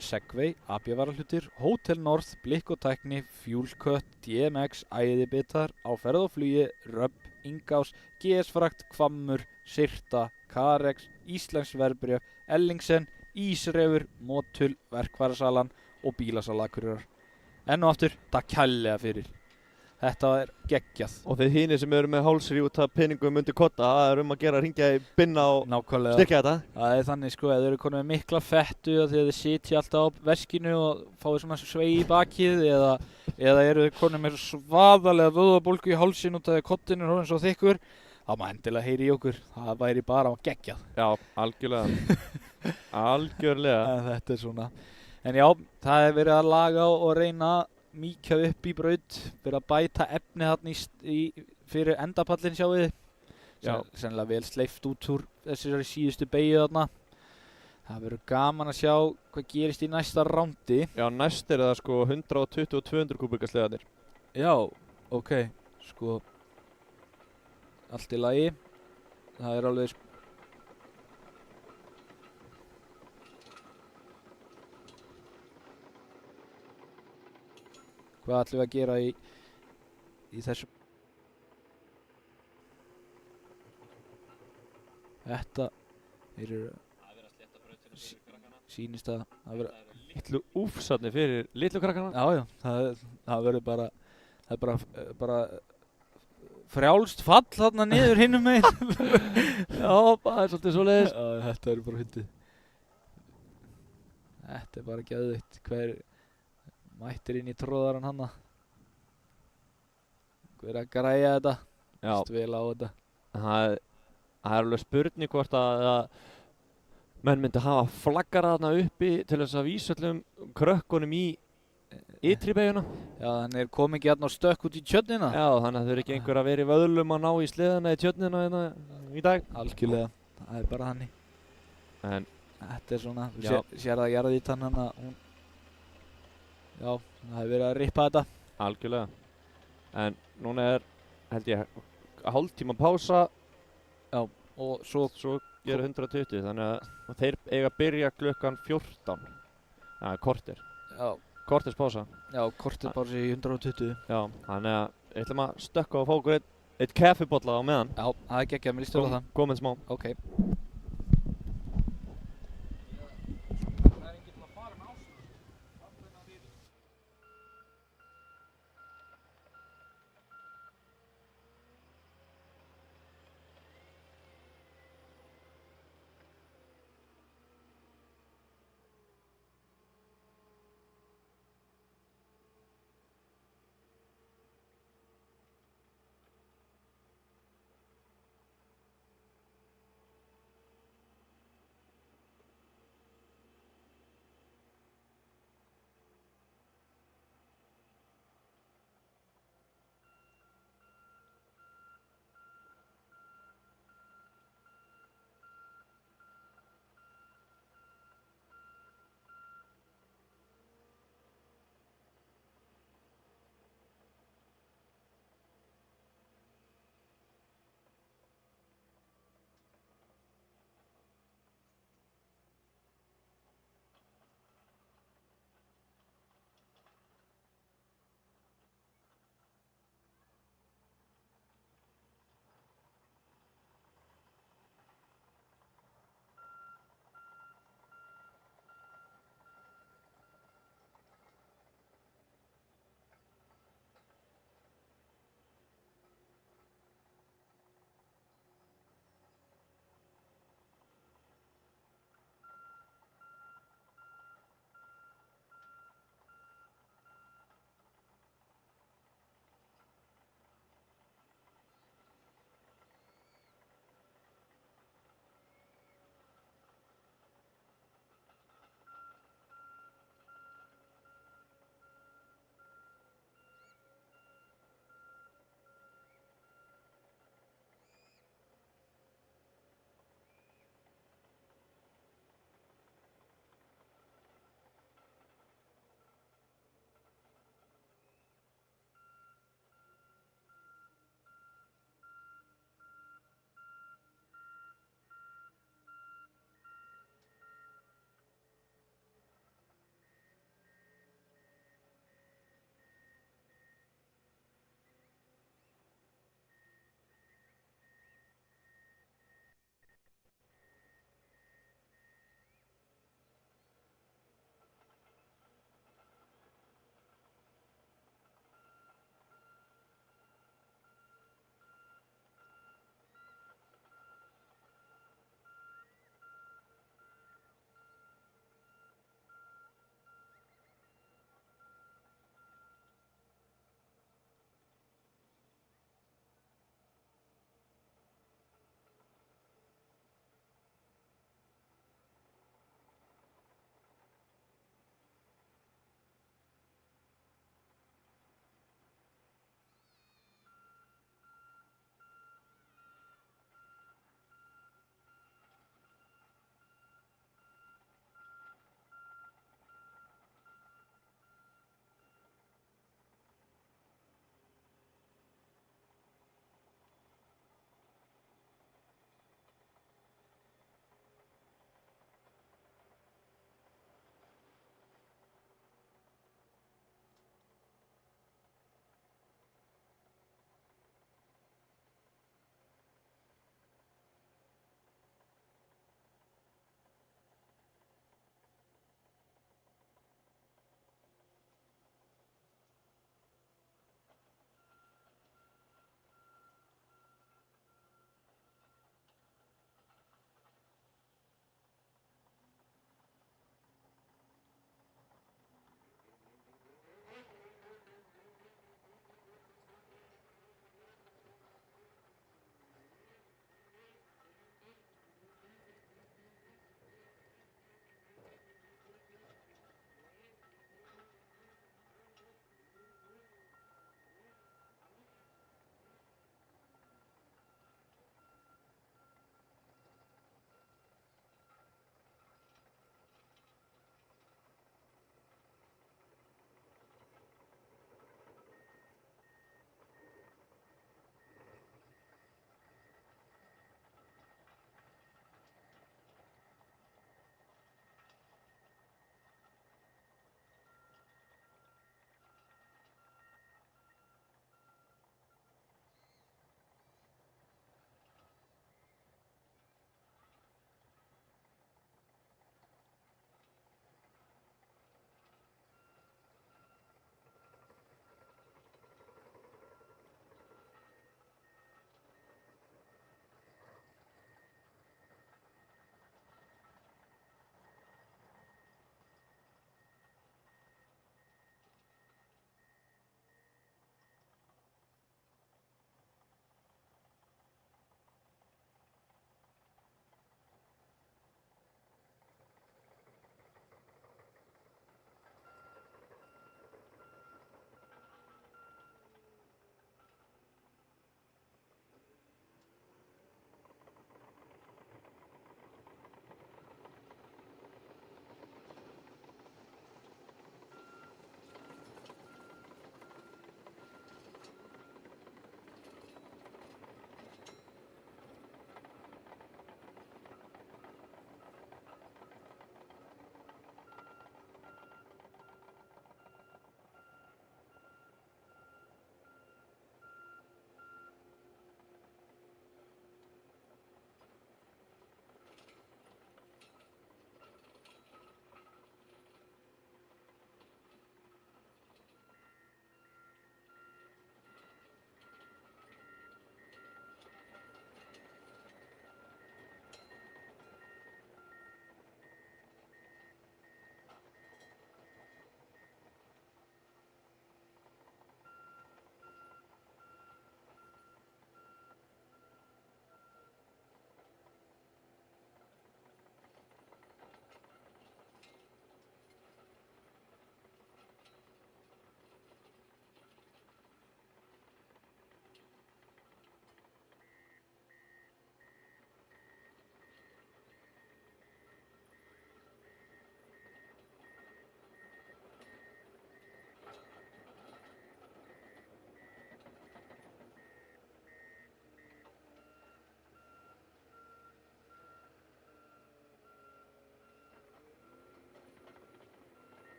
Segway, AB-varahlutir, Hotel North, Blikk og Tækni, Fuelcut, DMX, Æðibitar, Á ferð og flugi, Röbb, Ingás, GS-frakt, Hvammur, Sirta, Carex, Íslensk verðbréf, Ellingsen, Ísrefur, Motul, Verkfærasalan og Bílasala Akureyrar. Enn og aftur, takk kærlega fyrir. Þetta er geggjað. Og þeir hinir sem eru með hálsri út af peningum undir kotta, það er að gera að hringja í binna og nákvæmlega styrkja þetta. Það er þannig, sko, ef þeir eru konið með mikla fettu og þeir sitja alltaf á veskinu og fáið svona svei í bakið eða eru þeir konið með svaðalega vöðvabólgu í hálsin út af því að kottinn er orðinn svo þykkur, þá má endilega heyri í okkur. Það væri bara geggjað. Já, algjörlega. Algjörlega. Þetta er svona. En já, það er verið að laga og reyna mýkja upp í braut, verið að bæta efni þarna fyrir endapallin, sjáu þið. Sennilega vel sleift út úr þessari síðustu beygju þarna. Það verður gaman að sjá hvað gerist í næsta rándi. Já, næst er það sko 120 og 200 kúbikaslegarnir. Já, ok, sko, allt í lagi. Það er alveg hvað ætlum við að gera í þessu? Þetta eru sýnist að það vera litlu úfsarnir fyrir litlu krakkana. Já, það verður bara það er bara frjálst fall þarna niður hinum megin. Já, það er svolítið svoleiðis. Já, þetta verður bara hundið. Þetta er bara geðveikt. Hver mættir inn í tróðaran hanna. Hver að græja þetta. Vist vel á þetta. Það er alveg spurning hvort að menn myndi hafa flaggara þarna uppi til þess að vísa öllum krökkunum í ytri beygjuna. Já, þannig kom ekki hérna og stökk út í tjörnina. Já, þannig að þau eru ekki einhver að vera í vöðlum að ná í sleðana í tjörnina hérna í dag. Algjörlega, það er bara þannig. En þetta er svona, sér það jarðítan hana, já, það hefur verið að rippa þetta. Algjörlega. En núna er, held ég, hálftíma pása. Já, og svo gera 120, þannig að þeir eiga að byrja klukkan 14. Korter. Já. Korters pása. Já, korter pása í 120. Já, þannig að við ætlum að stökka og fá okkur eitt kaffibolla á meðan. Já, það er geggjað, mér líst vel á það. Kominn smá. Ok.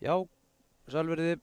Já, sælverði.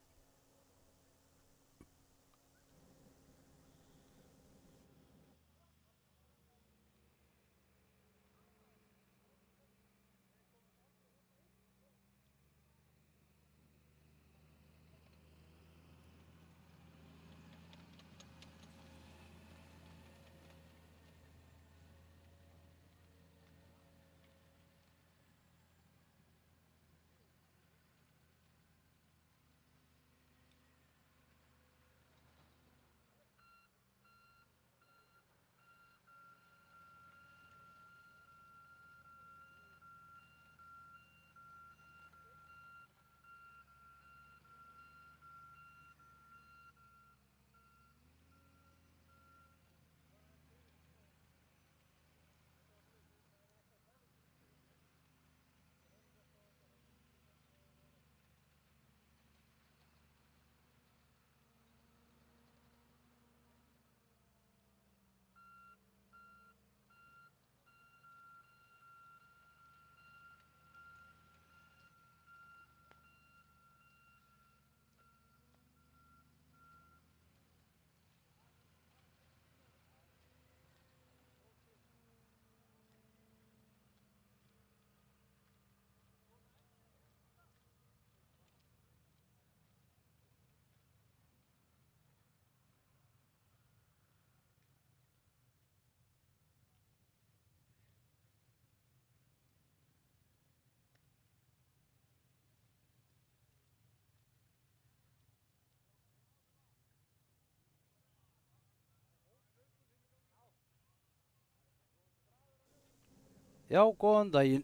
Já, góðan daginn.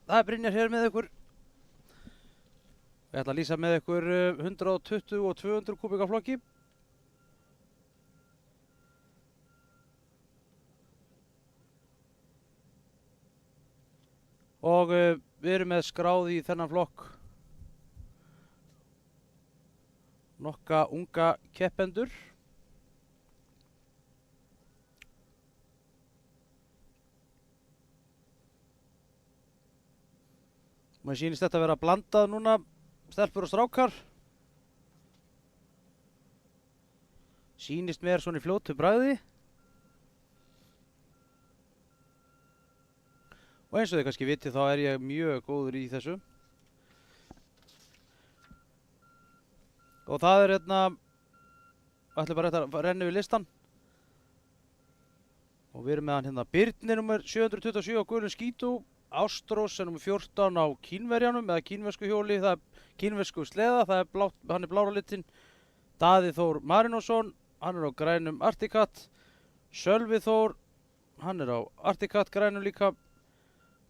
Það er Brynjar hér með ykkur. Ég ætla að lýsa með ykkur 120 og 200 kubíka flokki. Og við erum með skráð í þennan flokk nokka unga keppendur. Mér sýnist þetta að vera blandað núna, stelpur og strákar. Sýnist mér svona í fljótu bragði. Og eins og þið kannski vitið þá er ég mjög góður í þessu. Og það er ætlum bara að renna við listan. Og við erum með hann hérna Birnir nummer 727 á gulum skítu. Ástrós er nummer 14 á kínverjanum eða kínversku hjóli, það er kínversku sleða, hann er blára litinn. Daði Þór Marinósson, hann er á grænum Articat. Sölvi Þór, hann er á Articat grænum líka.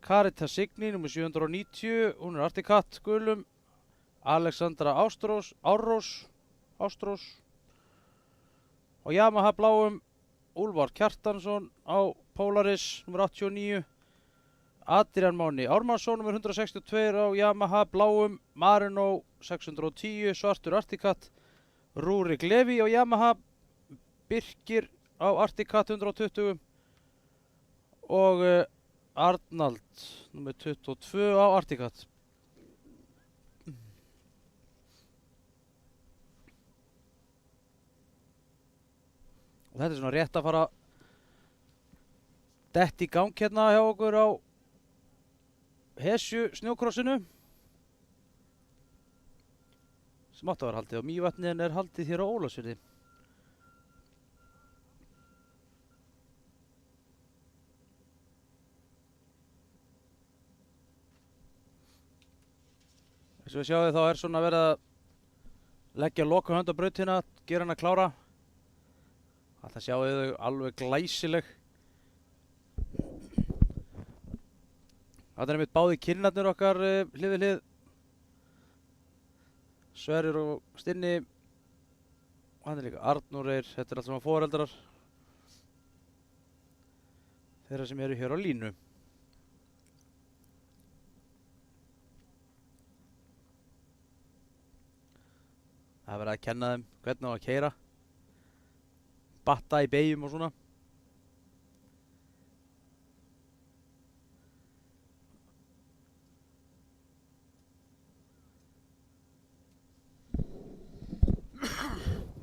Carita Signý, nummer 790, hún er Articat gulum. Alexandra Árós. Og Yamaha bláum, Úlfar Kjartansson á Polaris, nummer 89. Adrian Máni Ármannsson, nummer 162 á Yamaha bláum, Marino 610, svartur Articat. Rúrik Levi á Yamaha, Birkir á Articat 120 og Arnald, nummer 22 á Articat. Og þetta er svona rétt að fara dett í gang hérna hjá okkur á Hesju snjókrossinu sem átti að vera haldið á Mývatni en er haldið hér á Ólafsfirði. Eins og við sjáum þá er svona verið að leggja lokahönd á brautina, gera hana klára. Þetta sjáum þau alveg glæsileg. Þetta er einmitt báði kynarnir okkar hlið við hlið. Sverrir og Stinni. Og hann er líka Arnór þetta er allt saman foreldrar þeirra sem eru hér á línu. Það er verið að kenna þeim hvernig á að keyra. Batta í beyjum og svona.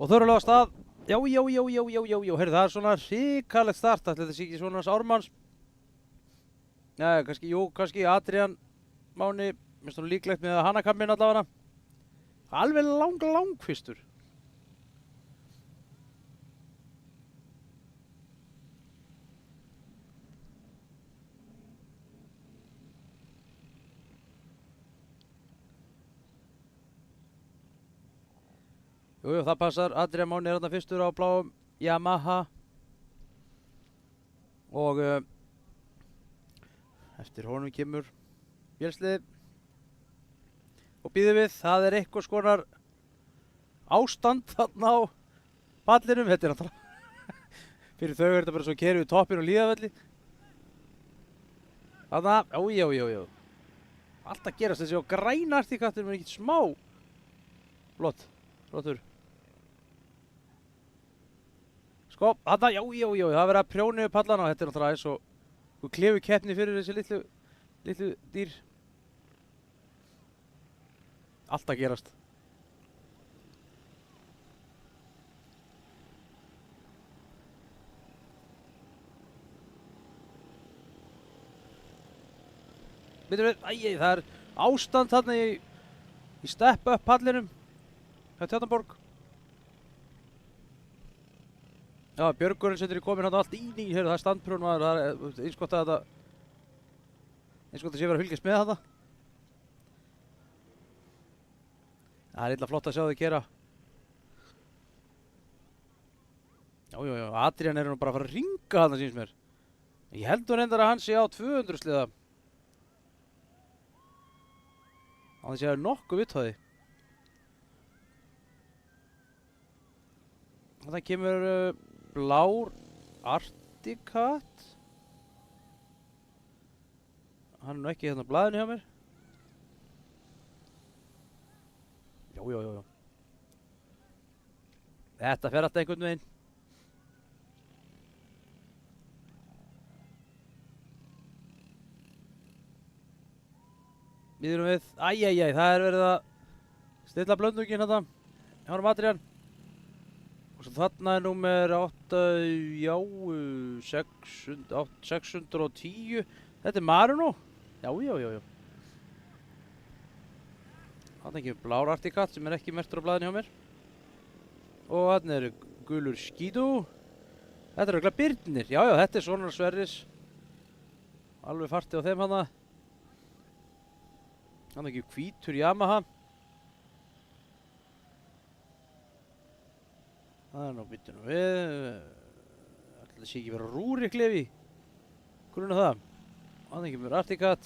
Og þau eru alveg á stað. Já, heyrðu, það er svona hrikalegt start, ætli þetta sé ekki svona hans Ármanns. Nei, kannski Adrian Máni, minnst hún líklegt með Hanakammin allavega. Alveg langfyrstur. Jú, það passar. Adrian Máni er þarna fyrstur á bláum Yamaha. Og eftir honum kemur vélsliðið. Og býðum við, það er eitthvað skonar ástand þarna á pallinum. Þetta er náttúrulega, fyrir þau er þetta bara svo kerið við toppinn og Hlíðarvelli. Þarna, já. Alltaf gerast þessi á græna artikattur með ekkert smá. Flottur. Sko, þarna, já, það er verið að prjóna yfir pallana og þetta er náttúrulega eins og klefu keppni fyrir þessi litlu dýr. Allt að gerast. Býtum við, það er ástand þarna í step-up pallinum hjá Tjarnarborg. Já, Björgurinn sem er komin hann allt í, heyrðu, það er standprjón maður, það er eins gott að sé verið að fylgjast með þetta. Það er illa flott að sjá þau gera. Já, Adrian er nú bara að fara að ringa þarna síns mér. Ég held nú reyndar að hann sé á 200 sliða. Á þess að það er nokkuð vitt á því. Það kemur blár Articat. Hann er nú ekki hérna á blaðinu hjá mér. Já. Þetta fer alltaf einhvern veginn. Býðum við, það er verið að stilla blöndunginn hérna. Hjá honum Adrian. Og svo þarna er númer 610. Þetta er Maruno. Já. Þarna kemur blár Articat sem er ekki merktur á blaðinu hjá mér. Og þarna eru gulur Skidoo. Þetta eru örugglega Birnir. Já, þetta er Sonar Sverris. Alveg fartið á þeim hana. Þarna ekki hvítur Yamaha. Það er nú býttu nú við. Ætli það sé ekki vera Rúrik Levi. Gruna það. Þarna kemur Articat.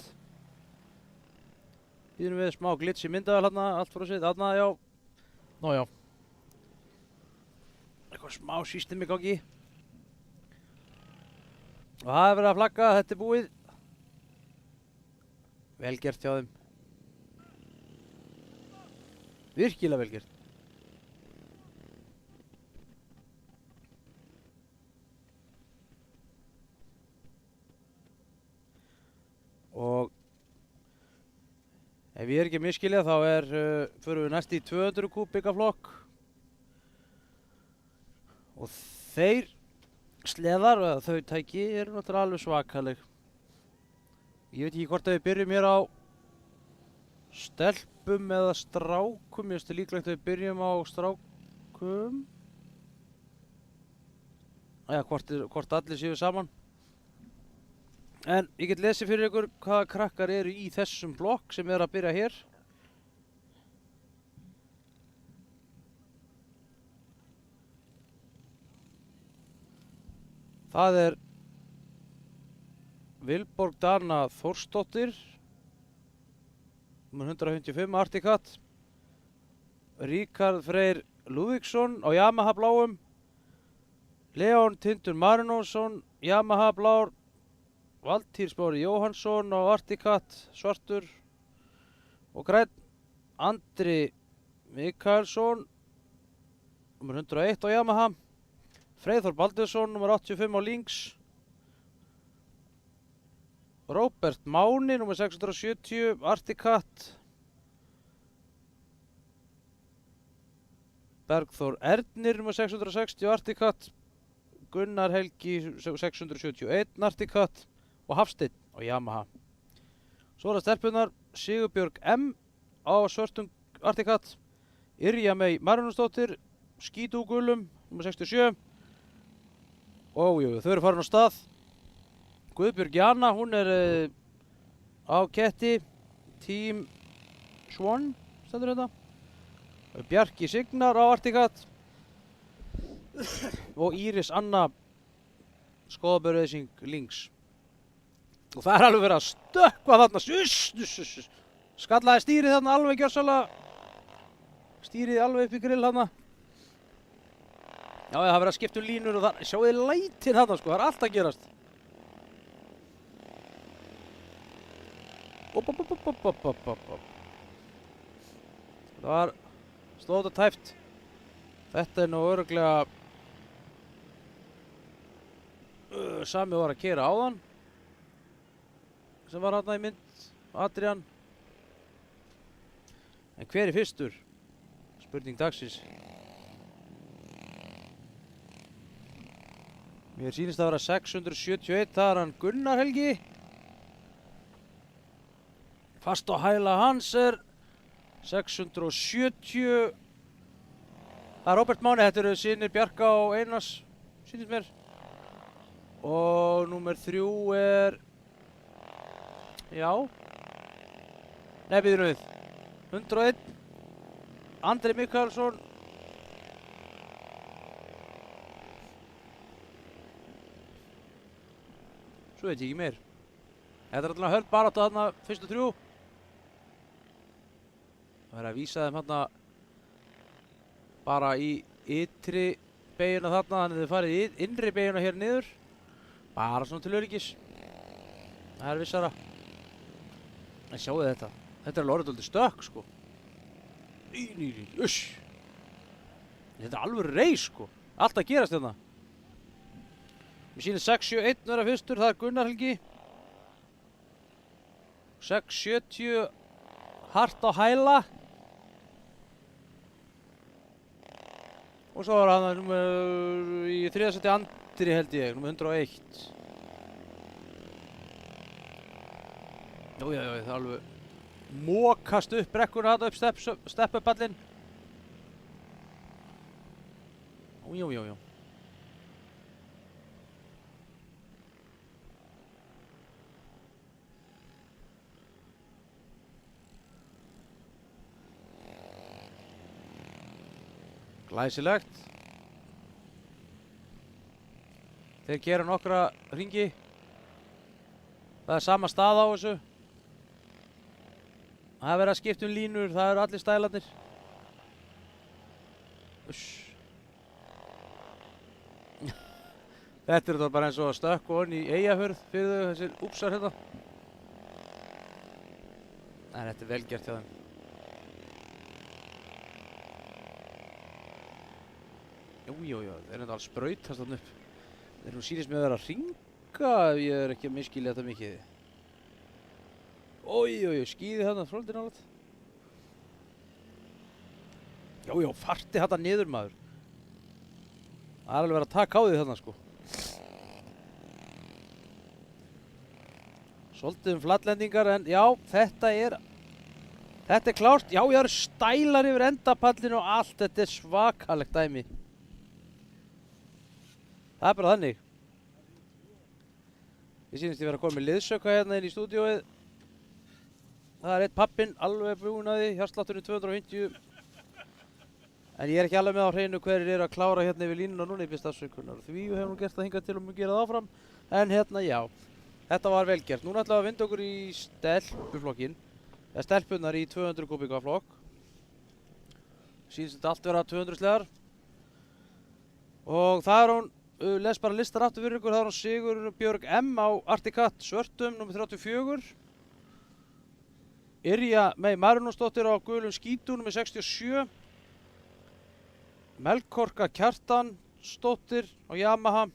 Býðum við smá glitch í myndavel hérna, allt fór að svið, þarna, já. Nó já. Eitthvað smá system í gangi. Og það er verið að flagga, þetta er búið. Vel gert hjá þeim. Virkilega vel gert. Og ef ég er ekki að misskilja þá förum við næst í 200 kúbikaflokk. Og þeir sleðar, eða þau tæki, eru náttúrulega alveg svakaleg. Ég veit ekki hvort að við byrjum hér á stelpum eða strákum. Ég veist líklegt að við byrjum á strákum. Hvort allir séu saman. En ég get lesið fyrir ykkur hvaða krakkar eru í þessum blokk sem er að byrja hér. Það er Vilborg Dana Þórsdóttir, nr. 155 Articat. Ríkard Freyr Lúðvíksson á Yamaha bláum. Leon Tindur Marinósson, Yamaha blár. Valtýr Smári Jóhannsson á Articat, svartur og grænn. Andri Mikaelsson, nr. 101 á Yamaha. Freyþór Baldursson, nr. 85 á Lynx. Róbert Máni, nr. 670, Articat. Bergþór Ernir nummer 660 Arctic Cat, Gunnar Helgi 671 Arctic Cat og Hafsteinn á Yamaha. Svo er það stelpunar Sigurbjörg M á svörtum Arctic Cat, Yrja Mey Marinusdóttir skítugulum nummer 67 og jú, þau eru farin á stað. Guðbjörg Jana, hún er á ketti Team Swan stendur þetta. Bjarki Signar á Arctic Cat og Íris Anna Skoðabörðeysing links. Og það er alveg verið að stökkva þarna, skallaði stýrið þarna alveg gjörsamlega, stýrið alveg upp í grill þarna. Já, það er verið að skipta línur og það, sjáu þið lætin þarna sko, það er allt að gerast. Það var stóð og tæft. Þetta er nú örugglega sami var að keyra áðan sem var þarna í mynd, Adrian. En hver er fyrstur? Spurning dagsins. Mér sýnist að vera 671, það er hann Gunnar Helgi. Fast á hæla hans er 670. Það er Róbert Máni, þetta eru synir Bjarka og Einars, sýnist mér. Og númer 3 er, já, nei býðum við, 101, Andri Mikaelsson. Svo veit ég ekki meir. Þetta er alltaf höld baráttu þarna fyrstu 3. Það er að vísa þeim þarna bara í ytri beyguna þarna, þannig að þið farið í innri beyguna hér niður. Bara svona til öryggis. Það er vissara. En sjáu þetta. Þetta er alveg orðið dálítið stökk sko. Uss. Þetta er alveg reis sko. Allt að gerast hérna. Mér sýnir 671 vera fyrstur, það er Gunnar Helgi. 670 hart á hæla. Og svo var hann í 3. seti Andri held ég, nummer 101. Já, það er alveg mokast upp brekkuna þarna upp steppupallinn. Já. Glæsilegt. Þeir gera nokkra hringi. Það er sama stað á þessu. Það er verið að skipta línur, það eru allir stælarnir. Þetta er þá bara eins og að stökkva onni í Eyjafjörð fyrir þau, þessir úpsar hérna. En þetta er vel gert hjá þeim. Jú, þeir eru alls sprautast þarna upp. Þeir eru sýnist með að vera að hringa ef ég er ekki að misskilja þetta mikið. Skíði þarna, svolítið nálægt. Já, farti þarna niður maður. Það er alveg verið að taka á því þarna sko. Svolítið flattlendingar en já, þetta er klárt. Já, ég eru stælar yfir endapallinu og allt, þetta er svakalegt dæmi. Það er bara þannig. Ég sýnist ég vera að koma með liðsöka hérna inn í stúdíóið. Það er eitt pappinn, alveg búinn að því, hjartslátturinn 250. En ég er ekki alveg með á hreinu hverjir eru að klára hérna yfir línuna núna í byrst afsökunar. Því við hefum gert það hingað til og mun gera það áfram. En hérna, já, þetta var vel gert. Núna ætlum við að vinda okkur í stelpuflokkin. Eða stelpunnar í 200 kubíka flokk. Sýnist þetta allt vera 200 sleðar. Og það er hún, les bara listar aftur fyrir ykkur, það er hún Sigurbjörg M á Arctic Cat svörtum, nummer 34. Yrja Mey Marinusdóttir á gulum skítu, nummer 67. Melkorka Kjartansdóttir á Yamaha.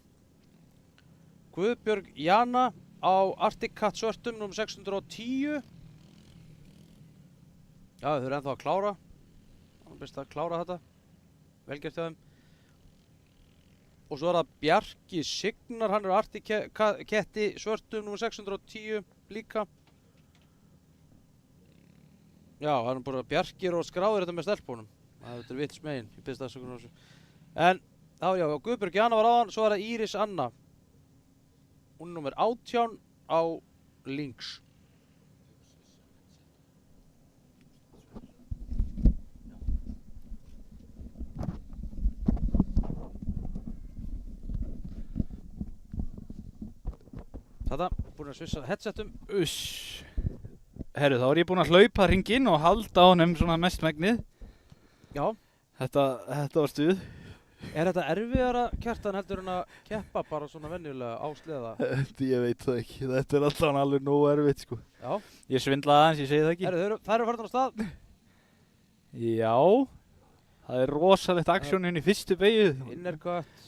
Guðbjörg Jana á Arctic Cat svörtum, nummer 610. Já, þau eru ennþá að klára. Það er best að klára þetta. velgert hjá þeim. Og svo er það Bjarki Signar, hann er arti ketti svörtum nummer 610 líka. Já, hann er bara Bjarki og skráður þetta með stelpunum. Þetta er vits megin, ég byrst afsökunar á þessu. En þá já, Guðbjörg Jana var áðan, svo er það Íris Anna. Hún er nummer 18 á links. Þetta, búin að svissa headsetum. Uss. Herru, þá er ég búinn að hlaupa hringinn og halda á honum svona mestmegnið. Já. Þetta var stuð. Er þetta erfiðara Kjartan heldur en að keppa bara svona venjulega á sleða? Ég veit það ekki. Þetta er alltaf alveg nógu erfitt, sko. Já. Ég svindlaði aðeins, ég segi það ekki. Það eru farin á stað. Já. Það er rosalegt aksjón inn í fyrstu beygju. Innercut.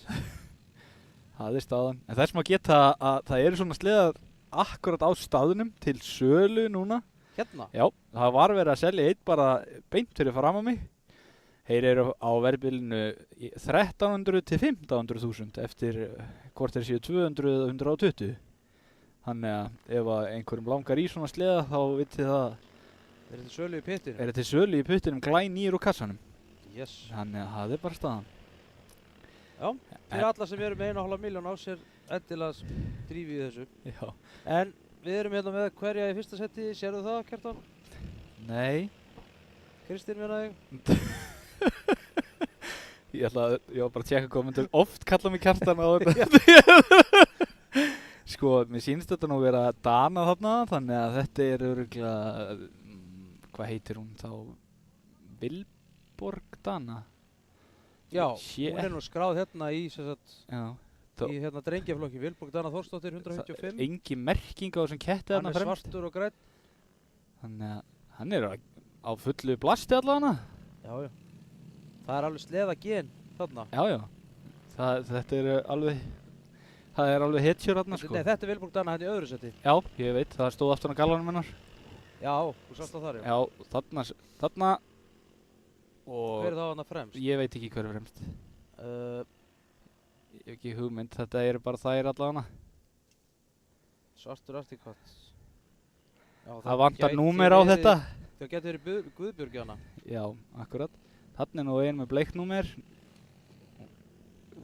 Það er staðan. En þess maður geta að það eru svona sleðar akkurat á staðnum til sölu núna. Hérna? Já, það var verið að selja einn bara beint fyrir fram á mig. Þeir eru á verðbilinu 1300 til 1500.000 eftir hvort þeir séu 200 og 120. Þannig að ef að einhverjum langar í svona sleða þá vitið það. Er þetta sölu í pittinum? Er þetta sölu í pittinum glænýr úr kassanum. Yes. Þannig að það er bara staðan. Já, fyrir alla sem eru með 1,5 milljón á sér endilega drífi í þessu. Já. En við erum hérna með hverja í fyrsta seti, sérðu það Kjartan? Nei. Kristín meina ég? Ég var bara að tjekka hvað myndur oft kalla mig Kjartan á þetta. Sko, mér sýnst þetta nú vera Dana þarna, þannig að þetta er örugglega, hvað heitir hún þá? Vilborg Dana? Já, Shit. hún er nú skráð hérna í, Já. í hérna drengjaflokki, Vilborg Dana Þórsdóttir 155. Engin merking á þessum ketti Hann þarna er fremst. svartur og grænn. Þannig að hann er á fullu blasti allavega. Já, já. Það er alveg sleða gen þarna. Já, já. Þetta er alveg hetjur þarna, sko. Nei, þetta er Vilborg Dana hérna í öðru seti. Já, ég veit, það stóð aftan á gallanum hennar. Já, þú sást það þar, já. Já, þarna og Hver er það hana fremst? ég veit ekki hver er fremst. Ég hef ekki hugmynd, þetta eru bara þær allavega. Svartur artikott. Það vantar númer á þetta. Það getur verið Guðbjörg Jana. Já, akkurat. Þarna er nú ein með bleikt númer.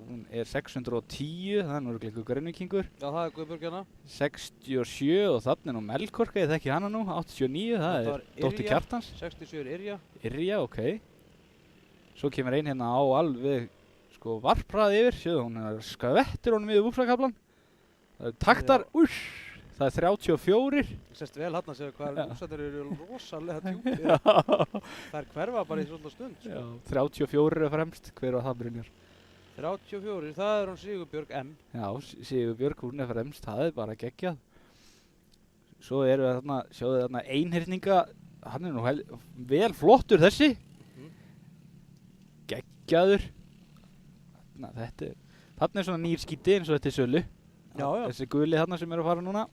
Hún er 610, það er nú örugglega einhver grænvíkingur. Já, það er Guðbjörg Jana. 67 og þarna er nú Melkorka, ég þekki hana nú. 89, það Þetta er var dóttir Yrja. Kjartans. 67 er Yrja. Yrja, ok. Svo kemur ein hérna á alveg sko varpraði yfir, sjöðu hún er skvettir honum yfir vúpsakaflan. Það er taktar, úss, það er 34. Sérst vel hann að segja hvað Já. úrsættir eru rosalega djúpir. Það er hverfa bara í svona stund. Sko. Já, 34 er fremst, hver var það Brynjar? 34, það er hún Sigurbjörg M. Já, Sigurbjörg, hún er fremst, það er bara geggjað. Svo erum við þarna, sjáðu þarna einhyrninga, hann er nú vel flottur þessi. Geggjaður. Þarna er svona nýr skíti eins og þetta er sölu. Já, já. Þessi guli þarna sem eru að fara núna.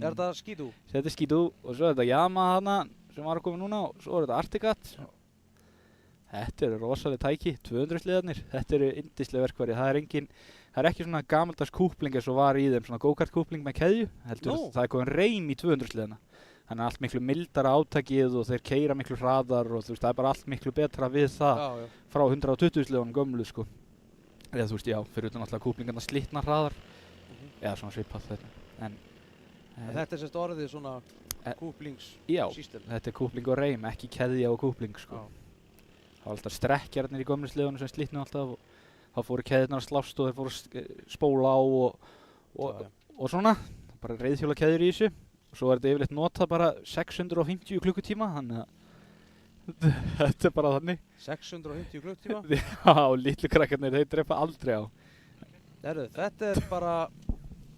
Er þetta skítu? Þetta er skítu og svo er þetta Yamaha þarna sem var að koma núna og svo er þetta Artigat. Þetta eru rosalega tæki, 200 sliðarnir. Þetta eru yndislega verkfæri. Það er ekki svona gamaldags kúpling eins og var í þeim, svona go-kart kúpling með keðju. Heldur það er komin reym í 200 sliðarna. Þannig að allt miklu mildara átakið og þeir keyra miklu hraðar og þú veist, það er bara allt miklu betra við það frá 120 sliðunum gömlu, sko. Eða þú veist, já, fyrir utan alltaf kúplingarna slitna hraðar. Eða svona svipað þetta. En þetta er sérst orðið svona kúplingssystem. Já, þetta er kúpling og reym, ekki keðja og kúpling, sko. Það var alltaf strekkjarnir í gömlu sliðunum sem slitnu alltaf og þá fóru keðjurnar að slást og þeir fóru að spóla á og svona. Bara reiðhjóla keðjur í þessu. Og svo er þetta yfirleitt notað bara 650 klukkutíma, þannig að þetta er bara þannig. 650 klukkutíma? Já, litlu krakkarnir, þeir drepa aldrei á. Þetta er bara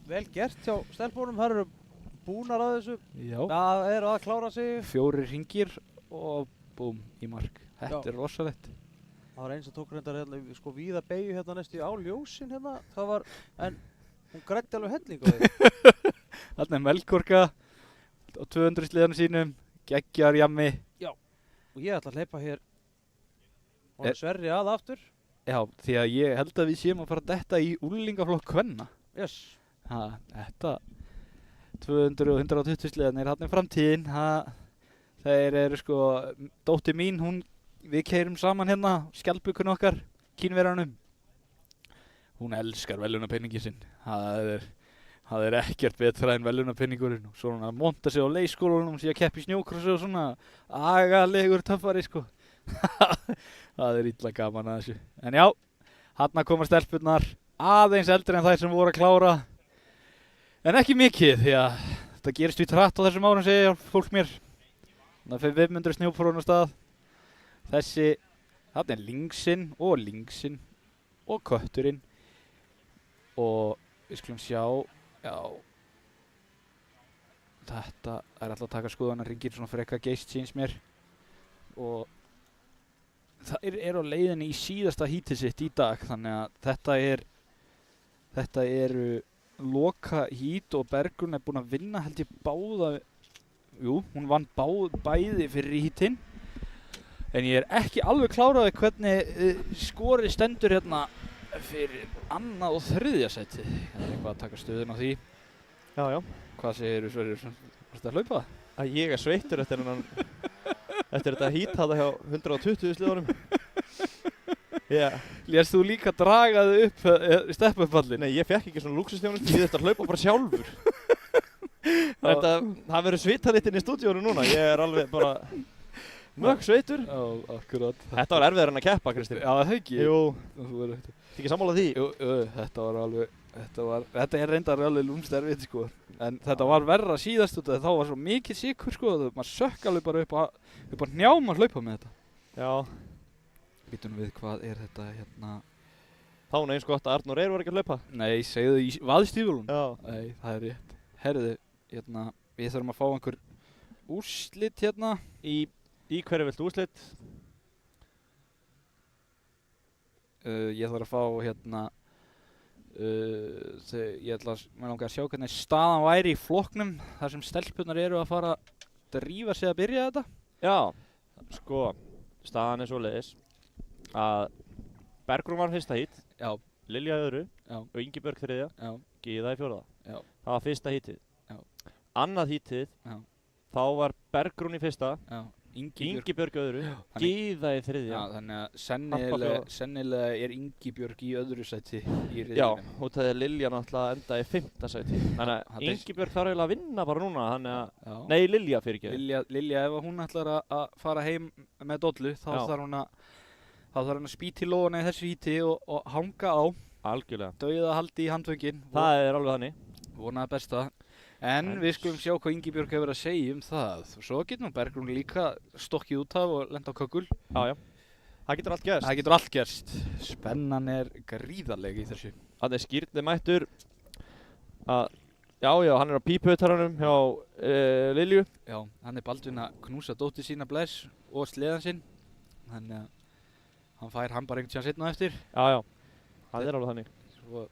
vel gert hjá stelpunum, þær eru búnar að þessu. Já. Það er að klára sig. 4 hringir og búm, í mark. Þetta er rosalegt. Það var eins og tók reyndar hérna, sko víða beygju hérna næstu á ljósin hérna. Það var, en hún grætti alveg helling á því. Þarna er Melkorka á 200 sliðanum sínum, geggjar jammi. Já, og ég ætla að hleypa hér og Sverri að aftur. Já, því að ég held að við séum að fara að detta í úlingaflokk kvenna. Yes. Þetta 200 og 120 sleðarnir, hann er framtíðin. Þeir eru sko, dóttir mín, við keyrum saman hérna, skjaldbukun okkar, Kínverjanum. Hún elskar velunapenningin sinn. Það er ekkert betra en velunapenningurinn. Svo hún að monta sig á leikskólanum, sé að keppa í snjókrossi og svona agalegur töffari sko. Það er illa gaman að þessu. En já, þarna koma stelpurnar, aðeins eldri en þær sem voru að klára. En ekki mikið, því að þetta gerist við hratt á þessum árum, segir fólk mér. Það fyrir 500 snjóprófun á stað. Þarna er Lynxinn og kötturinn. Og við skulum sjá, já, þetta er alltaf að taka skoðan að ringir svona frekka geist síns mér. Og það er á leiðinni í síðasta hítið sitt í dag, þannig að þetta eru loka hít og Bergrún er búin að vinna held ég báða, hún vann bæði fyrir hítinn. En ég er ekki alveg kláraði hvernig skori stendur hérna fyrir annað og þriðja sæti. Það er eitthvað að taka stöðun á því. Já. Hvað segirðu Sverrir? Varstu að hlaupa? Að ég er sveittur eftir þetta hít þarna hjá 120 sliðunum. Lést þú líka draga þig upp steppuppallinn? Nei, ég fekk ekki svona lúxusþjónustu, ég þurfti að hlaupa bara sjálfur. Það verður svitalitt inn í stúdíónu núna, ég er alveg bara mjög sveittur. Já, akkurat. Þetta var erfiðar en að keppa, Kristinn. Já, það ekki. Jú. Þú verður þetta. Þið ekki sammála því? Jú, þetta er reyndar alveg lúmst erfitt sko. En þetta var verra síðast út af þá var svo mikið sykur sko, maður sökk alveg bara upp á hnjám að hlaupa með þetta. Já. Býtum við hvað er þetta hérna? Þá er eins gott að Arnór var ekki að hlaupa. Nei, segðu í vaðstífulun. Já. Nei, það er rétt. Herðu, hérna, við þurfum að fá einhver úrslit hérna. Í hverju viltu úrslit? Ég þarf að fá hérna, ég langar að sjá hvernig staðan væri í flokknum þar sem stelpurnar eru að fara að drífa sig að byrja þetta. Já, sko, staðan er svoleiðis að Bergrún var fyrsta hít, Já. Lilja öðru Já. og Ingibjörg þriðja, Já. Gyða í fjórða. Já. Það var fyrsta hítið. Já. Annað hítið, Já. þá var Bergrún í fyrsta, Já. Ingibjörg öðru, Já, Gyða í þriðja. Já, þannig að sennilega er Ingibjörg í öðru sæti í riðlinum. Já, og það er Lilja náttúrulega enda í 5. sæti. Þannig að Ingibjörg þarf eiginlega að vinna bara núna, þannig að, nei, Lilja fyrirgefðu. Lilja, ef hún ætlar að fara heim með dollu, þá þarf hún að spýta í lóðuna í þessu híti og hanga á. Algjörlega. Dauðahaldi í handföngin. Það er alveg þannig. Vonaði besta. En við skulum sjá hvað Ingibjörg hefur að segja um það. Svo getur Bergrún líka stokkið út af og lenda á kökul. Já. Það getur allt gerst. Það getur allt gerst. Spennan er gríðarleg í þessu. Það er Skírnir mættur að, já, hann er á pípuhutaranum hjá Lilju. Já, hann er Baldvin að knúsa dóttir sína bless og sleðan sinn. Þannig að hann fær hann bara einhvern tíðan seinna eftir. Já. Það er alveg þannig. Svo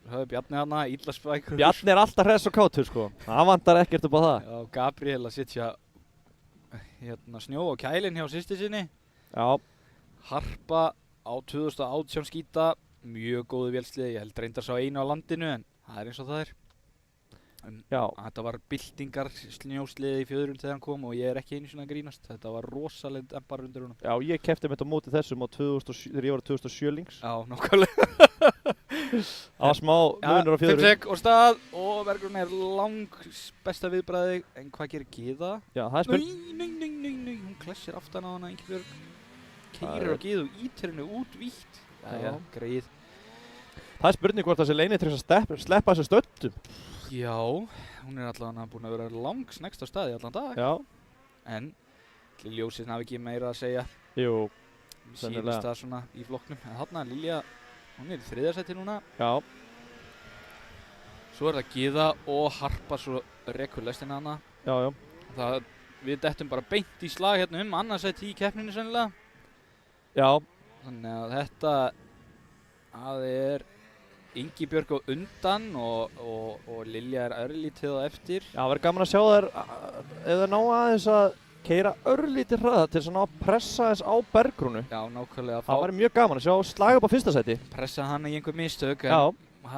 höfðu Bjarni hana, illa spækur. Bjarni er alltaf hress og kátur sko. Það vantar ekkert upp á það. Já, Gabriel að sitja snjó á kælinn hjá systur sinni. Já. Harpa á 2018 skíta, mjög góðu vélsliði, ég held reyndar sá einu á landinu en það er eins og það er. Já. Þetta var byltingar snjósliði í fjöðrun þegar hann kom og ég er ekki einu sinni að grínast. Þetta var rosalegt empar undir honum. Já, ég keppti með þetta á móti þessum á 2007, þegar ég var 2007 lings. Já, nákvæmlega. Það var smá munur á fjöðrum. 5 sekk og stað og Bergrún er besta viðbragði, en hvað gerir Gyða? Já, það er Nei, hún klessir aftan á hana Ingibjörg. Keyrir á Gyðu og ítir henni út vítt. Já, greið. Það er spurning hvort það sé leinið til að sleppa þessu stöttum. Já, hún er allavega búin að vera langsnext á staði allan dag. Já. En ljósinn hafi ekki meira að segja. Jú, sýnist það svona í flokknum. En þarna Lilja, hún er í 3. sæti núna. Já. Svo er það Gyða og Harpa svo rekur lestina hana. Já. Við dettum bara beint í slag hérna annað sæti í keppninu sennilega. Já. Þannig að þetta er Ingibjörg á undan og Lilja er örlítið á eftir. Já, það verður gaman að sjá þær ef þær ná aðeins að keyra örlítið hraða til þess að ná að pressa þess á Bergrúnu. Já, nákvæmlega. Það væri mjög gaman að sjá slag upp á fyrsta sæti. Pressa hann í einhver mistök, Já. en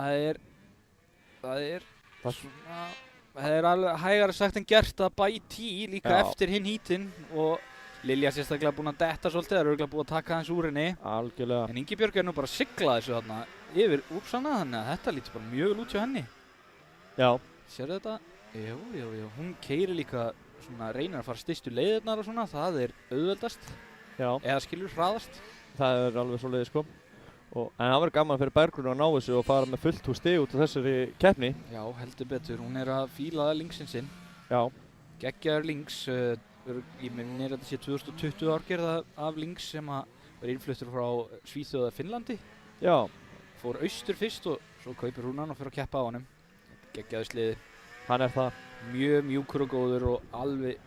það er alveg hægara sagt en gert að bæti í líka eftir hinn hítinn og Lilja sérstaklega búin að detta svolítið, það er örugglega búin að taka hans úr henni. Algjörlega. En Ingibjörg nú bara að sigla þessu þarna yfir úpsana, þannig að þetta lítur bara mjög vel út hjá henni. Já. Sérðu þetta? Jú. Hún keyrir líka svona, reynir að fara stystu leiðirnar og svona, það er auðveldast. Já. Eða skilur hraðast. Það er alveg svoleiðis sko. En það verður gaman fyrir Bergrúnu að ná þessu og fara með fullt hús stig út á þessari keppni. Já, heldur betur. Hún er að fíla linksinn sinn. Já. Geggjaður links. Ég minnir að þetta sé 2020 árgerð af links sem var innfluttur frá Svíþjóð eða Finnlandi. Já. Fór austur fyrst og svo kaupir hún hann og fyrir að keppa á honum. Geggjaður sliði. Hann er það. Mjög mjúkur og góður og alveg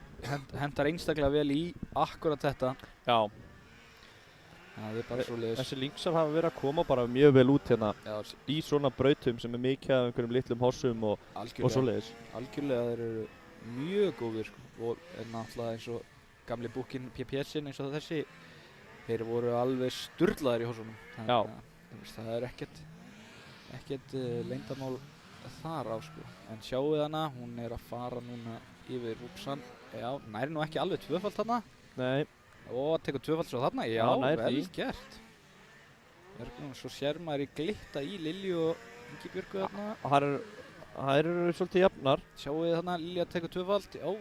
hentar einstaklega vel í akkurat þetta. Já. Það er bara svoleiðis. Þessi linksar hafa verið að koma bara mjög vel út hérna. Já. Í svona brautum sem er mikið af einhverjum litlum hossum og svoleiðis. Algjörlega þeir eru mjög góðir sko. Og náttúrulega eins og gamli búkinn PPS-in eins og þessi, þeir voru alveg sturlaðir í hossunum. Já. Það er ekkert leyndarmál þar á sko. En sjáu hana, hún er að fara núna yfir Rúpsan. Já, næri nú ekki alveg tvöfalt þarna. Nei. Og tekur tvöfalt svo þarna. Já, vel gert. Svo sér maður í glitta í Lilju og Ingibjörgu þarna. Það eru svolítið jafnar. Sjáu þið þarna, Lilja tekur tvöfalt. Jú,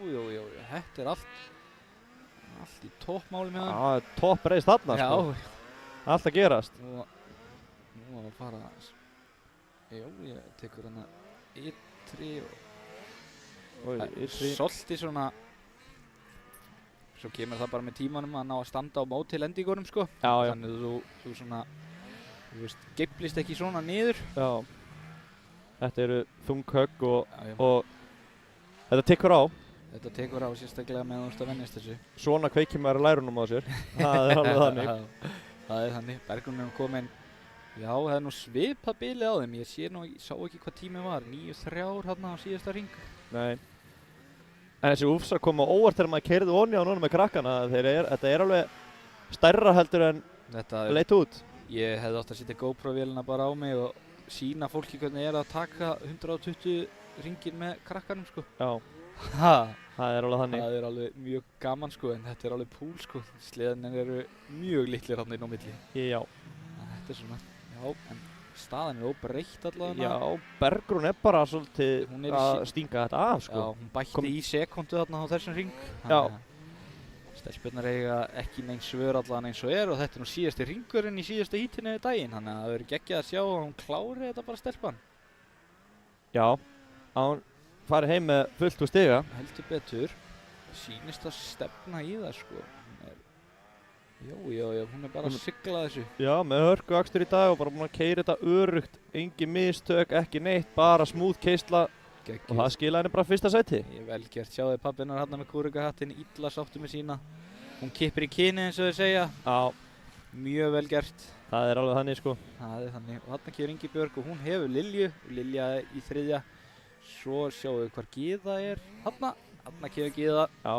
þetta er allt í toppmáli með hann. Já, það er topp reis þarna sko. Allt að gerast. Nú að fara, ég tekur hana ytri og svolítið svona, svo kemur það bara með tímanum að ná að standa á móti lendingunum sko. Já. Þannig þú svona, þú veist, geiplist ekki svona niður. Já. Þetta eru þung högg og þetta tekur á. Þetta tekur á sérstaklega meðan þú ert að venjast þessu. Svona kveikir maður lærunum á sér. Það er alveg þannig. Það er þannig. Bergrún er komin, já það er nú svipað bilið á þeim. Ég sá ekki hvað tíminn var, 9:03 hérna á síðasta hring. Nei. En þessi úfsar koma óvart þegar maður keyrði onni á núna með krakkana. Þetta er alveg stærra heldur en leit út. Ég hefði átt að setja GoPro-vélina bara á mig og sína fólki hvernig er að taka 120 ringin með krakkanum sko. Já. Það er alveg þannig. Það er alveg mjög gaman sko, en þetta er alveg púl sko. Sleðanir eru mjög litlir hann inn á milli. Já. Þetta er svona, já, en staðan er óbreytt allavega. Já, Bergrún er bara svolítið að stinga þetta af sko. Já, hún bætti í sekundu þarna á þessum ring. Já. Stelpurnar eiga ekki neinn svör allan eins og er og þetta er nú síðasti ringurinn í síðasta hítinu í daginn, þannig að það verður geggjað að sjá að hún klári þetta bara stelpan. Já, að hún fari heim með fullt úr stiga. Heldur betur. Sýnist að stefna í það sko. Hún er bara að sigla þessu. Já, með hörkuakstur í dag og bara búin að keyra þetta örugt, engin mistök, ekki neitt, bara smúð keisla. Og það skilaði henni bara fyrsta sæti. Vel gert, sjáðu pappinnar hérna með kúrikahattinn, illa sáttu með sína. Hún kippir í kyni eins og þau segja. Já. Mjög vel gert. Það er alveg þannig sko. Það er þannig. Og þarna kemur Ingibjörg og hún hefur Lilju. Lilja í þriðja. Svo sjáum við hvar Gyða er. Þarna kemur Gyða. Já.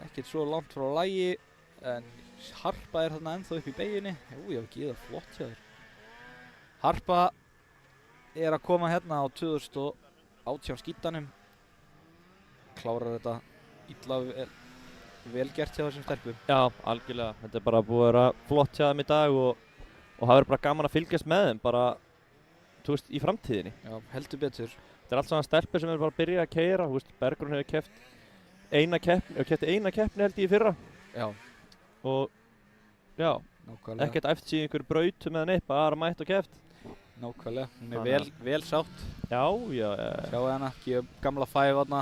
Ekkert svo langt frá lagi. En Harpa er þarna ennþá upp í beyginni. Já, Gyða flott hjá þér. Harpa er að koma hérna á 2018 skítanum. Klárar þetta illa vel gert hjá þessum stelpum. Já, algjörlega. Þetta er bara búið að vera flott hjá þeim í dag og það verður bara gaman að fylgjast með þeim bara, þú veist, í framtíðinni. Já, heldur betur. Þetta er allt svona stelpur sem eru bara að byrja að keyra, þú veist, Bergrún hefur keppt eina keppni held ég í fyrra. Já. Og já, nákvæmlega. Ekkert æft sig í einhverju brautum eða neitt, bara mætt og keppt. Nákvæmlega, hún er vel sátt. Já. Sjáu hana, gamla fæf þarna,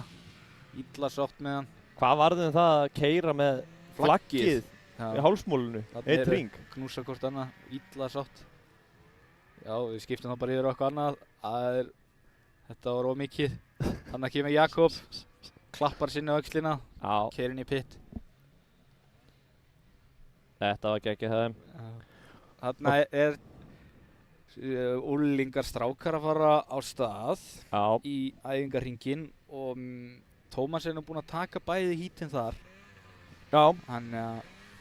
illa sátt með hann. Hvað varðum það að keyra með flaggið í hálsmólinu, eitt ring? Knúsa hvort annað, illa sátt. Já, við skiptum það bara yfir okkur annað. Þetta var ómikið. Þannig kemur Jakob, klappar sinni á öxlina, keyrir inn í pitt. Þetta var geggjað hjá þeim. Þarna er úlingar strákar að fara á stað í æfingarhringinn og Tómas er nú búinn að taka bæði hítin þar. Já. Hann,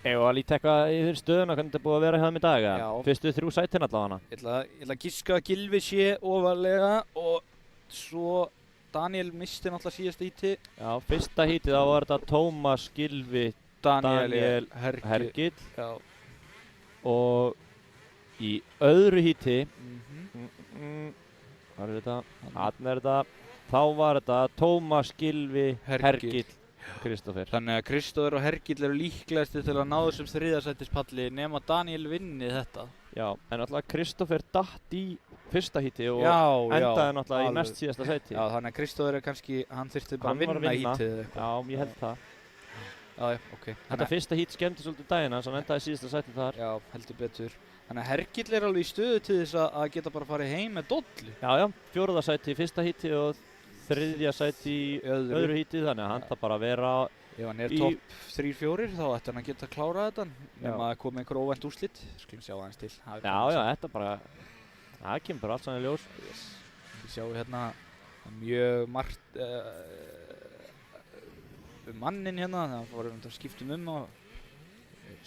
Eða að líta eitthvað yfir stöðuna, hvernig þetta er búið að vera hjá þeim í dag, eða? Já. Fyrstu 3 sætin allavega. ég ætla að giska að Gylfi sé ofarlega og svo Daniel misti náttúrulega síðasta híti. Já, fyrsta hítið þá var þetta Tómas, Gylfi, Daniel, Hergill. Já. Og í öðru híti, hvað er þetta? Þarna er þetta, þá var þetta Tómas, Gylfi, Hergill, Kristófer. Þannig að Kristófer og Hergill eru líklegastir til að ná þessum þriðasættispalli nema Daniel vinni þetta. Já, en náttúrulega Kristófer datt í fyrsta híti og endaði náttúrulega í næst síðasta sæti. Já, þannig að Kristófer er kannski, hann þyrfti bara að vinna hítið eða eitthvað. Já, ég held það. Já, ok. Þetta fyrsta hít skemmti svolítið daginn, hans hann endaði í síðasta sæti þar. Já, heldur betur. Þannig að Hergill er alveg í stöðu til þess að geta bara farið heim með dollu. Já, 4. sæti í fyrsta híti og 3. sæti í öðru híti, þannig að hann það bara að vera ef hann er topp 3-4 þá ætti hann að geta klárað þetta nema að koma einhver óvænt úrslit. Skulum sjá aðeins til. Já, þetta bara, það kemur bara allt saman í ljós. Við sjáum hérna mjög margt mannin hérna, það vorum við skiptum og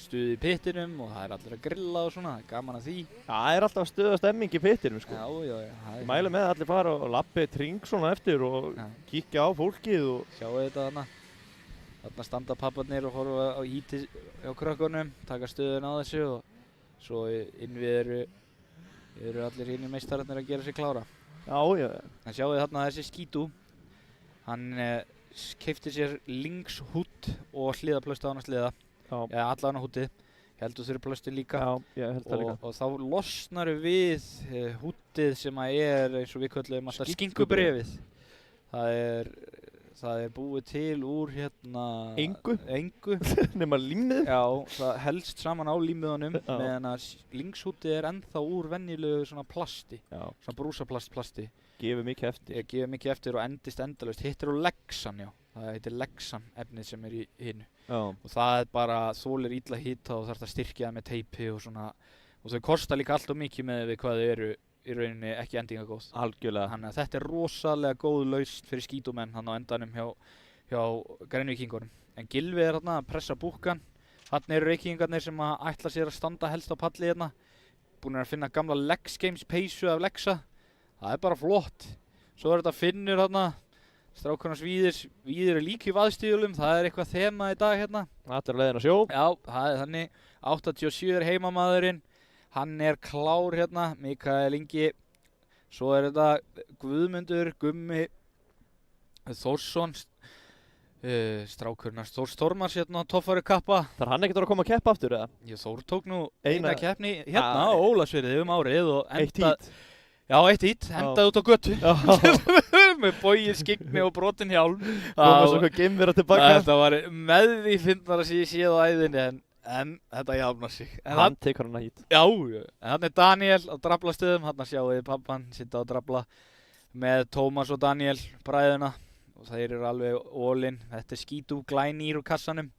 stuði í pittinum og það er allir að grilla og svona, það er gaman að því. Það er alltaf stuð og stemming í pittinum, sko. Já. Ég mæli með að allir fara og lappi tring svona eftir og kíkja á fólkið og sjáu þetta þarna. Þarna standa papparnir og horfa á híti hjá krökkunum, taka stöðun á þessu og svo innvið eru allir hinir meistararnir að gera sig klára. Já. En sjáu þarna þessi Skítu, hann keypti sér Lynx húdd og hliðaplöstu á hann að sliða. Já, allan á húddið. Ég held þú þurfi plöstu líka. Já, ég held það líka. Og þá losnar við húddið sem er eins og við köllum alltaf skinkubrefið. Það er búið til úr hérna engu nema límið. Já, það helst saman á límiðunum meðan að Lynx-húddið er ennþá úr venjulegu svona plasti. Já. Svona brúsaplastplasti. Gefur mikið eftir. Gefur mikið eftir og endist endalaust. Hitt er úr Lexan, já. Það heitir Lexan efnið sem er í hinu. Já. Og það er bara þolir illa hita og þarf að styrkja það með teipi og svona. Og þau kosta líka allt of mikið með við hvað þau eru í rauninni ekki endingagóð. Algjörlega. Þannig að þetta er rosalega góð lausn fyrir skítumenn hann á endanum hjá Grænvíkingunum. En Gylfi er hérna að pressa búkkan. Þarna eru Reykvíkingarnir sem að ætla sér að standa helst á palli hérna. Búin að finna gamla Lex Games peysu af Lexa. Það er bara flott. Svo er þetta Finnur hérna. Strákurnas Víðir er líka í vaðstíðulum. Það er eitthvað þema í dag hérna. Allir á leiðin að sjó. Já, það er þannig. 87 er heimamaðurinn. Hann er klár hérna, Mikael Ingi. Svo er þetta Guðmundur, Gummi, Þórsson, strákurnar Þórs Þormars hérna, toffari kappa. Þarf hann ekkert að koma að keppa aftur eða? Þór tók nú eina keppni hérna á Ólafsfirði árið og eitt hít. Já, eitt hít, endaði út á götu. Með bogið skygni og brotin hjálm. Komið svo hvað geimverða tilbaka. Þetta var með því fyndnara sem ég séð á æðinni en þetta jafnar sig. Hann tekur hann að hít. Já, en hann er Daniel á draflastöðum. Hann sjáu þið pappan sitja á drafla með Tómas og Daniel bræðuna. Og þeir eru alveg all-in. Þetta er Skítu glænýr úr kassanum.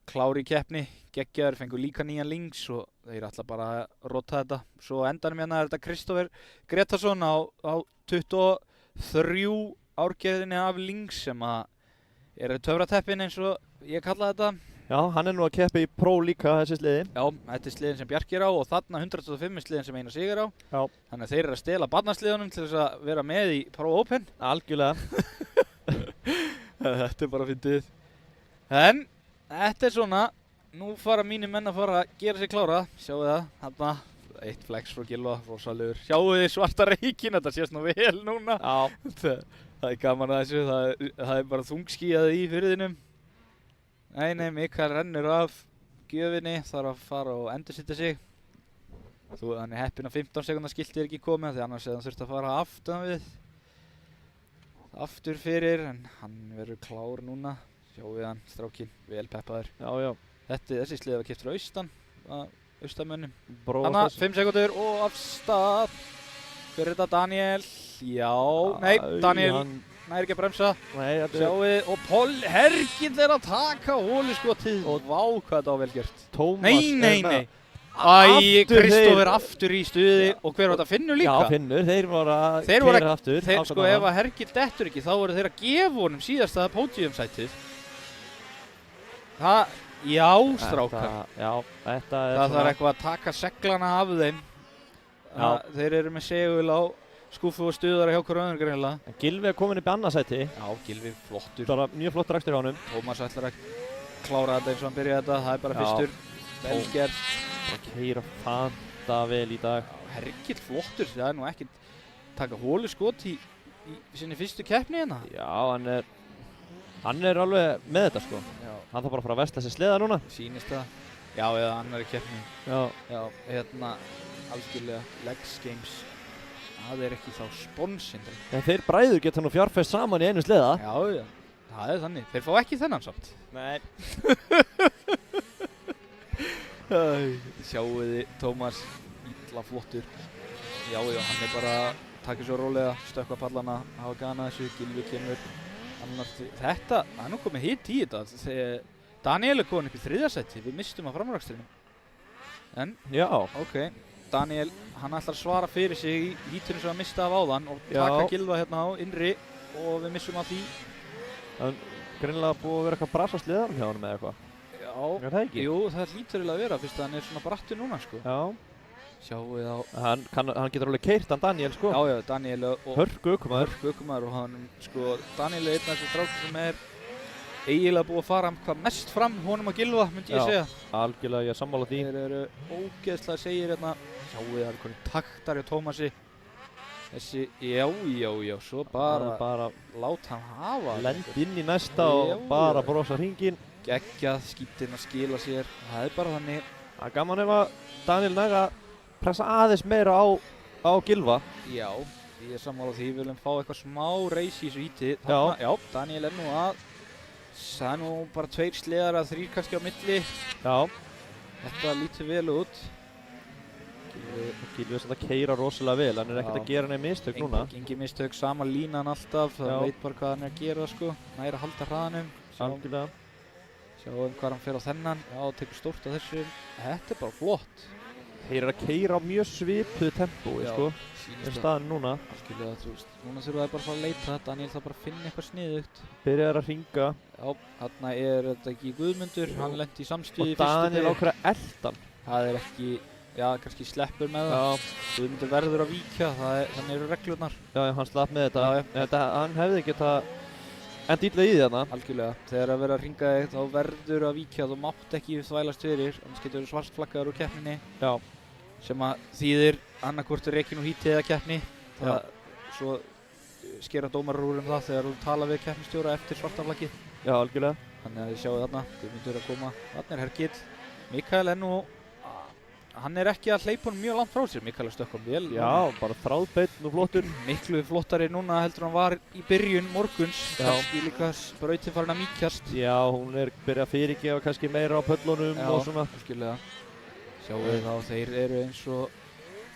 Klári í keppni, geggjaður, fengur líka nýjan Lynx og þeir ætla bara að rota þetta. Svo endanum hérna er þetta Kristófer Gretarsson á 23 árgerðinni af Lynx sem að eru töfrateppin eins og ég kalla þetta. Já, hann er nú að keppa í Pro líka þessi sliði. Já, þetta er sliðin sem Bjarki er á og þarna 125 er sliðin sem Einar Sig er á. Já. Þannig að þeir eru að stela barnasliðunum til þess að vera með í Pro Open. Algjörlega. Þetta er bara fyndið. En þetta er svona, nú fara mínir menn að fara að gera sig klára. Sjáu það, þarna, eitt flex frá Gylfa, rosalegur. Sjáu þið svarta reikin, þetta sést nú vel núna. Já. Það er gaman að þessu, það er bara þungskíðað í firðinum. Nei, Mikael rennur af gjöfinni, þarf að fara og endursetja sig. Hann er heppinn að 15 sekúndna skiltið er ekki komið, því annars hefði hann þurft að fara aftan við. Aftur fyrir, en hann verður klár núna. Sjáum við hann, strákinn, vel peppaður. Já. Þessi slið var keypt frá austamönnum. Hanna, 5 sekúndur og af stað. Hver er þetta? Daniel? Já, nei, Daniel. Næri ekki að bremsa. Sjáu við, og Hergill er að taka hóluskotið. Og vá hvað þetta var vel gert. Tómas Nei. Æ, Aftur Kristófer þeir- aftur í stuði og hver var þetta Finnur líka? Já, Finnur, þeir voru að Þeir voru keyra aftur. Þeir, Áfram sko, þarna. ef að Hergill dettur ekki, þá voru þeir að gefa honum síðasta pódiumsætið. Það, já, strákar. Já, þetta er Það þarf eitthvað að taka seglana af þeim. Þeir eru með segul á skúfu og stuðara hjá hver öðrum greinilega. En Gylfi er komin upp í annarsæti. Já, Gylfi flottur. Það var mjög flott rækstur hjá honum. Tómas ætlar að klára þetta eins og hann byrjaði þetta. Það er bara Já. fyrstur. Velgerð. Bara keyra fanta vel í dag. Hergill flottur. Það er nú ekkert taka hólu skot í sinni fyrstu keppni hérna. Já, hann er alveg með þetta sko. Já. Hann þarf bara að fara að vesla sér sleða núna. Sýnist það. Já, eða annari keppni. Já. Já, hérna, algjörlega Lex Games. Það er ekki þá sponsinn. En þeir bræður geta nú fjárfest saman í einu sleða. Já, já. Það er þannig. Þeir fá ekki þennan samt. Nei. Sjáu þið Tómas, illa flottur. Já, já, hann er bara að taka svo rólega, stökkva pallana, hafa gana þessu, Gylfi kemur. Þetta, það er nú komið hitt í þetta. Þegar Daniel er komin upp í 3. sæti, við mistum á framrækstrinum. En, Já. ok, Daniel, hann ætlar að svara fyrir sig í hítunum sem hann misti af áðan og Já. taka Gylfa hérna á innri og við missum af því. Hann greinilega búið að vera eitthvað brass á sleðanum hjá honum eða eitthvað. Já, Er það ekki? jú, það hlýtur eiginlega að vera fyrst að hann er svona brattur núna, sko. Já. Sjáu þið á, Hann getur alveg keyrt hann Daniel sko. já, já, Daniel og Hörku ökumaður. Ökumaður og hann, sko, Daniel er einn af þessum strákum sem er eiginlega búið að fara hvað mest fram honum að Gylfa, myndi ég Já. segja. Algjörlega, ég sammála því. Þeir eru ógeðslega segir hérna, sjáu þið, það eru konið taktar hjá Tómasi. Þessi, já, svo bara lát hann hafa. Lend inn í næsta og bara brosa hringinn. Geggjað, skítinn að skila sér, það er bara þannig. Það er gaman ef að Daniel næga pressa aðeins meira á Gylfa. Já, ég er sammála því, við viljum fá eitthvað smá reis í þessu híti. Já. Já, Daniel er nú að, það er nú bara 2 sleðar að 3 kannski á milli. Já. Þetta lítur vel út. Gylfi er samt að keyra rosalega vel, hann er ekkert að gera neinn mistök núna. Engi mistök, sama línan alltaf, það Já. veit bara hvað hann er að gera sko. Næri að halda hraðanum. Algjörlega. Sjáum hvað hann fer á þennan. Já, tekur stórt á þessu. Þetta er bara flott. Þeir eru að keyra á mjög svipuðu tempói Já. sko. Sýnist Er það. staðan núna. Algjörlega, þú veist. Núna þurfa það bara að fara að leita. Daniel þarf bara að finna eitthvað sniðugt. Byrjar að hringa. Já, þarna er þetta ekki Guðmundur. Hann lenti í samstuði Og Daniel ákveður að eldan. Það er ekki, já, kannski sleppur með það. Já. Guðmundur verður að víkja, þannig eru reglurnar. Já, hann slapp með Já, þetta. Hann hefði geta enda illa í því þarna. Algjörlega, þegar að vera að ringa þig þá verður að víkja, þú mátt ekki þvælast fyrir, annars getur þú svartflaggaður úr keppninni. Já. Sem að þýðir annarkvort er rekin úr híti eða keppni. Svo skera dómarar úr það þegar þú tala við keppnistjóra eftir svartaflaggið. Já, algjörlega. Þannig að þið sjáu þarna, Guðmundur að koma, þarna er Hergill. Mikael er nú, hann er ekki að hleypa hann mjög langt frá sér, Mikael er stökkum vel. Já, bara þráðbeinn og flottur. Miklu flottari núna heldur hann var í byrjun morguns. Já. Kannski líka brautin farin að mýkjast. Já, hún er byrjað að fyrirgefa kannski meira á pöllunum Já, og svona. algjörlega. Sjáu þið þá, þeir eru eins og,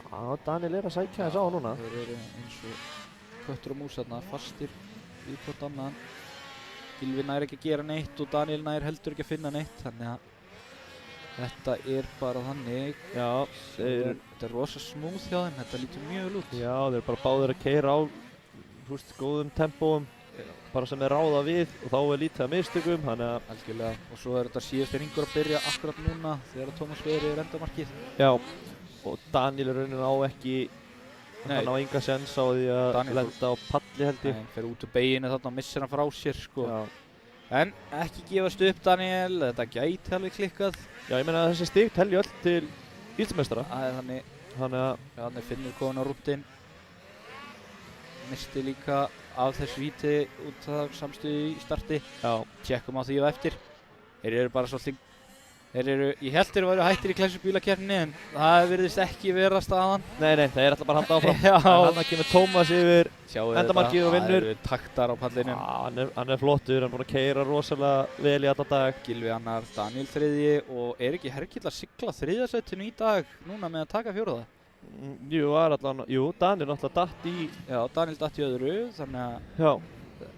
Já, Daniel er að sækja þess á núna. þeir eru eins og köttur og mús þarna, fastir við hvort annan. Gylfi nær ekki að gera neitt og Daniel nær heldur ekki að finna neitt, þannig að þetta er bara þannig. Já, Þetta er rosa smúð hjá þeim, þetta lítur mjög vel út. Já, þeir eru bara báðir að keyra á góðum tempóum, bara sem er ráða við og þá er lítið að mistökum, þannig að Algjörlega, og svo er þetta síðasti ringur að byrja akkurat núna þegar Tómas Veðri er endamarkið. já, og Daniel er raunin á ekki, Nei. hann á enga sens á því að Daniel lenda á palli held ég. Hann fer út úr beginu þarna og missir hann frá sér sko. Já. En ekki gefast upp Daniel, þetta gæti alveg klikkað. Já, ég meina að þessi stig telja öll til Íslandsmeistara, Það er þannig, þannig að já, þannig Finnur komin á rúntinn. Misti líka af þessu víti út af samstuði í starti. já, Tjekkum á því á eftir. Þeir eru bara svolítið, ég held þeir væru hættir í klessubílakeppninni en það virðist ekki vera staðan. nei, þeir ætla bara að halda áfram. Já. En hann kemur Tómas yfir, Sjáu Endamarkið og vinnur. Það eru taktar á pallinum. hann er flottur, hann er búinn að keyra rosalega vel í alla dag. Gylfi annar, Daniel þriðji og er ekki Hergill að sigla þriðjasættinu í dag núna með að taka fjóraða? Jú, var allan, jú, Daniel náttúrulega datt í, Já, Daniel datt í öðru, þannig að,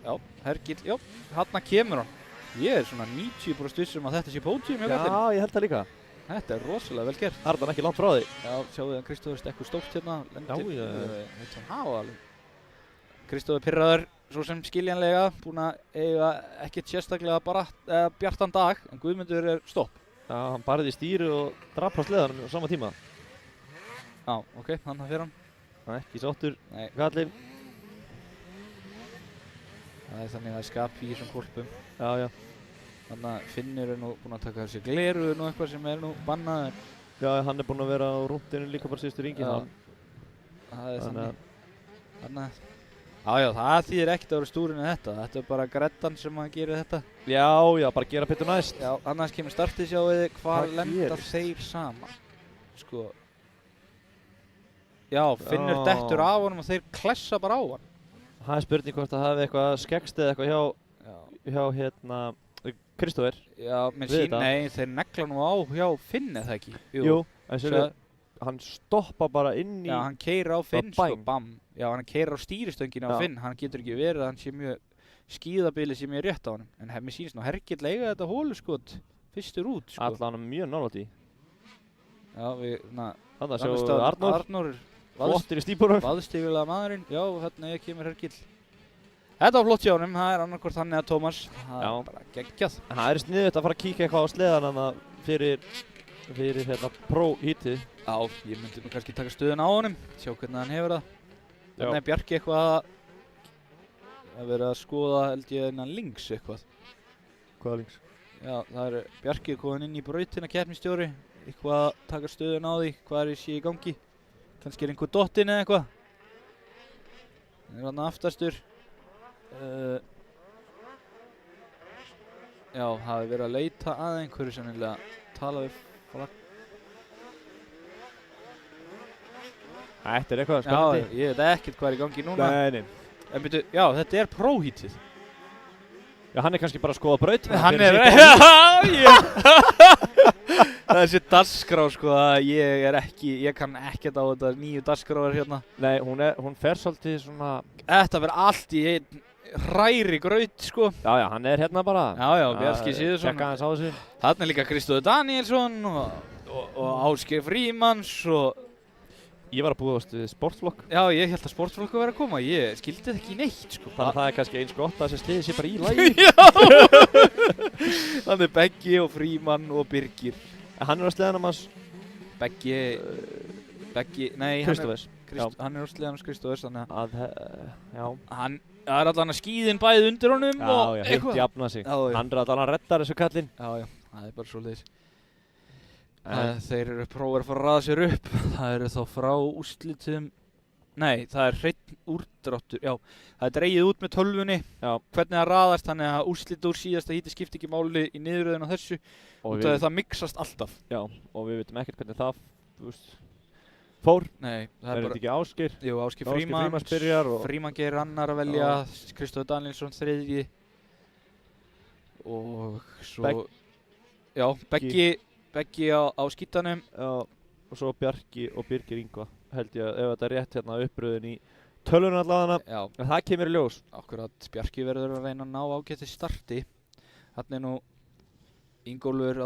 já, Hergill, já, hann kemur hann. Ég er svona 90% vissum að þetta sé pódium hjá já, gallinu. ég held það líka. Þetta er rosalega vel gert. Ardan ekki langt frá því. Já, sjáu að Kristófur stekkur stórt hérna. Já. Veit hann hafa alveg. Kristófur pirraður, svo sem skiljanlega, búinn að eiga ekkert sérstaklega bara bjartan dag, en Guðmundur er stopp. Já, hann barði í stýri og drap á sleðanum á sama tíma. Já, ok, þannig að fyrir hann. Hann er ekki sáttur, Nei, kallinn. það er þannig að það er skap í þessum hvolpum. Já. Þannig að Finnur er nú búinn að taka þessi gleraugun og eitthvað sem er nú bannað. Já, hann er búinn að vera á rúndinu líka bara síðustu ringi. Já. Það er Þannig þannig að... Já, það þýðir ekkert að vera stúrin en þetta. Þetta er bara Greddan sem að gera þetta. Já, bara gera pittur næst. Já, annars kemur startið sjáuði hvar Hvað lenda gerist? þeir saman. Sko... Já, Finnur dettur af honum og þeir klessa bara á hann. Það er spurning hvort það hafi eitthvað skeggst eða eitthvað hjá hérna Kristófer. Já, Við þetta? nei, þeir negla nú á hjá Finn eða ekki? Jú, en Svo, hann stoppa bara inn í... já, hann keyrir á Finn, sko, bang. bam. Já, hann keyrir á stýristöngina á Já. Finn. Hann getur ekki verið að hann sé mjög skíðabilið sé mjög rétt á honum. En mér sýnist nú Hergill eiga þetta hóluskot fyrstur út, sko. Allan mjög nálægt í. Já, við, Þannig að sjáum Arnór, Arnór flottir í stýpunum. vaðstífilega maðurinn. Já, hérna kemur Hergill. Þetta var flott hjá honum, það er annarkvort hann eða Tómas. Það Já. er bara geggjað. En það er sniðugt að fara að kíkja eitthvað á sleðan hana fyrir hérna pro-hítið. Já, ég myndi nú kannski taka stöðun á honum, sjá hvernig hann hefur það. Já. Þannig er Bjarki eitthvað að vera að skoða, held ég, innan links eitthvað. Hvaða links? Já, það er Bjarki komin inn í brautina, keppnisstjóri, eitthvað að taka stöðun á því, hvað er sé í gangi. Kannski er einhver dottinn eða eitthvað. Það er hann aftastur. Já, það hefur verið að leita að einhverju sennilega, tala við flagg. Þetta er eitthvað Já, spennandi. ég veit ekkert hvað er í gangi núna. Nei. En byrju, já, þetta er próhítið. Já, hann er kannski bara að skoða brautina. Hann er, fyrir sitt ár. já, þessi dagskrá sko, að ég kann ekkert á þetta nýju dagskráður hérna. Nei, hún fer svolítið svona... Þetta verður allt í einn hræri graut sko. Já, hann er hérna bara. Já, Bjarki Sigurðsson. Tjekka aðeins á þessu. Þarna er líka Kristóður Danielsson og Ásgeir Frímanns og... Ég var að búast við sportflokk. Já, ég held að sportflokku væri að koma, ég skildi þetta ekki neitt sko. Þannig að það er kannski eins gott að þessi sliði sé bara í lagi. Já! Þannig Beggi og Frímann og Birgir. En hann er á sleðanum hans Beggi, nei, Kristófers. hann er á sleðanum Kristófers, þannig að Já. hann er allan að skíðin bæði undir honum og Já, heitt jafna sig. Já. Hann er allan að redda þessu kallinn. Já, það er bara svoleiðis. Þeir eru prófið að fara að raða sér upp. Það eru þá frá úrslitum. Nei, það er hreinn úrdráttur. Já, það er dregið út með tölvunni. Já. Hvernig það raðast, þannig að úrslit úr síðasta híti skipti ekki máli í niðurröðinu á þessu. Og það mixast alltaf. Já, og við veitum ekkert hvernig það fór. Nei, það Er er þetta bara... ekki Ásgeir? Jú, Ásgeir Frímanns Frímanns byrjar og... Frímann Geir annar að velja, Kristóður Danielsson þriðji. Og svo... Já, Beggi á skítanum. Já, og svo Bjarki og Birgir Ingva, held ég, ef þetta er rétt hérna uppröðin í tölvunum allavega. Já, En það kemur í ljós. akkurat Bjarki verður að reyna að ná ágæti starti. Þarna er nú Ingólfur,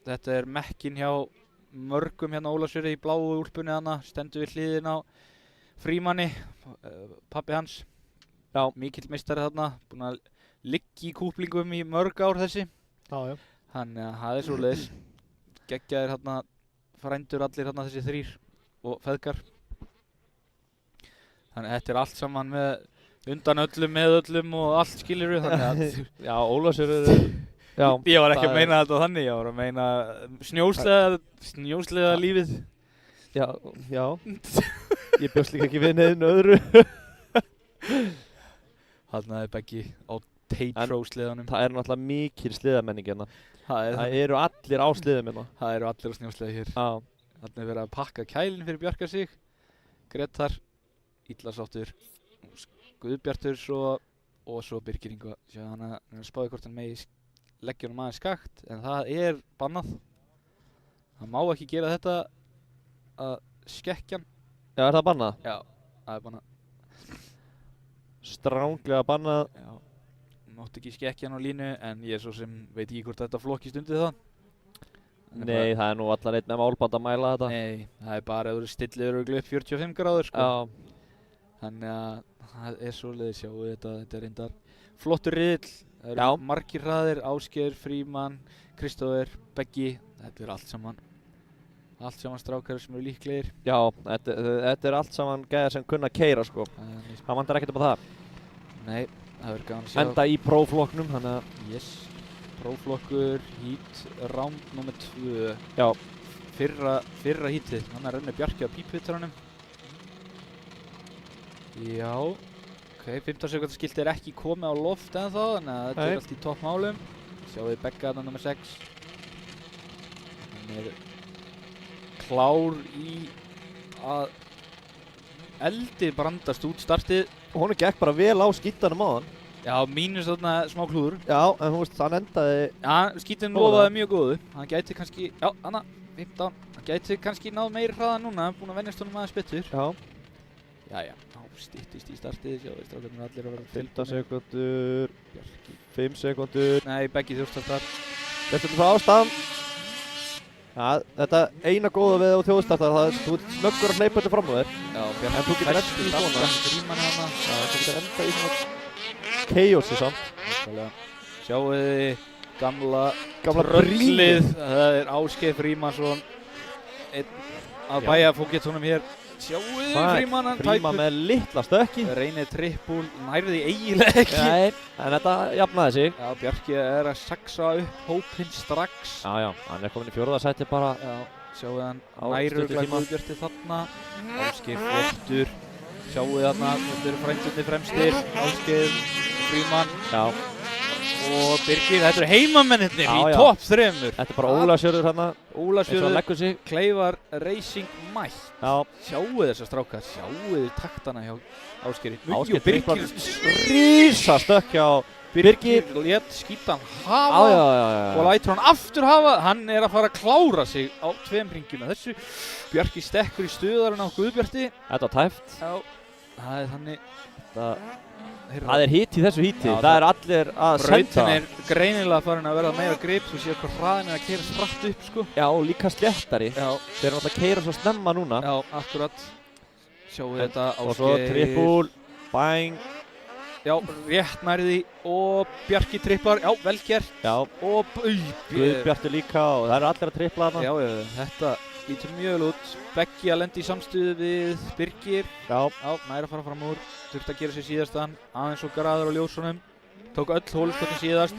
þetta er mekkin hjá mörgum hérna Ólafsfirði í bláu úlpunni þarna, stendur við hliðin á Frímanni, pabbi hans. Já. Mikill meistari þarna, búinn að liggja í kúplingum í mörg ár þessi. Já. Þannig að það er svoleiðis. Geggjaðir hérna, frændur allir hérna þessi þrír og feðgar. Þannig að þetta er allt saman með undan öllum, með öllum og allt skilur við. Þannig að Já, Ólafsfjörður Já. ég var ekki það að meina þetta þannig, ég var að meina snjóslega lífið. Já. Ég bjóst líka ekki við neðinu öðru. Þarna er Beggi á Teitro sleðanum. Það er náttúrulega mikil sliðamenning hérna. Það Það eru allir á sliðum hérna. eru allir á snjóslega hér. Já. Þarna er verið að pakka kælinn fyrir Bjarka sig. Gretar, Illasáttur, Guðbjartur og svo Birgir Ingva. Sjá hann að spáði hvort hann megi leggja honum aðeins skakt, en það er bannað. Það má ekki gera þetta að skekkjan. Já, er það bannað? Já, það er bannað. Stránglega bannað. Já, mátti ekki skekkjan á línu, en ég svo sem veit ekki hvort þetta flokkist undir það. Nei, það er nú allar einn með málband að mæla þetta. Nei, það er bara að þú stillir örugglega upp 45 gráður sko. Já, Þannig að það er svoleiðis, sjáu þetta er reyndar flottur riðill. Það eru Já. margir hraðir, Ásgeir, Frímann, Kristófer, Beggi. Þetta er allt saman strákar sem eru líklegir. já, þetta er allt saman gæðar sem kunna keyra sko. Það Það vantar ekkert upp á það. Nei, það verður gaman að sjá. Enda í próflokknum, þannig að Yes, próflokkur, hít, round nr. 2. Já. Fyrra hítið, hann rennir Bjarki á pípuhittarunum. Já, ok, 15 sekundar skilti er ekki komið á loft ennþá, þannig að þetta Nei. er allt í toppmálum. Sjáum við Begga þarna nr. 6. Hann er klár í að eldi brandast út startið. honum gekk bara vel á skítanum á hann. Já, mínus þarna smá klúður. Já, en þú veist, hann endaði... Já, skítin Góða. lofaði mjög góðu. Hann gæti kannski, já, hana, 15. Hann gæti kannski náð meiri hraða núna, búinn að venjast honum aðeins betur. Já, Jæja, þá styttist í startið, sjáðu strákarnir allir að vera 15 sekundur, 5 sekundur. Nei, Beggi þjóðstartar. Þetta er frá ástæðan. Já, þetta eina góða við á þjóðstartar, það er þú ert snöggur að hleypa þetta fram á þér. Já, En þú getur lent í svona. Frímann hana. Já, þú getur enda í svona chaosi samt. Nákvæmlega. Sjáu þið gamla Gamla tröllið. Það er Ásgeir Frímannsson. Einn af Já. bæjarfógettunum hér. Sjáu þið Það er Frímann, hann Fríma með litla stökki. Reynir trippul, nærði eiginlega ekki. Nei, en þetta jafnaði sig. Já, Bjarki er að saxa upp hópinn strax. Já, já, hann er komin í 4. sæti bara. Já, sjáu hann Á næruglega stuttum tíma. Guðbjarti þarna. Ásgeir flottur. Sjáu þarna, þetta eru frændurnir fremstir. Ásgeir, Frímann Já, og Birgir. Þetta eru heimamennirnir Já, í já. topp 3. þetta er bara Ólasjörður hérna, eins og hann Ólafsfjörður, leggur sig. Kleifar, Racing mætt. Já, Sjáu þessa strákar, sjáu þið taktana hjá Ásgeiri. Ásgeir Og Birgir, rísa stökk hjá Birgir. lét skítan Já, hafa. já, já, já. Og lætur hann aftur hafa, hann er að fara að klára sig á 2 hringjum. Þessu Bjarki stekkur í stuðarinn á Guðbjarti. Þetta var tæft. Já, það er þannig. Það er hít í þessu híti. Já, það er allir að senda. Brautin er greinilega farin að verða meira grip. Þú séu hvað hraðin er að keyra hratt upp, sko. Já, og líka sléttari. Já, Þeir eru alltaf að keyra svo snemma núna. já, akkurat. Sjáu þetta Og svo trippul, bang. Já, rétt nærði og Bjarki trippar. Já, vel gert. Já, Og Guðbjartur líka og það eru allir að trippla þarna. Já, þetta lítur mjög vel út. Beggi að lenda í samstuðu við Birgir. Já, Já, nær að fara fram úr. Þurfti að gera sér síðastan. Aðeins og graður á ljósunum. Tók öll hólskotin síðast.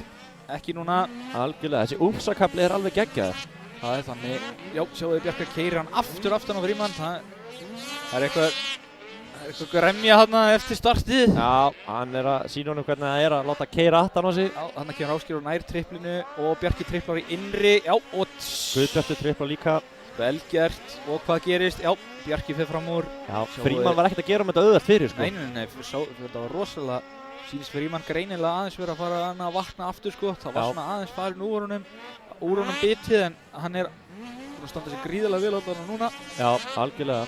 Ekki núna. algjörlega. Þessi úlfsakafli er alveg geggjaður. Það er þannig. Já, sjáu þið Bjarki að keyra hann aftur aftan á Frímann. Það er eitthvað gremja þarna eftir startið. Já, hann er að sína honum hvernig það er að láta keyra aftan á sig. Já, þannig kemur Ásgeir og nær triplinu og Bjarki triplar í innri. Já, og Guðbjartur trippla líka. vel gert. Og hvað gerist? Já, Bjarki fer fram úr. Já, Sjáu Frímann þið- var ekkert að gera um þetta auðvelt fyrir, sko. Nei, þetta var rosalega, sýnist Frímann greinilega aðeins verið að fara að vakna aftur, sko. Það var Já. svona aðeins farin úr honum bitið, en hann er búinn að standa sér gríðarlega vel á þarna núna. Já, algjörlega.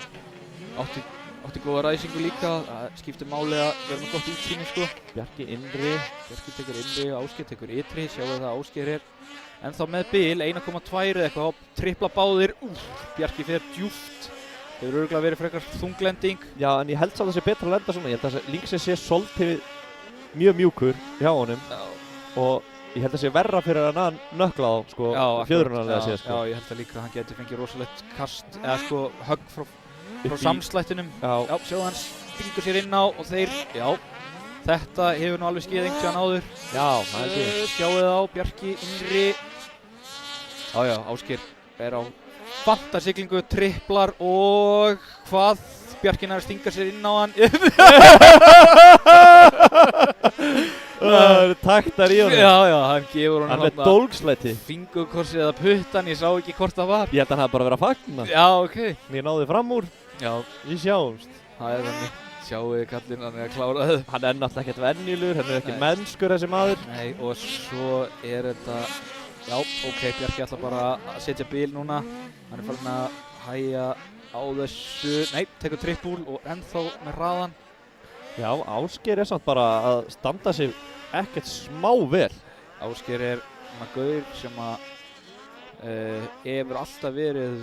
Átti góða ræsingu líka, það skiptir máli að vera með gott útsýni, sko. Bjarki innri. Bjarki tekur innri og Ásgeir tekur ytri, sjáu það að Ásgeir er ennþá með bil, 1,2 eða eitthvað, tripla báðir. Bjarki fer djúpt, hefur örugglega verið frekar þunglending. Já, en ég held samt að það sé betra að lenda svona. Ég held að Linksinn sé svolítið mjög mjúkur hjá honum og ég held að sé verra fyrir hann að nökkla á, sko, fjöðrunarlega séð, sko. Já, ég held að líka að hann geti fengið rosalegt kast, eða sko högg frá samslættinum. Já, Já, sjáu hann stingur sér inn á og þeir, já, þetta hefur nú alveg skeið einhvern tíðan áður. já, það er ekki. Sjáu það á, Bjarki innri. Já, Ásgeir er á fantasiglingu, tripplar og hvað? Bjarki nær að stinga sér inn á hann. Það eru taktar í honum. Já, hann gefur Hann honum er dólgslæti. fingurkorsið eða puttan, ég sá ekki hvort það var. Ég held að hann hafi bara verið að fagna. Já, ok. Ég náði fram úr. Já, Við sjáumst. það er þannig. Sjáu þið kallinn, hann er að klára það. Hann er náttúrulega ekkert venjulegur, hann er ekki Nei. mennskur þessi maður. Nei, og svo er þetta, já, ok, Bjarki ætla bara að setja bil núna. Hann er farin að hægja á þessu, nei, tekur trippul og ennþá með hraðan. Já, Ásgeir er samt bara að standa sig ekkert smá vel. Ásgeir er svona gaur sem að hefur alltaf verið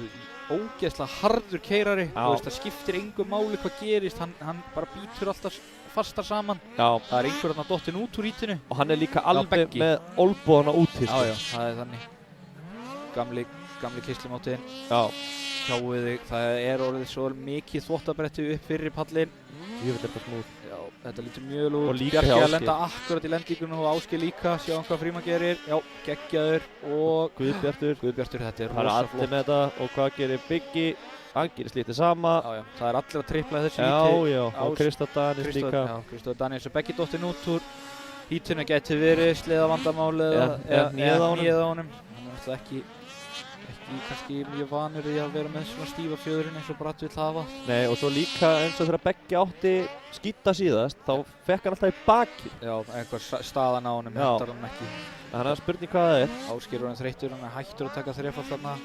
ógeðslega harður keirari. Já. Þú veist, það skiptir engu máli hvað gerist, hann bara býtur alltaf fastar saman. Já, Það einhver þarna dottinn út úr hítinu. og hann líka alveg Beggi. með olbúðana úti, sko. Já, það þannig. Gamli keislumáttiðinn. Já, Sjáuð þig, það orðið svo mikið þvottabretti upp fyrir pallinn. ég veit þetta smúð. Já, þetta lítur mjög vel út. Og líka Bjarki hjá að lenda akkurat í lendingunum og Ásgeir líka, sjáum hvað Frímann gerir. Já, geggjaður og Guðbjartur, Guðbjartur, þetta er það er rosa allir flott. með þetta og hvað gerir Biggi? Hann gerir slítið sama. Já, það er allir að tripla þessu Já, og Krista Danis líka. Já, Kristóð Daniels og Beggi dottinn út úr hítinu, geti verið sleðavandamáli Eða hnéð á honum. hnéð á honum. Hann er alltaf ekki kannski mjög vanur í að vera með svona stífa fjöðurinn eins og Bratt vill hafa. Nei, og svo líka eins og þegar Beggi átti skíta síðast, þá fekk hann alltaf í baki. Já, einhver staðan á honum, Já. hentar hann ekki. Þannig að spurning hvað það er. Ásgeir var hann þreyttur, hann er hættur að taka þrefald þarna.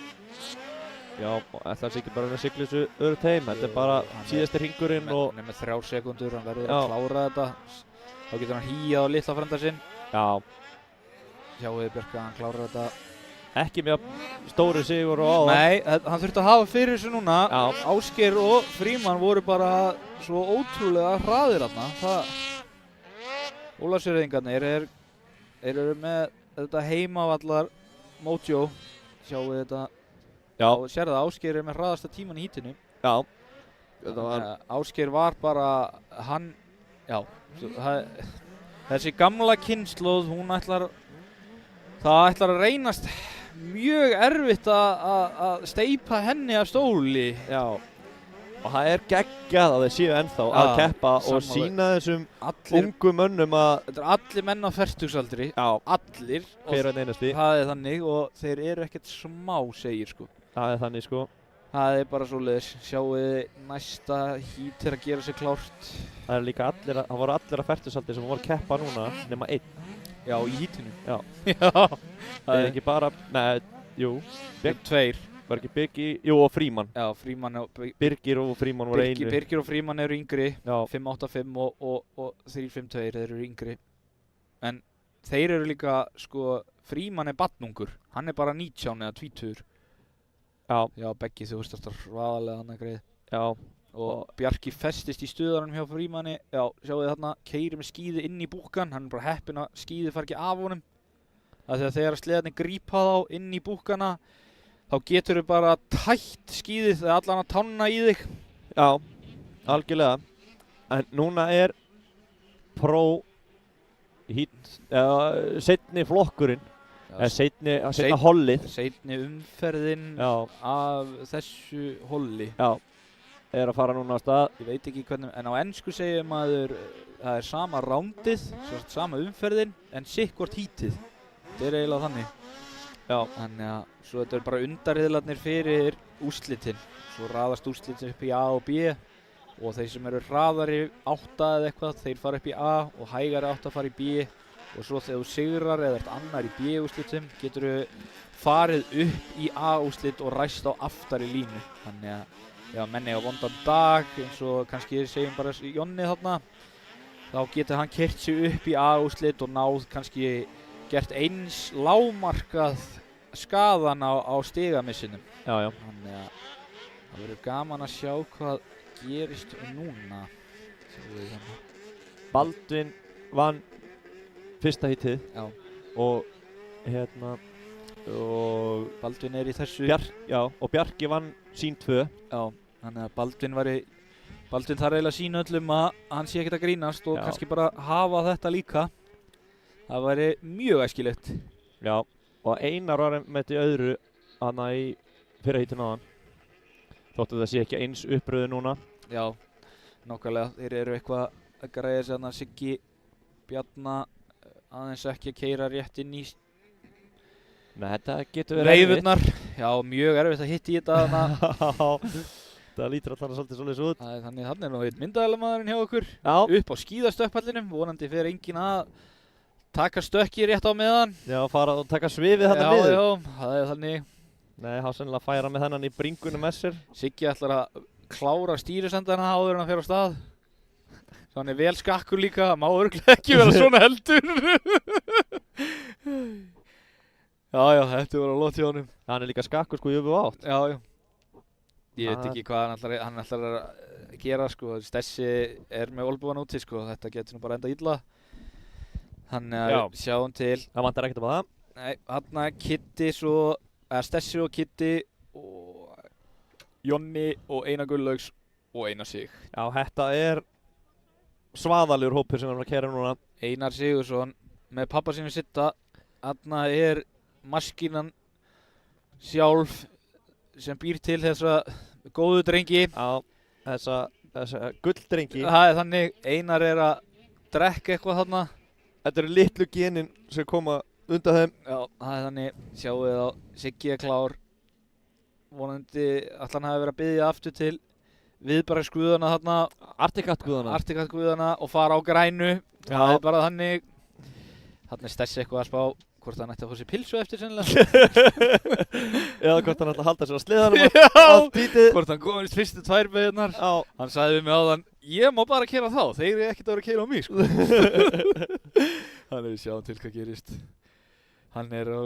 Já, og ætlar sig ekki bara að sigla þessu öðru heim. Þetta er bara Hann er- síðasti hringurinn og... Hann er með 3 sekúndur, hann verður Já. að klára þetta. Þá getur hann hýjað á litla frenda sinn. Já, Sjáuði Bjarka, hann klárar þetta. ekki mjög stóri sigur og áðan. Nei, hann þurfti að hafa fyrir þessu núna. Já. Ásgeir og Frímann voru bara svo ótrúlega hraðir þarna. Ólafsfirðingarnir eru með þetta heimavallar Mojo. Sjáuði þetta. Já, Og sérðu það, Ásgeir er með hraðasta tíman í hítinu. já. Þetta var... Ásgeir var bara, þessi gamla kynslóð, það ætlar að reynast mjög erfitt að steypa henni af stóli. Já. Og það er geggjað að þeir séu ennþá að Já, keppa og sammála. sína þessum Allir, ungu mönnum að... þetta er allir menn á fertugsaldri, Já, allir. hver og einasti. Það er þannig og þeir eru ekkert smá segir sko. Það er þannig, sko. Það er bara svoleiðis, sjáuði næsta hít er að gera sig klárt. Það er líka allir, það voru allir að fertusaldi sem voru að keppa núna, nema einn. Já, í hítinu. Já. Já, Það er ekki bara, nei, jú, tveir. var ekki Biggi, jú og Frímann. Já, Frímann og Birgir og Frímann voru einu. Birgir og Frímann eru yngri, Já, 585 og 352 þeir eru yngri. En þeir eru líka, sko, Frímann er barnungur, hann er bara 19 eða 20. já, Já, Beggi þú veist alltaf hraðalega hann að greið. já, Og Bjarki festist í stuðaranum hjá Frímanni, já, sjáu þið þarna, keyrir með skíði inn í búkkan, hann er bara heppinn að skíði fari ekki af honum. Af því að þegar sleðarnir grípa þá inn í búkkana, þá getur þau bara tætt skíðið eða allan að tanna í þig. já, algjörlega. En núna er Pro hít, eða seinni flokkurinn, eða seinna hollið. Seinni umferðin Já, af þessu holli. já, er að fara núna á stað. Ég veit ekki hvernig, en á ensku segir maður það er sama rándið, sama umferðin, en sitt hvort hítið. Þetta er eiginlega þannig. Já, Þannig að svo þetta er bara undarriðlarnir fyrir úrslitin. Svo raðast úrslitin upp í A og B og þeir sem eru hraðari 8 eða eitthvað, þeir fara upp í A og hægari 8 fara í B og svo þegar þú sigrar eða ert annar í B úrslitum getur þú farið upp í A úrslit og ræst á aftari línu. Þannig að já, menn eiga vondan dag eins og kannski segjum bara Jonni þarna, þá getur hann keyrt sig upp í A úrslit og náð kannski gert eins lágmarkað skaðan á stigamissinum. já, já. Þannig að það verður gaman að sjá hvað gerist núna. Sjáum við hérna. Baldvin vann fyrsta hítið Já, og hérna og Baldvin er í þessu. og Bjarki vann sín 2. Já, þannig að Baldvin þarf eiginlega að sýna öllum að hann sé ekkert að grínast og Já. kannski bara hafa þetta líka. Það væri mjög æskilegt. Já, og Einar var með því öðru hana í fyrra hítinu áðan. Þóttu það sé ekki eins uppröðu núna. Já, nákvæmlega. Þeir eru eitthvað að græða sig þarna Siggi Bjarna aðeins ekki að keyra rétt inn í Nei, þetta getur verið reifurnar. Já, mjög erfitt að hitta í þetta þarna. Já, það lítur alltaf svolítið svoleiðis út. Það er þannig, hann er nú einn myndaðalamaðurinn hjá okkur. Já, Upp á skíðastökkpallinum, vonandi fer enginn að taka stökki rétt á meðan. já, fara og taka svifið þarna niður. Já, það er þannig. Nei, hann sennilega að færa með þennan í bringunum með sér. Siggi ætlar að klára stýrisendana áður en hann fer á stað. Svo hann er vel skakkur líka, það má örugglega ekki vera svona heldur. Já, þetta var að lóta hjá honum. Hann er líka skakkur sko í öfu átt. Já. Ég veit Það- ekki hvað hann ætlar að gera, sko. Stessi er með olbúan úti, sko. Þetta getur nú bara enda illa. Þannig að Já. sjáum til. Það vantar ekkert upp á það. Nei, hann Kitty svo, eða Stessi og Kitty og Jonni og Einar Gunnlaugs og Einar Sig. Já, þetta er svaðalegur hópur sem er að kæra núna. Einar Sigursson með pappa sínum Sitta. Hann er maskínan sjálf sem býr til þessa góðu drengi. Já, þessa gulldrengi. Það er þannig, Einar er að drekka eitthvað þarna. Þetta eru litlu genin sem koma undan þeim. Já, það er þannig, sjáu þið á, Siggi er klár. Vonandi ætla hann hafi verið að biðja aftur til viðbragðsguðana þarna, Artikattguðana. Artikatguðana og fara á grænu. Já. Það er bara þannig. Þarna er Stessi eitthvað að spá hvort hann ætti að fá sér pilsu eftir sennilega. Eða hvort hann ætla að halda sér á sleðanum. Já. Allt bítið. Hvort hann komist fyrstu 2 beðnar. Já. Hann sagði við mig áðan, ég má bara keyra þá, þeir eru ekkert að vera að keyra á mig, sko. Þannig við sjáum til hvað gerist. Hann er á,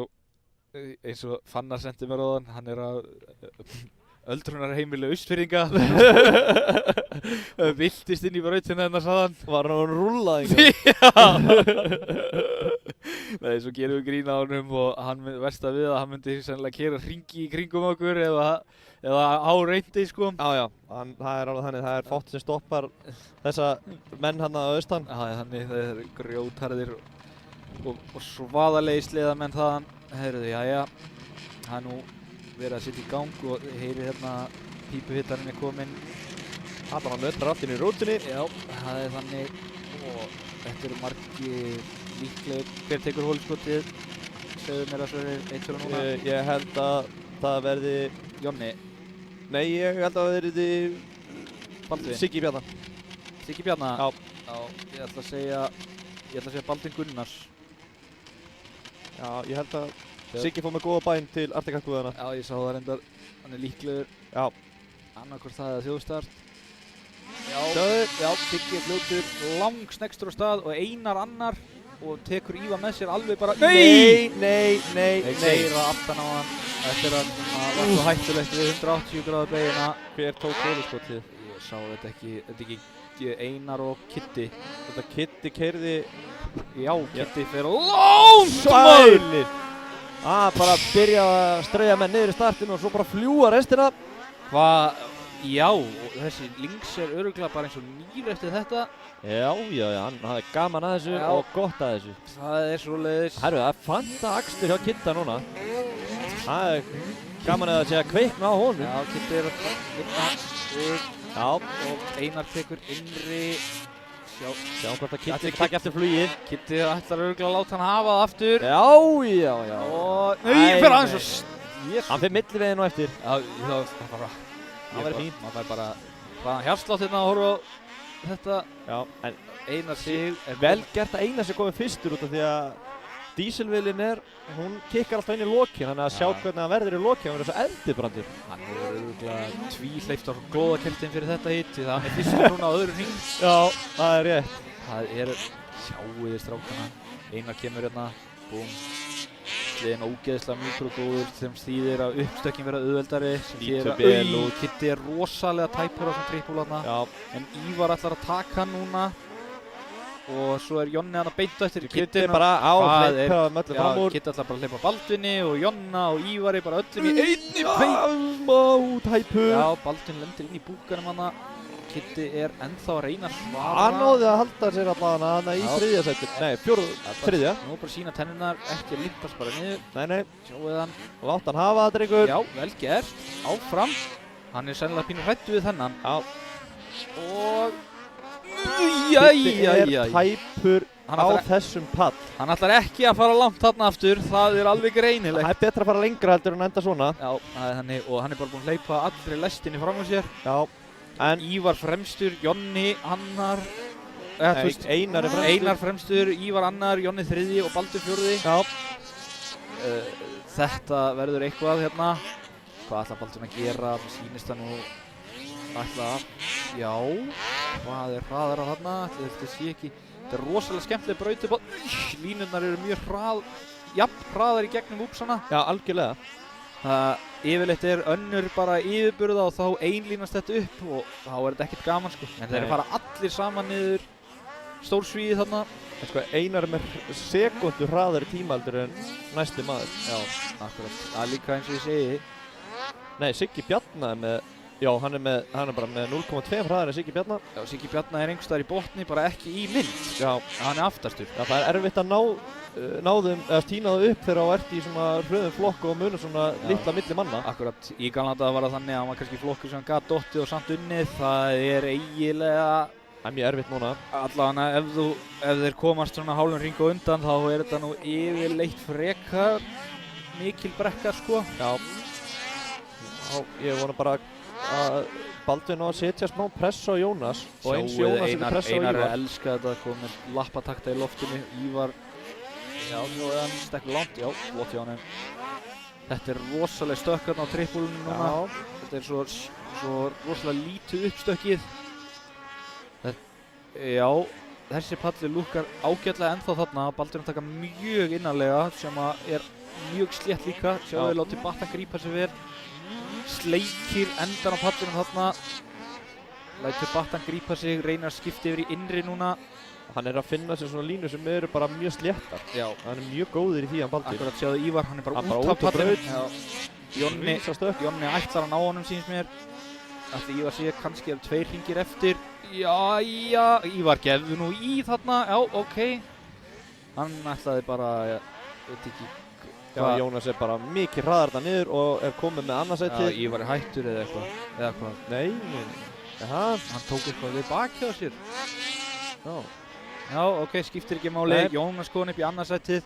eins og Fannar sendi mér áðan, hann er á öldrunarheimili Austfirðinga. Viltist inn í brautina hennar, sagði hann. Var hann rúllaðingar? Nei, svo gerum við grín á honum og hann verst að við að hann myndi sennilega keyra hringi í kringum okkur eða á reyndi, sko. Já, það er alveg þannig, það er fátt sem stoppar þessa menn hann að austan. Já, þannig það er grjótharðir og svaðalegi sleðamenn þaðan. Heyrðu, jæja, það er nú verið að setja í gang og heyri hérna pípuhittarinn er kominn. Allar hann nötrar aftur í rútunni. Já, það er þannig og þetta eru margir líklegir. Hver tekur hólskotið? Segðu mér að svo er eitt fyrir núna. Ég held að það verði... Jonni, Nei, ég held að það verði... Baldvin. Siggi Bjarna. Siggi Bjarna? Já. Já, ég ætla að segja Baldvin Gunnars. Já, ég held að Siggi fór með góða bæn til Artikattguðana. Já, ég sá það reyndar. Hann er líklegur. Já. Annarkvort það eða þjóðstart. Sjáðu. Já, Siggi er fljótur, langsnextur á stað og Einar annar og tekur Ívar með sér alveg bara... Nei. Þeir keyra aftan á hann eftir að það var svo hættulegt við 180 gráðu beygina. Hver tók hólskotið? Ég sá þetta ekki Einar og Kitty. Þetta Kitty keyrði... Já, Kitty fer langt maður! Sælir! Bara byrja að strauja menn niður í startinu og svo bara fljúa restina. Hvað? Já, og þessi links er örugglega bara eins og nýr eftir þetta. Já, hann hafði gaman að þessu Já. og gott að þessu. Það er svoleiðis. Herru, það er fanta akstur hjá Kitta núna. Það er gaman að það sé að kveikna á honum. Já, Kitty er að vinna við. Já. Og Einar tekur innri. Sjá hvort að Kitty Þetta er takk eftir flugið. Kitty ætlar örugglega að láta hann hafa það aftur. Já. Og... Æ, Nei, fyrir aðeins nei. og... Jésu. Hann fyrir milliveginn og eftir. Já, það var bara... Það væri fínt. Maður fær bara... Hvaðan hjarslátt hérna að horfa á þetta. Já, en Einar Sig er vel gert að Einar sé komið fyrstur út af því að dísilvélin hún kikkar alltaf inn í lokin, þannig að sjá hvernig hann verður í lokin, hann verður svo eldibrandur. Hann er örugglega tvíhleypt á glóðakeltin fyrir þetta hitt því það hann er fyrstur núna á öðrum hring. Já, það er rétt. Það er... Sjáu þið strákana. Einar kemur hérna. Búm. Sliðin ógeðslega mjúkur og góður sem þýðir að uppstökkin vera auðveldari. Sem Lítur þýðir vel að út. Kitty er rosalega tæpur á þessum trippúlarna. Já. En Ívar ætlar að taka hann núna. Og svo er Jonni hann að beint eftir. Kitty bara á hleypa möllu fram úr. Kitty ætlar bara að hleypa Baldvinni og Jonna og Ívari bara öllum í einni Smá tæpur. Já, Baldvin lendir inn í búkanum hana. Kitty er ennþá að reyna að svara. Hann náði að halda sér allavega hana í Já. þriðja sæti. Nei, þriðja. Nú bara sína tennunar, ekki limpast bara niður. Nei. Sjáuð hann. Látt hann hafa það, drengur. Já, vel gert. Áfram. Hann er sennilega pínu hræddur við þennan. Já. Og... Kitty er tæpur Hann á ætlar- þessum pall. Hann ætlar ekki að fara langt þarna aftur. Það er alveg Það greinilegt. er betra að fara lengra heldur en enda svona. Já, það er þannig. Og hann er bara búinn að hleypa allri lestinni fram á sér. Já. En Ívar fremstur, Jonni annar. Nei, Einar er fremstur. Einar fremstur, Ívar annar, Jonni þriðji og Baldur fjórði. Já. Þetta verður eitthvað hérna. Hvað ætlar Baldur að gera? Það sýnist það nú ætla. Já. Hvað er hraðara þarna? Þetta sé ekki. Þetta er rosalega skemmtileg braut upp á. Línurnar eru mjög jafn hraðar í gegnum úpsana. Já, algjörlega. Það yfirleitt önnur bara yfirburða og þá einlínast þetta upp og þá þetta ekkert gaman sko. En þeir Nei. fara allir saman niður stórsvíði þarna. En sko, Einar er með sekundu hraðari tímaldur en næsti maður. Já, akkurat. Það er líka eins og ég segi. Nei, Siggi Bjarna er með, já, hann er bara með 0,2 hraðari en Siggi Bjarna. Já, Siggi Bjarna einhvers staðar í botni, bara ekki í mynd. Já, Hann aftastur. já, það er erfitt að tína það upp þegar þú ert í svona hröðum flokku og munum svona Já. litla milli manna. Akkurat, í gamla daga var það þannig að hann var kannski flokkur sem hann gat dottið og samt unnið. Það er eiginlega, Það er mjög erfitt núna. allavega ef þeir komast svona hálfum hring og undan þá er þetta nú yfirleitt frekar mikil brekka sko. Já. Já, ég vona bara að Baldvin á að setja smá press á Jónas og eins Jónas setja press á Einar Ívar. elska þetta að koma með lappatakta í loftinu. Ívar, já, nú er hann stekkur langt, já, flott hjá honum. Þetta er rosalega stökkarn á trippulunum núna. Já. Þetta er svo rosalega lítið uppstökkið. Já, þessi palli lúkkar ágætlega ennþá þarna. Baldurinn taka mjög innanlega sem að er mjög slétt líka. Sjáðu þið látið Battan grípa sig vel. Sleikir endan á pallinum þarna. Lætur Battan grípa sig, reynir að skipta yfir í innri núna. Hann er að finna sér svona línu sem eru bara mjög sléttar. Já, Hann er mjög góður í því hann Baldvin. akkurat sjáðu Ívar, hann er bara Hann bara út af út á pallinum. braut. Já. Jonni Rísastökk. ætlar að ná honum síns mér. Ætli Ívar sé kannski ef 2 hringir eftir. Já, Ívar gefðu nú í þarna. Já, ok. Hann ætlaði bara, ég veit ekki Já, hvað. Jónas er bara mikið hraðar þarna niður og er komið með annarsætið. Já, Ívar er hættur eða eitthvað. Eða hvað. Nei, jaha, Hann tók eitthvað við baki á sér. já. Já, ok, skiptir ekki máli. Nei. Jónas komin upp í annarsætið.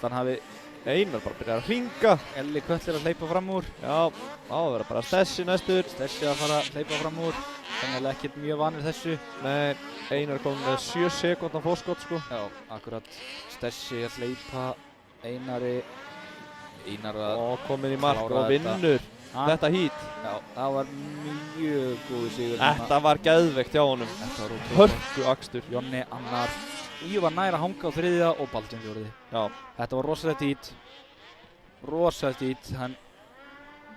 Þann hafi Einar bara byrjar að hringa. Elli Kötlir að hleypa fram úr. Já, á að vera bara Stessi næstur. Stessi að fara að hleypa fram úr. Þannig ekkert mjög vanir þessu. Nei, Einar kom með 7 sekúndan fórskot sko. Já, akkurat. Stessi að hleypa. Einar að Og komin í mark klára og vinnur þetta hít. Já, það var mjög góður sigur. Þetta var geðveikt hjá honum. Þetta var ótrúlega. Hörku akstur. Jonni annar. Ívar nær að hanga á þriðja og Baldvin fjórði. Já. Þetta var rosalegt hít. Rosalegt hít.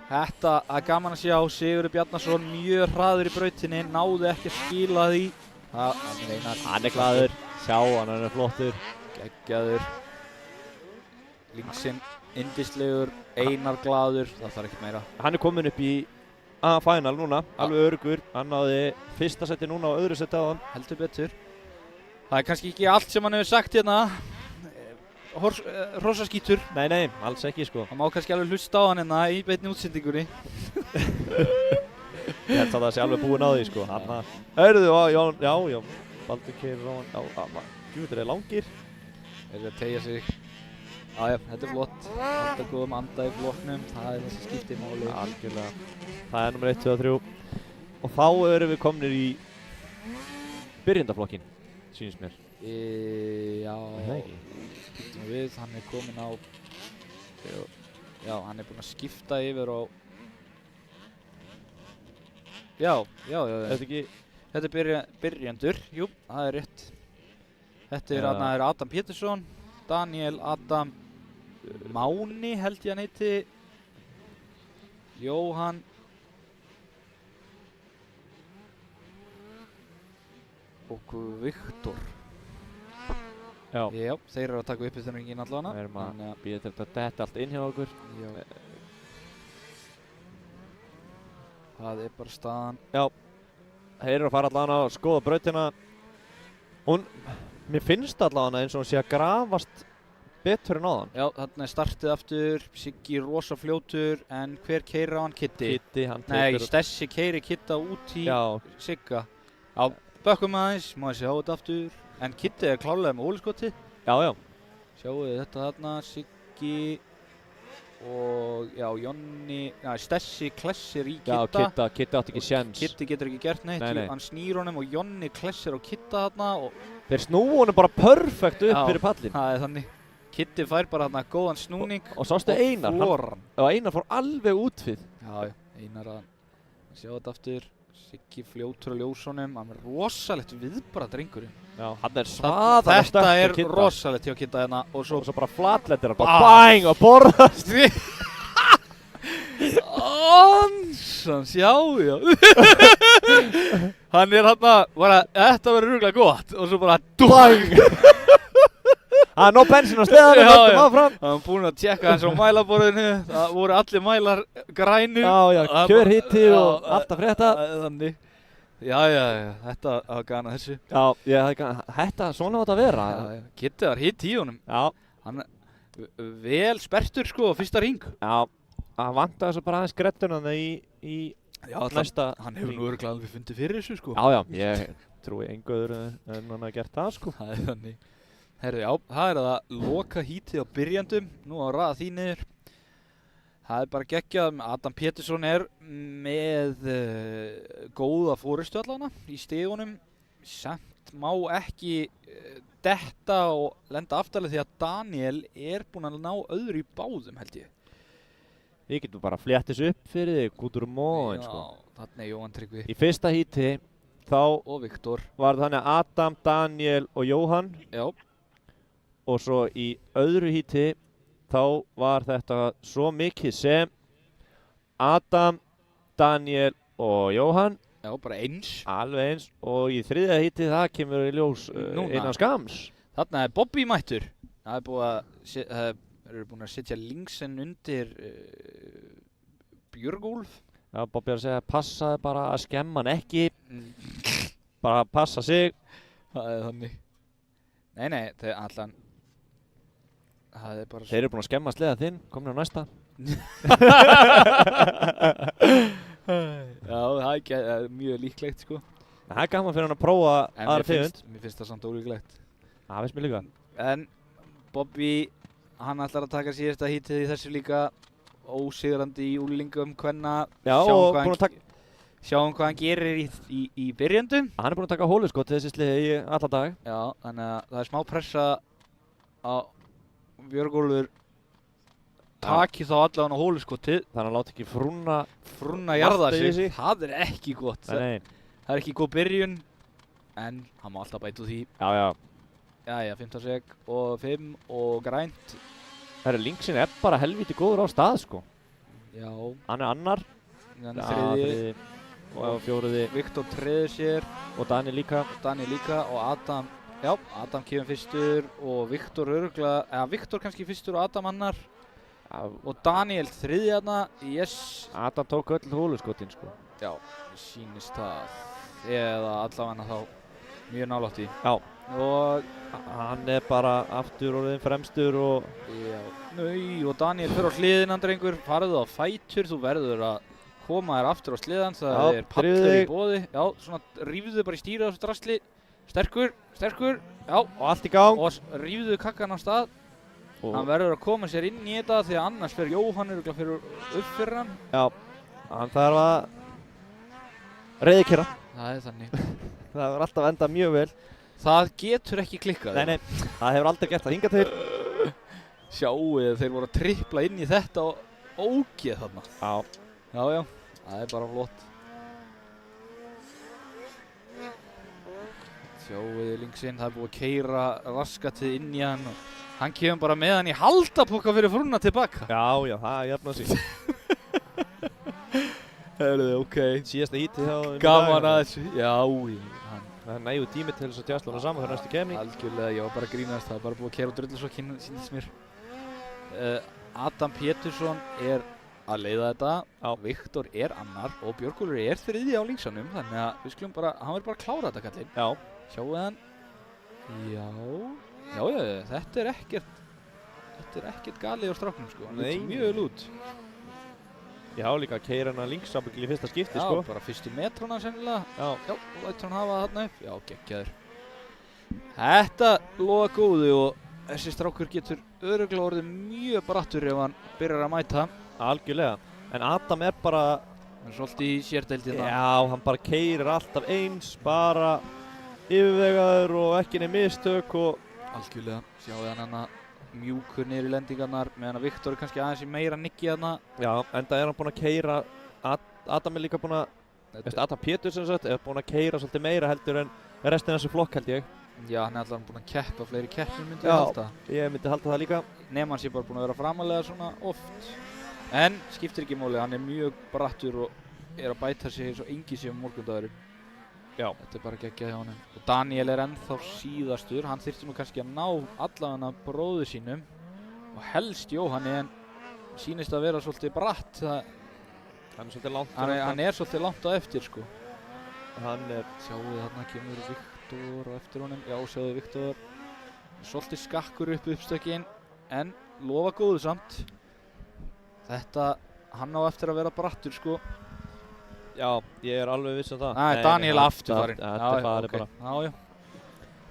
Þetta er gaman að sjá. Sigurður Bjarnason mjög hraður í brautinni. Náði ekki að skila því. Hann er Einar. Hann er glaður. Sjá hann er flottur. Geggjaður. Linksinn indislegur. Einar glaður. Það þarf ekkert meira. Hann er komin upp í A-final núna. Alveg öruggur. Hann náði fyrsta seti núna og öðru seti á hann. Heldur betur. Það er kannski ekki allt sem hann hefur sagt hérna. Hrosaskítur. Nei, alls ekki sko. Það má kannski alveg hlusta á hann hérna í beinni útsendingunni. Ég held að það sé alveg búinn á því sko. Hanna. Heyrðu, já. Baldur keirir á hann. Já, djúvitur er langir. Þeir eru að tegja sig. Jájá, þetta er flott. Þetta er góðum anda í flokknum. Það er það sem skiptir máli. Algjörlega. Það er nummer 1, 2 og 3. Og þá erum við komnir í byrjendaflokkin, sýnist mér. Já, Það ekki. Býtum við, hann er kominn á. Já, hann er búinn að skipta yfir á. Já. Þetta ekki? Þetta er byrjendur, jú, það er rétt. Þetta er Adam Pétursson, Daniel Adam Máni held ég hann heiti, Jóhann og Viktor. Já. Já, þeir eru að taka upp í þenningin allavega. Við erum að býða til þetta allt inn hjá okkur. Já. Það er bara staðan. Já. Þeir eru að fara allavega að skoða brautina. Mér finnst allavega eins og hún sé að grafast betur en áðan. Já, þarna er startið aftur, Siggi rosa fljótur, en hver keyrir á hann? Kitti? Kitti, hann Nei, tekur... Stessi keyrir Kitta út í Já. Sigga. Já, bökkum aðeins, má ég sjá þetta aftur. En Kitti er klárlega með óliskotið. Já. Sjáu þið þetta þarna, Siggi og já, Jonni, Stessi klessir í Kitta. Já, Kitti átti ekki séns. Kitti getur ekki gert neitt, Nei. hann snýr honum og Jonni klessir á Kitta þarna og Þeir snúa honum bara perfekt upp Já. fyrir pallin. það er þannig. Kitti fær bara þarna góðan snúning Og sástu Einar, flóran. Einar fór alveg út við. Já, Einar að sjá þetta aftur. Siggi fljótur á ljósunum, hann er rosalegt viðbara drengurinn. Já, hann er svaðalega Þetta er Kidda. rosalegt hjá Kidda hérna og Svo svo bara flatlettir hann, bara bang og borðast. Ansans, já. Hann er hérna, bara, þetta verður örugglega gott og svo bara Bang! Það er nóg bensin á steðanum, Já, höldum já. áfram. Hann var búinn að tjekka hans á mælaborðinu, það voru allir mælar grænir. Já, kjörhitti og Já, allt að frétta. Þannig. Já, þetta var gana þessu. Já, þetta, svona átt að vera. Kiddi var hitt í honum. Já, Hann vel sperrtur sko á fyrsta ring. já, það vantar þessu bara aðeins grettuna í Já, næsta hann hefur hring. nú örugglega alveg fundið fyrir þessu sko. Já, ég trúi engu öðru en hann hafi gert það sko. Það er þannig. Herðu, já, það er að loka hítið á byrjandum. Nú á að raða því niður. Það er bara geggjað. Adam Pétursson er með góða fórystu allavega í stigunum. Samt má ekki detta og lenda aftarlega því að Daniel er búinn að ná öðru í báðum held ég. Við getum bara flétt þessu upp fyrir þig, Gútur og Móin sko. Þarna er Jóhann Tryggvi Í fyrsta híti þá og Viktor. var það þannig að Adam, Daniel og Jóhann Já, og svo í öðru híti þá var þetta svo mikið sem Adam, Daniel og Jóhann já, bara eins. alveg eins og í þriðja híti það kemur í ljós Núna. innan skams. Þarna er Bobby mættur. Það er búið að eru búin að setja linksinn undir Björgúlf. Já, Bobbi er að segja passaði bara að skemma hann ekki, bara passa sig. Það er þannig. Nei, þeir allan. Það er bara Þeir eru búin að skemma sleða þinn, komin á næsta. Já, það er mjög líklegt sko. Það er gaman fyrir hann að prófa En aðra tegund. mér finnst það samt ólíklegt. Það finnst mér líka. En Bobby, hann ætlar að taka síðasta hítið í þessu líka. Ósigrandi í úlingum kvenna. Já, Sjáum og hvað búin að taka, Sjáum hvað hann gerir í byrjandum. hann er búin að taka hóluskot þessi sliði í alla dag. Já, þannig að það er smá pressa á Björgólfur taki þá allavega á hóluskotið. Þannig að láta ekki Frúnna jarða Marta í sig. sig. Það er ekki gott. Nei. Það er ekki góð byrjun, en hann má alltaf bæta úr því. Já. Jæja, 15 sek og 5 og grænt. Það er linksin er bara helviti góður á stað sko. Já, Hann er annar. þannig Já, þriði. þriði og fjóruði Viktor treður sér, og Daniel líka. Daniel líka og Adam. Já, Adam kemur fyrstur og Viktor örgulega, eða Viktor kannski fyrstur og Adam annar. Og Daniel þriði hérna, yes. Adam tók öll hóluskotin sko. Já, sýnist það. Eða allavega þá mjög nálægt í. Já. Og, Hann er bara aftur orðinn fremstur og já, og Daniel fyrir á hliðina drengur, farðu á fætur, þú verður að koma þér aftur á sliðan, það Já, er pallur drífðu í þig. boði. Já, svona rífðu bara í stýrið á þessu drasli. Sterkur, já, og allt í gang. og rífðu kakkan á stað. Hann verður að koma sér inn í þetta því að annars fyrir Jóhann örugglega fyrir upp fyrir hann. Já, hann þarf að reiðikera. Það er þannig. Það verður alltaf endað mjög vel. Það getur ekki klikkað. Nei, það hefur aldrei gert það hingað til. Sjáu þeir voru að tripla inn í þetta og ógeð þarna. Já. Já, það er bara flott. Sjáu linksinn, það er búið að keyra raskatið inn í hann og hann kemur bara með hann í haldapoka fyrir frúnna tilbaka. Já, það jafnar sig. Herðu, ok. Síðasta hítið hjá þeim í Gaman dag. að þessu. Já, Það er nægur tími til þess að tjastla hana saman fyrir næstu kemni. algjörlega, ég var bara að grínast, það er bara búið að keyra drullusokkin, sýndist mér. Adam Pétursson er að leiða þetta, Viktor er annar og Björgólfur er þriðji á linksanum, þannig að við skulum bara, hann verður bara að klára þetta kallinn. Já. Sjáu hann. Já, þetta er ekkert galið á stráknum sko, hann Nei. lítur mjög vel út. Já, líka að keyra hana linksabbyggli í fyrsta skipti, Já, sko. bara fyrstu metrana sennilega. Já. Já, og lætur hann hafa það þarna upp. Já, geggjaður. Þetta lofa góðu og þessi strákur getur örugglega orðið mjög brattur ef hann byrjar að mæta. Algjörlega. En Adam er bara, Hann er svolítið í sérdeildina. já, hann bara keyrir alltaf eins, bara yfirvegaður og ekki neitt mistök og Algjörlega. Sjáu hann mjúkur niður í lendingarnar, meðan að Viktor er kannski aðeins í meira niggi þarna. já, enda er hann búinn að keyra, Adam er líka búinn að Adam Pétur sem sagt er búinn að keyra svolítið meira heldur en restin af þessu flokk held ég. Já, hann er allavega búinn að keppa fleiri keppnir myndi Já. ég halda. Ég myndi halda það líka. Nema hann sé bara búinn að vera framalega svona oft. En skiptir ekki máli, hann er mjög brattur og er að bæta sig eins og engi sé morgundagurinn. Já. Þetta er bara geggjað hjá honum. Og Daniel er ennþá síðastur, hann þyrfti nú kannski að ná allavega bróður sínum og helst Jóhanni, en sýnist að vera svolítið bratt. Hann er svolítið langt. Hann er svolítið langt á eftir sko. Hann er... Sjáu þarna kemur Viktor á eftir honum. Já, sjáu Viktor. Svolítið skakkur upp uppstökin, en lofa góðu samt. Þetta, hann á eftir að vera brattur sko. Já, ég er alveg viss um það. Það er Daniel aftur farinn. Þetta er farið bara. Já.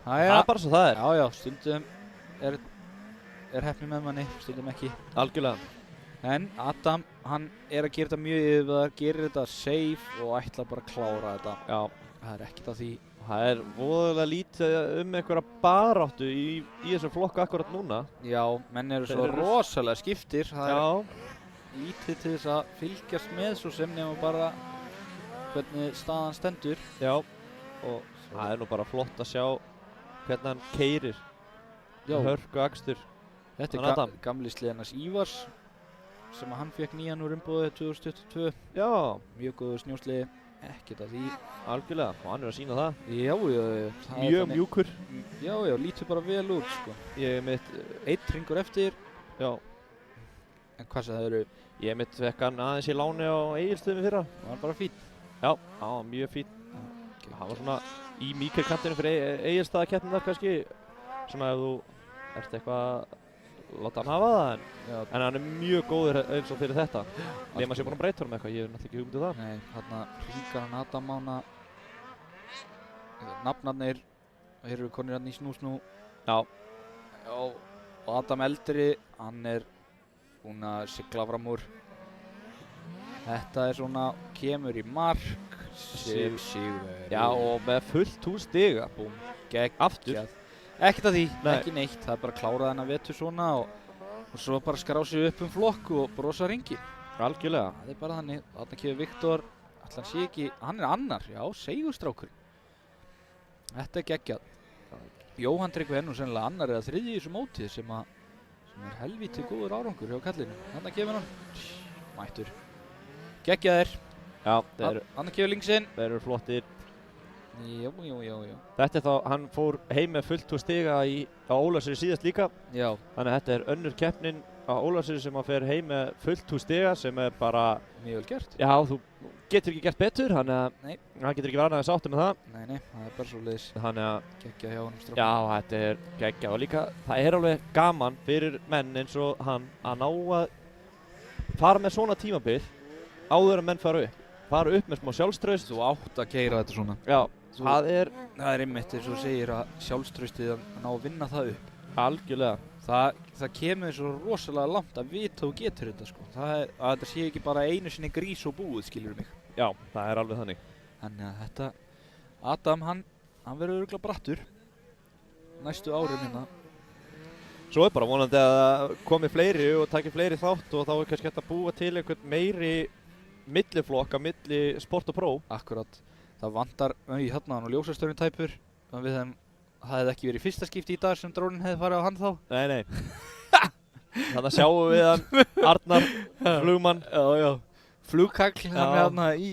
Það er bara svo það er. Já, stundum er heppni með manni, stundum ekki. Algjörlega. En Adam, hann er að gera þetta mjög yfirvegaður, gerir þetta safe og ætlar bara að klára þetta. Já. Það er ekkert að því. Það er voðalega lítið einhverja baráttu í þessum flokku akkurat núna. Já, menn eru svo rosalega skiptir. Það Já. er lítið til þess að fylgjast með svo sem nema bara hvernig staðan stendur. Já. Og það er nú bara flott að sjá hvernig hann keyrir. Já. Hörku akstur. Þetta Hann er Adam. gamli Sleðnars Ívars sem að hann fekk nýjan úr umbúðið 2022. Já. Mjög góður snjósliði, ekkert að því. Algjörlega. Og hann er að sýna það. Já. Það er Mjög þannig- mjúkur. Já, lítur bara vel út sko. Ég mitt... Einn hringur eftir. Já. En hvað sem það eru, Ég mitt fekk hann aðeins í láni á Egilsstöðum í fyrra. það var bara fínt. Já, hann var mjög fín. Hann var svona í mýkerkantinu fyrir Egilsstaðakeppnirnar kannski. Svona ef þú ert eitthvað að láta hann hafa það. Já, En hann er mjög góður eins og fyrir þetta. Nefn að sé búinn að breyta honum eitthvað, ég hef náttúrulega ekki hugmyndið það. nei, þarna hringar hann Adam ána. Nafnarnir, þeir eru konir hann í snú. Já. Já, og Adam eldri, hann er búinn að sigla fram úr. Þetta er svona, kemur í mark, sigurvegari. Já, og með fullt hús stiga. Búm, gegn, Aftur. Ekkert að því, Nei. ekki neitt, það er bara að klára þennan vetur svona og svo bara skrá sig upp flokk og brosa ringi. Algjörlega. Það er bara þannig, þarna kemur Viktor, ætli hann sé ekki, hann er annar, já, segurstrákur. Þetta er geggjað. Jóhann Tryggvi er nú sennilega annar eða þriðji í þessu móti sem er helvítið góður árangur hjá kallinu. Þarna kemur hann, mættur. Geggjaðir, Já, þeir þarna kemur linksinn. eru flottir. Já. Þetta er þá, hann fór heim með fullt hús stiga á Ólafsfirði síðast líka. Já, Þannig að þetta er önnur keppnin á Ólafsfirði sem hann fer heim með fullt hús stiga sem er bara, mjög vel gert. já, þú getur ekki gert betur, þannig að Nei. hann getur ekki verið annað en sáttur með það. Nei, það er bara svo leiðis Þannig að, geggjað hjá honum strákur. já, þetta er geggjað og líka, það er alveg gaman fyrir menn eins og hann að ná að fara með svona tímabil áður að menn fara upp með smá sjálfstraust. Þú átt að keyra þetta svona. Já, það er einmitt eins og þú segir að sjálfstraustið að ná að vinna það upp. algjörlega, Það kemur svo rosalega langt að vita þú getur þetta sko. Að þetta sé ekki bara einu sinni grís og búið, skilur mig. já, það er alveg þannig. Þannig að þetta, Adam hann verður örugglega brattur næstu árum hérna. Svo er bara vonandi að það komi fleiri og taki fleiri þátt og þá er kannski hægt að búa til einhvern meiri milliflokk á milli sport og pró. Akkurat, það vantar í hérna og ljósastörinn tæpur. Það hefði ekki verið fyrsta skipti í dag sem drónin hefði farið á hann þá. Nei. Þannig að sjáum við hann, Arnar, flugmann. Já. Flugkagl, hann er hérna í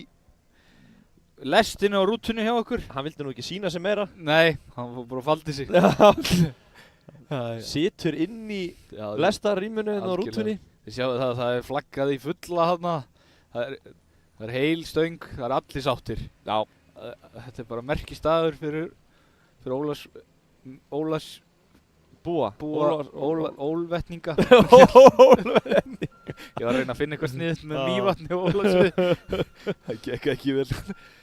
lestinu og rútunni hjá okkur. Hann vildi nú ekki sína sig meira. Nei, hann fór bara að faldi sig. Situr inn í lestarrýmunu og rútunni. Þið sjáu það er flaggað í fulla þarna. Það er heil stöng, það er allir sáttir. Já. Þetta er bara merkistaður fyrir Ólafs Ólvetninga. Ég var að reyna að finna eitthvað sniðt með Mývatni og Ólafsvíði. Það gekk ekki vel.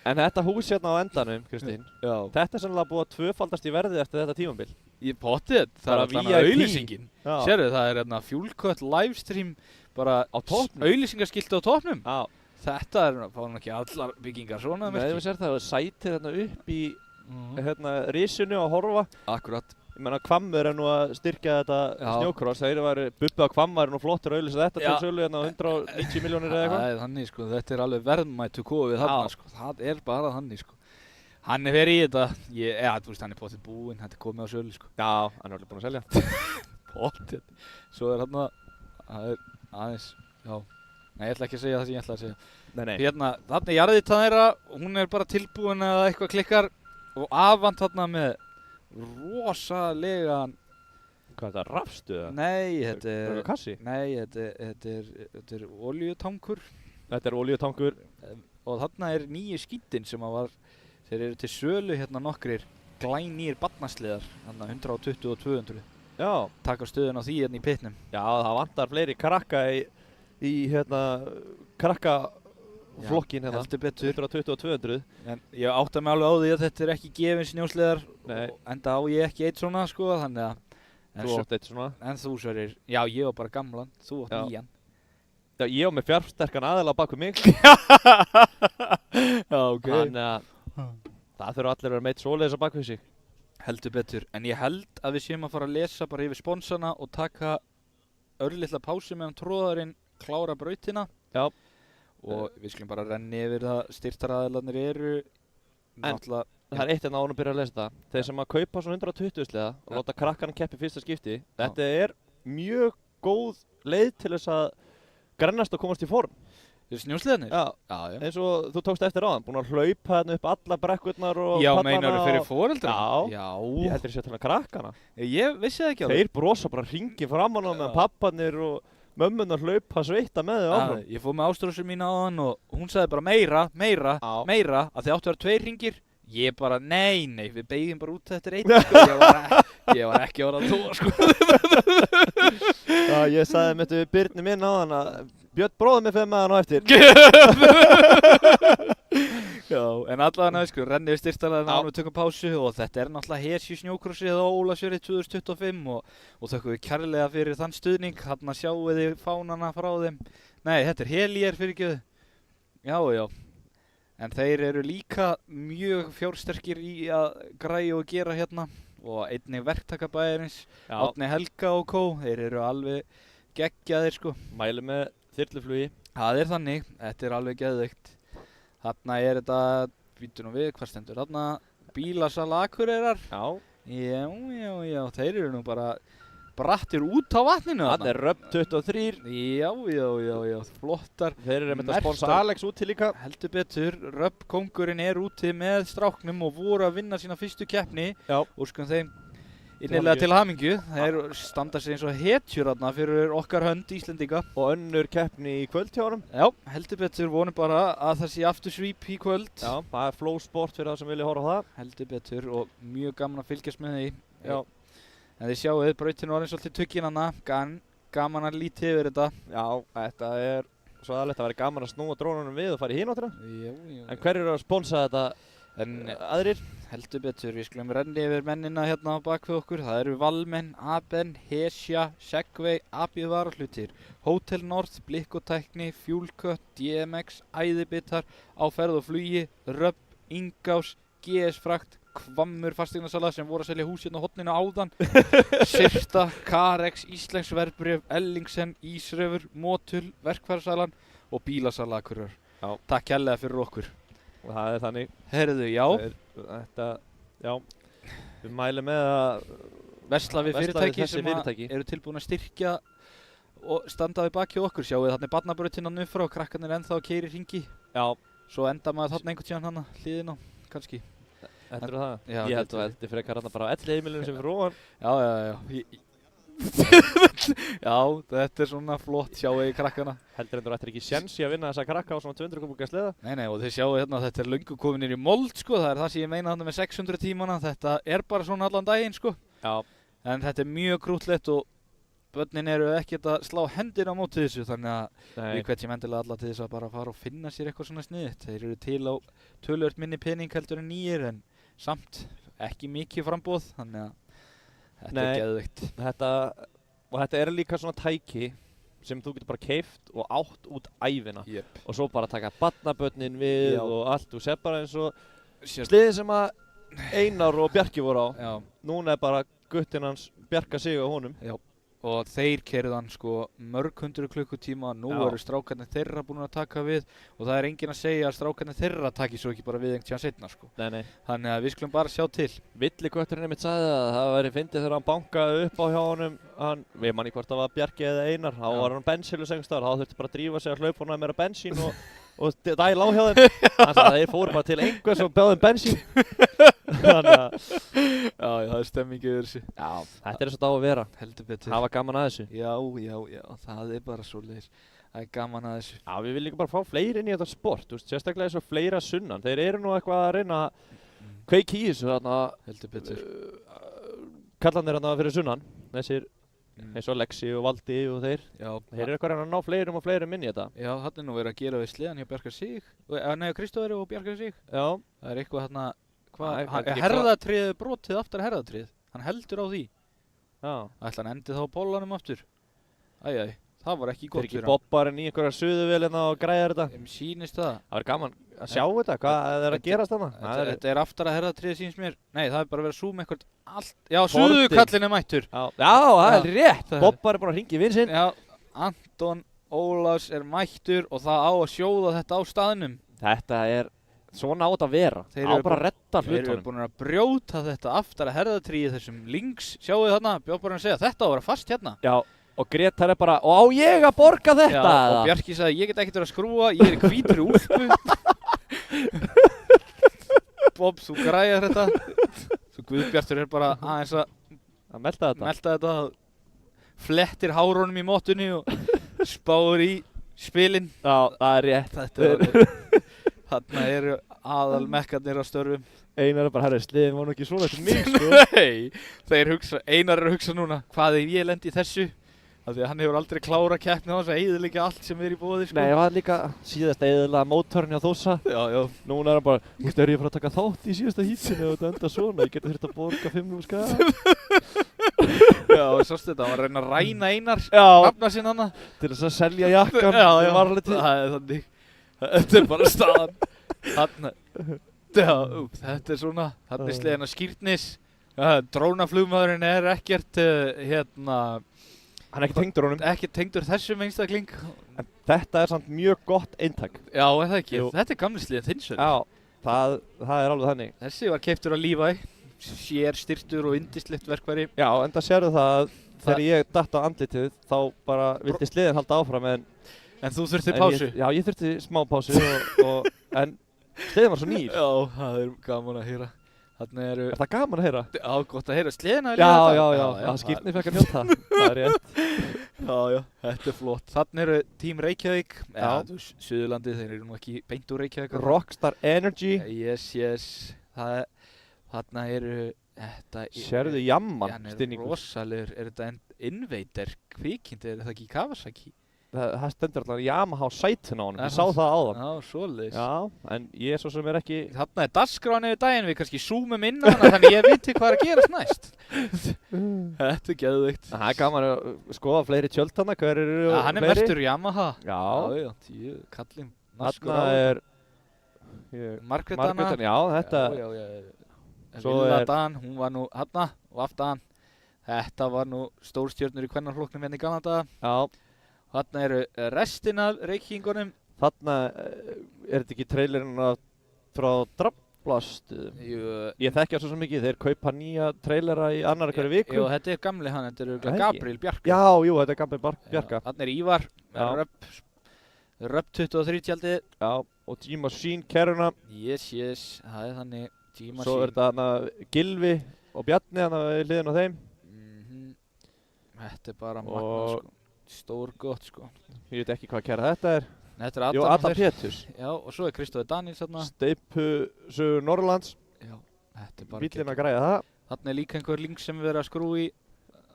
En þetta hús hérna á endanum, Kristín, Já. þetta er sannlega búið að tvöfaldast í verði eftir þetta tímabil. Ég pottið, það er Bara allan VIP. auglýsingin. Já. Sérðu, það er hérna Fuelcut livestream bara Á toppnum? Auglýsingaskilti á toppnum. Já. Þetta er fáum ekki allar byggingar svona Nei, við sér það, það sætir hérna upp í Mhm. hérna risinu að horfa. Akkurat. menna Hvammur nú að styrkja þetta Já. snjókross, þeir væri Bubbi á Hvamm væri nú flottur að auðlýsa þetta Já. til sölu hérna á 190 milljónir eða eitthvað. Það er þannig sko, þetta er alveg verðmættu kofið þarna Já. sko, það er bara þannig sko. Hann er verið í þetta, þú veist hann er potið búinn, þetta er komið á sölu sko. Já, hann er alveg búinn að selja. Potið. Svo er hann það er aðeins, já. Nei, ég ætla ekki að segja það sem ég ætla að segja. Nei. Hérna, þarna er jarðhita þeirra, hún er bara tilbúin eða eitthvað klikkar og Avant þarna með rosalegan, Hvað er þetta, rafstu eða? nei, þetta Er er, það kassi? nei, þetta er olíutankur Þetta er olíutankur. og þarna er nýji skítin sem að var, þeir eru til sölu hérna nokkrir glænýr barnasliðar, þarna 120 og 200, Já. taka stöðun á því hérna í pitnum. Já, það vantar fleiri krakka í hérna, krakkaflokkin hérna. Heldur betur. 120 og 200. En ég átta mig alveg á því að þetta er ekki gefin snjósliðar, Nei. enda á ég ekki eitt svona sko, þannig að en Þú átt eitt svona. En þú Sverrir, já ég var bara gamlan, þú átt Já. nýjan. Já, ég á með fjársterkan aðila bak við mig. Já, ok. Þannig að það þurfa allir að vera meitt svoleiðis á bak við sig. Heldur betur, en ég held að við séum að fara að lesa bara yfir sponsana og taka örlitla pásu meðan tróðarinn klára brautina. Já. Og við skulum bara renni yfir það styrktaraðilarnir eru. En- Náttúrulega, Það er eitt en ánum að byrja að lesa þetta. Þeir sem að kaupa svona 120 sleða og láta krakkarna keppa í fyrsta skipti, þetta er mjög góð leið til þess að grennast og komast í form. snjósliðarnir? Já, Já. eins og þú tókst eftir áðan, búin að hlaupa hérna upp alla brekkurnar og Já, pallana meinarðu fyrir og- foreldra? Já. Ég heldur að sé að tala um krakkana. Ég vissi það ekki alveg. Þeir brosa bara hringin framan á meðan pappanir og mömmunar hlaupa sveita með þau áfram. Ég fór með ástrósum mína á hann og hún sagði bara meira, Já. meira, að þið áttu að vera 2 hringir. Ég bara, nei, við beigjum bara út þetta einn, sko. Ég var ekki að vera að tóa, sko. Já, ég sagði með þetta við Birni minn á hann að Björn bróði mig fyrir með hann á eftir. Já, en allavega, sko, rennið við styrktalega Já. án við tökum pásu og þetta er náttúrulega Hesju snjókrossið á Ólafsfirði 2025 og þökkum við kærlega fyrir þann stuðning. Þarna sjáum við fánana frá þeim. Nei, þetta er Helier fyrirgjöðu. Já. En þeir eru líka mjög fjársterkir í að græja og gera hérna og einnig verktakabæjarins, Já, Árni Helga og kó, þeir eru alveg geggjaðir sko. mæli með þyrluflugi. Það er þannig, þetta er alveg geðveikt. Þarna er þetta, býtu nú við, hvað stendur þarna? Bílasala Akureyrar. Já. Já, þeir eru nú bara brattir út á vatninu Hann er Röpp 23. Já, flottar. Þeir eru með að sponsa Merta. Alex úti líka. Heldur betur, Röpp kóngurinn er úti með stráknum og voru að vinna sína fyrstu keppni. Já. Og sko þeim innilega til hamingju. Þeir standa sig eins og hetjur þarna fyrir okkar hönd Íslendinga. Og önnur keppni í kvöld hjá honum. Já, heldur betur, vonum bara að það sé aftur svíp í kvöld. Já, það er Flow Sport fyrir það sem vilja horfa á það. Heldur betur og mjög gaman að fylgjast með því. Já. En þið sjáuð, brautin var eins og svolítið tuggin hana, gaman að líti yfir þetta. Já, þetta er svo aðalegt að vera gaman að snúa drónunum við og fara í hináttina. Já. En hver eru að sponsa þetta En aðrir? heldur betur, við skulum renni yfir mennina hérna á bak við okkur. Það eru Valmenn, Aben, Hesja, Segway, AB Varahlutir, Hotel North, Blikkotækni, Fuelcut, DMX, Æðibitar, Á ferð og flugi, Röpp, Ingás, GS Frakt, Hvammur fasteignasala sem voru að selja hús hérna á horninu áðan, Sirta, Carex, Íslensk verðbréf, Ellingsen, Ísröfur, Motul, Verkfærasalan og Bílasala Akureyrar. Já. Takk kærlega fyrir okkur. Og það er þannig. Herðu, já. Þetta, já. Við mælum með að Versla við Versla við fyrirtæki þessi sem fyrirtæki. eru tilbúin að styrkja og standa við baki okkur. Sjáu þarna er barnabrautin hann upp frá, krakkarnir ennþá að keyra í hringi. Já. Svo enda maður þarna einhvern tíðan hana, hliðina, kannski. Heldur það? Já, Ég held heldur. að heldur frekar hérna bara á 11 heimilinu sem fyrir ofan. Já. Já, þetta er svona flott, sjáu í krakkana. Heldur endur ættir ekki séns í að vinna þessa krakka á svona 200 kubíka sleða. Nei, og þið sjáu hérna að þetta er löngu komin inn í mold, sko. Það er það sem ég meina þarna með 600 tímana. Þetta er bara svona allan daginn, sko. Já. En þetta er mjög krúttlegt og börnin eru ekkert að slá hendina á móti þessu, þannig að Nei. við hvetjum endilega alla til þess að bara fara og finna sér eitthvað svona sniðugt. Þeir eru til á töluvert minni pening heldur en nýjir en samt ekki mikið frambóð, þannig að þetta Nei. er geðveikt. Þetta er líka svona tæki sem þú getur bara keypt og átt út ævina. Jep. Og svo bara taka barnabörnin við Já. og allt. Þú sér bara eins og sliðið sem að Einar og Bjarki voru á. Já, Núna er bara guttin hans bjarga sig á honum. og þeir keyrðu hann sko mörg 100 klukkutíma, nú Já. eru strákarnir þeirra búin að taka við og það er enginn að segja að strákarnir þeirra taki svo ekki bara við einhvern tíðan setna sko. Nei. Þannig að við skulum bara sjá til. Villigötturinn einmitt sagði að það væri fyndið þegar hann bankaði upp á hjá honum, við manni hvort það var Bjarki eða Einar, þá var hann bensinlus einhvers staðar, þá þurfti bara að drífa sig að hlaupa honum meira bensín og dæla á hjá þeim. Þannig að þeir fóru bara til einhvers og bjóðum bensín. Þannig að Já, það er stemming yfir þessu. já, þetta er eins og það á að vera. Heldur betur. Hafa gaman að þessu. Já, það er bara svoleiðis. Það er gaman að þessu. Já, við viljum líka bara fá fleiri inn í þetta sport, þú veist, sérstaklega eins og fleira sunnan. Þeir eru nú eitthvað að reyna að kveikja í þessu þarna, Heldur betur. kallarnir þarna fyrir sunnan, þessir eins og Lexi og Valdi og þeir. Já, Þeir eru eitthvað að reyna að ná fleirum og fleirum inn í þetta. já, hann er nú verið að gera við sleðan hjá Bjarka Sig. Nei, Kristóferi og Bjarka Sig. Já, Það er eitthvað þarna, Nei, hvað, ekki herðatriðið brotið aftar herðatrið. Hann heldur á því. já. Ætla hann endi þá á bollanum aftur. Æjæj, það var ekki Þeir gott ekki fyrir hann. bobbarinn í einhverja suðuvélina og græðir þetta. Mér sýnist það. Það verður gaman að sjá þetta, hvað er að gerast þarna. Þetta er aftar að herðatriðið sýnst mér. Nei, það er bara verið að zooma eitthvað allt. Já, Fording. suðukallin er mættur. Já, það er rétt. Það er- Bobbar er búinn að hringja í vin sinn. Já, Anton Ólafs er mættur og það á að sjóða þetta á staðnum. Þetta er, svona á þetta að vera. Þeir Á eru bara að redda Þeir eru hlutunum. búin að brjóta þetta aftar að herðatriðið þessum links. Sjáu þið þarna, bjóðbarinn að segja, þetta á að vera fast hérna. Já, og Gretar er bara, og á ég að borga þetta? Já, og Bjarki sagði, ég get ekkert verið að skrúa, ég er í hvítri úlpu. Bob, þú græjar þetta. Svo Guðbjartur er bara aðeins að Að melda þetta. melta þetta, flettir hárunum í móttunni og spáur í spilin. Já, það er rétt. Þetta er þarna eru aðal mekkarnir á störfum. Einar er bara, herri, sliðin var nú ekki svona eftir mig, sko. Nei, þeir hugsa, Einar er að hugsa núna, hvað ef ég lendi í þessu? Af því að hann hefur aldrei klárað keppni á þess að eyðileggja allt sem er í boði, sko. Nei, það var líka síðast eðilega mótorinn hjá Þósa. Já. Núna er hann bara, þú veist, er ég að fara að taka þátt í síðasta hítinu og þetta enda svona, ég geti þurft að borga 5 skall. Já, og sástu þetta, hann var að reyna að ræna Einar, Já, nafna sinna hana. til þess að selja jakkan. Já, sem var alveg til. það er þannig. Þetta er bara staðan. Þarna, já, þetta er svona, þarna er slegin að skýrtnis. Drónaflugmaðurinn er ekkert, Hann er ekki tengdur honum. ekki tengdur þessum einstakling. En þetta er samt mjög gott eintak. Já, er það ekki? Jú. Þetta er gamli sliðin þinn sögn. Já, það er alveg þannig. Þessi var keyptur á Levi, sér styrtur og yndislegt verkværi. Já, en það sérðu það að þegar ég datt á andlitið, þá bara vildi sliðin halda áfram en En þú þurftir en pásu. Já, ég þurfti smá pásu en sliðin var svo nýr. Já, það er gaman að heyra. Þarna eru, Er það gaman að heyra? já, gott að heyra sliðina. Já, skýrni fekk að njóta. Það er rétt. Já, þetta er flott. Þarna eru Team Reykjavík. Já. Suðurlandi, þeir eru nú ekki beint úr Reykjavík. Rockstar Energy. Yes. Þarna eru, þetta Sérðu jamman hann er stinningur. rosalegur. Er þetta Invader kvikindi, er það ekki Kawasaki? Það stendur alltaf Yamaha á sætinu á honum. Er Ég sá það? það áðan. Já, svoleiðis. Já, en ég svo sem er ekki... Þarna er dagskráin yfir daginn, við kannski zoomum inn á hana þannig ég viti hvað er að gerast næst. Þetta er geðveikt. Það er gaman að skoða fleiri tjöld hana. Hver eru Ja, hann er fleiri? mertur Yamaha. Já, Já, tíu, kallinn. Naskur þarna á. er... Margretana. Margrétan, já, þetta... Já. Svo Villa er- Dan, hún var nú þarna og aftan. Þetta var nú stórstjörnur í kvennaflokknum hérna í gamla daga. Já, Þarna eru restin af reykingunum. þarna er þetta ekki trailerinn frá Draflastuðum. Ég þekki það svo mikið, þeir kaupa nýja trailera í annar hverju viku. Jú, þetta er gamli hann, þetta eru Það ekki? Gabriel Bjarka. Já, jú, þetta er gamli Bjarka. Þarna er Ívar, Já. Röpp 23 tjaldið. Já, og G-Machine kerruna. Yes, það er þannig tíma Svo er þetta hana Gylfi og Bjarni hana við hliðin á þeim. Þetta er bara Og- magna, sko. Stór gott, sko. Ég veit ekki hvað kæra þetta er. Þetta er Jú, Adam Adam þeir. Péturs. Já, og svo er Kristófi Daniels þarna. Steipusögur Norrlands. Já, þetta er bara Bíllinn að græja það. Þarna er líka einhver link sem við erum að skrúa í.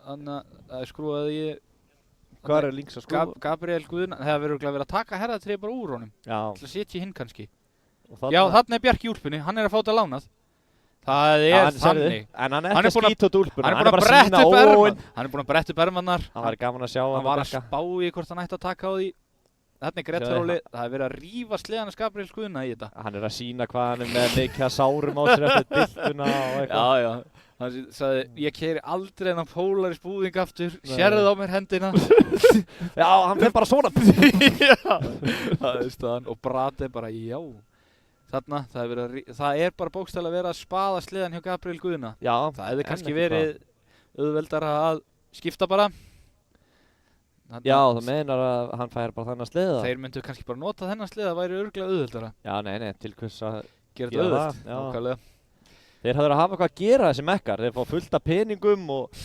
Þannig að skrúaði í Hvað er links að skrúfa? Gabriel Guðna. Það hefur verið að taka herðatrið bara úr honum. Já. Til að setja í hinn kannski. Og Já, þarna er Bjarki í úlpunni. Hann er að fá þetta lánað. Það Já, er hann sérðu. þannig. En hann er Hann er ekki búinn að skýta út úlpuna. Hann er búinn að bretta upp ermann. Hann er búinn að bretta upp ermannar. Það væri gaman að sjá Hann hann var að Bjarka. spá í hvort hann ætti að taka á því. þarna er Grétar Óli, það er verið að rífa sleðan að Gabriel Guðna í þetta. Hann er að sína hvað hann er með mikið sárum á sér eftir diltuna og eitthvað. Já. Hann sagði, ég keyri aldrei hennar Polaris búðing aftur, sérðu á mér hendina. Já, hann fer bara svona. Já, það er staðan. Og Brate bara, já. Þarna, það er bara bókstæðilega verið að spaða sleðan hjá Gabriel Guðna. Já. Það hefði kannski verið auðveldara að skipta bara. Þarna, Já, það meinar að hann fær bara þannig að sleða. Þeir myndu kannski bara nota þennan sleða, það væri örugglega auðveldara. Já, nei, til hvers að Gera gera þetta það, auðvelt, já. nákvæmlega. Þeir hafður að hafa eitthvað að gera þessi mekkar. Þeir fá fullt af peningum og...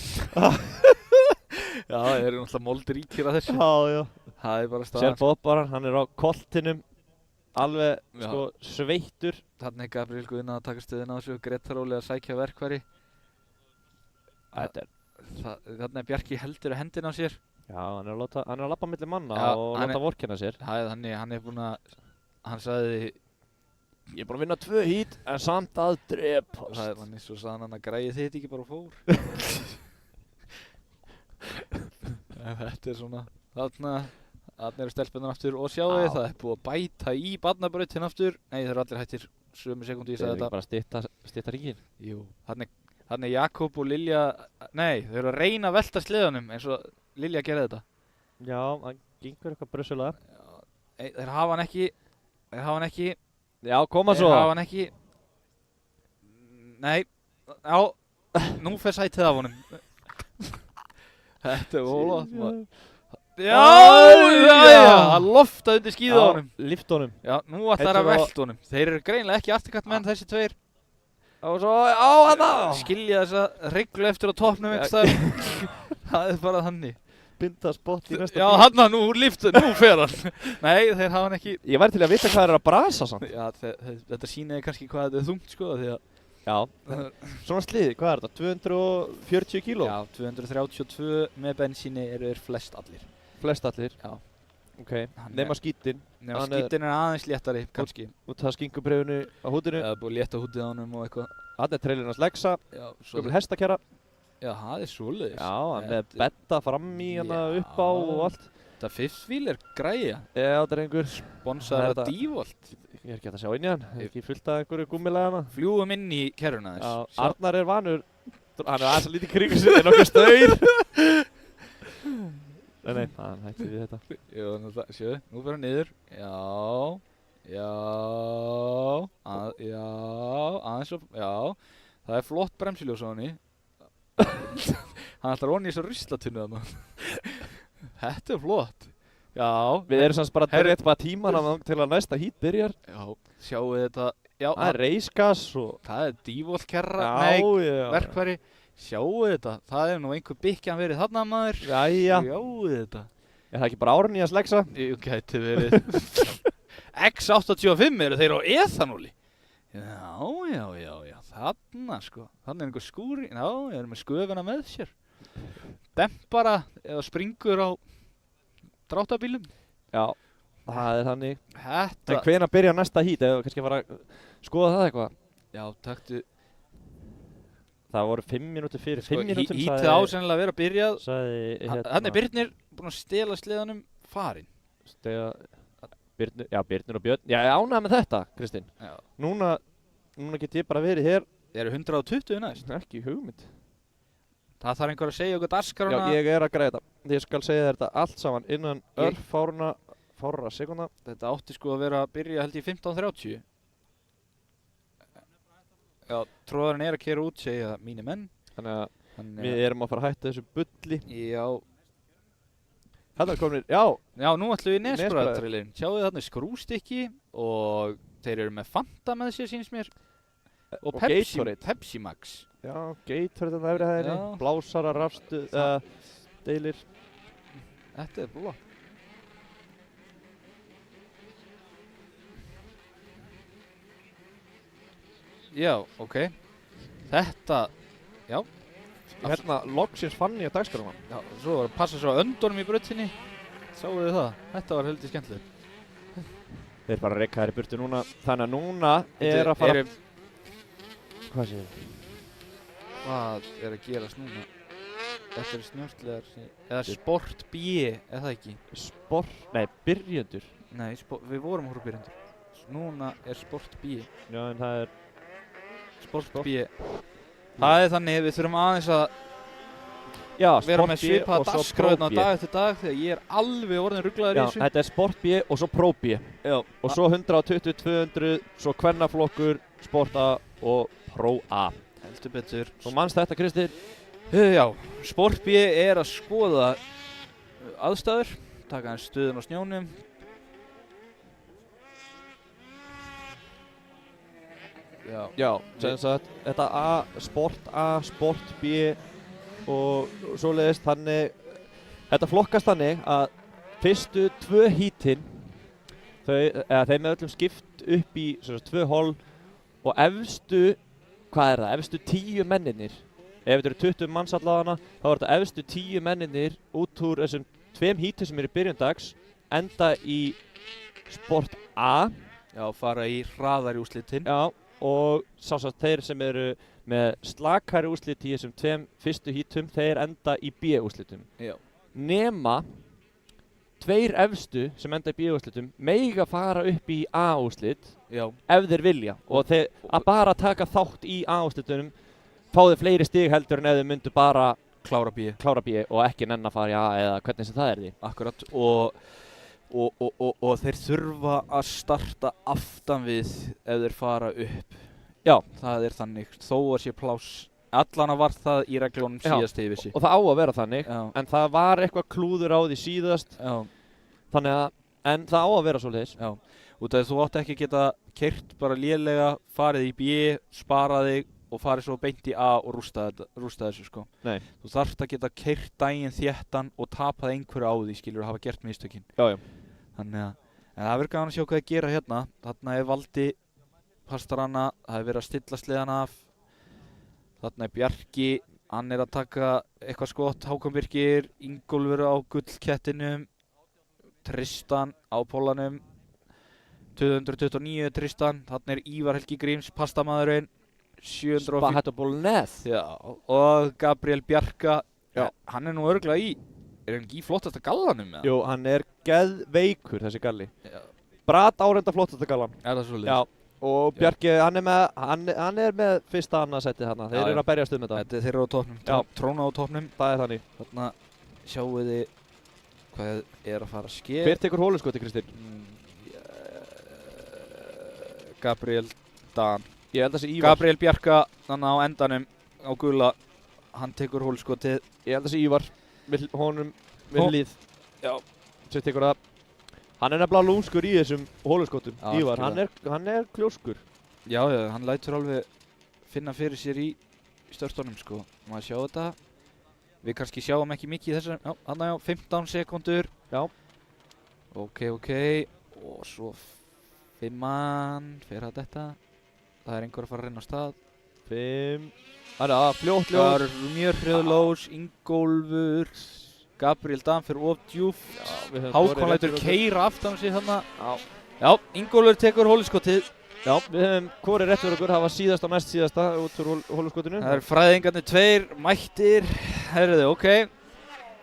Já, þeir eru náttúrulega moldríkir að þessu. Já. Það er bara Sér staðan. fótbaran, hann er á koltinum, alveg Já. sko sveittur. Þarna er Gabriel Guðna að taka stöðina á þessu, Grétar Óli að sækja verkfæri. Þarna er Bjarki heldur að hendina á sér. Já, hann er að labba milli manna Já, og hann láta vorkenna sér. Þannig, hann er búinn að, hann sagði, Ég er búinn að vinna 2 hít en samt að drepast. þannig svo sagði hann að græði þitt ekki bara og fór. En þetta er svona, þarna eru stelpunar aftur og sjáu þið, Já. það er búið að bæta í barnabrautin aftur. Nei, þeir eru allir hættir sömu sekundu, ég Þeir sagði eru þetta. ekki bara að stytta ríkin. Jú, þarna er Jakob og Lilja, nei, þau eru að reyna að velta sleðanum eins og Lilja gerði þetta. Já, hann gengur eitthvað brössulega. Þeir hafa hann ekki, Já, koma þeir svo. hafa hann ekki, nei, já, nú fer sætið af honum. Þetta er ólátt maður. Já, hann loftaði undir skíðu á honum. Lift honum. Já, nú ætlar að Heitir það- velta honum. Þeir eru greinilega ekki afturkvæmt menn þessi tveir. Og svo, já, hann á. Skilja þessa reglu eftir á toppnum einhvers staðar. Það er bara þannig. Binda spott í næsta Já, bíl. hann nú lyftu, nú fer hann. Nei, þeir hafa hann ekki. Ég væri til að vita hvað er að brasa samt. Já, þetta sýniði kannski hvað þetta er þungt, sko, því að... Já. Svona sliði, hvað er þetta? 240 kíló? Já, 232 með bensíni eru þeir flest allir. Flest allir? Já. Ok, Hann nema skítinn. Nefnum hann er- skítin er aðeins léttari, kannski. Og það skinkubrefinu á húdinu. Eða búið létta hútið á honum og eitthvað. Hann er trailerinn hans Lexa. Já, svo... Gömul hestakjara. Já, það er svoleiðis. Já, hann er betta fram í hana Já. upp á og allt. Þetta fifth wheel er græja. Já, drengur. Bonsaður Þetta- að Dívolt. Ég er ekki hægt að sjá inn í hann. Það er ekki fullt af einhverju gúmmilega hana. Fljúum inn í kerruna Já, þess. Arnar er vanur. Hann er aðeins að lítið kringu sig, er nokkuð staur. Nei, hann hætti við þetta. Jú, sjöðu, nú fyrir hann niður. Já, aðeins og, já. Það er flott bremsiljós á henni. Hann ætlar onni í þessu ruslatunnu þarna. Þetta er flott. Já. Við erum sanns bara að Herri- rétt bara tímana til að næsta hít byrjar. Já, sjáu þetta. Já, Það er reisgas og... það er Dívolt kerra. Já, Nei, já. verkfæri. Sjáu þetta. Það er nú einhver byggjan verið þarna maður. Jæja. Sjáu þetta. Er það ekki bara árni hans Lexa? Jú, gæti verið. X85 eru þeir á ethanóli. Já, þarna sko. Þarna er einhver skúri, já, þeir eru með sköfuna með sér. Dempara eða springur á dráttabílum. Já, það er þannig. Þetta, En hvenær byrjar næsta hít? Eða kannski að fara að skoða það eitthvað? já, taktu, Það voru 5 mínútur fyrir. 5 mínútum hítið ásennilega að vera byrjað. Sagði Hann er Birnir búinn að stela sleðanum farinn. Birnir og Björn. Já, ég ánægði með þetta, Kristinn. Já. Núna get ég bara verið hér. Þeir eru 120 næst. Ekki hugmynd. Það þarf einhver að segja okkur dagskrárna. Já, ég er að græða þetta. Ég skal segja þér þetta allt saman innan fárra sekunda. Þetta átti sko að vera að byrja held í 15:30. Já, tróðarinn er að keyra út, segja mínir menn. Þannig að við erum að fara að hætta þessu bulli. Já, Þetta er komin, já, nú ætlum við Nesbræður. Nesbræðartrailin. Sjáu þið þarna er skrústykki og þeir eru með Fanta með sér sýnist mér. Og Gatorade. Pepsi Max. já, Gatorade á efri hæðinni, Já. blásara, rafstuð, deilir. Þetta er blá. Já, ok. Þetta, já. Hérna, loksins fann ég dagskránum. Já, svo var að passa svo að öndunum í brautinni. Sáu þið það? Þetta var heldur skemmtilegt. Þeir bara rekka þær í burtu núna. Þannig að núna er að fara... Hvað séu þið? Hvað er að gerast núna? Þetta er snjórnlegar, eða Sport B, eða ekki? Byrjendur. Nei, við vorum hórbyrjendur. Núna er Sport B. Já, en það er Sport B. Það er þannig, við þurfum aðeins að vera með svipaða dagskráðina dag eftir dag þegar ég er alveg orðin ruglaður í þessu. Já, þetta er Sport B og svo Pro B. Já. Og svo 120, 200, svo kvennaflokkur, Sport A og Pro A. Heldur betur. Þú manst þetta, Kristín? Já, Sport B er að skoða aðstæður, taka hans stöðun á snjónum. Já, sem sagt, þetta Sport A, Sport B og svoleiðis þannig, þetta flokkast þannig að fyrstu 2 hítin, þeim er öllum skipt upp í 2 hol og efstu 10 menninir, ef þetta eru 20 manns allavega, þá er þetta efstu 10 menninir út úr þessum 2 hítum sem eru í byrjun dags, enda í Sport A. Já, fara í hraðari úrslitin. Já, og sást þeir sem eru með slakari úrslit í þessum 2 fyrstu hítum, þeir enda í B-úrslitum. Já. Nema 2 efstu sem enda í B-úrslitum mega fara upp í A-úrslit ef þeir vilja. Og þeir að bara taka þátt í A-úrslitunum fá þeir fleiri stig heldur en ef þeir myndu bara klára B og ekki nenn að fara í A eða hvernig sem það er því. Akkurat, og þeir þurfa að starta aftan við ef þeir fara upp. Já. Það er þannig, þó að sé pláss. Allana var það í reglunum síðast yfir sig. Og það á að vera þannig, Já. En það var eitthvað klúður á því síðast. Já. Þannig að, en það á að vera svoleiðis. Já, út af því þú átt ekki að geta keyrt bara lélega, farið í B, sparað þig og farið svo beint í A og rústa þessu sko. Nei. Þú þarft að geta keyrt daginn þéttan og tapað einhverju á því, skilur, að hafa gert mistökin. Já. Þannig að, en það verður gaman að sjá hvað það gera hérna. Þarna er Valdi Pastrana, það er verið að stilla sleðan af. Þarna er Bjarki, hann er að taka eitthvað skott, Hákon Birkir, Ingólfur á gullkettinum, Tristan á pólanum, 229 Tristan, þarna er Ívar Helgi Gríms, pastamaðurinn, 750. Spaghetti bolognese. Já, og Gabriel Bjarka, Já. Hann er nú örugglega er hann ekki í flottasta gallanum? Jú, hann er geðveikur þessi galli. Já. Brat árenda flottasta gallan. Er það svolítið? Já. Og Bjarki, hann er með fyrsta annað setið þarna. Þeir eru að berjast um þetta. Þeir eru á toppnum, tróna á toppnum. Það er þannig. Þarna sjáum við hvað er að fara að ske. Hver tekur hóluskoti, Kristín? Gabriel Dan. Ég held að sé Ívar. Gabriel Bjarka, þannig á endanum á gula, hann tekur hóluskotið. Ég held að sé Ívar. Honum við líð. Já. Sér tekur það. Hann er nefnilega lúmskur í þessum hóluskotum. Já, Ívar, hann er kljóskur. Já, hann lætur alveg finna fyrir sér í störtunum sko. Maður sjá þetta. Við kannski sjáum ekki mikið í þessum. Já, hann á 15 sekúndur. Já. Ok. Og svo 5 mann fer að detta. Það er einhver að fara að reyna á stað. 5. Það er fljótt. Það er mjög hrjöðlós, Ingólfur. Gabriel Dan fyrir of djúpt. Hákon lætur keyra aftan sig þarna. Já, Ingólfur tekur hóluskotið. Já, við höfum hvori rétt fyrir okkur hafa síðasta og næst síðasta út úr hóluskotinu. Það eru fræðingarnir 2 mættir. Herriði, ok.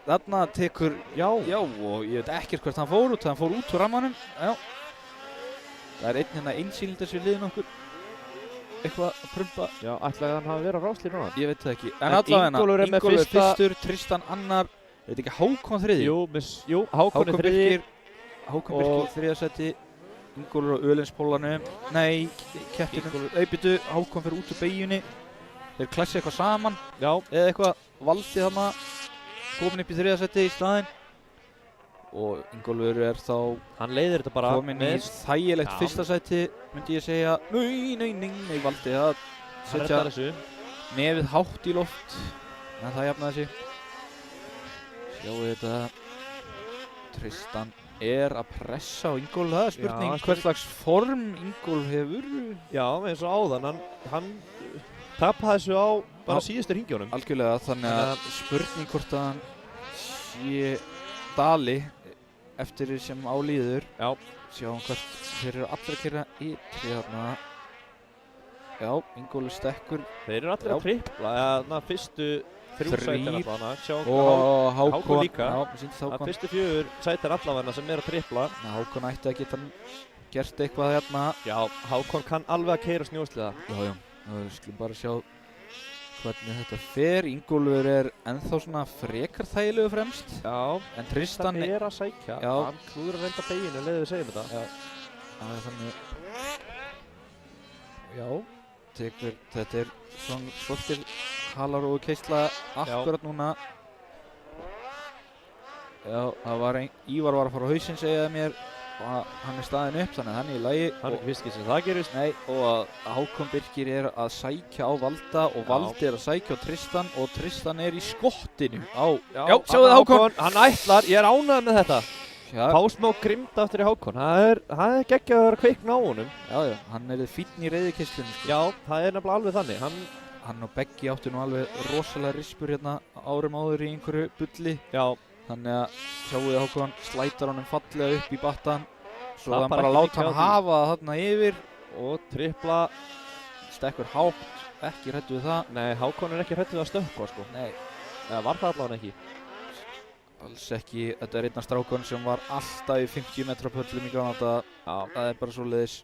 Þarna tekur, já, og ég veit ekkert hvert hann fór út. Hann fór út úr rammanum. Já. Það er einn hérna einsýlindis við liðin okkur. Eitthvað að prumpa. Já, ætlaði hann hafa verið á ráslínu núna? Ég veit það ekki. En allavega Ingólfur er með fyrstur, Tristan annar. Er þetta ekki Hákon þriði? Jú, Hákon er þriði. Hákon Birkir þriðasetti. Ingólfur á Ölenspólanum. Nei, kettinu. Auðbyttu, Hákon fyrir út úr beigjunni. Þeir klessi eitthvað saman. Já. Eða eitthvað Valdi þarna. Komin upp í þriðasetti í staðinn. Og Ingólfur er þá hann leiðir þetta bara komin í þægilegt fyrsta sæti, myndi ég segja. Nei, Valdi að setja nefið hátt í loft. En það jafnaði sig. Sjáu þetta. Tristan er að pressa á Ingólf, það er spurning hvers slags form Ingólf hefur. Já, eins og áðan, hann tapaði þessu á bara síðustu hringjónum. Algjörlega, þannig að spurning hvort að hann sé dali eftir því sem á líður. Já. Sjáum hvert þeir eru allir að keyra ytri þarna. Já, Ingólfur stekkur. Þeir eru allir að tripla, fyrstu 3 sætir Þrír. allavega. Sjá Og Hákon Hákon líka. Já, mér sýndist að Hákon. fyrstu 4 sætir allavega sem er að tripla. Hákon ætti að geta gert eitthvað hérna. Já, Hákon kann alveg að keyra snjósliða. Já. Við skulum bara sjá hvernig þetta fer. Ingólfur er ennþá svona frekar þægilegu fremst. Já, En Tristan það er að sækja. Já. Hann klúður að reynda beginu, leiðið við segjum þetta. Það er þannig. Já. Þetta er svona svolítið halar og keisla akkurat núna. Já, það var Ívar var að fara á hausinn, segja það mér. Og hann er staðinn upp, þannig að hann er í lagi. Hann er ekki fyrst sem það gerist. Nei, og að Hákon Birkir er að sækja á Valda og Valdi er að sækja á Tristan og Tristan er í skottinu á... Já, sjáðu þið Hákon! Hann ætlar, ég er ánægð með þetta. Já, Fá smá grimmt aftur í Hákon. Það er geggjað að vera kveikn á honum. já, hann er fínn í reiðikeislunni, sko. Já, það er nefnilega alveg þannig. Hann og Beggi áttu nú alveg rosalega rispur hérna árum áður í einhverju bulli. Já, Þannig að sjáu þið Hákon slætar honum fallega upp í battan. Svo Það hann bara bara ekki láta mikið hann á því. hafa það þarna yfir. og tripla. Stekkur hátt, ekki hræddur við það. Nei, Hákon er ekki hrættur við að stökkva, sko. Nei, Eða var það allavega ekki. alls ekki. Þetta er einn af strákunum sem var alltaf í 50 metra pöllum í gamla daga. Já, Það er bara svoleiðis.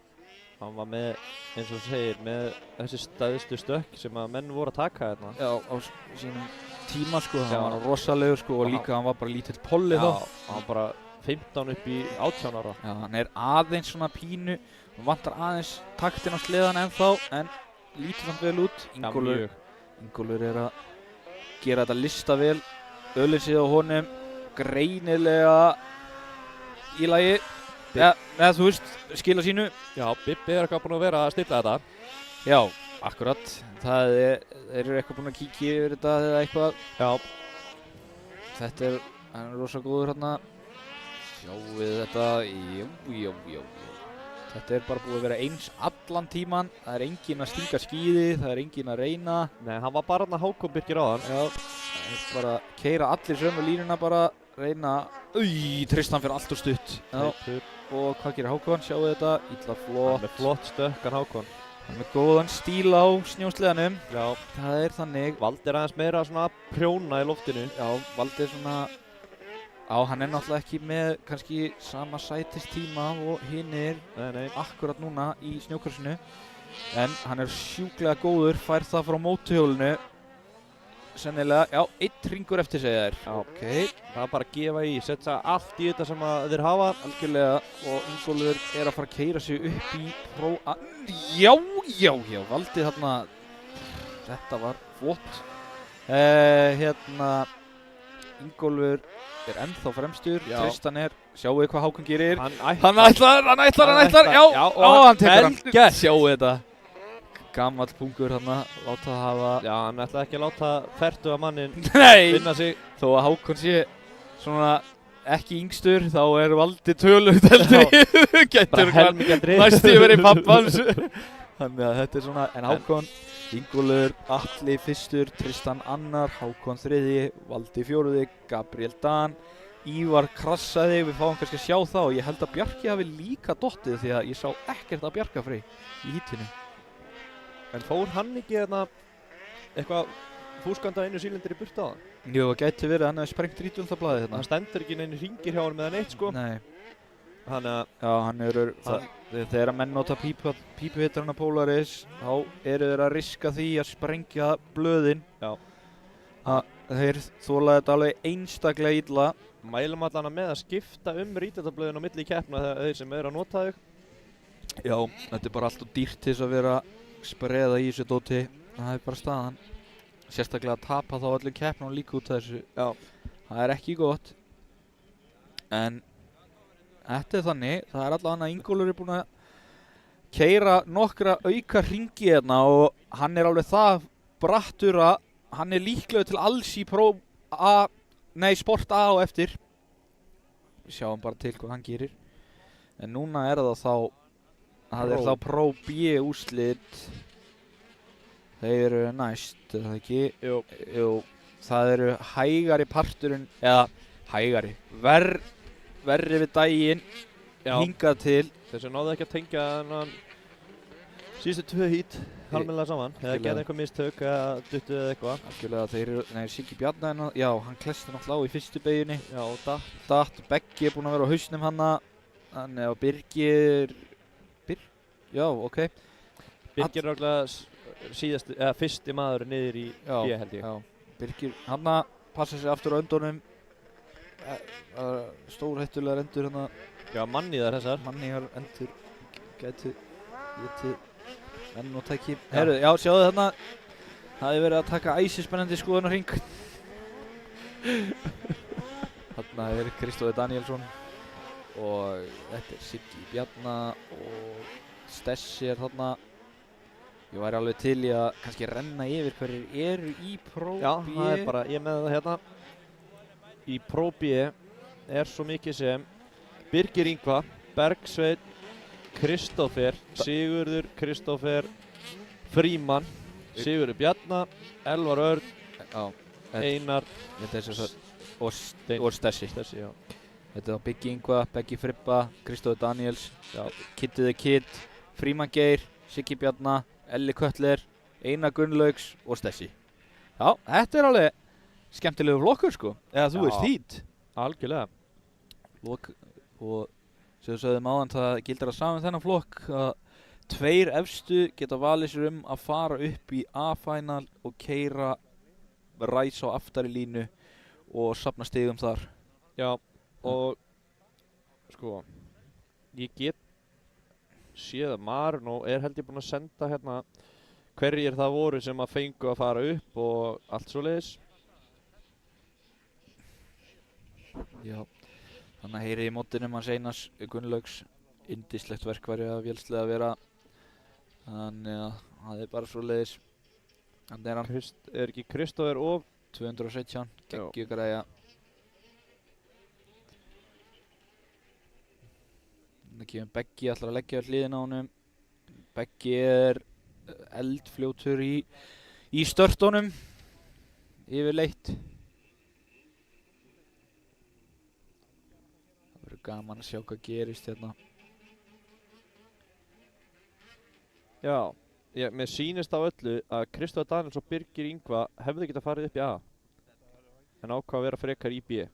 hann var með, eins og þú segir, með þessi stæðstu stökk sem að menn voru að taka hérna. Já, á sínum tíma sko, Já. hann var rosalegur sko og Já. líka hann var bara lítill polli þá. Hann var bara 15 upp í 18 ára. Já, hann er aðeins svona pínu, hann vantar aðeins taktinn á sleðan ennþá, en lítur hann vel út. Ingólfur er að gera þetta lista vel, ölinsið á honum, greinilega í lagi. Ja, eða þú veist, skila sínu. Já, Bibbi er eitthvað búinn að vera að stilla þetta. Já, akkurat. Það er, þeir eru eitthvað búin að kíkja yfir þetta eða eitthvað. Já, Þetta er, hann er rosa góður hérna. Sjáum við þetta, jú. Þetta er bara búið að vera eins allan tíman. Það er enginn að stinga skíði, það er enginn að reyna. nei, hann var bara hann að Hákon Birkir á hann. Já, það er bara að keyra allir sömu línuna bara, reyna. Tristan fyrir allt og stutt. Já, og hvað gerir Hákon? Sjáum við þetta, illa Hann flott. er flott stökk, hann Hákon. Hann er með góðan stíl á snjósleðanum. Já, Það er þannig. Valdi er aðeins meira svona að prjóna í loftinu. Já, Valdi er svona, hann er náttúrulega ekki með kannski sama sætistíma og hinir Nei, akkurat núna í snjókorsinu. En hann er sjúklega góður, fær það frá mótuhjólinu. Sennilega, já, 1 hringur eftir segja þér. Já. Ok, það er bara að gefa í, setja allt í þetta sem að þeir hafa. algjörlega. Og Ingólfur er að fara að keyra sig upp í Já, Valdi þarna, þetta var flott. Ingólfur er ennþá fremstur, Já. Tristan er, sjáu þið hvað Hákon gerir. Hann Hann ætlar, já, og hann tekur hann. vel gert. Sjáu þetta. Gamall pungur þarna, láta það hafa. Já, hann ætlaði ekki að láta fertuga mannin Nei, vinna sig. þó að Hákon sé svona ekki yngstur, þá er Valdi tölugt eldri. Gætur helmingeldri. næstu verið pappans. Þannig að þetta er svona, en Hákon, Ingólfur, Atli fyrstur, Tristan annar, Hákon þriðji, Valdi fjóruði, Gabriel Dan, Ívar krassaði, við fáum kannski að sjá það og ég held að Bjarki hafi líka dottið því að ég sá ekkert að Bjarka Frey í hítinu. En fór hann ekki hérna eitthvað fúskandi á einu sílindir í burtu á það? Jú, það gæti verið, hann hefði sprengt rítumþablaðið hérna. Það stendur ekki neinu hringir hjá hann með hann eitt, sko. Nei, Þannig að já, hann er, þegar menn nota pípuhitarana Polaris, þá eru þeir að riska því að sprengja blöðin. Já. Þeir þola þetta alveg einstaklega illa. mælum allan með að skipta rítablöðin á milli í keppna þeir sem eru að nota þau. Já, þetta er bara alltaf dýrt til þess að vera spreða í þessu dóti. Það er bara staðan. Sérstaklega að tapa þá allir keppnum líka út af þessu. Já. Það er ekki gott. En þetta er þannig, það er allavega að Ingólfur er búinn að keyra nokkra auka hringi hérna og hann er alveg það brattur að hann er líklegur til alls í Sport A og eftir. Við sjáum bara til hvað hann gerir. En núna er það þá, það er þá Pro B úrslit. Þeir eru næst, er það ekki? Jú, það eru hægari parturinn, eða hægari, verri við daginn, hingað til. Þessu náðu ekki að tengja þennan síðustu 2 hít. halmennilega saman. Eða Algjörlega. gerði einhver mistök eða duttu eða eitthvað. Algjörlega, þeir eru, nei, Siggi Bjarna, já, hann klesti náttúrulega á í fyrstu beginni. Já, og datt. Datt, Beggi er búinn að vera á hausnum hanna. Þannig að Birgir, já, ok. Birgir er okkur síðasti, eða fyrsti maður niður í Já, B held ég. já. Birgir, hanna passa sig aftur á öndunum. Stórhættulegar endur hérna. Já, manniðar þessar. Mannigar endur gæti menn og tæki. Herru, já, sjáðu þarna. Það hefur verið að taka æsispennandi skoðunarhring. Þarna er Kristófi Danielsson og þetta er Siggi Bjarna og Stessi er þarna. Ég væri alveg til í að kannski renna yfir hverjir eru í Pro B. Já, það er bara, ég með það hérna. Í Pro B er svo mikið sem Birgir Ingva, Bergsveinn, Kristófer, Sigurður, Kristófer, Frímann, Sigurður Bjarna, Elvar Örn, Já, Einar og Stessi. Stessi, já. Þetta er Biggi Ingva, Beggi Fribba, Kristófi Daniels, Kitty the Kid, Frímann Geir, Siggi Bjarna, Elli Köttler, Einar Gunnlaugs og Stessi. Já, þetta er alveg skemmtilegu flokkur sko. Eða þú veist fínt. Algjörlega. Og sem við sögðum áðan, það gildir að saman þennan flokk að tveir efstu geta valið sér að fara upp í A-final og keyra ræs á aftari línu og safna stigum þar. Já, og sko, ég get séð að Marino er held ég búinn að senda hérna hverjir það voru sem að fengu að fara upp og allt svoleiðis. Já, þannig að heyri í mótinum hans Einars Gunnlaugs, yndislegt verkværi að vélslega að vera. Þannig að það er bara svoleiðis. Þannig er hann Er ekki Kristófer og 217, geggjugræja. Þannig kemur Beggi, ætlar að leggja á hliðina á honum. Beggi er eldfljótur í störtunum, yfirleitt. Það verður gaman að sjá hvað gerist hérna. Já, mér sýnist á öllu að Kristófer Daniels og Birgir Ingva hefðu getað farið upp í A en ákvað að vera frekar í B.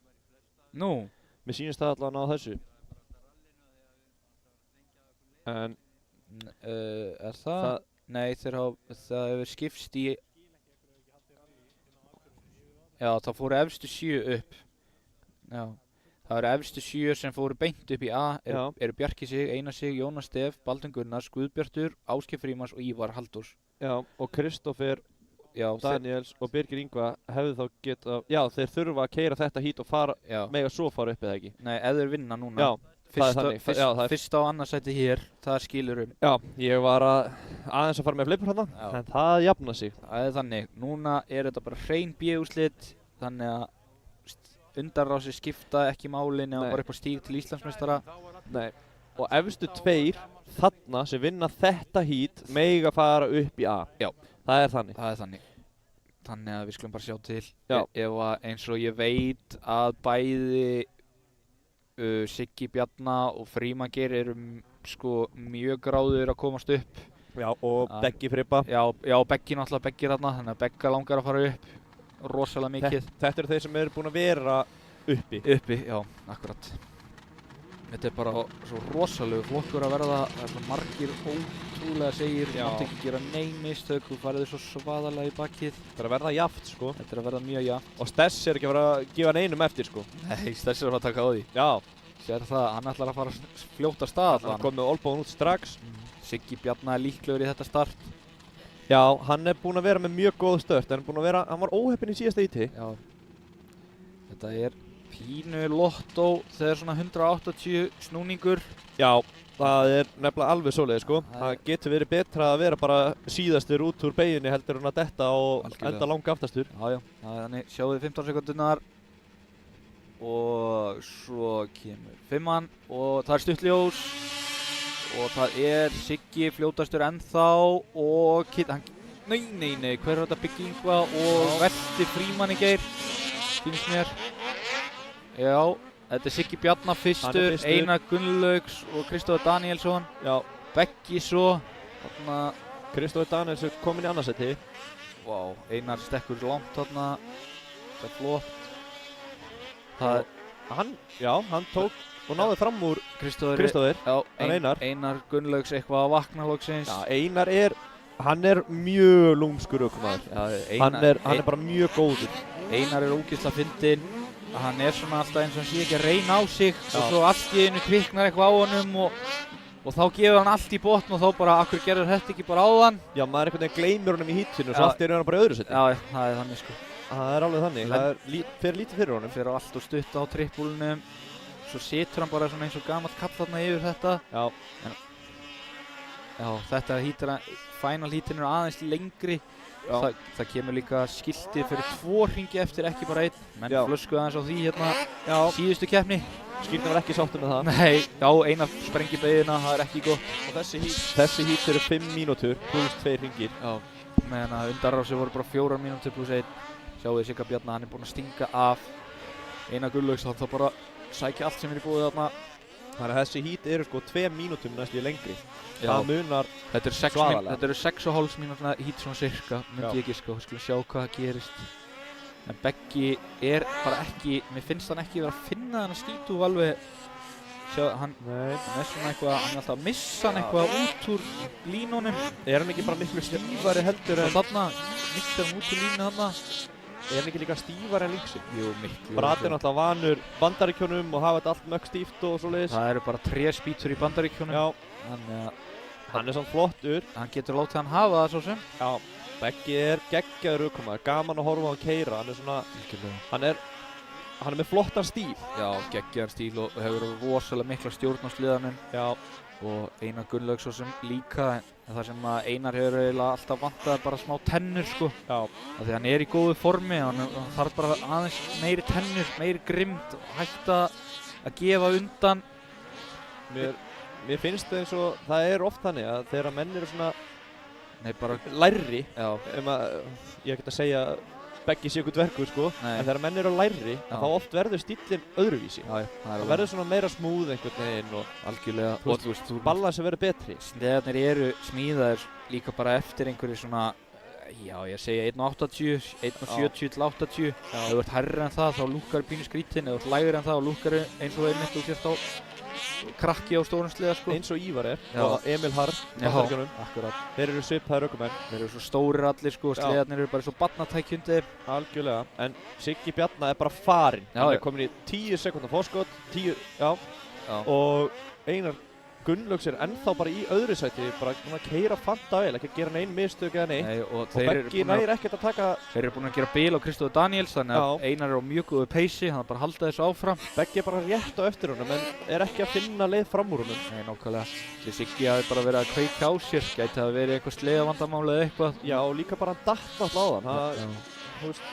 Nú? Mér sýnist það allavega á þessu. En er það? Nei, það hefur skipst í... Já, það fóru efstu 7 upp. Já. Það eru efstu 7 sem fóru beint upp í A, eru Bjarki Sig, Einar Sig, Jónas Stef, Baldvin Gunnars, Guðbjartur, Ásgeir Frímanns og Ívar Halldórs. Já, og Kristófer Daniels og Birgir Ingva hefðu þá getað... Já, þeir þurfa að keyra þetta hít og fara, mega svo fara upp eða ekki. Nei, ef þeir vinna núna. Já, það er þannig. Fyrst á annarsæti hér, það skilur Já, ég var aðeins að fara með flippur hérna, en það jafna sig. Það er þannig. Núna er þetta bara hrein B-úrslit, þannig að undanrásir skipta ekki máli nema bara upp á stíg til Íslandsmeistara. Nei, og efstu 2 þarna sem vinna þetta hít mega fara upp í A. Já. Það er þannig. Það er þannig. Þannig að við skulum bara sjá til. Já. Ef að eins og ég veit að bæði Siggi Bjarna og Frímann Geir eru sko mjög gráður að komast upp. Já, og Beggi Fribba. Já, Beggi náttúrulega, Beggi er þarna, þannig að Begga langar að fara upp. Rosalega mikið. Þetta eru þeir sem eru búin að vera uppi. Uppi, já, akkurat. Þetta er bara svo rosalegu flokkur að verða. Það er svo margir ótrúlega segir. Þú mátt ekki gera nein mistök, þú farið svo svaðalega í bakið. Þetta er að verða jaft, sko. Þetta er að verða mjög jaft. Og Stess er ekki að fara að gefa neinum eftir, sko. Nei, Stess er að fara að taka á því. Já. Sér það, hann ætlar að fara fljóta stað. Hann kom með olbóðun út strax. Siggi Bjarna er líklegur í þetta start. Já, hann er búinn að vera með mjög góð stört, hann var óheppinn í síðasta íti. Já. Þetta er pínu lottó þegar svona 180 snúningur. Já, það er nefnilega alveg svoleiðis, sko. Það getur verið betra að vera bara síðastur út úr beginni heldur en að detta og enda langa aftastur. Já, það er þannig, sjáðu 15 sekundunar og svo kemur 5-an og það er stuttljós. Og það er Siggi fljótastur ennþá og nei, hver er þetta Biggi Ingva og velti Frímann Geir, finnst mér. Já, þetta er Siggi Bjarna fyrstur, Einar Gunnlaugs og Kristófer Danielsson. Já. Beggi svo, þarna Kristófer Daniels er kominn í annarsæti. Vá, Einar stekkur langt þarna. Það er flott. Það Hann tók og náði fram úr Kristófer. Já, Einar. Einar Gunnlaugs eitthvað að vakna loksins. Já, Einar hann er mjög lúmskur ökumaður. Já, Hann er bara mjög góður. Einar er ógeðslega fyndinn. Hann er svona alltaf eins og hann sé ekki að reyna á sig og svo allt í einu kviknar eitthvað á honum og þá gefur hann allt í botn og þá bara, akkur gerður þetta ekki bara áðan? Já, maður einhvern veginn gleymir honum í hítinu og svo allt er hann bara í öðru seti. Já, það er þannig sko. Það er alveg þannig. Það fer lítið fyrir honum. Fer á allt og stutt á trippúlunum. Svo situr hann bara svona eins og gamall kall þarna yfir þetta. Já, þetta final hítin er aðeins lengri. Það kemur líka skilti fyrir 2 hringi eftir, ekki bara 1. Menn flöskuðu aðeins á því hérna síðustu keppni. Skiltin var ekki sáttur með það. Nei, Einar sprengir beygina, það er ekki gott. Og þessi hít eru 5 mínútur pluss 2 hringir. Já, meðan að undanrásir voru bara 4 mínútur pluss 1. Sjáu þið Sigga Bjarna, hann er búinn að stinga af. Einar Gunnlaugs, hann þá bara sækja allt sem er í búið þarna. Þannig að þessi hít eru sko 2 mínútum næstu lengri. Það munar svaðalega. Þetta eru 6,5 mínútna hít svona cirka, myndi ég giska. Við skulum sjá hvað gerist. En Beggi er bara ekki, mér finnst hann ekki vera að finna hann að skýtu alveg. Sjá, hann er svona eitthvað, hann er alltaf að missa hann eitthvað út úr línunum. Er hann ekki bara miklu stífari heldur en... Þarna, missar hann út úr línu þarna. Er hann ekki líka stífari en Lynxi? Jú, miklu. Brati er náttúrulega vanur Bandaríkjunum og hafa þetta allt mögg stíft og svoleiðis. Það eru bara 3 spýtur í Bandaríkjunum. Já. Hann er svona flottur. Hann getur látið hann hafa það svo sem. Já. Beggi er geggjaður ökumaður, gaman að horfa á hann keyra. Hann er svona, hann er með flottan stíl. Já, geggjaðan stíl og hefur rosalega mikla stjórn á sliðanum. Já. Og Einar Gunnlaugs svo sem líka, en það sem að Einar hefur eiginlega alltaf vantað bara smá tennur sko. Já. Því hann er í góðu formi, hann þarf bara aðeins meiri tennur, meiri grimmd og hætta að gefa undan. Mér finnst það eins og það er oft þannig að þegar menn eru svona bara lærri, ég get að segja Beggi sé ykkur dvergur sko, en þegar menn eru lærri þá oft verður stíllinn öðruvísi. Það verður svona meira smúð einhvern veginn og algjörlega, og þú veist, balansi verður betri. Sleðarnir eru smíðaðir líka bara eftir einhverju svona, já ég segi 1,80, 1,70 til 80. Ef þú ert hærri en það þá lúkkar pínu skrítin, ef þú ert lægri en það þá lúkkar eins og einmitt þú sést á krakki á stórum sleða sko. Eins og Ívar er og Emil Harr akkurat. Þeir eru svipaðir ökumenn. Þeir eru svo stórir allir sko, sleðarnir eru bara svo barnatæki undir. Algjörlega, en Siggi Bjarna er bara farinn. Hann er komin í 10 sekúndar forskot, og Einar Gunnlaugs er ennþá bara í öðru sæti, bara að keyra fanta vel, ekki að gera neinn mistök eða neitt. Og Beggi nægir ekkert að taka... Þeir eru búin að gera bil á Kristófer Daniels, þannig að Einar er á mjög góðu peysi, hann er bara að halda þessu áfram. Beggi er bara rétt á eftir honum, en er ekki að finna leið fram úr honum. Nei, nákvæmlega. Því Siggi hafi bara verið að kveikja á sér, gæti að verið eitthvað sleðavandamál eða eitthvað. Já, og líka bara hann datt alltaf á þann.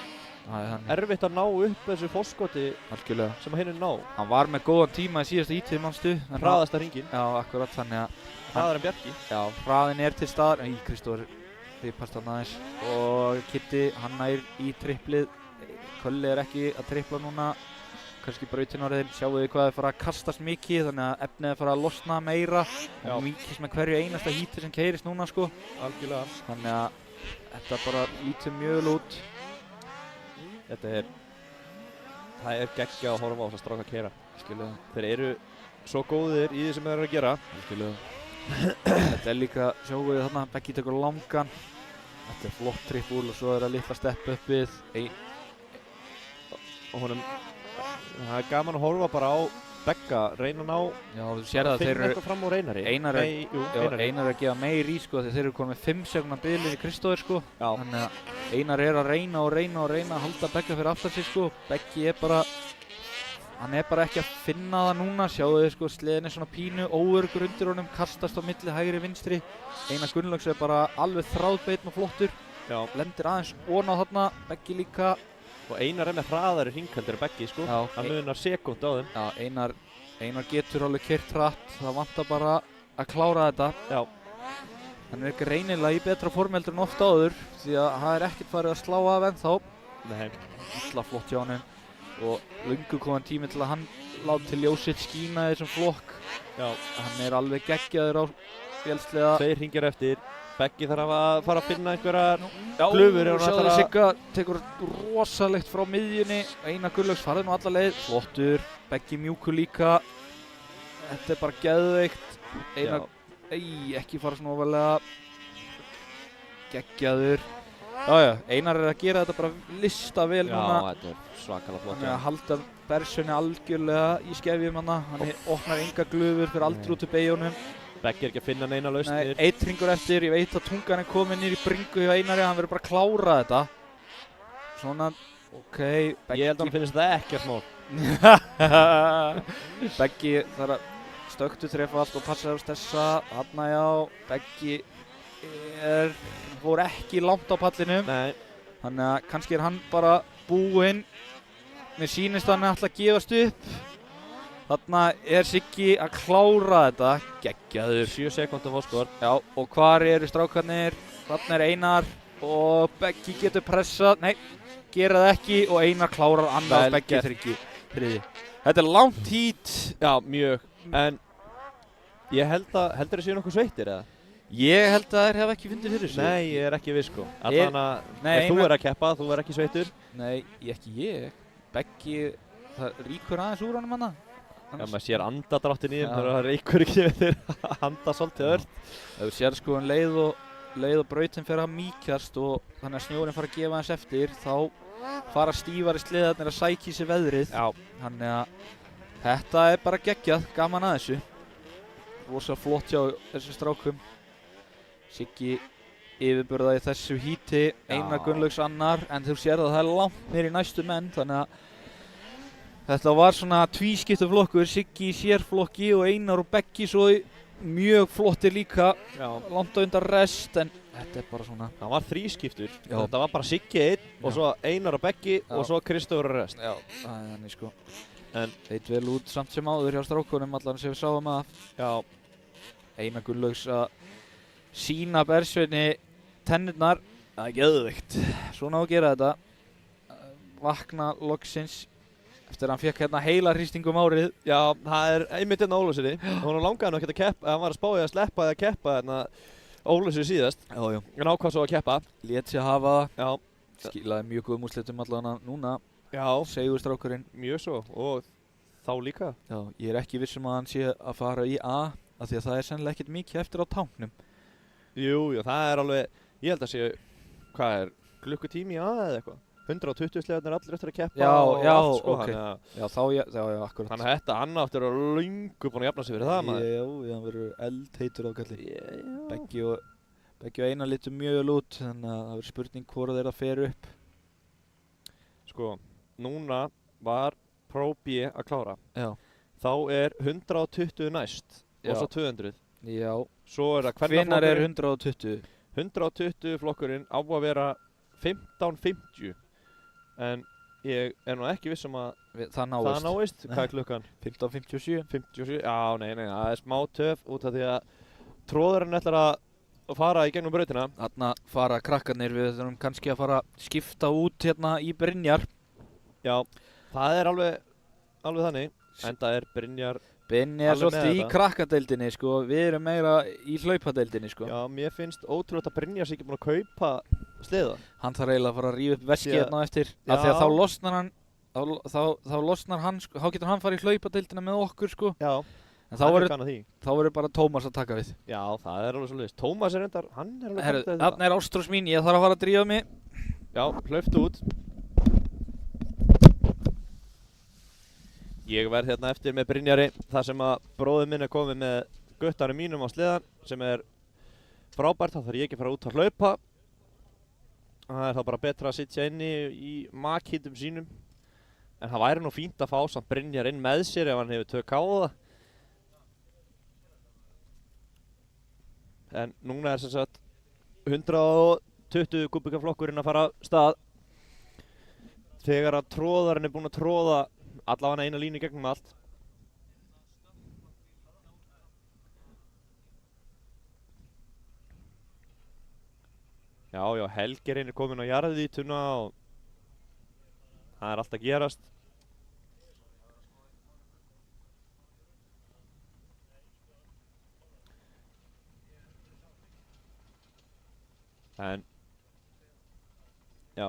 Erfitt að ná upp þessu forskoti sem að hinn ná. Hann var með góðan tíma í síðasta hítið, manstu. Hraðasta hringinn. Já, akkurat, þannig að... Hraðar en Bjarki. Já, hraðin er til staðar. Í Kristófer, ripast hann aðeins. Og Kitty, hann nær í triplið. Kölli er ekki að tripla núna. Kannski brautinárið, sjáu þið hvað er fara að kastast mikið, þannig að efnið er fara að losna meira. Og mikið með hverju einasta híti sem keyrist núna, sko. Algjörlega. Þannig að þetta bara lítur mjög vel út. Það er geggjað að horfa á þess að stráka keyra. Þeir eru svo góðir í því sem þeir eru að gera. Þetta er líka, sjáum við þarna, Beggi tekur langan. Þetta er flott trippúl og svo er það litla stepp uppið. Og honum, það er gaman að horfa bara á Begga, reyna að ná, finna eitthvað fram úr Einari. Einar er að gefa meir í sko, þegar þeir eru komin með 5 sekúndna biðlið í Kristófer sko. Þannig að Einar er að reyna að halda Begga fyrir aftan sig sko. Beggi er bara, hann er bara ekki að finna það núna. Sjáu þið sko, sleðin er svona pínu, óöruggur undir honum, kastast á milli hægri vinstri. Einar Gunnlaugs er bara alveg þráðbeinn og flottur. Lendir aðeins ofan á þarna, Beggi líka. Og Einar er með hraðari hringhaldir en Beggi sko. Hann munar sekúnd á þeim. Já, Einar getur alveg keyrt hratt. Það vantar bara að klára þetta. Já. Hann er ekki reynilega í betra formi heldur en oft áður, því að það er ekkert farið að slá af ennþá. Nei. Illa flott hjá honum. Og löngu kominn tími til að hann látið ljósið skína í þessum flokk. Já. Hann er alveg geggjaður á vélsleða. 2 hringir eftir. Beggi þarf að fara að finna einhverjar Já, glufur ef hann sjáðu ætlar að- Sigga tekur rosalegt frá miðjunni. Einar Gunnlaugs farði nú alla leið. Flottur, Beggi mjúkur líka. Þetta er bara geðveikt. Einar, ekki fara svona ofalega. Geggjaður. Já, Einar er að gera þetta bara lista vel núna. Já, þetta er svakalega flott. Hann er að halda Bergsveini algjörlega í skefjum hana. Hann opnar enga glufur fyrir aldrei út úr beigjunum. Beggi er ekki að finna neina Nei, lausnir. 1 hringur eftir. Ég veit að tungan er komin niður í bringu hjá Einari. Hann verður bara að klára þetta. Svona, ok. Ég held að hann finnst það ekkert mál. Beggi þarf að stöktu trefa allt og passa á þessa. Þarna já, Beggi fór ekki langt á pallinum. Nei. Þannig að kannski er hann bara búinn. Mér sýnist hann alltaf að gefast upp. Þarna er Siggi að klára þetta. Geggjaður. 7 sekúndur fórskor. Já, og hvar eru strákarnir? Þarna er Einar og Beggi getur pressað. Nei, gera það ekki og Einar klárar annað. Vel Beggi gert. þriðji. Þetta er langt hít. Já, mjög. En ég heldur að séu nokkuð sveittir eða? Ég held að þær hef ekki fundið fyrir þessu. Nei, ég er ekki viss sko. Allan að Nei, ef þú er að keppa, þú er ekki sveittur. Nei, ekki ég. Beggi, það ríkur aðeins úr honum hana. Já, maður sér andadráttin í þeim Já. þegar það reykur ekki við þeir að anda svolítið ört. Ef þú sér sko leið og brautin fer að mýkjast og þannig að snjórinn fara að gefa hans eftir, þá fara stífari sleðarnir að sækja í sig veðrið. Já. Þannig að þetta er bara geggjað, gaman að þessu. Rosa flott hjá þessum strákum. Siggi yfirburða í þessu híti, Einar Gunnlaugs annar, en þú sér að það er langt niður í næstu menn, þannig að þetta var svona tvískiptu flokkur, Siggi í sérflokki og Einar og Beggi svo mjög flottir líka, Já. langt á undan rest, en þetta er bara svona. Það var þrískiptur. Já. Þetta var bara Siggi einn og svo Einar og Beggi Já. og svo Kristófur og rest. Já, það er þannig sko. En Leit vel út samt sem áður hjá strákunum allan sem við sáum að. já, Einar Gunnlaugs að sína Bergsveini tennurnar. Það er geðveikt. Svona á að gera þetta. Vakna loksins eftir að hann fekk hérna heila hristingum árið. já, það er einmitt hérna Ólafssyni. Hún langaði hann ekki að keppa, hann var að spáði að sleppa eða keppa hérna Ólafssyni síðast. Já. En ákvað svo að keppa. Lét sér hafa það. Já, Skilaði mjög góðum úrslitum allan núna. já, Segur strákurinn. mjög svo og þá líka. Já, ég er ekki viss um að hann sé að fara í A af því að það er sennilega ekkert mikið eftir á táknum. Jú, það er alveg, ég held að sé, hvað er, klukkutími í að eða eitthvað? 120 slegarnir allir eftir að keppa Já, og já, allt sko, ok. þannig Já, akkurat. að þetta annað áttur að löngu búin að jafna sig fyrir það maður. Já, hann verður eldheitur á kalli. Já. Beggi og Einar litu mjög vel út, þannig að það verður spurning hvora þeirra fer upp. Sko, núna var Pro B að klára. Já. Þá er 120 næst Já. og svo 200. Já. Svo er það Hvenær er kvennaflokkurinn. 120? 120 flokkurinn á að vera 15.50. En ég er nú ekki viss um að Það náist. það náist. Hvað er klukkan? 15.57. 57? Já, nei, það er smá töf út af því að tróðurinn ætlar að fara í gegnum brautina. Þarna fara krakkarnir, við þurfum kannski að fara að skipta út hérna í Brynjar. Já, það er alveg þannig. Enda er Brynjar, Benni er Alveg með svolítið í þetta. krakkadeildinni, sko. Við erum meira í hlaupadeildinni, sko. já, mér finnst ótrúlega að Brynjar sé ekki búin að kaupa sleða. Hann þarf eiginlega að fara að rífa upp veskið Já. hérna á eftir. Af því að Já. þá losnar hann, þá losnar hann, sko. Þá getur hann farið í hlaupadeildina með okkur, sko. Já, En hann þá er kann að því. verður bara Tómas að taka við. Já, það er alveg svolítið. Tómas er reyndar, hann er alveg Herru, þetta. þarna er Ástrós mín, ég þarf að fara að drífa mig. Já, hlaupt út. Ég verð hérna eftir með Brynjari þar sem að bróðir minn er komið með guttanum mínum á sleðan sem er frábært, þá þarf ég ekki að fara út að hlaupa. Það er þá bara betra að sitja inni í makhítum sínum. En það væri nú fínt að fá samt Brynjar inn með sér ef hann hefur tök á það. En núna er sem sagt 120 kubikaflokkurinn að fara af stað. Þegar að tróðarinn er búinn að tróða allavega eina línu gegnum allt. Já, Helgerinn er kominn á jarðvítuna og það er allt að gerast. En já.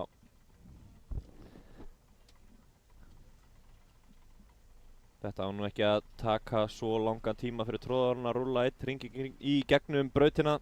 Þetta á nú ekki að taka svo langan tíma fyrir tróðarinn að rúlla eitt hring í gegnum brautina.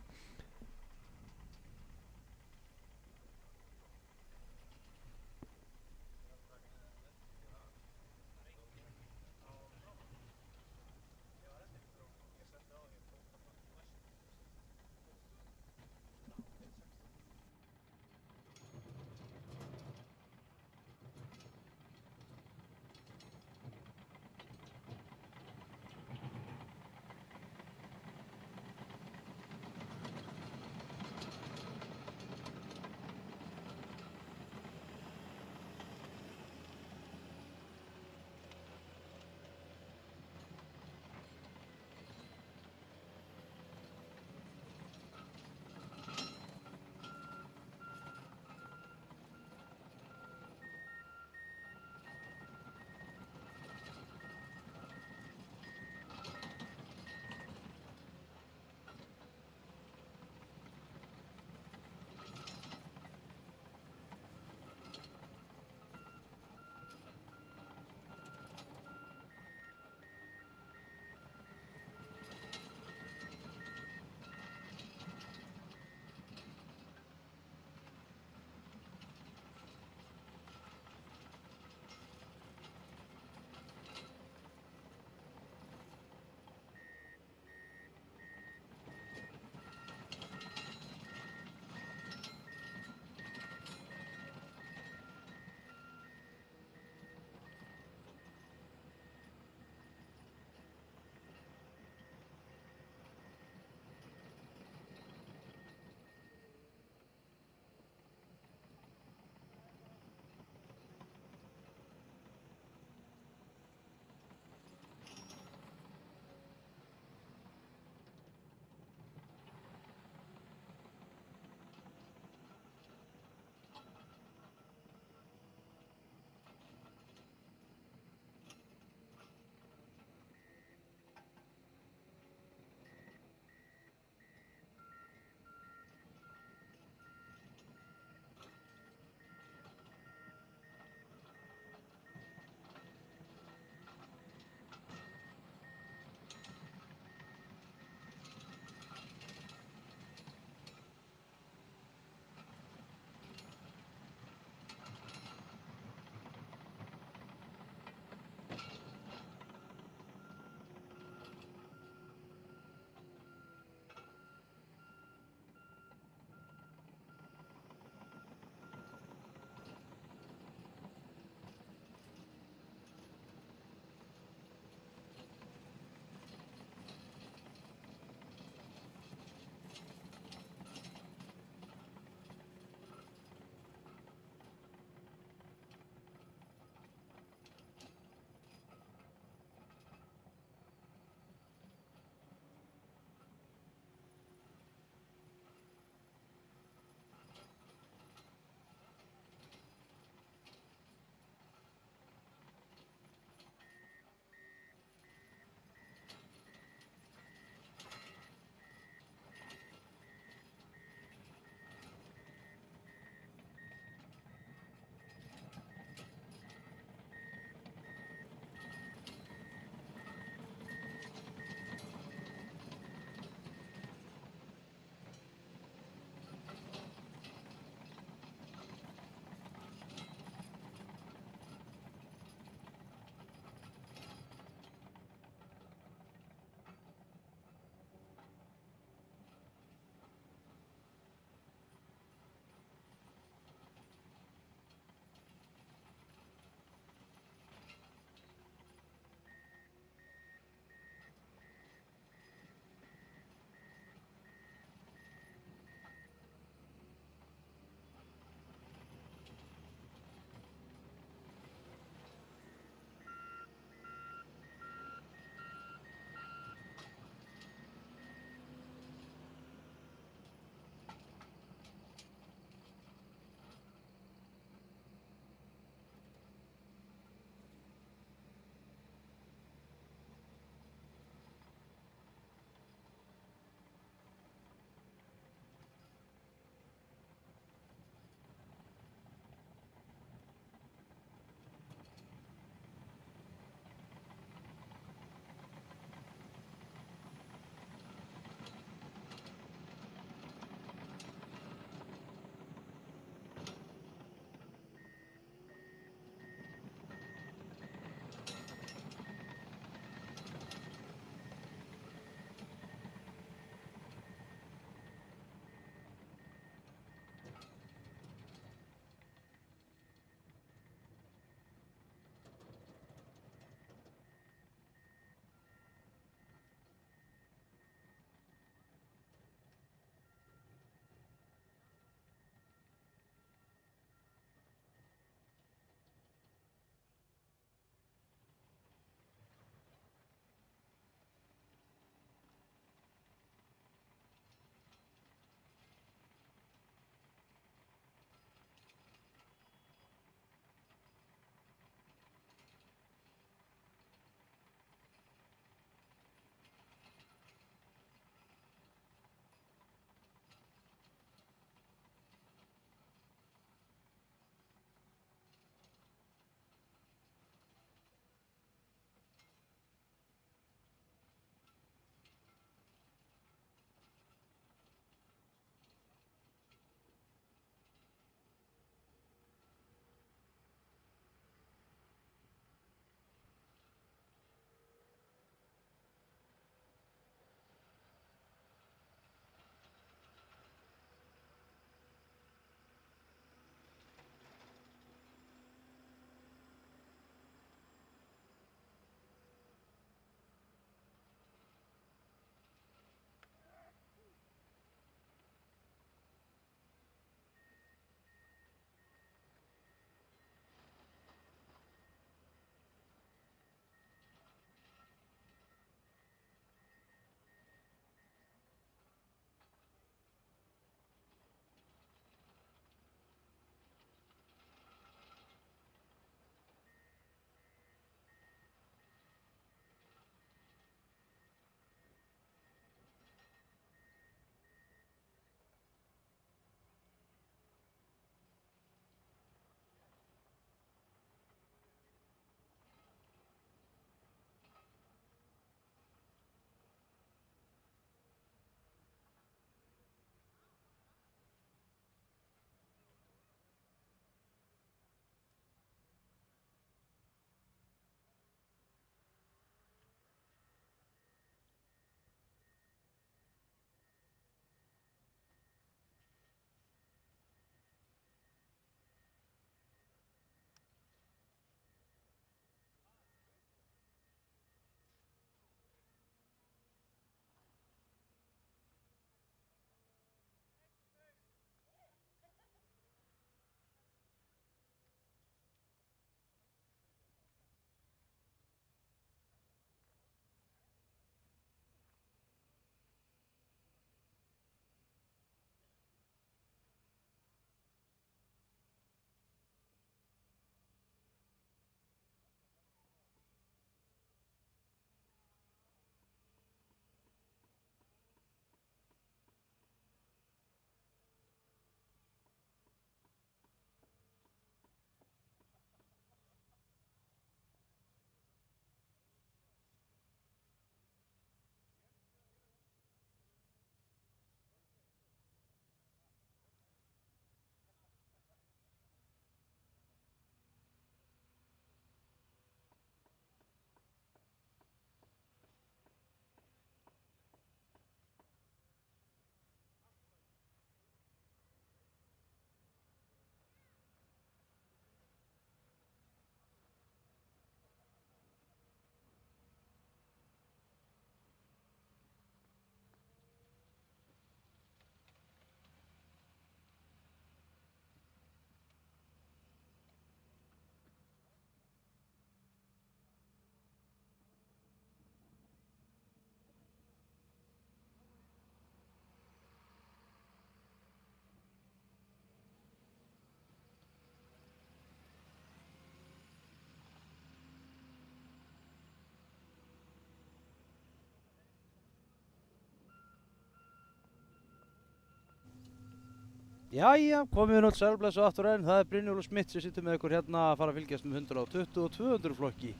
Jæja, komum við náttúrulega sælblessu aftur enn. Það er Brynjólfur Smith sem situr með ykkur hérna að fara að fylgjast með 120 og 200 flokki.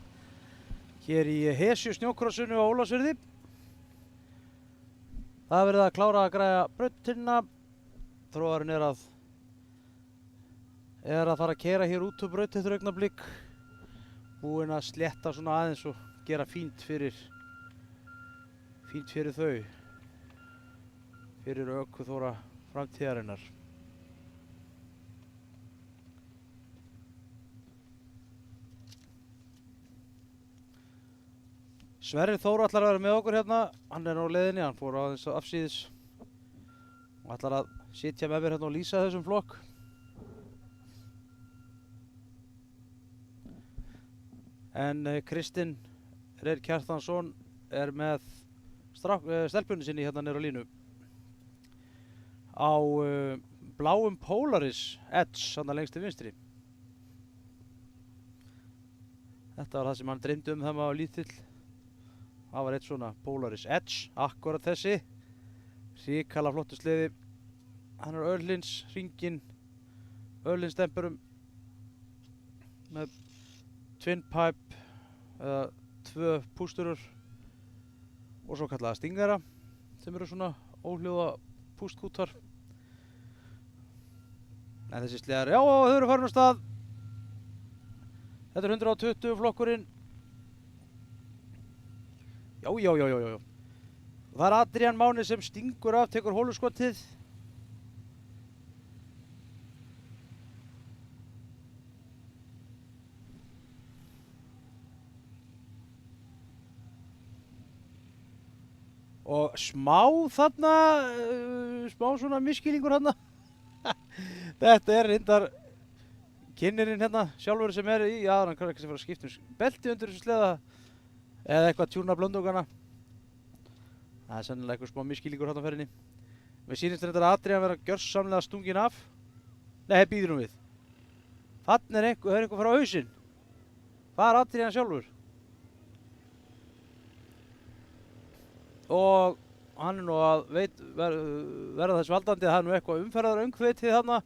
Hér í Hesju snjókrossinu á Ólafsfirði. Það er verið að klára að græja brautina. Þróarinn er að fara að keyra hér út á braut eftir augnablik. Búinn að slétta svona aðeins og gera fínt fyrir þau. Fyrir ökuþóra framtíðarinnar. Sverrir Þór ætlar að vera með okkur hérna. Hann er á leiðinni, hann fór aðeins afsíðis og ætlar að sitja með mér hérna og lýsa þessum flokk. En Kristinn Reyr Kjartansson er með stelpunni sinni hérna niður á línu á bláum Polaris Edge hann lengst til vinstri. Þetta var það sem hann dreymdi þegar maður var lítill. Það var eitt svona Polaris Edge, akkurat þessi. Hrikalega flottu sleði. Hann er Öhlins hringinn, Öhlins dempurum með twin pipe eða 2 pústurur og svo kallaða stingara sem eru svona óhljóða pústkútar. En þessi sleðar, já, þau eru farin á stað. Þetta er 120 flokkurinn. Já. Það er Adrian Máni sem stingur af, tekur hóluskotið. Og smá þarna, smá svona miskilningur þarna. Þetta er reyndar kynnirinn hérna sjálfur sem er í, já, hann kann ekki sem fara að skipta belti undir þessu sleða eða eitthvað tjúna blöndungana. Það er sennilega eitthvað smá miskilningur hérna á ferðinni. Mér sýnist reyndar að Adrian vera gjörsamlega stungin af. Nei, býður hún við. Þarna er einhver frá hausinn. Hvað er Adrian sjálfur? Og hann er nú að verða þess valdandi að það er nú eitthvað umferðaröngþveitið þarna.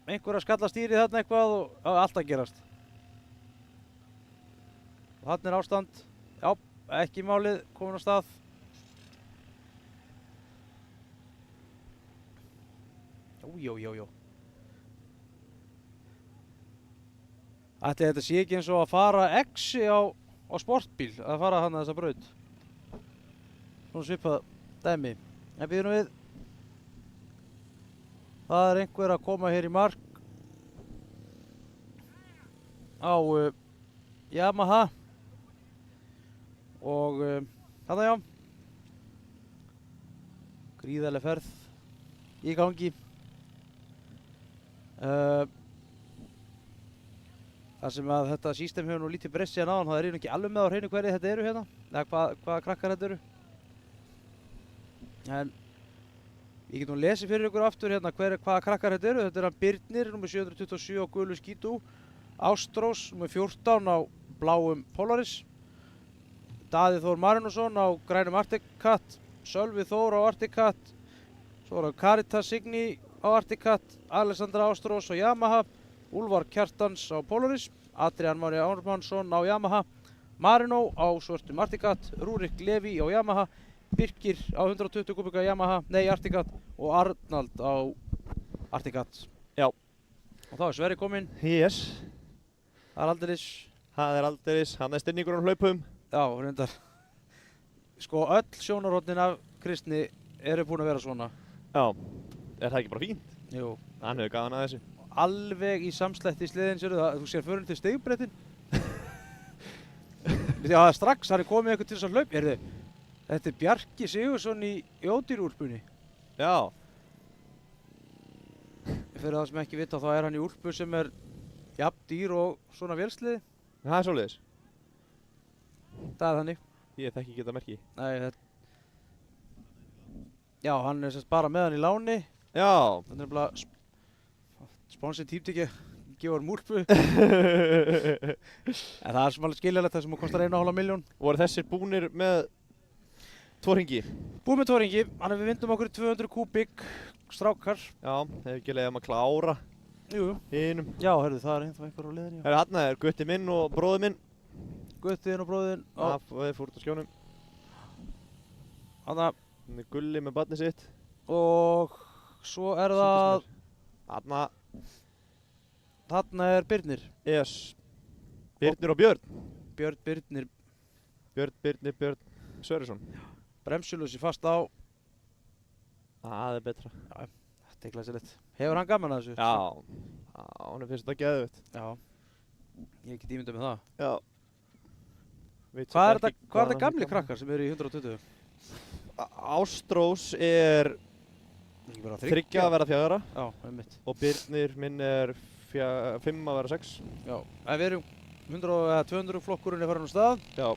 Einhver að skalla stýrið þarna eitthvað og allt að gerast. Þarna er ástand. Já, ekki málið, komin á stað. Jó. Ætli þetta sé ekki eins og að fara exi á sportbíl, að fara hann að þessa braut. Svona svipað dæmi. En býðum við. Það er einhver að koma hér í mark á Yamaha og þarna já, gríðarleg ferð í gangi. Það sem að þetta system hefur nú lítið breyst síðan áðan, það er ekki alveg með á hreinu hverju þetta eru hérna, eða hvaða krakkar þetta eru. En ég get nú lesið fyrir ykkur aftur hérna hvaða krakkar þetta eru. Þetta er hann Birnir, nr. 727 á gulu skítu, Ástrós, nr. 14 á bláum Polaris, Daði Þór Marinusson á grænum Arctic Cat, Sölvi Þór á Arctic Cat, svo er það Caritas Signy á Arctic Cat, Alexandra Ástrós á Yamaha, Úlfar Kjartans á Polaris, Adrian Máni Ármannsson á Yamaha, Marino á svörtum Arctic Cat, Rúrik Levi á Yamaha, Birkir á 120 kubika Yamaha, Arctic Cat og Arnald á Arctic Cat. Já. Og þá er Sverri kominn. Yes. Það er aldeilis. Hann er stinningur á hlaupum. Já, reyndar. Sko öll sjónarhornin af Kristni eru búin að vera svona. Já. Er það ekki bara fínt? Jú. Hann hefur gaman að þessu. Alveg í samslætti í sliðin, sérðu það. Þú sér förin til stigubrettin. Já, strax hann er komið eitthvað til þess að hlaup. Þetta er Bjarki Sigursson í ódýrúlpunni. Já. Fyrir það sem ekki vita þá er hann í úlpu sem er jafn dýr og svona vélsliði. Það er svoleiðis. Það er þannig. Ég þekki ekki þetta merki. Nei, já, hann er sérst bara með hann í láni. Já. Þannig er bara sponsið tímt ekki að gefa hann úlpu. En það er sem alveg skiljalegt það sem kostar 1,5 milljón. Voru þessir búnir með 2 hringi. Búið með tóringi, hann við vindum okkur í 200 kúbík strákar. Já, hefur ekki leiðum að klára Jú. hinum. Já, herðu, það er einhver á leiðinni. Herru, hann er Gutti minn og bróði minn. Guttiðinn og bróðinn. Við fór út á skjónum. Hanna, Hann er Gulli með barnið sitt. og svo er það, þarna er Birnir. Yes. Birnir og Björn. Birnir, Björn Sverrisson. bremsulösi fast á. Það er betra. Þetta er glæsilegt. Hefur hann gaman að þessu? Já, hann finnst þetta geðveikt. Já. Ég get ímyndað með það. Já. Hvað er þetta gamli krakkar sem eru í 120? Ástrós er Ekki bara 3 að vera 4 Já, einmitt. og Birnir minn er 5 að vera 6. Já. En við erum 200 flokkurinn er farin á stað. Já.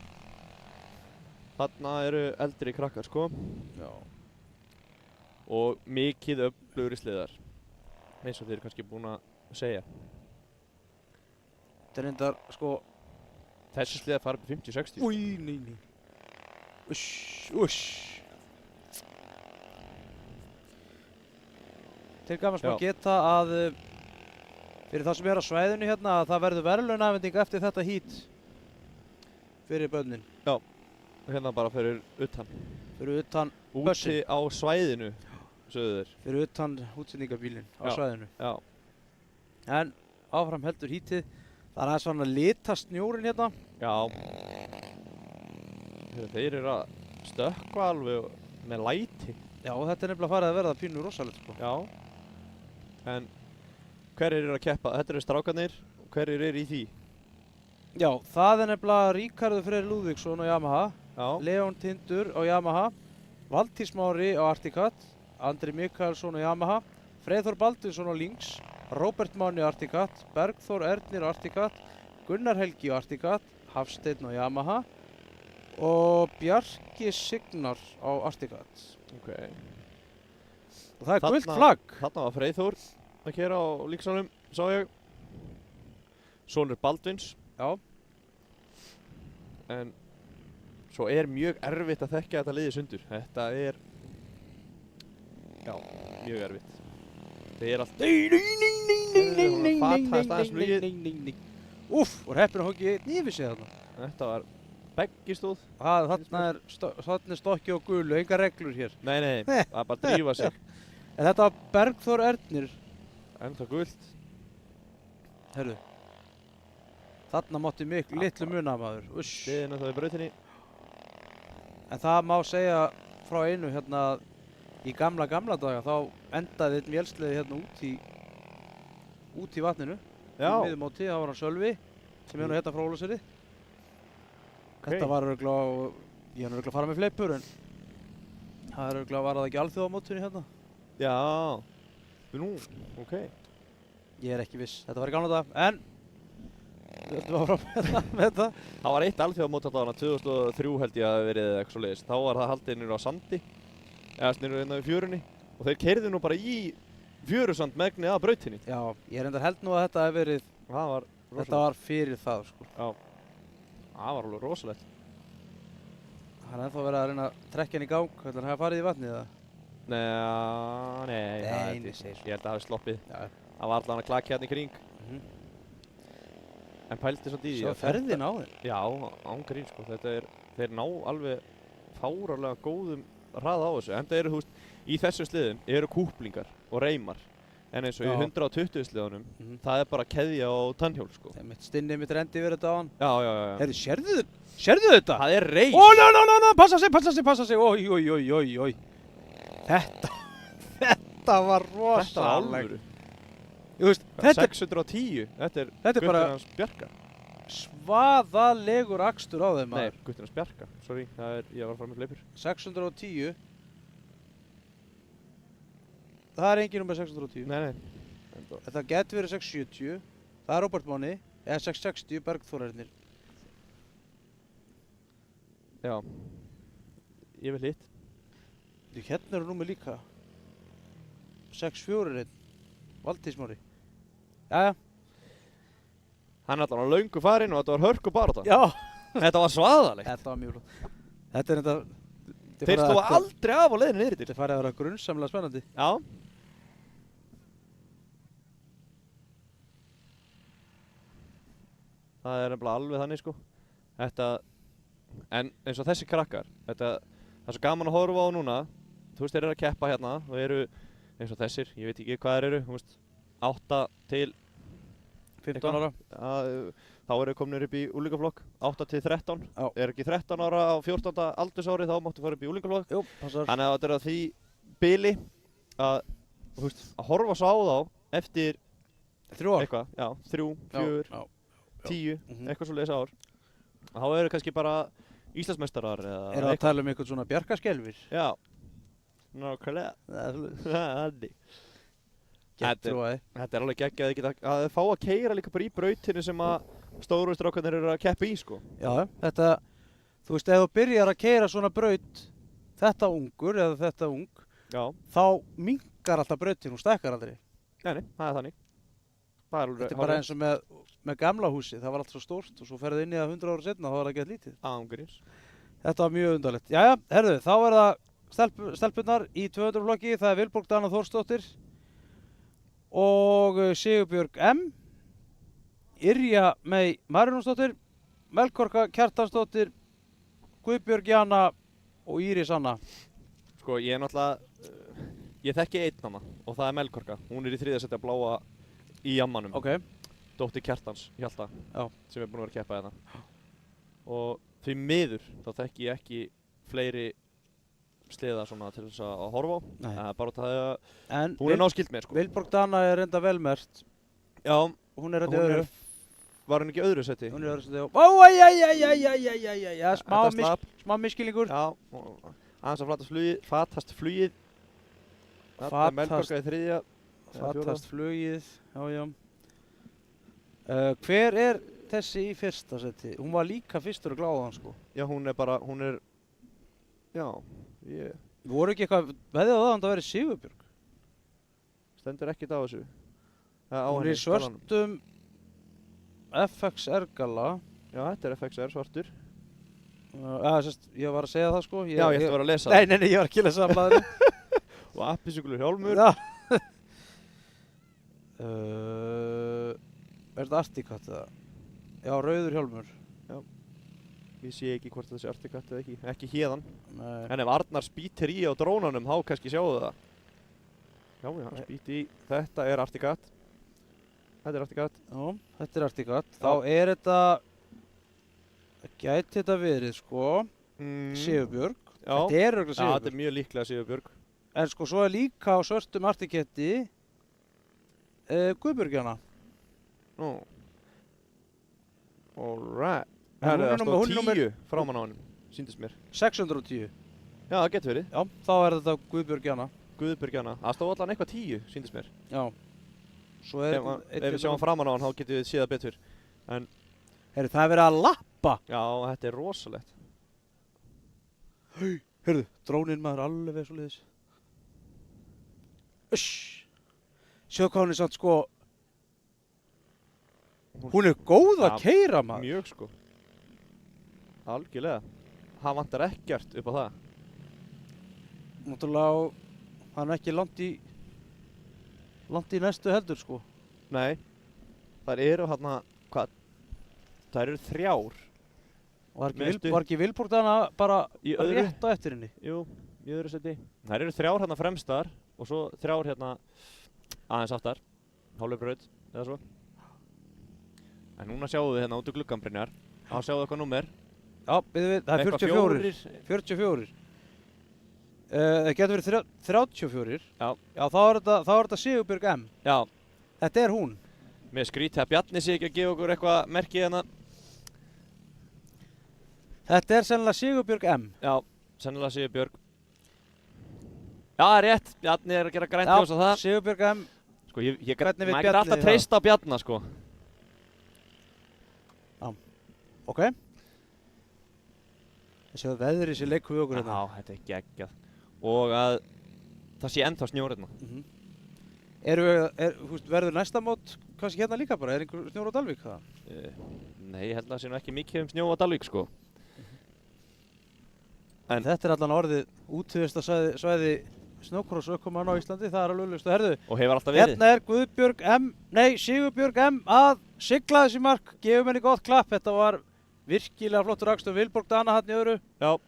Þarna eru eldri krakkar sko Já. og mikið öflugri sliðar eins og þið eru kannski búin að segja. Þetta er reyndar, sko, Þessi sliðar fara upp í 50-60. új, nei. Uss. Til gaman sem Já. að geta að fyrir það sem er á svæðinu hérna að það verður verðlaunafending eftir þetta hít fyrir börnin. Hérna bara fyrir utan. Fyrir utan Úti Bussin. á svæðinu, sögðu þeir. Fyrir utan útsendingabílinn á Já. svæðinu. Já. En áfram heldur hítið. Það er aðeins svona litast snjórinn hérna. Já. Þeir eru að stökkva alveg með læti. Já, þetta er nefnilega farið að verða pínu rosalegt, sko. Já. En hverjir eru að keppa? Þetta eru strákarnir. Hverjir eru í því? Já, það er nefnilega Ríkharður Freyr Lúðvíksson á Yamaha, Já. Leon Tindur á Yamaha, Valtýr Smári á Articat, Andri Mikaelsson á Yamaha, Freyþór Baldursson á Lynx, Róbert Máni á Articat, Bergþór Ernir á Articat, Gunnar Helgi á Articat, Hafsteinn á Yamaha og Bjarki Signar á Articat. Ok. Og það er gult Þarna- flagg. Þarna var Freyþór að keyra á líksanum, sá ég. Sonur Baldvins. Já. En svo er mjög erfitt að þekkja þetta liði sundur. Þetta er, já, mjög erfitt. Það er allt, Fataðist aðeins flugið. Úff, og heppinn að hóki einn yfir sig þarna. þetta var beggistóð. Þarna er stokki og gulu, enga reglur hér. Nei, það er bara að drífa sig. En þetta var Bergþór Ernir. En það gult. Herru. Þarna mátti miklu litlu muna maður. Uss. Liðina það í brautinni. En það má segja frá einu hérna í gamla daga þá endaði einn vélsleði hérna út í vatninu. Já. Í miðjumóti, það var hann Sölvi sem er nú hérna frá Ólafsfirði. Ok. Þetta var örugglega, ég hann örugglega að fara með fleipur en það er örugglega var það ekki alþjóðamótinu hérna. Já. Nú, ok. Ég er ekki viss, þetta var í gamla daga, en við ætlum að fara með þetta. Það var eitt alþjóðamót allavega 2003 held ég að hafi verið eitthvað svo leiðist. Þá var það haldið niður á sandi, eða niður hérna í fjörunni og þeir keyrðu nú bara í fjörusand megnið að brautinni. Já, ég er endar held nú að þetta hef verið, Það var þetta rosalegt. var fyrir það sko. Já. Það var alveg rosalegt. Það er ennþá verið að reyna að trekkja hann í gang, hvernig hann hafa farið í vatnið eða? Nei, Nei, það nei, held segir svo. ég held að það hafi sloppið. Já. Það var allavega klakki hérna í kring. Mhm. En pældi svolítið í því Sjá að ferðin á þeim. Já, ángrín sko. Þeir ná alveg fáránlega góðum hraða á þessu. Enda eru, þú veist, í þessu sliðum eru kúplingar og reymar. En eins og í Já. 120 sliðunum, Mhm. það er bara keðja og tannhjól sko. Það er mitt stinnið mitt rendi yfir þetta á hann. Já. Herri, sérðu þetta? Það er reym. Ó, no, passa sig, oi. Þetta var Þetta var rosalegt. alvöru. Þú veist, þetta er 610. Þetta er Þetta er bara- Guttur hans Bjarka. svaðalegur akstur á þeim Nei, maður. Guttur hans Bjarka. Sorry, ég var að fara með fleipur. 610. Það er engin nummer 610. Nei. Þetta getur verið 670. Það er Róbert Máni. Eða 660 Bergþórarnir. Já. Ég vil hitt. Hérna eru númer líka. 641. Valtýr Smári. Jæja. Hann er allavega löngu farinn og þetta var hörku baráttan. Já. Þetta var svaðalegt. Þetta var mjög flott. Þetta er þetta Þeir stóðu aldrei af á leiðinu niður til. Þetta farið að vera grunnsamlega spennandi. Já. Það er nefnilega alveg þannig sko. En eins og þessi krakkar, það er svo gaman að horfa á núna. Þú veist, þeir eru að keppa hérna og eru eins og þessir, ég veit ekki hvað þeir eru, þú veist, 8 til 15 ára. Þá eru þeir komin upp í úlingaflokk, 8 til 13. Já. Er ekki 13 ára á 14. aldursári þá máttu fara upp í úlingaflokk. Jú, passar. Þannig að þetta er að því bili að, þú veist, að horfa svo á þá eftir 3 ár. eitthvað, já, 3, 4, Já. 10, Mhm. eitthvað svo leiðis ár. Þá eru kannski bara Íslandsmeistarar eða Er það að tala um einhvern svona bjargaskelfir? Já, nákvæmlega. Það er svolítið. Þannig. Getrúaði. Þetta er alveg geggjað að fá að keyra líka bara í brautinu sem að stóru strákarnir eru að keppa í sko. Já, þetta, þú veist, ef þú byrjar að keyra svona braut, þetta ungur eða þetta ung, Já, þá minnkar alltaf brautin, hún stækkar aldrei. nei, það er þannig. Það er alveg Þetta er bara eins og með gamla húsi, það var allt svo stórt og svo ferðu inn í það 100 ára setna, þá var það gett lítið. ángurins. Þetta var mjög undarlegt. Jæja, herðu, þá er það stelpunnar í 200 flokki, það er Vilborg Dana Þórsdóttir og Sigurbjörg M, Yrja Mey Marinósdóttir, Melkorka Kjartansdóttir, Guðbjörg Jana og Íris Anna. Sko, ég er náttúrulega, ég þekki einn hana og það er Melkorka. Hún er í 3. seti að bláa í jammanum. Ok. Dóttir Kjartans, Hjalta, Já. sem er búin að vera að keppa hérna. Og því miður, þá þekki ég ekki fleiri sleða svona til þess að horfa á. Nei. Það er bara það að En hún er náskild með sko. Vilborg Dana er reynda velmert. Já, Hún er reynda hún öðru. var hún ekki í öðru seti? Hún er öðru seti. Ó, Þetta slapp. smá miskilningur. Já, aðeins að fatast flugið. Þetta er Melkorka í 3. Fatast flugið, já. Hver er þessi í 1. seti? Hún var líka fyrstur að gláða hann sko. Já, hún er, já, ég Voru ekki eitthvað, veðið á það að það væri Sigurbjörg? stendur ekkert á þessu. Á Hún er henni, í svörtum FXR galla. Já, þetta er FXR svartur. Ég var að segja það sko. Já, ég ætti að vera að lesa. Nei, ég var ekki að lesa það blaðinu. Og appisugulur hjálmur. Já. Er þetta Articat eða? Já, rauður hjálmur. Ég sé ekki hvort það sé Articat eða ekki. Ekki héðan. Nei. En ef Arnar spýtir í á drónanum, þá kannski sjáu það. Já, hann spýti í. Þetta er Articat. Þetta er Articat. Já, þetta er Articat. Þá er þetta, gæti þetta verið sko, Sigurbjörg. Já. Þetta er örugglega Já, þetta Sigurbjörg. er mjög líklega Sigurbjörg. En sko, svo er líka á svörtum Articati Guðbjörg Jana. Nú. Alright. En Her hún er er það númer- stóð 10 framan á honum. Sýndist mér. 610. Já, það getur verið. Já, þá er þetta Guðbjörg Jana. Guðbjörgjana. Það stóð allan eitthvað 10, sýndist mér. Já. Svo er Ef við sjáum framan á hann, þá getum við séð það betur. Herru, það er verið að lappa. Já, þetta er rosalegt. Herru, dróninn maður alveg svo liðis. Sjáðu hvað hún er samt sko, hún er góð að Ja, keyra maður. Mjög sko. Algjörlega. Það vantar ekkert upp á það. Náttúrulega, hann er ekki langt í næstu heldur sko. Nei. Þær eru hérna, hvað? Þær eru 3. Var Mestu- ekki Vilborg Dana bara Í öðru? rétt á eftir henni? Jú, í öðru seti. Þær eru 3 hérna fremstar og svo 3 hérna aðeins aftar. Hálfur braut, eða svo. En núna sjáum við hérna út úr gluggann, Brynjar. Þá sjáum við eitthvað númer. Já, það er Eitthvað 44. 4. 44. Það getur verið 34. Já. Já, þá er þetta Sigurbjörg M. Já. Þetta er hún. Mér skrítið að Bjarni sé ekki að gefa okkur eitthvað merki hérna. Þetta er sennilega Sigurbjörg M. Já, sennilega Sigurbjörg. Já, það er rétt. Bjarni er að gera grænt ljós á það. Sigurbjörg M. Sko, Hvernig veit maður getur Bjarni alltaf það? treyst á Bjarna, sko. Ok. Þessi að veðri sem leikur við okkur hérna. Já, þetta er geggjað. Og að það sé ennþá snjór hérna. Verður næsta mót kannski hérna líka bara? Er einhver snjór á Dalvík það? Nei, ég held að það sé nú ekki mikið snjó á Dalvík, sko. En- Þetta er allan orðið útvista svæði snjókross ökumann á Íslandi, það er alveg augljóst. Og herðu, Og hefur alltaf verið. hérna er Sigurbjörg M að sigla þessi mark, gefum henni gott klapp, þetta var virkilega flottur akstur, Vilborg Dana hann í öðru. Já.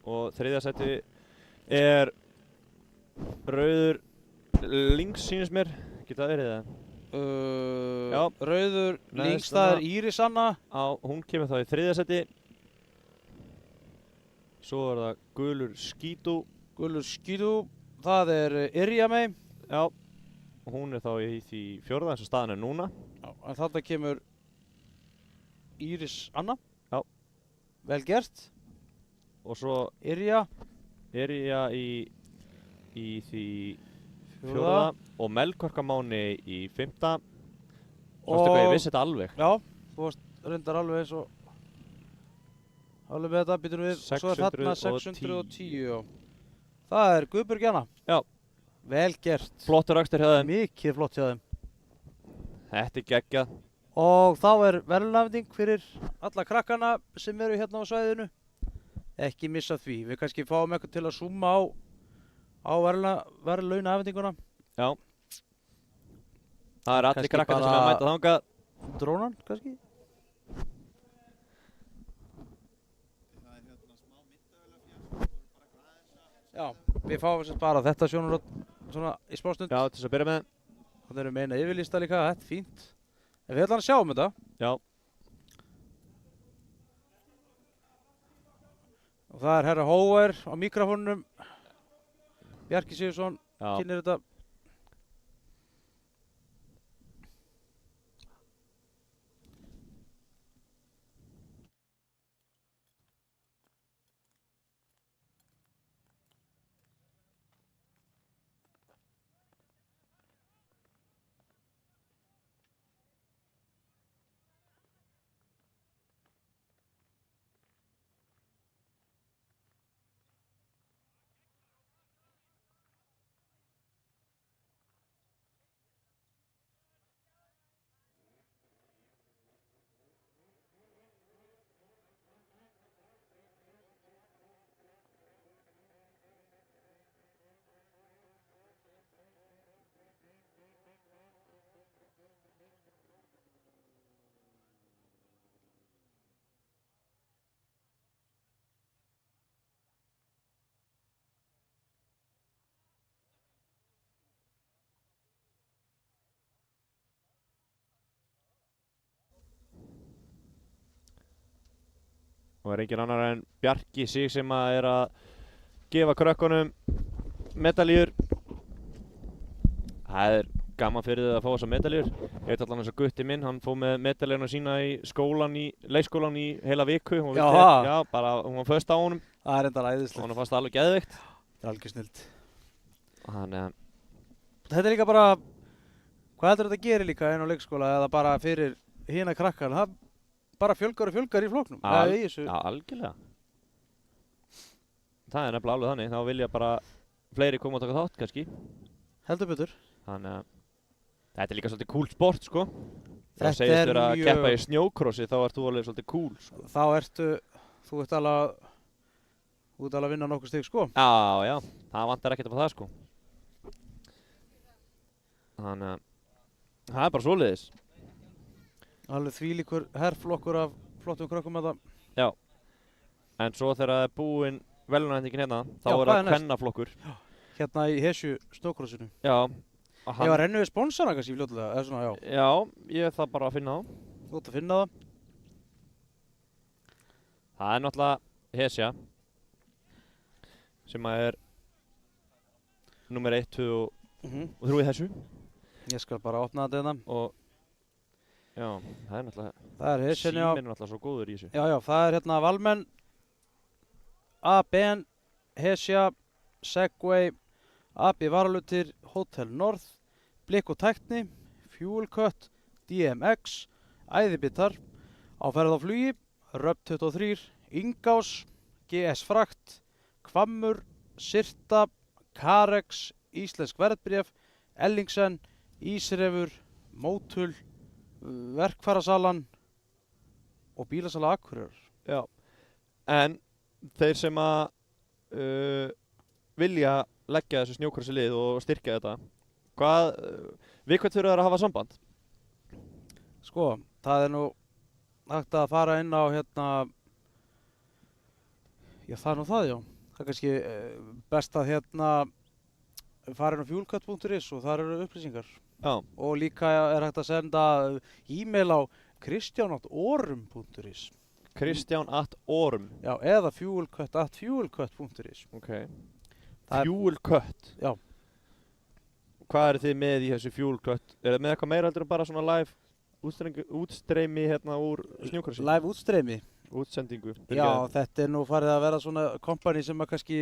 Og þriðja seti er rauður links sýnist mér. Geta verið það. Já. Rauður, Neðst links, það þarna. er Íris Anna. Hún kemur þá í þriðja seti. Svo er það gulur skítu. Gullur Skíðu, það er Irja mei. Já. Og hún er þá í því fjórða eins og staðan er núna. Já, en þarna kemur Íris Anna. Já. Vel gert. Og svo Irja, er ég í því fjórða. Og Melkorka Máni í fimmta. Sástu hvað ég vissi þetta alveg. Já, þú varst reyndar alveg eins og alveg með þetta, býtum við, svo er þarna 610. Já. Það er Guðbjörg Jana. Já. Vel gert. Flottur akstur hjá þeim. Mikið flott hjá þeim. Þetta er geggjað. Og þá er verðlaunafending fyrir alla krakkana sem eru hérna á svæðinu. Ekki missa því. Við kannski fáum eitthvað til að zooma á verðlaunafendinguna. Já. Það er allir Kannski krakkarnir sem bara- er að mæta þangað. Drónan, kannski? Það er hérna smá myndavélafjör, voru bara eitthvað aðeins að... Já, við fáum sem bara þetta sjónarhorn svona í smástund. Já, til þess að byrja með. Þannig erum við eina yfirlista líka, þetta er fínt. En við ætlum að sjá um þetta. Já. Og það er herra Hóer á mikrofónunum. Bjarki Sigursson Já. kynir þetta. Og er engin annar en Bjarki sig sem að er að gefa krökkunum medaljur. Það er gaman fyrir þið að fá þessar medaljur. Ég veit allan eins og Gutti minn, hann fóð með medaljurna sína í leikskólan í heila viku. Hún Já, vildi- það? Já, bara hún var föst á honum Það er enda og æðislegt. hún fannst það alveg geðveikt. Þetta er algjör snilt. Þannig að, Þetta er líka bara, hvað heldur þetta gerir líka inn á leikskóla eða bara fyrir hina krakkana? Það bara fjölgar og fjölgar í flokknum. Al- Eða í þessu. já, algjörlega. Það er nefnilega alveg þannig, þá vilja bara fleiri koma og taka þátt kannski. Heldur betur. Þannig að þetta er líka svolítið cool sport, sko. Það Þetta segist er vera að mjög- keppa í snjókrossi, þá ert þú alveg svolítið cool, sko. Þá þú ert alveg að vinna nokkur stig sko. Já, já, það vantar ekkert upp á það, sko. Þannig að það er bara svoleiðis. Alveg þvílíkur herrflokkur af flottum krökkum að það. En svo þegar það er búinn verðlaunarhendingin hérna, þá Já, er hvað er það næst? kvennaflokkur. Hérna í Hesju snjókrossinu. Já. Ég var rennu við sponsana kannski fljótlega, eða svona, já. Já, ég er það bara að finna á. Þú ert að finna það. Það er náttúrulega Hesja sem að er nummer 1, 2 og 3 í þessu. Ég skal bara opna þetta hérna. Og já, það er náttúrulega, Það er Hesjan, já. síminn er náttúrulega svo góður í þessu. Já, já, það er hérna Valmenn, ABN, Hesja, Segway, AB Varalutir, Hotel North, Blik og Tækni, Fuel Cut, DMX, Æðibittar, Áferð á flugi, Röp 23, Ingás, GS Frakt, Hvammur, Sirta, Carex, Íslensk verðbréf, Ellingsen, Ísrefur, Mótul, Verkfærasalan og Bílasala Akureyrar. Já, en þeir sem að vilja leggja þessu snjókrossi lið og styrkja þetta, við hvað þurfa að hafa samband? Sko, það nú hægt að fara inn á hérna, já það nú það já. Það er kannski best að hérna fara inn á fuelcut.is og þar eru upplýsingar. Já. Og líka er hægt að senda e-mail á kristján@orum.is. Kristján@orum. Já, eða fuelcut@fuelcut.is. Ok. Það er- Fuel cut. Já. Hvað eru þið með í þessu fuel cut? Er það með eitthvað meira heldur en bara svona live útstreymi hérna úr snjókrossi? Live útstreymi. Útsendingu. Já, þetta er nú farið að vera svona kompani sem að kannski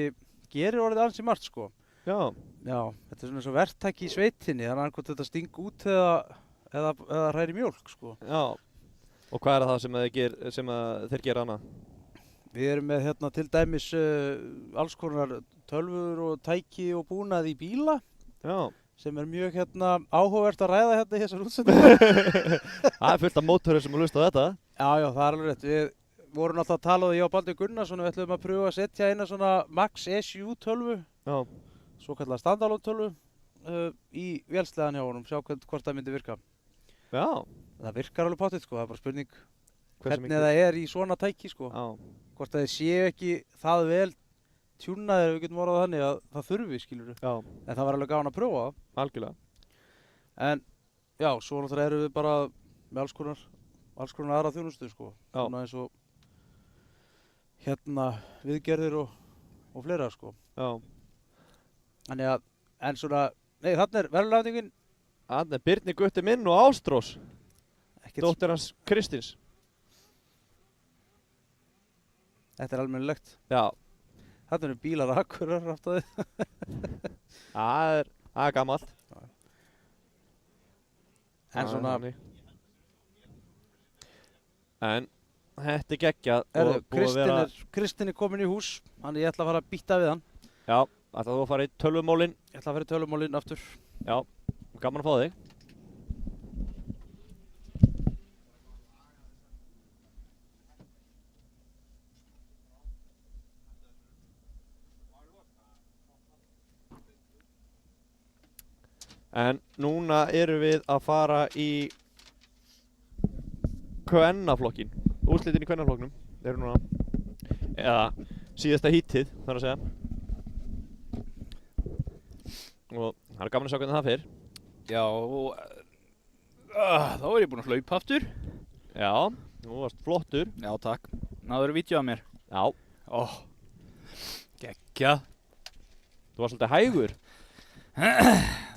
gerir orðið ansi margt sko. Já. Já, þetta er svona svo verktæki í sveitinni, þannig að annað hvort þetta sting út eða hræri mjólk sko. Já. Og hvað er það sem að þeir gera annað? Við erum með hérna til dæmis alls konar tölvur og tæki og búnað í bíla Já. sem er mjög hérna áhugavert að ræða hérna í þessar útsendingu. Það er fullt af mótorir sem hlusta á þetta. Já, það er alveg rétt. Við vorum alltaf að tala ég og Baldur Gunnarsson og við ætlum að pröfa að setja eina svona Max SU tölvu, Já. svo kallar standalone tölvu, í vélsleðan hjá honum, sjá hvort það myndi virka. Já. Það virkar alveg pottitt sko, það er bara spurning Hversu hvernig mikið? það er í svona tæki sko. Já. Hvort það séu ekki það vel tjúnaðir, ef við getum orðað þannig að það þurfi, skilurðu. Já. En það var alveg gaman að prófa það. Algjörlega. En já, svo náttúrulega erum við bara með alls konar aðra þjónustu sko. Já. Svona eins og hérna viðgerðir og fleira sko. Já. Þannig að, en svona, nei þarna er verðlagningin. Þarna er Birnir Gutti minn og Ástrós, Ekkert, dóttir hans Kristins. þetta er almennilegt. Já. Þarna eru bílar og akkurar aftur þið. Það er gammalt. En svona, En þetta er geggjað erðu, og búið að vera... Kristinn er komin í hús, þannig ég ætla að fara að býtta við hann. Já, ætlaðu þú að fara í tölvumólin? Ég ætla að fara í tölvumálinn aftur. Já, gaman að fá þig. En núna erum við að fara í kvennaflokkin. Úrslitin í kvennaflokknum eru núna, eða síðasta hítið, þarf að segja. Og það er gaman að sjá hvernig það fer. Já, og þá er ég búinn að hlaupa aftur. Já, þú varst flottur. Já, takk. Náður vídeo af mér. Já, Ó, geggjað. þú varst svolítið hægur.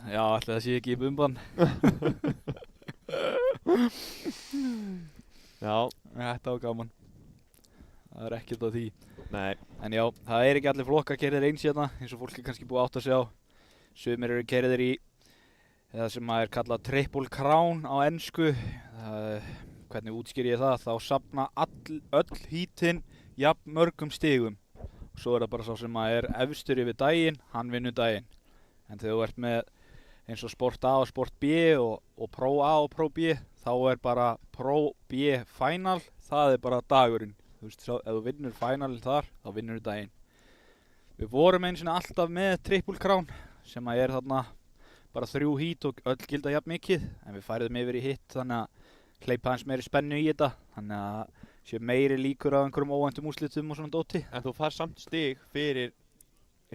Já, ætli það sé ekki í bumban. Já, Þetta var gaman. Það er ekkert á því. nei, En já, það er ekki allir flokkar keyrðir eins hérna, eins og fólk er kannski búið átt að sjá. Sumir eru keyrðir í það sem er kallað Triple Crown á ensku. Hvernig útskýr ég það? Þá safna öll hítin jafn mörgum stigum. Og svo er það bara sá sem er efstur yfir daginn, hann vinnur daginn. En þegar þú ert með eins og Sport A og Sport B og Pro A og Pro B, þá er bara Pro B Final, það er bara dagurinn. Þú veist, ef þú vinnur finalinn þar, þá vinnur þú daginn. Við vorum einu sinni alltaf með Triple Crown, sem er þarna bara 3 hít og öll gilda jafn mikið, en við færðum yfir í hitt, þannig að hleypa aðeins meiri spennu í þetta, þannig að sé meiri líkur á einhverjum óvæntum úrslitum og svona dóti. en þú fær samt stig fyrir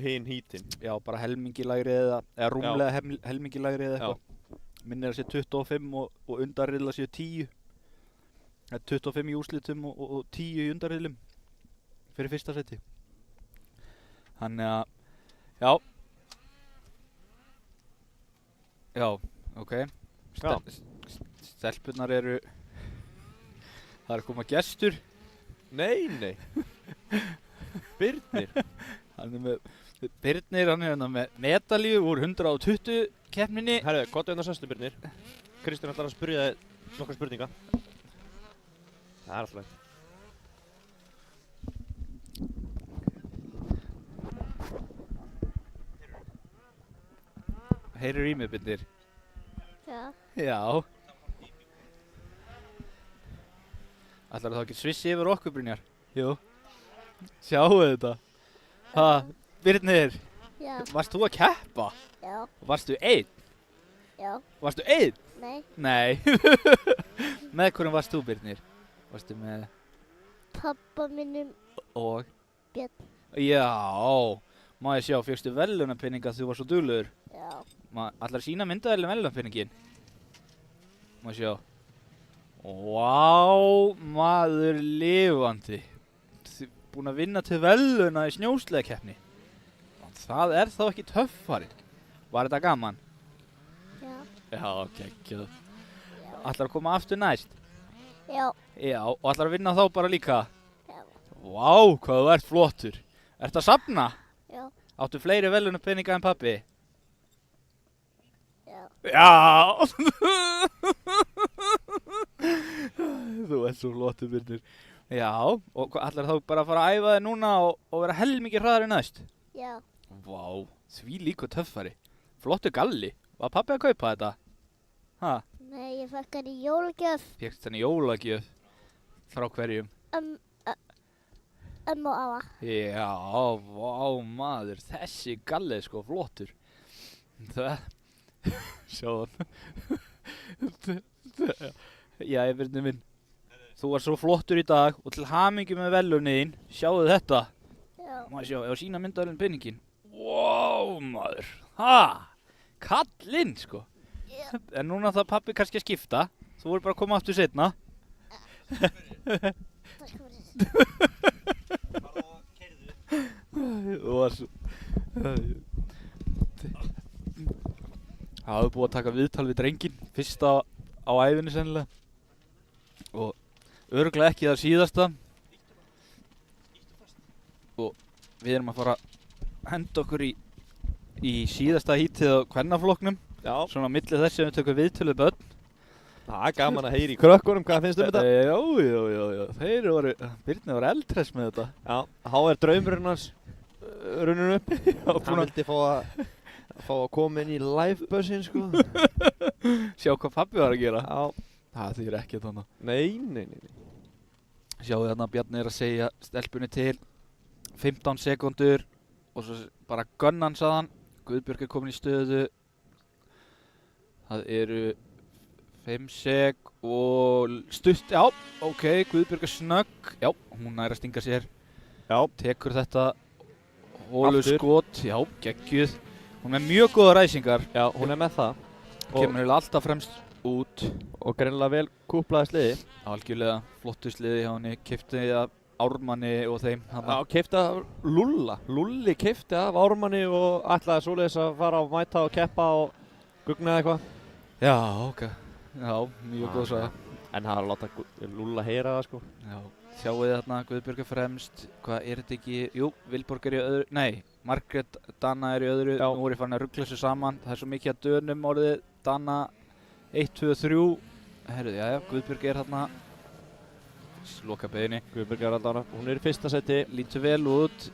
hinn hítin. Já, bara helmingi lægri eða rúmlega helmingi lægri eða eitthvað. Minnir að sé 25 og undarriðla sé 10. Það er 25 í úrslitum og 10 í undarriðlum fyrir fyrsta seti. Þannig að, já. Já, ok. Stelpurnar eru, það er að koma gestur. Nei, nei. Birnir. Hann er með, Birnir, hann er hérna með medalíu úr 120 keppninni. Herðu, gott hérna sestu Birnir. Kristján ætlar að spyrja þig nokkra spurninga. Það er alltaf. Heyrir í mig, Birnir? Já, Já. Ætlar þá ekki svissi yfir okkur, Brynjar? Jú. Sjáu þetta. Ha, Birnir, Já, varst þú að keppa? já, Varstu einn? já, Varstu einn? nei, Nei. Með hverjum varst þú, Birnir? Varstu með pappa mínum, og? Björn. Já, má ég sjá, fékkstu verðlaunarpeninga þegar þú var svo duglegur? Já, Ætlar að sýna myndaðalinn verðlaunarpeningin? Má ég sjá. Vá, maður lifandi. Þið búin að vinna til verðlauna í snjósleðakeppni. Það er þá ekki töffari. Var þetta gaman? já, Já, geggjað. Ætlar að koma aftur næst? já, Já, og ætlar að vinna þá bara líka? já, Vá, hvað þú ert flottur. Ertu að safna? já, Áttu fleiri verðlaunapeninga en pabbi? já, Já! Þú ert svo flottur, Birnir. Já, og ætlar þá bara að fara að æfa þig núna og vera helmingi hraðari næst? já, Vá, því líka töffari. Flottur galli. Var pabbi að kaupa þetta? Ha, nei, ég fekk hann í jólagjöf, fékkst henni jólagjöf frá hverjum? og afa. Já, vá maður, þessi galli er sko flottur. Það, sjá hann. Já, Birnir minn. Þú var svo flottur í dag og til hamingju með verðlaunin. Sjáðu þetta. Já, Má sjá, ég á sína myndaðurinn peningin. Vá maður, ha, kallinn sko. já, En núna það pabbi kannski að skipta. Þú voru bara að koma aftur setna. takk fyrir. Þú var svo... Það hafði búið að taka viðtal við drenginn. Fyrsta á æfinni sennilega. Og örugglega ekki það síðasta. Og við erum að fara að henda okkur í síðasta hítið á kvennaflokknum. Já, Svona á milli þess sem við tökum viðtölu börn. það er gaman að heyri í krökkunum, hvað finnst þetta? Já. Þeir voru, Birnir var eldhress með þetta. Já, þá er draumurinn hans runninn upp. búin Hann að- vildi fá að koma inn í livebussin, sko. Sjá hvað pabbi var að gera. Já, Það þýr ekki þannig. nei. Sjáu þarna að Bjarni er að segja stelpunni til 15 sekundur og svo bara gunnan saðan. Guðbjörg er komin í stöðu. Það eru 5 sek og stutt, já, ok, Guðbjörg er snögg. Já, hún nær að stinga sér. Já, Tekur þetta hólu Aftur. skot, já, geggjuð. Hún er með mjög góða ræsingar. já, hún er með það. Og, Kemur eiginlega alltaf fremst út. og greinilega vel kúplaði sliði. Algjörlega flottu sliði hjá henni, keypti af Ármanni og þeim. Já, keipti af Lúlla. Lúlli keipti af Ármanni og ætlaði svoleiðis að fara og mæta og keppa og gugna eitthvað. Já, ok. Já, mjög góð saga. En það er að láta Lúlla heyra það, sko. Já, sjáu þið þarna, Guðbjörg er fremst. Hvað er þetta ekki? Jú, Vilborg er í öðru, nei, Margrét Dana er í öðru. Já. Nú er ég farin að ruggla þessu saman. Það er svo mikið að dönum orðið. Dana 1, 2, 3. Herruðu, jæja, Guðbjörg er þarna. Loka beginni. Guðbjörg er alltaf, hún er í fyrsta seti. Lítur vel út.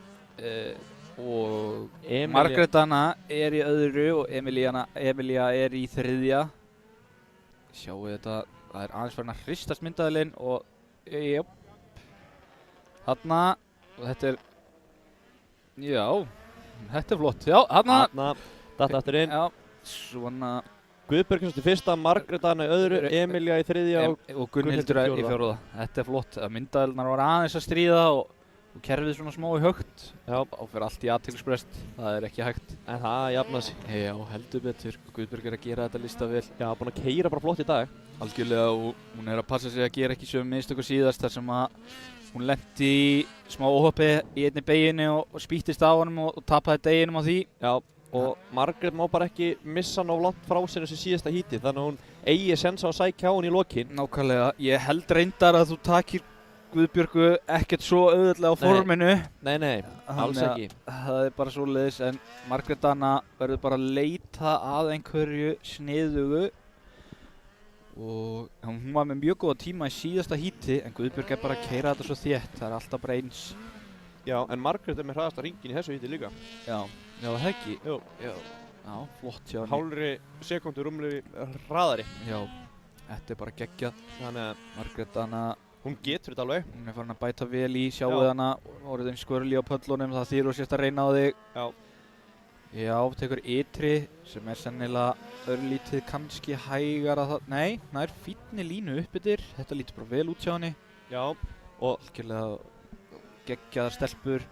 Og Emilía- Margrét Dana er í öðru og Emilía er í þriðja. Sjáu þetta, það er aðeins farin að hristast myndaðilinn og jöp. Þarna, og þetta er, já, þetta er flott. Já, þarna, Þarna, datt aftur inn. já, svona, Guðbjörg er í fyrsta, Margrét Anna í öðru, Emilía í þriðja og og Gunnhildur er í fjórða. Þetta er flott, að myndaðilnar var aðeins að stríða og kerfið svona smá í högt. já, Og fyrir allt í athyglisbrest, það er ekki hægt. en það jafna sig. Já, heldur betur. Guðbjörg er að gera þetta lista vel. Já, búin að keyra bara flott í dag. Algjörlega, og hún er að passa sig að gera ekki sömu mistöku síðast þar sem að hún lenti í smá óhoppi í einni beginni og spýttist á honum og tapaði deginum á því. Já, og Margrét má bara ekki missa hann of langt frá sér þessu síðasta híti, þannig að hún eigi sens á að sækja á hún í lokin. Nákvæmlega, ég held reyndar að þú takir Guðbjörgu ekkert svo auðvitað á forminu. Nei, alls Þannig að ekki. Það er bara svoleiðis, en Margrét Anna verður bara að leita að einhverju sniðugu. Og hún var með mjög góða tíma í síðasta híti, en Guðbjörg er bara að keyra þetta svo þétt, það er alltaf bara eins. Já, en Margrét er með hraðasta ringin í þessu híti líka. Já, það ekki. Jú. Já, flott hjá henni. Hálfri sekundu rúmlega hraðari. Já, þetta er bara geggjað. Þannig að Margrét Anna Hún getur þetta alveg. Hún er farin að bæta vel í, sjáu Já. hana, orðin skvörli á pöllunum, það þýr og sérst að reyna á þig. Já. Já, tekur ytri sem er sennilega örlítið kannski hægara það, nei, nær fínni línu upp yfir, þetta lítur bara vel út hjá henni. Já. Og Algjörlega geggjaðar stelpur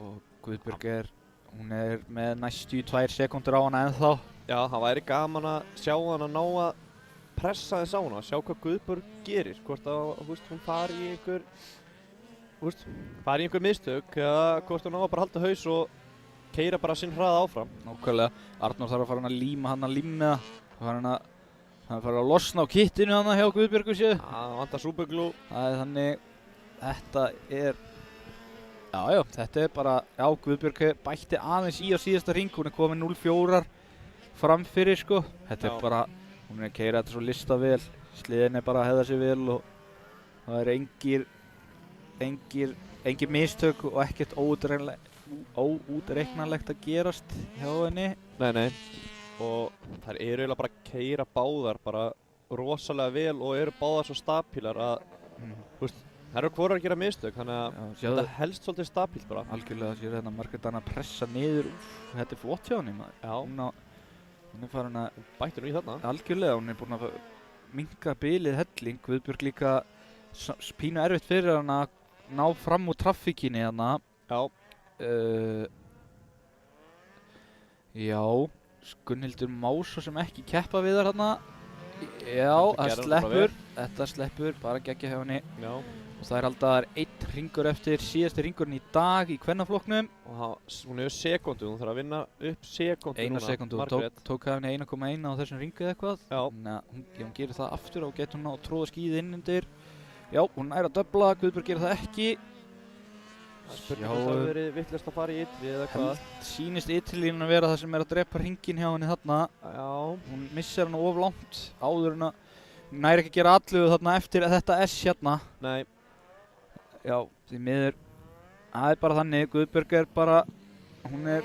og Guðbjörg hún er með næstu 2 sekúndur á hana ennþá. já, það væri gaman að sjá hana ná að pressa þess á hana, sjá hvað Guðbjörg gerir. Hvort að, hún fari í einhver mistök eða hvort hún á að bara halda haus og keyra bara sinn hraða áfram. Nákvæmlega, Arnór þarf að fara að líma hann að límmiða. Hann er farið að losna á kittinu hana hjá Guðbjörgu séu. Það vantar súperglú. Það er þannig, þetta er bara, já, Guðbjörg bætti aðeins í á síðasta hring, hún er komin 0-4 fram fyrir sko. Þetta Já. er bara, hún er að keyra þetta svo lista vel, sliðin er bara að hefða sig vel og það er engir mistök og ekkert óútreiknanlegt að gerast hjá henni. Nei. Og þær eru eiginlega bara að keyra báðar bara rosalega vel og eru báðar svo stabílar að þær eru hvorar að gera mistök, þannig að Já, þetta helst svolítið stabílt bara. algjörlega, sér hérna Margrét Anna að pressa niður, þetta er flott hjá henni maður. Já. Hún er farin að, Bættir nú í þarna. algjörlega, hún er búin að minnka bilið helling. Guðbjörg líka pínu erfitt fyrir hann að ná fram úr traffíkinni hana. Já. Já, Gunnhildur má svo sem ekki keppa við þar hana. Já, Þetta það gerði hún bara sleppur, vel. þetta sleppur, bara geggja hjá henni. Já. Og það er alltaf 1 hringur eftir, síðasti hringurinn í dag í kvennaflokknum. Og hún hefur sekundu, hún þarf að vinna upp sekundu núna. 1 sekúndu, Margrét. tók henni 1,1 á þessum ringu eða eitthvað. Já. Þannig að hún gerir það aftur og getur hún á tróða skíði inn undir. Já, hún nær að döfla, Guðbjörg gerir það ekki. Spurning hvort það hefur verið vitlaust að fara í ytri eða hvað. Sýnist ytrilínan að vera það sem er að drepa hringinn hjá henni þarna. Já. Hún missir hann of langt áður en að hún nær ekki að gera allu þarna eftir þetta S hérna. Nei. Já, því miður, það er bara þannig, Guðbjörg er bara, hún er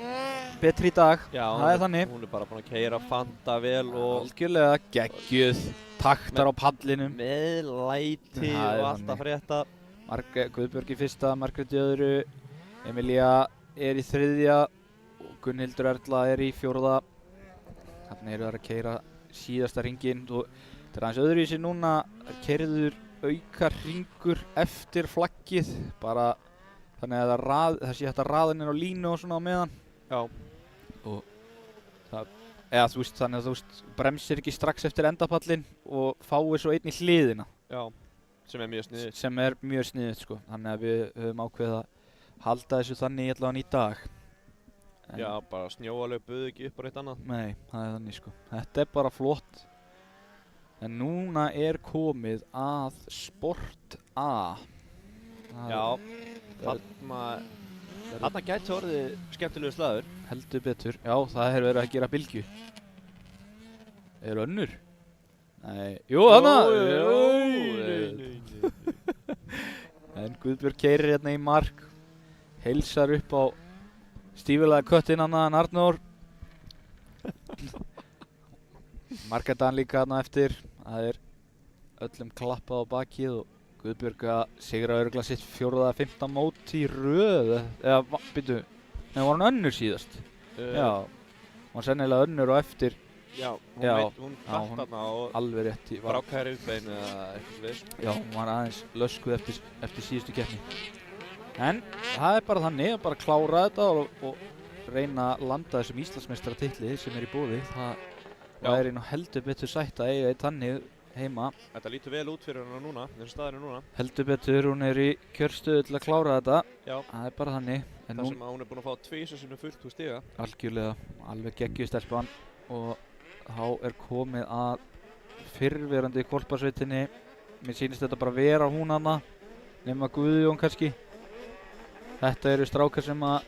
betri í dag, Já, það er þannig. Hún er bara búin að keyra fanta vel og Algjörlega geggjuð, taktar á pallinum. með læti Það er og alltaf frétta. Guðbjörg í fyrsta, Margrét í öðru, Emilía er í 3. og Gunnhildur Erla er í 4. Þannig eru þær að keyra síðasta hringinn og þetta er aðeins öðruvísi núna, keyrður auka hringur eftir flaggið, bara þannig að það sé hægt að raða henni á línu og svona á meðan. Já. Og það, eða þú veist, þannig að þú veist, bremsir ekki strax eftir endapallinn og fáir svo einn í hliðina. Já. Sem er mjög sniðið. Sem er mjög sniðugt sko, þannig að við höfum ákveðið að halda þessu þannig allavega í dag. En Já, bara snjóalög buðu ekki upp á eitt annað. Nei, það er þannig sko. Þetta er bara flott. En núna er komið að Sport A. Já. Þarna gæti orðið skemmtilegu slagur. Heldur betur. Já, það er verið að gera bylgju. Er önnur? Nei, jú, þarna! En Guðbjörg keyrir hérna í mark, heilsar upp á stífilega köttinn hann Arnór. Margrét Anna líka þarna eftir, það er öllum klappað á bakið og Guðbjörg að sigra örugglega sitt 4. eða 5. mót í röð, eða býtu, nei, var hann önnur síðast? Já, hún var sennilega önnur og eftir, Já, Já. hún Já, datt hún- þarna og alveg rétt í, brákaði rifbeinu eða eitthvað við. já, hún var aðeins löskuð eftir síðustu keppni. En það er bara þannig að bara klára þetta og reyna að landa þessum Íslandsmeistaratitli sem er í boði. Það væri nú heldur betur sætt að eiga eitt þannig heima. Þetta lítur vel út fyrir hana núna, þessu staðinu núna. Heldur betur, hún er í kjörstöðu til að klára þetta. Já. Það er bara þannig. En Það nú sem að hún er búin að fá 2 sinnum fullt úr stiga. algjörlega, alveg geggjuð stelpan og þá er komið að fyrrverandi hvolpasveitinni. Mér sýnist þetta bara vera hún hana, nema Guðjón kannski. Þetta eru strákar sem að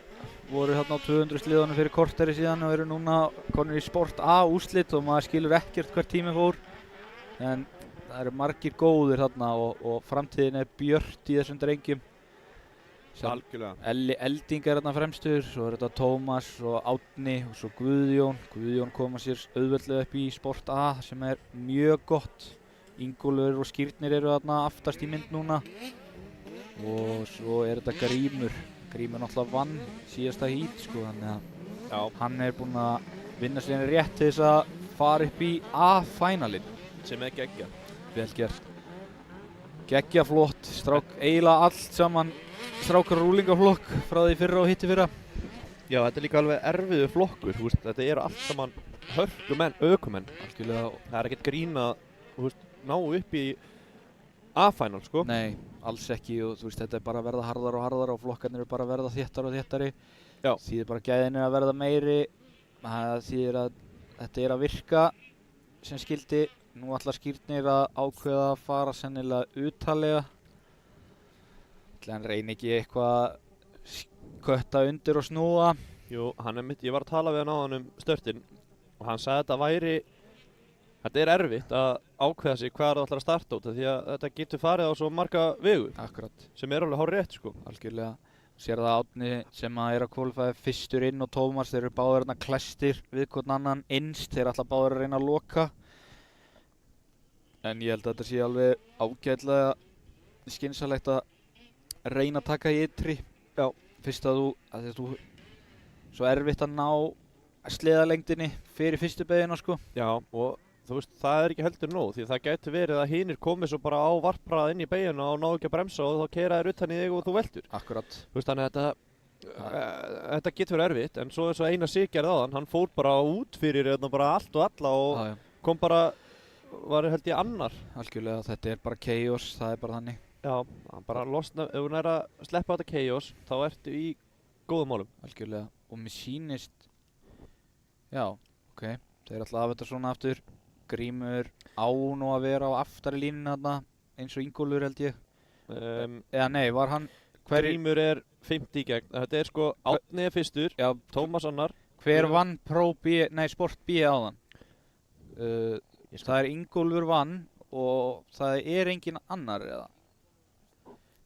voru hérna á 200 sliðunum fyrir korteri síðan og eru núna konur í Sport A úrslit og maður skilur ekkert hvert tíminn fór. En það eru margir góðir þarna og framtíðin er björt í þessum drengjum. Algjörlega. Elding er þarna fremstur, svo er þetta Tómas og Árni og svo Guðjón. Guðjón koma sér auðveldlega upp í Sport A sem er mjög gott Ingólfur og Skírnir eru þarna aftast í mynd núna. Og svo er þetta Grímur. Grímur náttúrulega vann síðasta heat sko, þannig að hann er búinn að vinna sér rétt til þess að fara upp í A-finalinn. Sem er geggja. Vel gert. Geggja flott, eiginlega allt saman strákar og rúlingaflokk frá því fyrra og hitti fyrra. Já, þetta er líka alveg erfiður flokkur, þú veist, þetta eru allt saman hörkumenn, ökumenn. Algjörlega. Það er ekkert grín að, þú veist, ná upp í A-final, sko. Nei, alls ekki og þú veist, þetta er bara að verða harðar og harðar og flokkarnir eru bara að verða þéttari og þéttari. Já. Þýðir bara gæðin er að verða meiri. Það þýðir að þetta er að virka sem skildi. Nú ætla Skírnir að ákveða að fara sennilega utalega. Ætli hann reyni ekki eitthvað að kötta undir og snúa. Jú, ég var að tala við hann á hann störtinn og hann sagði að þetta er erfitt að ákveða sig hvað það ætlar að starta út af því að þetta getur farið á svo marga vegu. Akkurat. Sem er alveg hárrétt, sko. Algjörlega. Sér það Árni sem að er að kvalifæða fyrstur inn og Tómas, þeir eru báðir hérna klestir við hvern annan innst, þeir ætla báðir að reyna að loka. En ég held að þetta sé alveg ágætlega skynsamlegt að reyna að taka í ytri. Já. Fyrst að þú svo erfitt að ná sleðalengdinni fyrir fyrstu beygina sko. Já, og þú veist, það er ekki heldur nóg því það gæti verið að hinir komið svo bara á varphraða inn í beygina og ná ekki að bremsa og þá keyra þér utan í þig og þú veltur. Akkurat. Þú veist, þannig að þetta getur verið erfitt, en svo eins og Einar Sig gerði áðan, hann fór bara út fyrir bara allt og alla og kom bara, var held ég annar. Algjörlega, þetta er bara chaos, það er bara þannig. Já, hann bara losna, ef hún er að sleppa þetta chaos, þá ertu í góðum málum. Algjörlega, og mér sýnist, já, ok, þeir ætla að þetta svona aftur. Grímur á nú að vera á aftari línuna þarna, eins og Ingólfur held ég. Eða nei, var hann... Grímur er 50 í gegn, þetta er sko Árni er fyrstur, já, Tómas annar. Hver vann Sport B áðan? Það er Ingólfur vann og það er engin annar eða?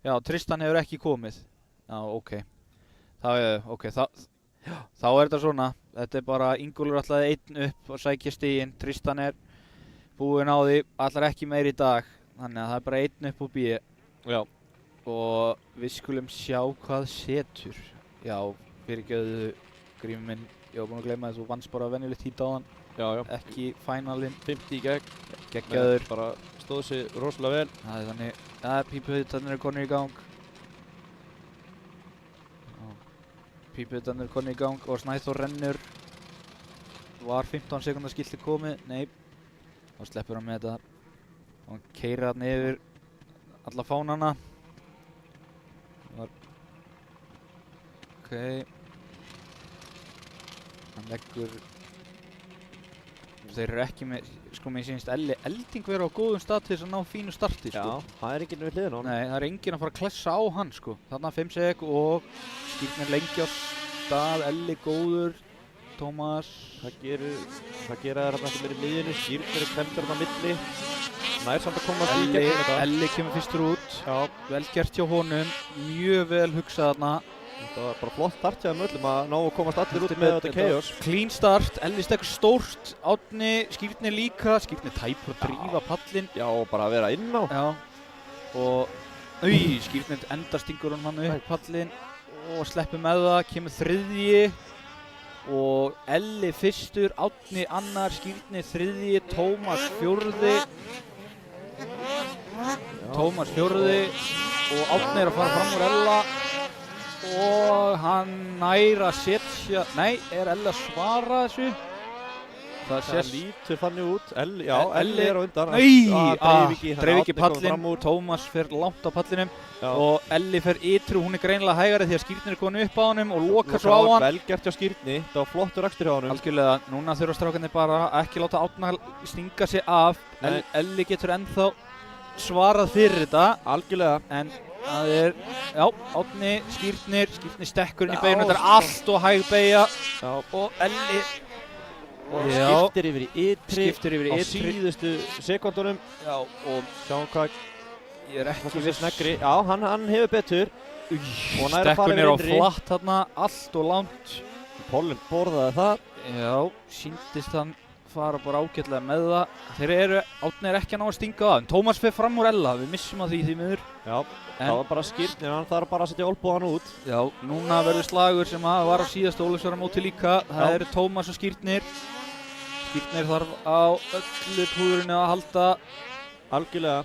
Já, Tristan hefur ekki komið. Já, ok. Þá er þetta svona. Þetta er bara Ingólfur ætlaði einn upp og sækja stiginn. Tristan er búinn á því, ætlar ekki meir í dag. Þannig að það er bara einn upp og B. Já. Og við skulum sjá hvað setur. Já, fyrirgefðu Grímur minn. Ég var búinn að gleyma þess að þú vannst bara venjulegt hít á hann. Já. Ekki finalinn. 50 í gegn. Geggjaður. Bara stóð sig rosalega vel. Það er þannig, pípuhitarnir eru konir í gang. Pípuhitarnir eru konir í gang og Snæþór rennur. Var 15 sekúndar skilti komið? Nei. Þá sleppur hann með þetta. Og hann keyrir þarna yfir alla fánana. Ok. Hann leggur... Þeir eru ekki með, sko mér sýnist Elding vera á góðum stað til þess að ná fínu starti sko. Já, það er enginn við hliðina á hann. Nei, það er enginn að fara að klessa á hann sko. Þarna 5 sek og Skírnir lengi á stað, Elli góður, Tómas. Það gera þær þarna sem er í miðjunni, Skírnir er klemdur þarna milli. Nær samt að komast í gegn þetta. Elli kemur fyrstur út. Já. Vel gert hjá honum, mjög vel hugsað þarna. Þetta var bara flott start hjá þeim öllum að ná að komast allir út með þetta chaos. Clean start, Elli stekkur stórt, Árni, Skírnir líka, Skírnir tæpur að drífa pallinn. Já, og bara að vera inn á. Já, og Skírnir endarstingur hann upp pallinn og sleppur með það, kemur þriðji og Elli fyrstur, Árni annar, Skírnir þriðji, Tómas fjórði. Tómas fjórði og Árni er að fara fram úr Ella. Og hann nær að setja, nei, er Elli að svara þessu? Það lítur þannig út, Elli er á undan. Dreif ekki pallinn, Tómas fer langt á pallinum og Elli fer ytru, hún er greinilega hægari því að Skírnir er komin upp á honum og lokar svo á hann. Vel gert hjá Skírni, það var flottur akstur hjá honum. Algjörlega, núna þurfa strákarnir bara ekki láta Árna stinga sig af. Elli getur ennþá svarað fyrir þetta. Algjörlega. En það er, já, Árni, Skírnir stekkur inn í beyguna, þetta er allt og hæg beygja og Elli skiptir yfir í ytri á síðustu sekundunum. Já, og sjáum hvað ég er ekki viss. Snegri, já, hann hefur betur. Stekkurinn er á flatt þarna, allt og langt. Pollin borðaði það. Já, sýndist hann fara bara ágætlega með það. Árni er ekki að ná að stinga það, en Tómas fer fram úr Ella, við missum að því miður. Já, það var bara Skírnir, hann þarf bara að setja olnbogann út. Já, núna verður slagur sem var á síðasta Ólafsfjarðarmóti líka. Það eru Tómas og Skírnir. Skírnir þarf á öllu púðurinu að halda. Algjörlega.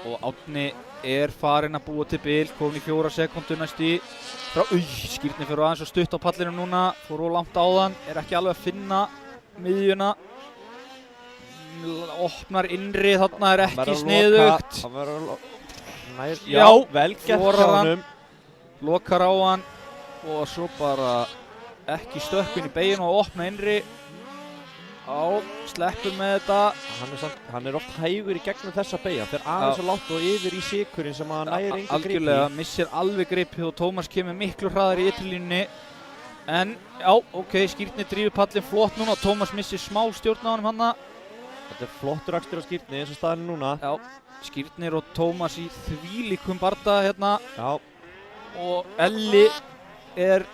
Og Árni er farinn að búa til bil, komin í 4 sekúndur næstu. Skírnir fyrir aðeins og stutt á pallinum núna, fór of langt áðan, er ekki alveg að finna miðjuna. Opnar innri, þarna er ekki sniðugt. Það verður nær, Já, vel gert hjá klorar hann. honum. Lokar á hann og svo bara ekki stökkun í beginu og opna innri. Sleppur með þetta. Hann er oft hægur í gegnum þessa beygja, hann fer aðeins og látt og yfir í sykurinn sem hann nægir enga grip í. Algjörlega, missir alveg gripið og Tómas kemur miklu hraðar í ytrirlínunni. En já, ok, Skírnir drífur pallinn flott núna og Tómas missir smá stjórn á honum hanna. Þetta er flottur akstur á Skírni eins og staðan er núna. Já, Skírnir og Tómas í þvílíkum bardaga hérna. Já. Og Elli er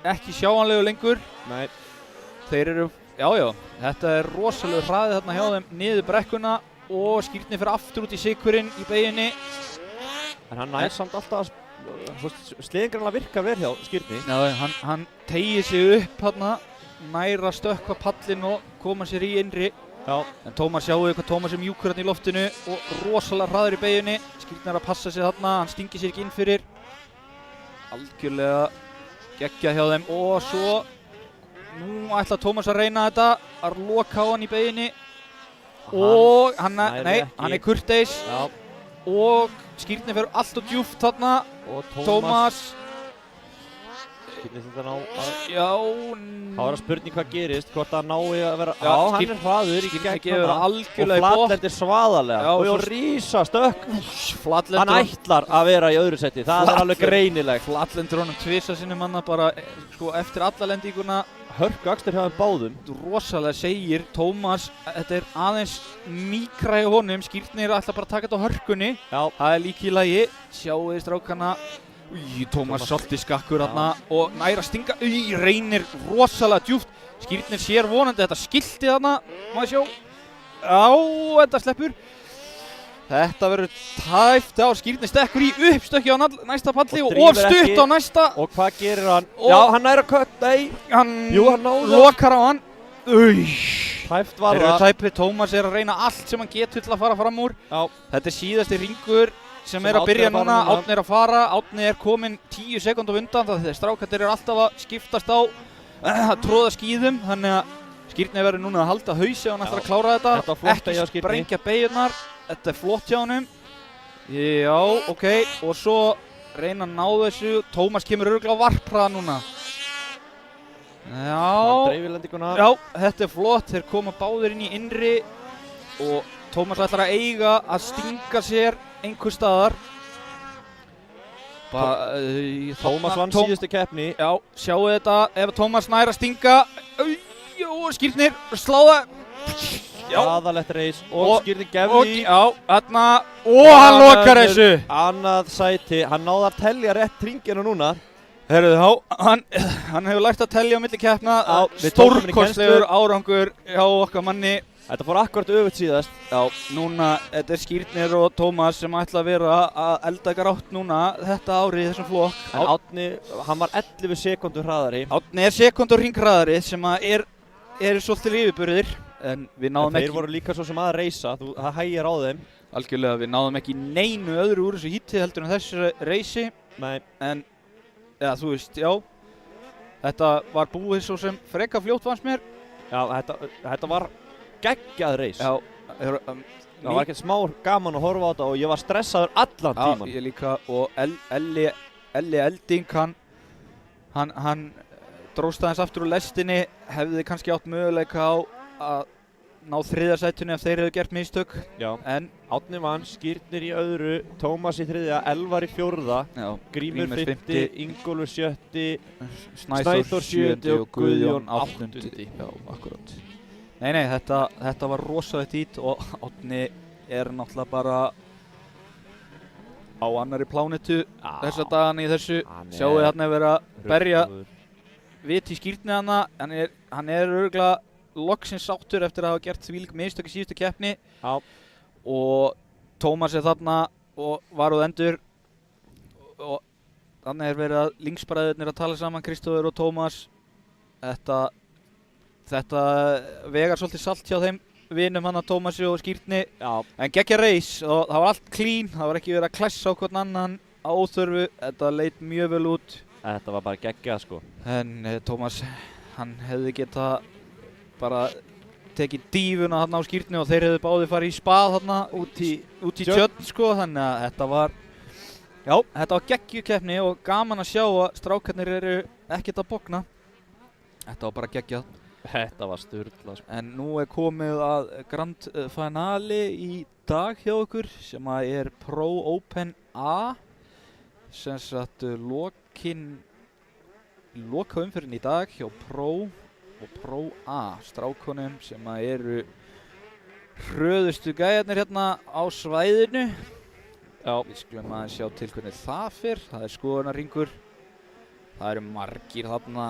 ekki sjáanlegur lengur. Nei. Þeir eru, já, þetta er rosalega hraðið þarna hjá þeim niður brekkuna og Skírnir fyrir aftur út í sykurinn í beginni. En hann nær samt alltaf að sliðingarna virka vel hjá Skírni. Já, hann tegir sig upp hérna, nær að stökkva pallinn og koma sér í innri. Já. En Tómas, sjáu hvað Tómas er mjúkur hérna í loftinu og rosalega hraður í beginni. Skírnir að passa sig þarna, hann stingir sér ekki inn fyrir. Algjörlega geggjað hjá þeim og svo nú ætla Tómas að reyna þetta, að loka á hann í beginni og hann er kurteis og Skírnir fer allt og djúpt þarna og Tómas Skírnir þetta ná að... Já... Það var að spurning hvað gerist, hvort það nái að vera... Já, hann er hraður í gegn og Flatlendir svaðalega og rísa stökk. Hann ætlar að vera í öðru seti, það er alveg greinilegt. Flatlendur honum tvisa sinnum manna bara sko eftir alla lendinguna. Hörku akstur hjá þeim báðum. Rosalega segir Tómas, þetta er aðeins mýkra hjá honum, Skírnir ætla bara að taka þetta á hörkunni. Já. Það er líka í lagi, sjáu þið strákana. Tómas svolítið skakkur þarna og nær að stinga, reynir rosalega djúpt. Skírnir sér vonandi þetta skilti þarna, maður sjá. Já, þetta sleppur. Þetta verður tæft á, Skírnir stekkur í uppstökki á næsta palli og of stutt á næsta. Og hvað gerir hann? Já, hann nær að kötta í. Hann náði. Lokar á hann. Tæft var það. Tæpið, Tómas er að reyna allt sem hann getur til að fara fram úr. Já. Þetta er síðasti ringur sem er að byrja núna, Árni er að fara, Árni er kominn 10 sekúndum undan þegar strákarnir eru alltaf að skiptast á að tróða skíðum, þannig að Skírnir verður núna að halda hausi og hann ætlar að klára þetta, ekki sprengja beygurnar, þetta er flott hjá honum. Já, ok, og svo reyna að ná þessu, Tómas kemur örugglega á varphraða núna. Já, þetta er flott, þeir koma báðir inn í innri og Tómas ætlar að eiga að stinga sér einhver staðar. Tómas vann síðustu keppni. Já, sjáu þetta, ef Tómas nær að stinga. Skírnir, sláða. Aðalegt reis og Skírnir gefði. Já, þarna, og hann lokar þessu. Annað sæti, hann náði að telja rétt hringina núna. Herruðu, hann hefur lært að telja á milli keppna. Stórkostlegur árangur hjá okkar manni. Þetta fór akkurat öfugt síðast. Já, núna, þetta er Skírnir og Tómas sem ætla að vera að elda grátt núna þetta árið í þessum flokk. En Árni, hann var 11 sekúndur hraðari. Árni er sekúndur hringhraðari sem eru svolítið yfirburðir. En við náðum ekki... Þeir voru líka svo sem að reysa, það hægir á þeim. Algjörlega, við náðum ekki neinu öðru úr þessu híti heldur en þessu reysi. Nei. En, eða þú veist, já. Þetta var búið svo sem freka fljótt fannst mér. Já, þetta var geggjað reis. Já, það var ekkert smá gaman að horfa á þetta og ég var stressaður allan tíman. Já, ég líka og Elli Elding, hann dróst aðeins aftur úr lestinni, hefði kannski átt möguleika á að ná 3. sætinu ef þeir hefðu gert mistök. Já, en Árni vann, Skírnir í öðru, Tómas í 3., Elvar í 4., Grímur 5., Ingólfur 7., Snæþór 7. og Guðjón 8. Já, akkurát. Nei, þetta var rosalegt hít og Árni er náttúrulega bara á annarri plánetu þessa dagana í þessu. Sjáu þið þarna verið að berja viti í skýrni hana, hann er örugglega loksins sáttur eftir að hafa gert þvílík mistök í síðustu keppni. Já. Og Tómas er þarna og var úr endur og þannig er verið að linksbræðurnir að tala saman, Kristófur og Tómas. Þetta vegar svolítið salt hjá þeim vinum hana Tómasi og skýrni. Já. En geggja reis og það var allt clean, það var ekki verið að klessa á hvern annan á óþörfu. Þetta leit mjög vel út. Þetta var bara geggjað sko. En Tómas, hann hefði getað bara tekið dífuna þarna á skýrni og þeir hefðu báðið farið í spað þarna út í tjörn sko, þannig að þetta var geggjukeppni og gaman að sjá að strákarnir eru ekkert að bogna. Þetta var bara geggjað. Þetta var sturlað sko. En nú er komið að grand finale í dag hjá okkur sem að er Pro Open A, sem sagt lokaumferðin í dag hjá Pro og Pro A strákonum sem að eru hröðustu gæjarnir hérna á svæðinu. Já. Við skulum að sjá til hvernig það fer. Það er skoðunarringur. Það eru margir þarna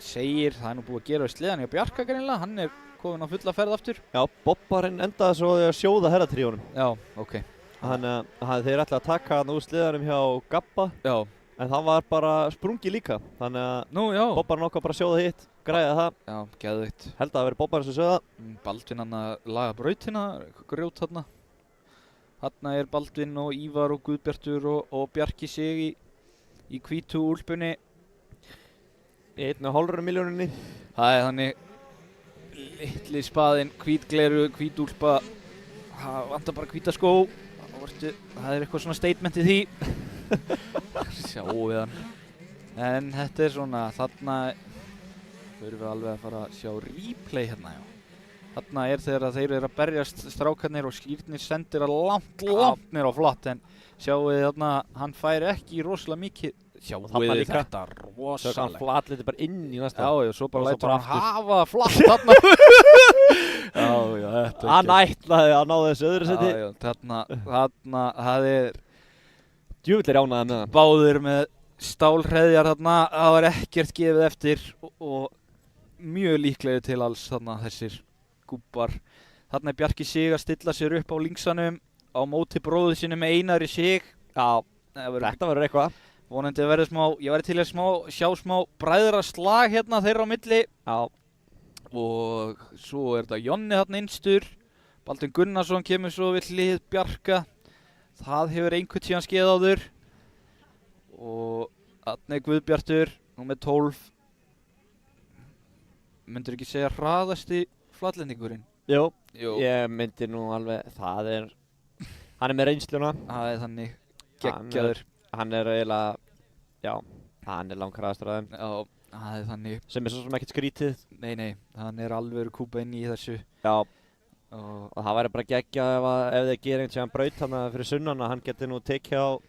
segir, það er nú búið að gera við sleðan hjá Bjarka greinilega, hann er komin á fulla ferð aftur. Já, bobbarinn endaði svo að sjóða herratríónum. Já, ok. Þannig að þeir ætla að taka hann úr sleðanum hjá Gabba. Já. En það var bara sprungi líka, þannig að Nú, já. bobbarinn okkar bara sjóða hitt, græða það. Já, geðveikt. Held að það veri bobbarinn sem sjóða. Baldvin hann að laga brautina, grjót þarna. Þarna er Baldvin og Ívar og Guðbjartur og Bjarki sig í hvítu úlpunni. 1,5 milljóninni. Það er þannig litli spaðinn, hvít gleru, hvít úlpa. Það vantar bara hvíta skó. Það er eitthvað svona statement í því. Sjáum við hann. En þetta er svona, þarna förum við alveg að fara að sjá replay hérna, já. Þarna er þegar þeir eru að berjast strákarnir og skýrnir sendir að langt nýr á flatt, en sjáum við þarna, hann fær ekki rosalega mikið. Sjáum við þetta rosalegt. Svo hann flatliti bara inn í næsta. Já, svo bara Og svo lætur bara hann hafa flatt þarna. Já, þetta Hann ætlaði að ná þessu öðru seti. Já, þarna, það er Djúvillir ánæði með hann. báðir með stálhreðjar þarna, það var ekkert gefið eftir og mjög líklegir til alls þarna þessir gúbbar. Þarna er Bjarki Sig að stilla sér upp á linksanum á móti bróðu sinni með Einari Sig. Já, þetta verður eitthvað. Vonandi að verði ég væri til að sjá smá bræðraslag hérna þeirra á milli. Já. Og svo er þetta Jonni þarna innstur. Baldvin Gunnarsson kemur svo við hlið Bjarka. Það hefur einhvern tíðan skeið áður. Og þarna er Guðbjartur, númer 12. Myndirðu ekki segja hraðasti flatlendingurinn? Jú, Jú. ég myndi nú alveg, hann er með reynsluna. Það er þannig geggjaður. Hann er eiginlega, já, hann er langkraðastur af þeim. Já, það er þannig. Sem er svo sem ekkert skrítið. Nei, hann er alveg kúpa inn í þessu. Já. Og Og það væri bara geggjað ef þeir gera einhvern tíðan braut hann fyrir sunnan að hann geti nú tekið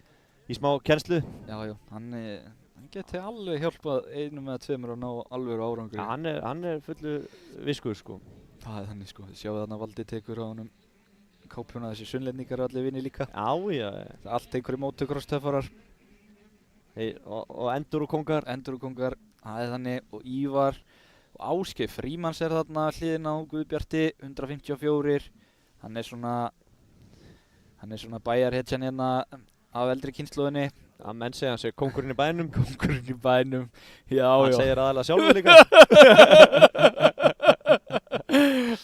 í smá kennslu. Já, hann geti alveg hjálpað einum eða tveimur að ná alveg árangri. Ja, hann er fullu viskur sko. Það er þannig sko. Sjáu þarna Valdi tekur á honum kápjuna, þessi sunnlendingar allir vinni líka. Já. Allt einhverju móttökrostöffarar. Og endurúkongar. Endurúkongar, það er þannig. Og Ívar og Ásgeir Frímanns er þarna hliðin á Guðbjarti, 154. Hann er svona bæjarhetjan hérna af eldri kynslóðinni. Að menn segja hann sé kóngurinn í bænum. Kóngurinn í bænum, já. Hann segir aðalega sjálfur líka.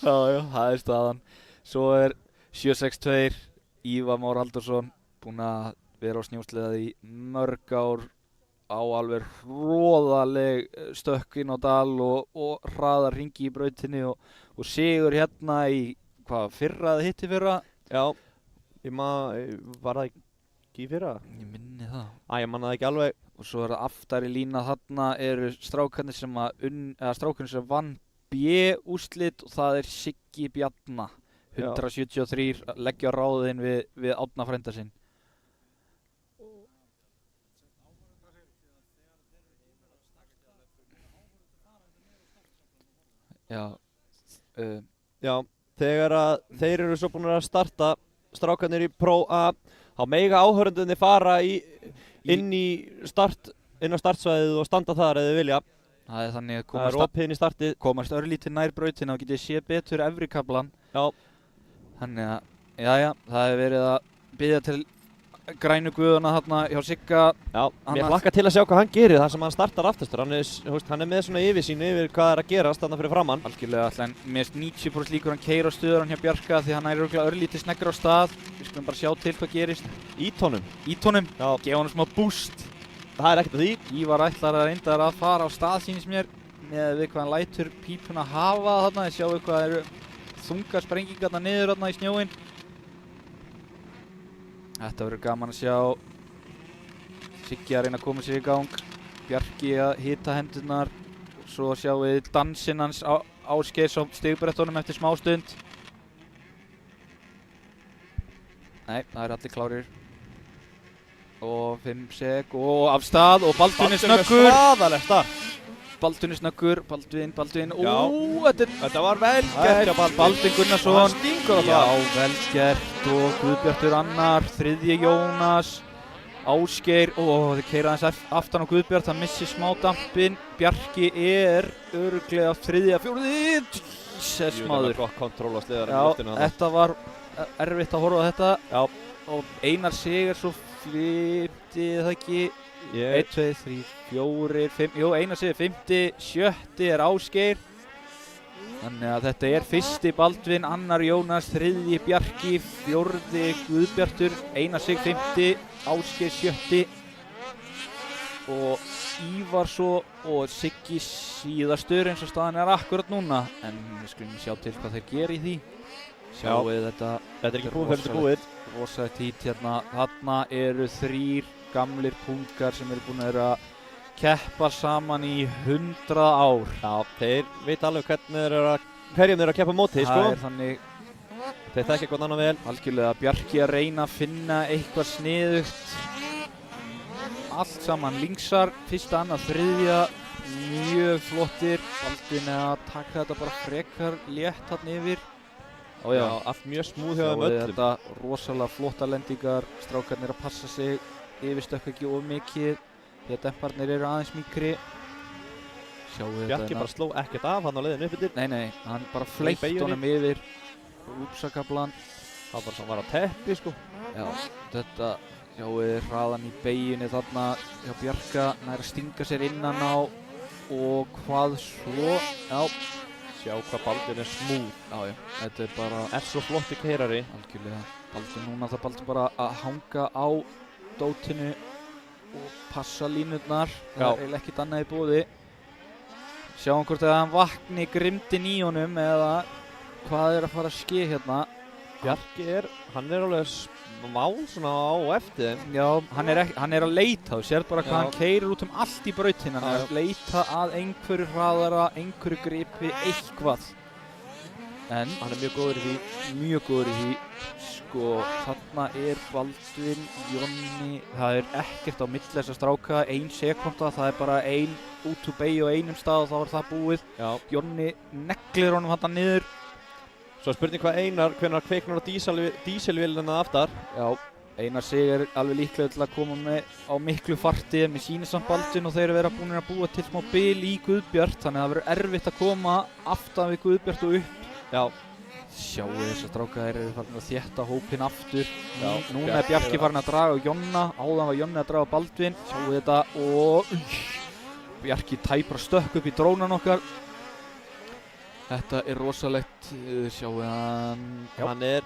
Já, það er staðan. Svo er 762 Ívar Már Halldórsson, búinn að vera á snjósleða í mörg ár, á alveg hroðaleg stökk inn á dal og hraðar hringi í brautinni og sigur hérna í fyrra eða hitti fyrra? Já, var það ekki í fyrra? Ég minni það. Ég man það ekki alveg. Og svo er það aftari lína, þarna eru strákarnir sem vann B-úrslit og það er Siggi Bjarna. 173 leggja ráðinn við Árna frænda sinn. Já, þegar að þeir eru svo búin að starta strákarnir í Pro A, þá mega áhörðundinni fara inn á startsvæðið og standa þar eða vilja. Það er þannig að Það er opið inn í startið. komast örlítið nær brautina og getið séð betur efri kaflan. Já. Þannig að, jæja, það hefur verið að biðja til grænu guðuna þarna hjá Sigga. Já, mér Annars- hlakka til að sjá hvað hann gerir þar sem hann startar aftastur. Hann er með svona yfirsýn yfir hvað er að gerast þarna fyrir framann. Algjörlega, en mér finnst 90% líkur hann keyra á stöðurann hjá Bjarka því hann er örugglega örlítið sneggur á stað. Við skulum bara sjá til hvað gerist. Ítónum. Ítónum, Já, gefa honum smá boost. það er ekkert að því. Ívar ætlar að reynda að fara á stað sýnist mér með við hvað hann lætur pípuna hafa þarna. Þið sjáu hvað eru þunga sprengingarna niður þarna í snjóinn. Þetta verður gaman að sjá. Siggi að reyna að koma sér í gang. Bjarki að hita hendurnar. Svo sjáum við dansinn hans Ásgeirs á stigbrettunum eftir smá stund. Nei, það er allir klárir. Og 5 sek og af stað og Baldvin er snöggur. Svaðalegt start. Baldvin er snöggur, Baldvin. Já. Þetta var vel Það gert er hjá Baldvin. Baldvin Gunnarsson. Hann stingur á Já, það. vel gert og Guðbjartur annar, þriðji Jónas, Ásgeir og þeir keyra aðeins aftan á Guðbjart, hann missir smá dampinn. Bjarki er örugglega þriðja, fjórði, Jesus Það maður. var gott kontról á sleðarinn í Já, loftinu þarna. þetta var erfitt að horfa á þetta. Já. Og Einar Sigur svo flippti það ekki. 1, 2, 3, 4, 5, jú, Einar Sigur 5, 7 er Ásgeir. Þannig að þetta er fyrsti Baldvin, annar Jónas, þriðji Bjarki, fjórði Guðbjartur, Einar Sig 5, Ásgeir 7 og Ívar svo og Siggi síðastur eins og staðan er akkurat núna. En við skulum sjá til hvað þeir gera í því. Sjáum við þetta Þetta er ekki búið fyrir þetta búið. rosalegt hít hérna. Þarna eru 3 gamlir pungar sem eru búin að vera að keppa saman í 100 ár. Já, þeir veit alveg hverjum þeir eru að keppa móti, Það sko. er þannig Þeir þekki eitthvað annað vel. algjörlega Bjarki að reyna að finna eitthvað sniðugt. Allt saman linksar, fyrsta, annað, þriðja, mjög flottir. Baldvin að taka þetta bara frekar létt hann yfir. Ó já, allt mjög smúð hjá sjáum þeim við öllum. þetta rosalega flotta lendingar. Strákarnir að passa sig, yfirstökk ekki of mikið. Því að demparnir eru aðeins mýkri. Sjáum við Bjarki þetta bara sló ekkert af hann á leiðinu upp yfir. Nei, hann bara fleytt beygjunni. honum yfir rúpsakablan. Það var bara sem var á teppi, sko. Já, þetta sjáum við hraðan í beygjunni þarna hjá Bjarka, nær að stinga sér innan á og hvað svo? Já, Sjá hvað Baldvin er smúð. já, þetta er bara Er svo flotti keirari. algjörlega Baldvin núna, það Baldvin bara að hanga á dótinu og passa línurnar. Það Já. er eiginlega ekkert annað í boði. Sjáum hvort að hann vakni grimdin í honum eða hvað er að fara að ske hérna. Bjarki hann er alveg smá svona á eftir þeim. Já, hann er að leita, þú sér bara hvað Já. hann keyrir út um allt í brautina. Hann er að leita að einhverju hraðara, einhverju gripi, eitthvað. En Hann er mjög góður í því. mjög góður í því. Sko, þarna er Baldvin, Jonni, það er ekkert á milli þess að stráka, 1 sekúnda, það er bara ein út úr beygju á einum stað og þá er það búið. Já. Jonni neglir honum þarna niður. Svo spurning hvað Einar, hvenær kveiknar á díselvélina aftar. Já, Einar Sig er alveg líklega til að koma með á miklu farti en mér sýnir samt Baldvin og þeir eru verið að búin að búa til smá bil í Guðbjart þannig að það verður erfitt að koma aftan við Guðbjart og upp. Já. Sjáu þess að stráka þeir eru farin að þétta hópinn aftur. Já, Núna er Bjarki farin að draga á Jonna, áðan var Jonni að draga á Baldvin. Sjáu þetta og Bjarki tæpar stökk upp í drónan okkar. Þetta er rosalegt, sjáu hann. Hann er,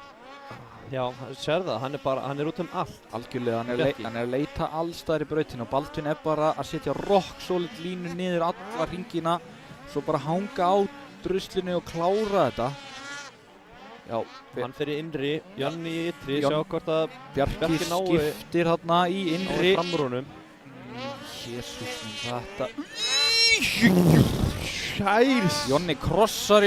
já, sér það, hann er út um allt. Algjörlega, Bjarki. hann er að leita allstaðar í brautinu og Baldvin er bara að setja rock solid línu niður alla hringina svo bara hanga á druslinu og klára þetta. Já, Hann fyrir innri, Jonni í ytri, Jón- sjá hvort að Bjarki Bjarki nái- skiptir þarna í innri. framrúnum. Jésús minn, þetta. Sæls! Jonni krossar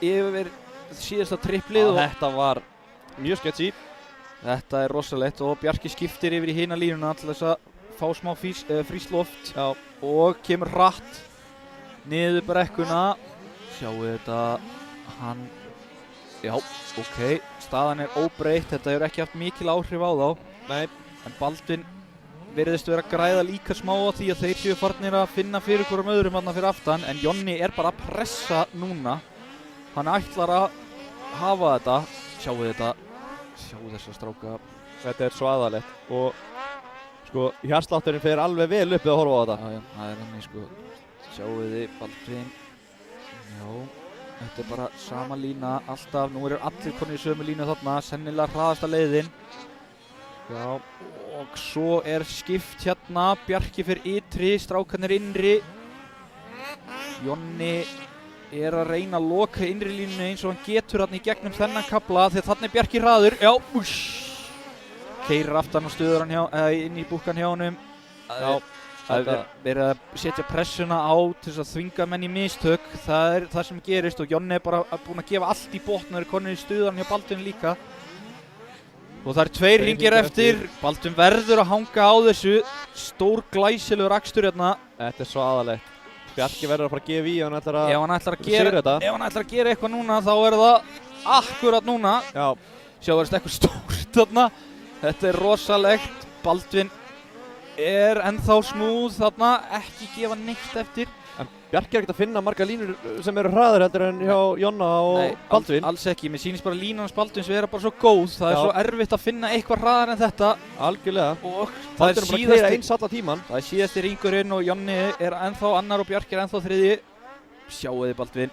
yfir síðasta triplið og Þetta var mjög sketchy. þetta er rosalegt og Bjarki skiptir yfir í hina línuna til þess að fá smá frískt loft. Já. Og kemur hratt niður brekkuna. Sjáu þetta, hann, já, ok, staðan er óbreytt, þetta hefur ekki haft mikil áhrif á þá. Nei. En Baldvin virðist vera að græða líka smá á því að þeir séu farnir að finna fyrir hverjum öðrum þarna fyrir aftan, en Jonni er bara að pressa núna. Hann ætlar að hafa þetta. Sjáu þessa stráka. Þetta er svaðalegt og sko hjartslátturinn fer alveg vel upp við að horfa á þetta. Já, það er hann sko. Sjáu þið Baldvin. Já, þetta er bara sama lína alltaf. Nú eru allir konir í sömu línu þarna, sennilega hraðasta leiðin. Já, og svo er skipt hérna. Bjarki fyrir ytri, strákarnir innri. Jonni er að reyna að loka innri línu eins og hann getur hann í gegnum þennan kafla þegar þannig er Bjarki hraður. Já, keyrir aftan og stuður hann inn í búkkan hjá honum. Já, það er verið að setja pressuna á til þess að þvinga menn í mistök. Það er það sem gerist og Jonni er bara búinn að gefa allt í botn og er konur í stuðan hjá Baldvin líka. Og það er 2 hringir eftir. Baldvin verður að hanga á þessu. Stór glæsilegur akstur hérna. þetta er svaðalegt. Bjarki verður að fara að gefa í hann ætlar Ef hann ætlar að að gera eitthvað núna þá er það akkurat núna. Já, Sjá, það er eitthvað stórt þarna. Þetta er rosalegt. Baldvin er ennþá smúð þarna, ekki gefa neitt eftir. en Bjarki er ekkert að finna marga línur sem eru hraðar heldur en hjá Jonna og Baldvin. Alls ekki. Mér sýnist bara línan hans Baldvins vera bara svo góð. Það er Já. svo erfitt að finna eitthvað hraðar en þetta. Algjörlega. Og Það er bara að keyra eins alla tíman. Það er síðasti ringurinn og Jonni er ennþá annar og Bjarki er ennþá þriði. Sjáu þið Baldvin.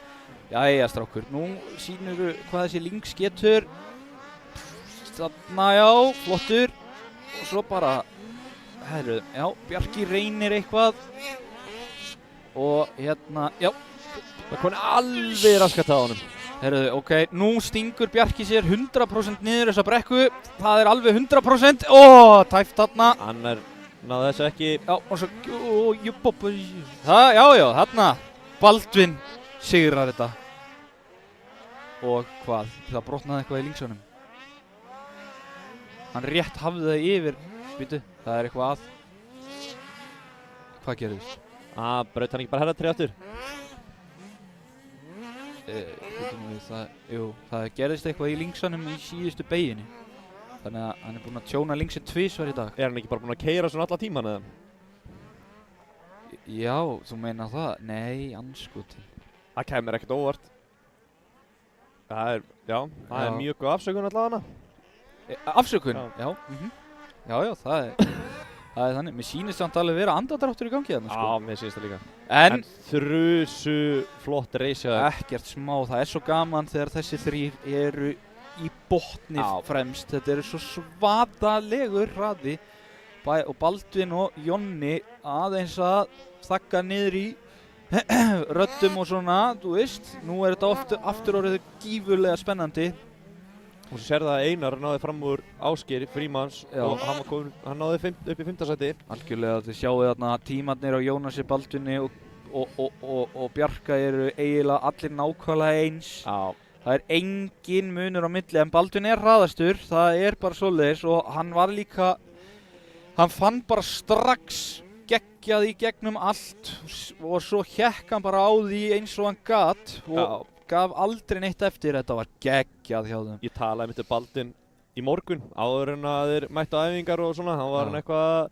Jæja strákur, nú sýnum við hvað þessi links getur. Þarna já, flottur. Og svo bara, herru, já, Bjarki reynir eitthvað. Og hérna, já, Það kom alveg raskat á honum. herru, ok, nú stingur Bjarki sér 100% niður þessa brekku. Það er alveg 100%. Ó, tæft þarna. Hann náði þessu ekki. Já, og svo, já, þarna, Baldvin sigrar þetta. Og hvað, það brotnaði eitthvað í linksunum. Hann rétt hafði það yfir, býtu, það er eitthvað að. Hvað gerðist? Braut hann ekki bara herra 3 aftur? Það gerðist eitthvað í linksunum í síðustu beginni. Þannig að hann er búinn að tjóna linksin 2 í dag. Er hann ekki bara búinn að keyra svona alla tíman eða? Já, þú meina það? Nei, anskotin. Það kemur ekkert óvart. Það er mjög góð afsökun allavega. Afsökun? Já. Já, það er þannig. Mér sýnist samt alveg vera andardráttur í gangi þarna, sko. Já, mér sýnist það líka. En Þrusu flott reysjaður. ekkert smá, það er svo gaman þegar þessi 3 eru í botni fremst. Þetta eru svo svadalegur hraði. Og Baldvin og Jonni aðeins að þakka niður í röddum og svona, þú veist. Nú er þetta aftur orðið gífurlega spennandi. Og svo sér það að Einar náði fram úr Ásgeiri Frímanns og hann náði upp í 5. sæti. Algjörlega, þið sjáu þarna tímarnir á Jónasi, Baldvini og Bjarka eru eiginlega allir nákvæmlega eins. Já. Það er engin munur á milli, en Baldvin er hraðastur, það er bara svoleiðis og hann fann bara strax geggjað í gegnum allt og svo hékk hann bara á því eins og hann gat og gaf aldrei neitt eftir. Þetta var geggjað hjá þeim. Ég talaði með Baldvin í morgun áður en að þeir mættu á æfingar og svona. Hann var hann eitthvað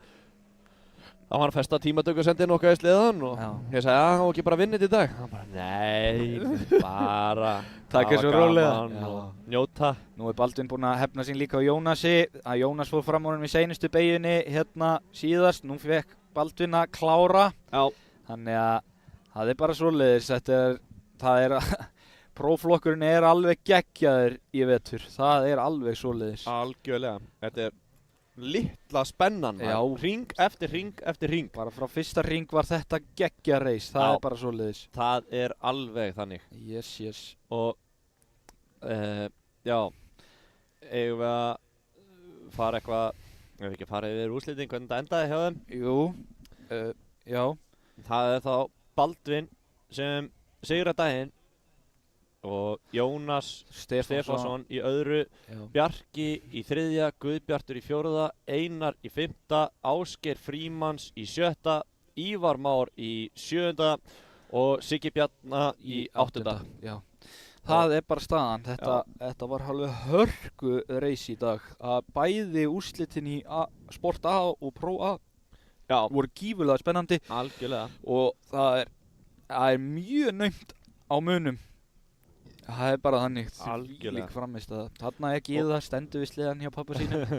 hann var að festa tímatöku og sendi nokkað í sleðan og ég sagði að hann var ekki bara að vinna þetta í dag. Hann bara nei, bara taka svo rólega og njóta. Nú er Baldvin búinn að hefna sín líka á Jónasi. Að Jónas fór fram á honum í seinustu beginni hérna síðast. Nú fekk Baldvin að klára. Já. Þannig að það er bara svoleiðis. Próflokkurinn er alveg geggjaður í vetur. Það er alveg svoleiðis. Algjörlega. Þetta er litla spennan. Já. Hring eftir hring eftir hring. Bara frá fyrsta hring var þetta geggja reis. Það er bara svoleiðis. Það er alveg þannig. Yes. Og já, eigum við að fara eitthvað, ef við ekki fara yfir úrslitin, hvernig þetta endaði hjá þeim? Jú, já. Það er þá Baldvin sem sigra daginn og Jónas Stefánsson í öðru, Bjarki í 3., Guðbjartur í 4., Einar í 5., Ásgeir Frímanns í 7., Ívar Már í 7. og Siggi Bjarna í 8. Já. Það er bara staðan. Þetta var alveg hörku reis í dag. Að bæði úrslitin í Sport A og Pro A Já, voru gífurlega spennandi algjörlega. og það er mjög naumt á munum. Það er bara þannig, Algjörlega. lík framist að þarna Gyða stendur við sleðan hjá pappa sínum.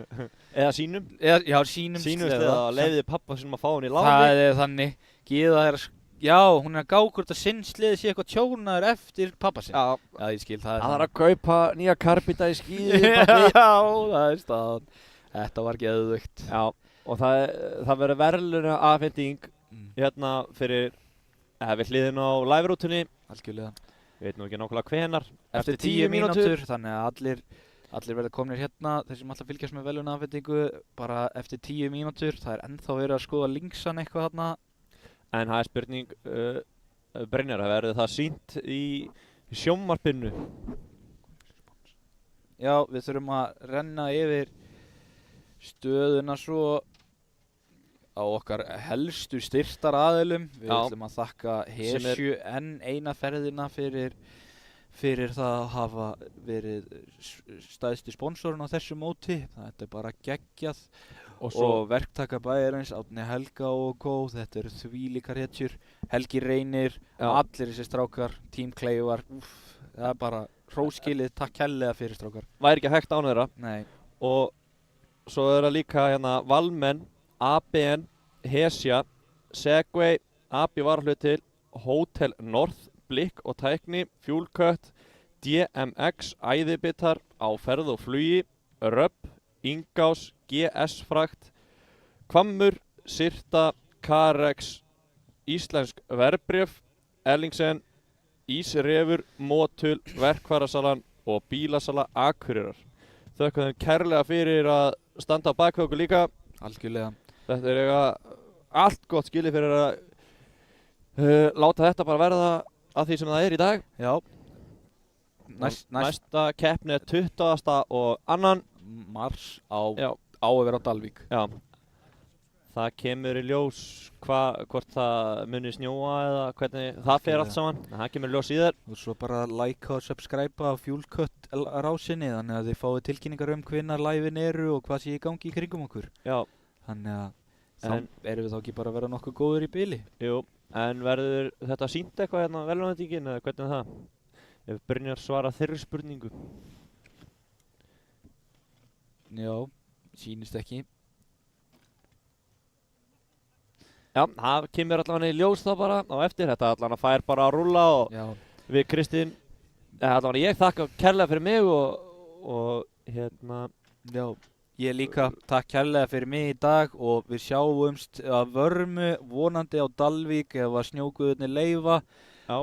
Eða sínum. Já, sínum Sleða og leiði pappa sinum að fá hann í láni. Það er þannig, Gyða já, hún er að gá hvort að sinn sleði sé eitthvað tjónaður eftir pappa sinn. Já, Já, ég skil, það er það er að kaupa nýja karpita í skíði, Já, pappi. það er staðan. Þetta var geðveikt. Já, og það verður verðluna afhending hérna fyrir, við hliðin á live-rútunni. Algjörlega. Ég veit nú ekki nákvæmlega hvenar. Eftir 10 mínútur, þannig að allir verða komnir hérna, þeir sem alltaf fylgjast með verðlaunaafhendingu, bara eftir 10 mínútur. Það er ennþá verið að skoða linksan eitthvað þarna. En það er spurning, Brynjar, verður það sýnt í sjónvarpinu? Já, við þurfum að renna yfir stöðuna svo á okkar helstu styrktaraðilum. Við Já. ætlum að þakka Sem Hesju enn eina ferðina fyrir það að hafa verið stæðsti sponsorinn á þessu móti. Þetta er bara geggjað. Og verktaka bæjarins, Árni Helga og Kó, þetta eru þvílíkar hetjur. Helgi Reynir, Já. allir þessi strákar, Tím Kleifar, það er bara hróskilið, takk kærlega fyrir strákar. Væri ekki hægt án þeirra. Nei, Og svo er það líka hérna Valmenn, ABN, Hesja, Segway, AB Varahlutir, Hotel North, Blikk og Tækni, Fuelcut, DMX, Æðibitar, Á ferð og flugi, Röpp, Ingás, GS Frakt, Hvammur, Sirta, Carex, Íslensk Verbref, Ellingsen, Ísrefur, Motul, Verkfærasalan og Bílasala Akureyrar. Þökkum þeim kærlega fyrir að standa á bak við okkur líka. algjörlega. Þetta er eitthvað allt gott skilið fyrir að láta þetta bara verða að því sem það er í dag. Já. Næsta keppni er 20. og annan. Mars Já. á að vera á Dalvík. Já. Það kemur í ljós hvort það muni snjóa eða hvernig það fer allt saman. En það kemur í ljós síðar. Og svo bara like og subscribe á Fuelcut rásinni, þannig að þið fáið tilkynningar hvenær live-in eru og hvað sé í gangi í kringum okkur. Já. Þannig að En- þá erum við þá ekki bara að vera nokkuð góður í bili. Jú. En verður þetta sýnt eitthvað hérna velunarveitingin eða hvernig er það? Ef Brynjar svara þeirri spurningu. Já, sýnist ekki. Já, það kemur allavega í ljós þá bara á eftir. Þetta allavega fær bara að rúlla og Já, við Kristín, allavega ég þakka kærlega fyrir mig og hérna, já. Ég líka, takk kærlega fyrir mig í dag og við sjáumst að vörmu vonandi á Dalvík ef að snjóguðurnir leyfa. Já.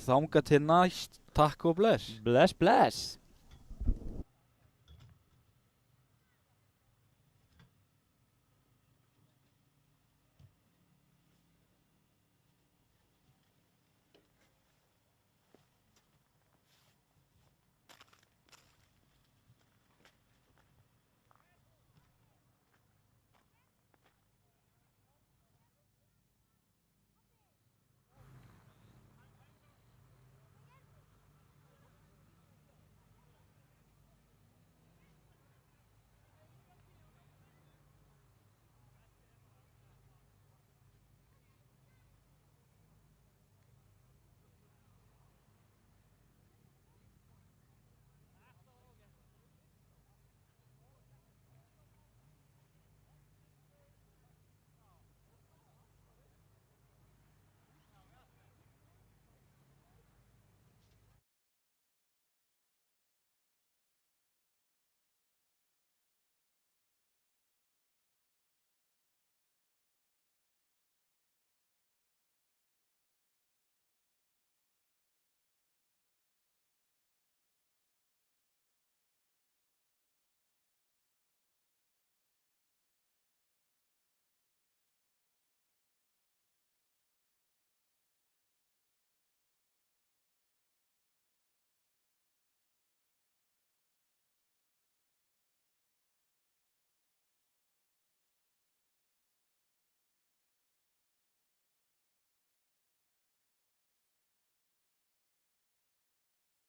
Þangað til næst, takk og bless. bless bless.